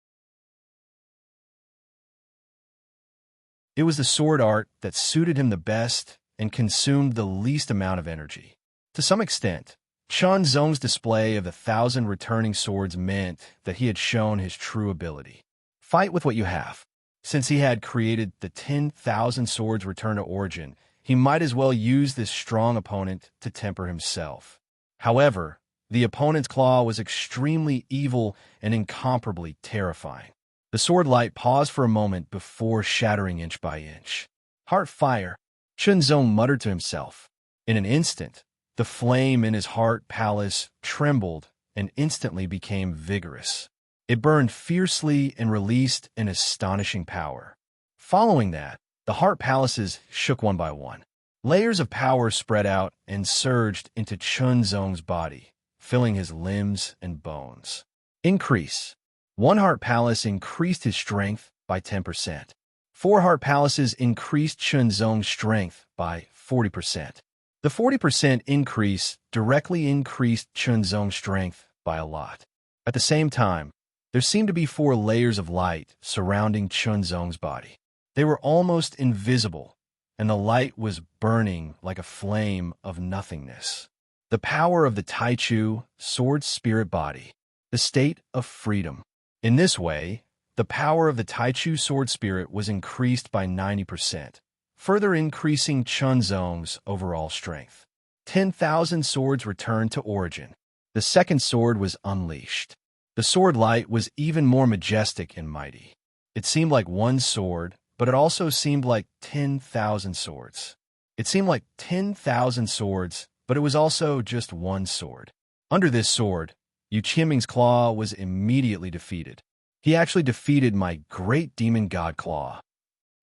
It was the sword art that suited him the best and consumed the least amount of energy. To some extent, Chunzong's display of the 1,000 returning swords meant that he had shown his true ability. Fight with what you have. Since he had created the 10,000 swords return to origin, he might as well use this strong opponent to temper himself. However, the opponent's claw was extremely evil and incomparably terrifying. The sword light paused for a moment before shattering inch by inch. Heart fire, Chunzong muttered to himself. In an instant, the flame in his heart palace trembled and instantly became vigorous. It burned fiercely and released an astonishing power. Following that, the heart palaces shook one by one. Layers of power spread out and surged into Chunzong's body, filling his limbs and bones. Increase. One heart palace increased his strength by 10%. 4 heart palaces increased Chunzong's strength by 40%. The 40% increase directly increased Chunzong's strength by a lot. At the same time, there seemed to be 4 layers of light surrounding Chunzong's body. They were almost invisible, and the light was burning like a flame of nothingness. The power of the Taichu sword spirit body, the state of freedom. In this way, the power of the Taichu sword spirit was increased by 90%. Further increasing Chunzong's overall strength. 10,000 swords returned to origin. The second sword was unleashed. The sword light was even more majestic and mighty. It seemed like one sword, but it also seemed like 10,000 swords. It seemed like 10,000 swords, but it was also just one sword. Under this sword, Yu Qianming's claw was immediately defeated. He actually defeated my great demon god Claw.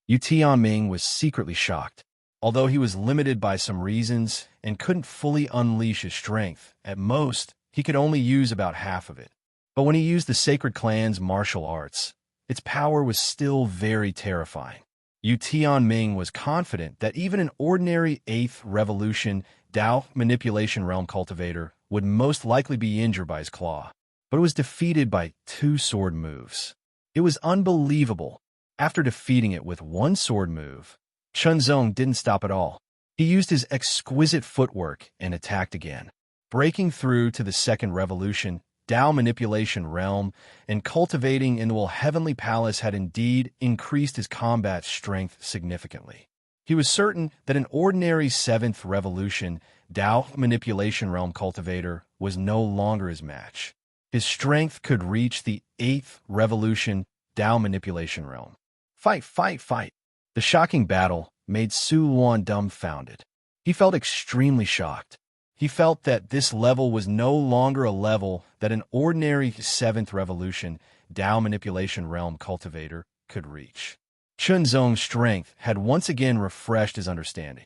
Yu Tianming was secretly shocked. Although he was limited by some reasons and couldn't fully unleash his strength, at most, he could only use about half of it. But when he used the Sacred Clan's martial arts, its power was still very terrifying. Yu Tianming was confident that even an ordinary 8th Revolution Dao Manipulation Realm cultivator would most likely be injured by his claw, but it was defeated by 2 sword moves. It was unbelievable. After defeating it with 1 sword move, Chunzong didn't stop at all. He used his exquisite footwork and attacked again, breaking through to the 2nd Revolution Dao Manipulation Realm and cultivating in the Heavenly Palace had indeed increased his combat strength significantly. He was certain that an ordinary 7th Revolution Dao Manipulation Realm cultivator was no longer his match. His strength could reach the 8th Revolution Dao Manipulation Realm. Fight, fight, fight! The shocking battle made Su Luan dumbfounded. He felt extremely shocked. He felt that this level was no longer a level that an ordinary 7th Revolution Dao Manipulation Realm cultivator could reach. Chunzong's strength had once again refreshed his understanding.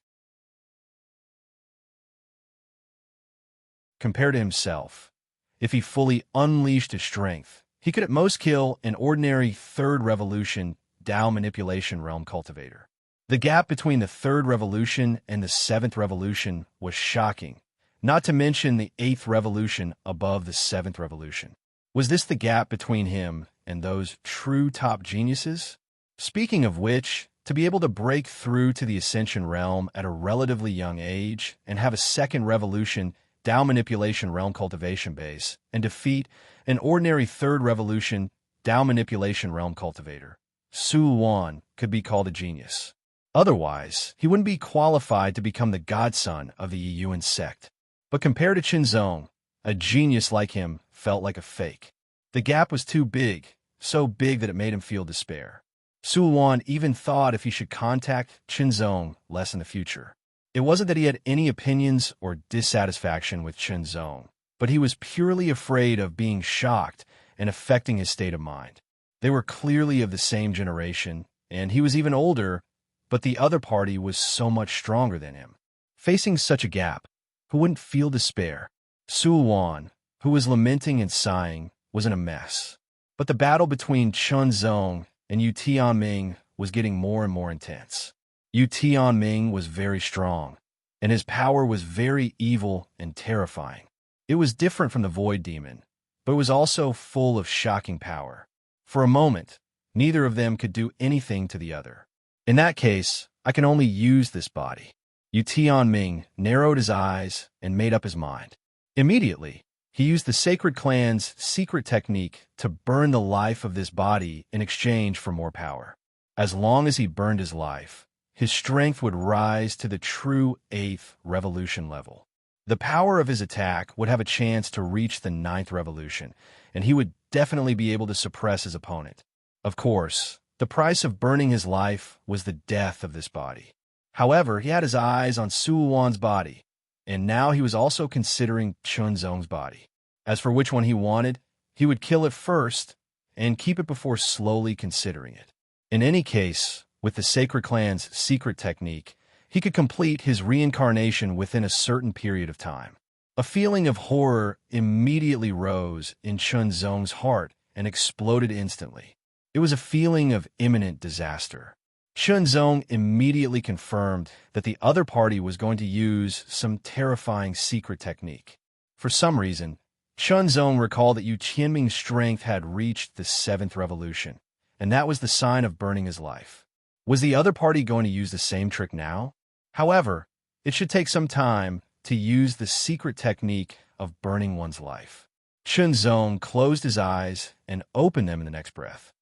Compared to himself, if he fully unleashed his strength, he could at most kill an ordinary 3rd Revolution Dao Manipulation Realm cultivator. The gap between the 3rd Revolution and the 7th Revolution was shocking, not to mention the 8th Revolution above the 7th Revolution. Was this the gap between him and those true top geniuses? Speaking of which, to be able to break through to the Ascension Realm at a relatively young age and have a 2nd Revolution Dao Manipulation Realm cultivation base and defeat an ordinary 3rd Revolution Dao Manipulation Realm cultivator, Su Luan could be called a genius. Otherwise, he wouldn't be qualified to become the godson of the Yuan sect. But compared to Chunzong, a genius like him felt like a fake. The gap was too big, so big that it made him feel despair. Su Luan even thought if he should contact Chunzong less in the future. It wasn't that he had any opinions or dissatisfaction with Chunzong, but he was purely afraid of being shocked and affecting his state of mind. They were clearly of the same generation, and he was even older, but the other party was so much stronger than him. Facing such a gap, who wouldn't feel despair? Su Luan, who was lamenting and sighing, was in a mess. But the battle between Chunzong and Yu Tianming was getting more and more intense. Yu Tianming was very strong, and his power was very evil and terrifying. It was different from the Void Demon, but it was also full of shocking power. For a moment, neither of them could do anything to the other. In that case, I can only use this body. Yu Tianming narrowed his eyes and made up his mind. Immediately, he used the Sacred Clan's secret technique to burn the life of this body in exchange for more power. As long as he burned his life, his strength would rise to the true 8th Revolution level. The power of his attack would have a chance to reach the 9th Revolution, and he would definitely be able to suppress his opponent. Of course, the price of burning his life was the death of this body. However, he had his eyes on Su Luan's body, and now he was also considering Chunzong's body. As for which one he wanted, he would kill it first and keep it before slowly considering it. In any case, with the Sacred Clan's secret technique, he could complete his reincarnation within a certain period of time. A feeling of horror immediately rose in Chunzong's heart and exploded instantly. It was a feeling of imminent disaster. Chunzong immediately confirmed that the other party was going to use some terrifying secret technique. For some reason, Chunzong recalled that Yu Qianming's strength had reached the 7th Revolution, and that was the sign of burning his life. Was the other party going to use the same trick now? However, it should take some time to use the secret technique of burning one's life. Chunzong closed his eyes and opened them in the next breath.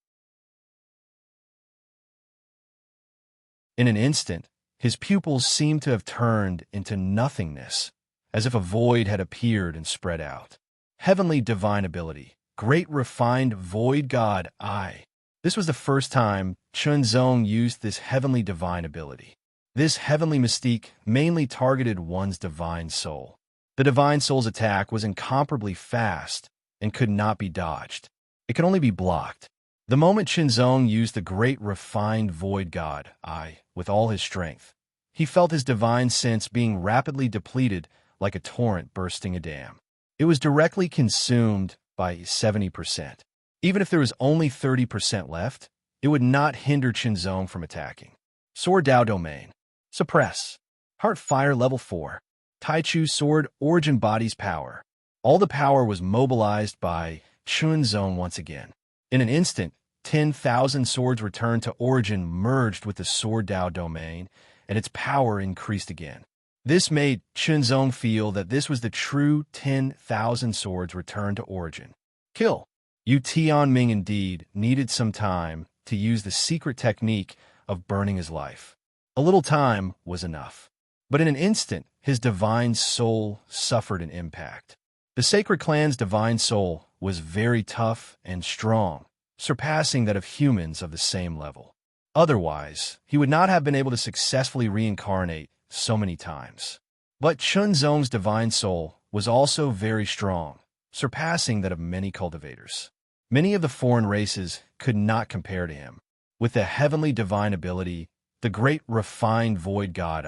In an instant, his pupils seemed to have turned into nothingness, as if a void had appeared and spread out. Heavenly divine ability, great refined void god I. This was the first time Chunzong used this heavenly divine ability. This heavenly mystique mainly targeted one's divine soul. The Divine Soul's attack was incomparably fast and could not be dodged. It could only be blocked. The moment Qinzong used the great refined void god, with all his strength, he felt his divine sense being rapidly depleted like a torrent bursting a dam. It was directly consumed by 70%. Even if there was only 30% left, it would not hinder Qinzong from attacking. Sword Dao Domain. Suppress. Heart Fire Level 4. Taichu Sword Origin Body's Power. All the power was mobilized by Qinzong once again. In an instant, 10,000 swords returned to origin merged with the Sword Dao Domain, and its power increased again. This made Qinzong feel that this was the true 10,000 swords returned to origin. Kill. Yu Tianming indeed needed some time to use the secret technique of burning his life. A little time was enough. But in an instant, his divine soul suffered an impact. The Sacred Clan's divine soul was very tough and strong, surpassing that of humans of the same level. Otherwise, he would not have been able to successfully reincarnate so many times. But Qinzong's divine soul was also very strong, surpassing that of many cultivators. Many of the foreign races could not compare to him. With the heavenly divine ability, the great refined void god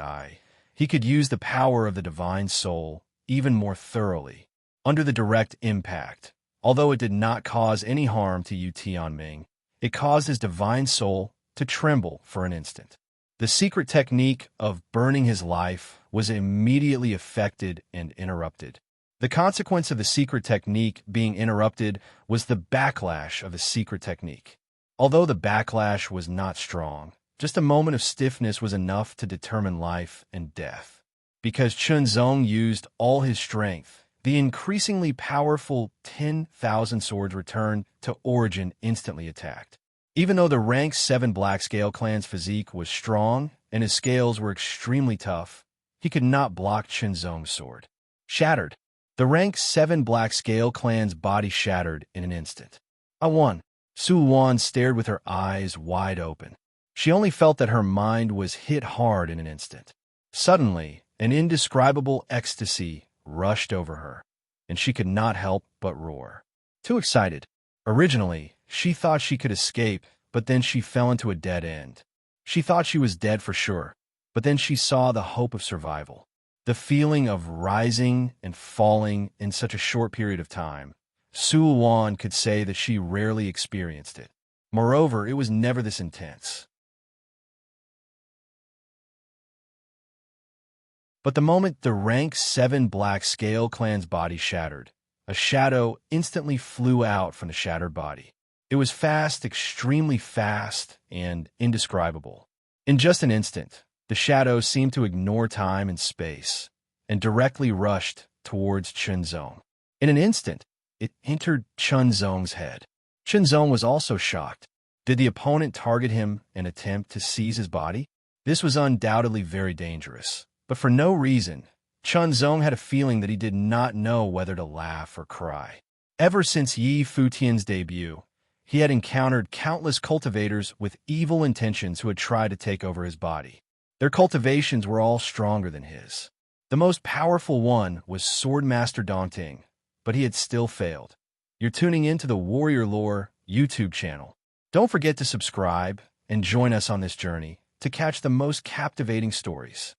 he could use the power of the divine soul even more thoroughly. Under the direct impact, although it did not cause any harm to Yu Tianming, it caused his divine soul to tremble for an instant. The secret technique of burning his life was immediately affected and interrupted. The consequence of the secret technique being interrupted was the backlash of the secret technique. Although the backlash was not strong, just a moment of stiffness was enough to determine life and death. Because Qinzong used all his strength, the increasingly powerful 10,000 swords returned to origin instantly attacked. Even though the rank 7 Black Scale Clan's physique was strong and his scales were extremely tough, he could not block Qinzong's sword. Shattered. The rank 7 Black Scale Clan's body shattered in an instant. I won. Su Wan stared with her eyes wide open. She only felt that her mind was hit hard in an instant. Suddenly, an indescribable ecstasy rushed over her, and she could not help but roar. Too excited. Originally, she thought she could escape, but then she fell into a dead end. She thought she was dead for sure, but then she saw the hope of survival. The feeling of rising and falling in such a short period of time. Su Wan could say that she rarely experienced it. Moreover, it was never this intense. But the moment the rank 7 Black Scale Clan's body shattered, a shadow instantly flew out from the shattered body. It was fast, extremely fast, and indescribable. In just an instant, the shadow seemed to ignore time and space, and directly rushed towards Qinzong. In an instant, it entered Qinzong's head. Qinzong was also shocked. Did the opponent target him and attempt to seize his body? This was undoubtedly very dangerous, but for no reason, Qinzong had a feeling that he did not know whether to laugh or cry. Ever since Yi Futian's debut, he had encountered countless cultivators with evil intentions who had tried to take over his body. Their cultivations were all stronger than his. The most powerful one was Swordmaster Dongting, but he had still failed. You're tuning into the Warrior Lore YouTube channel. Don't forget to subscribe and join us on this journey to catch the most captivating stories.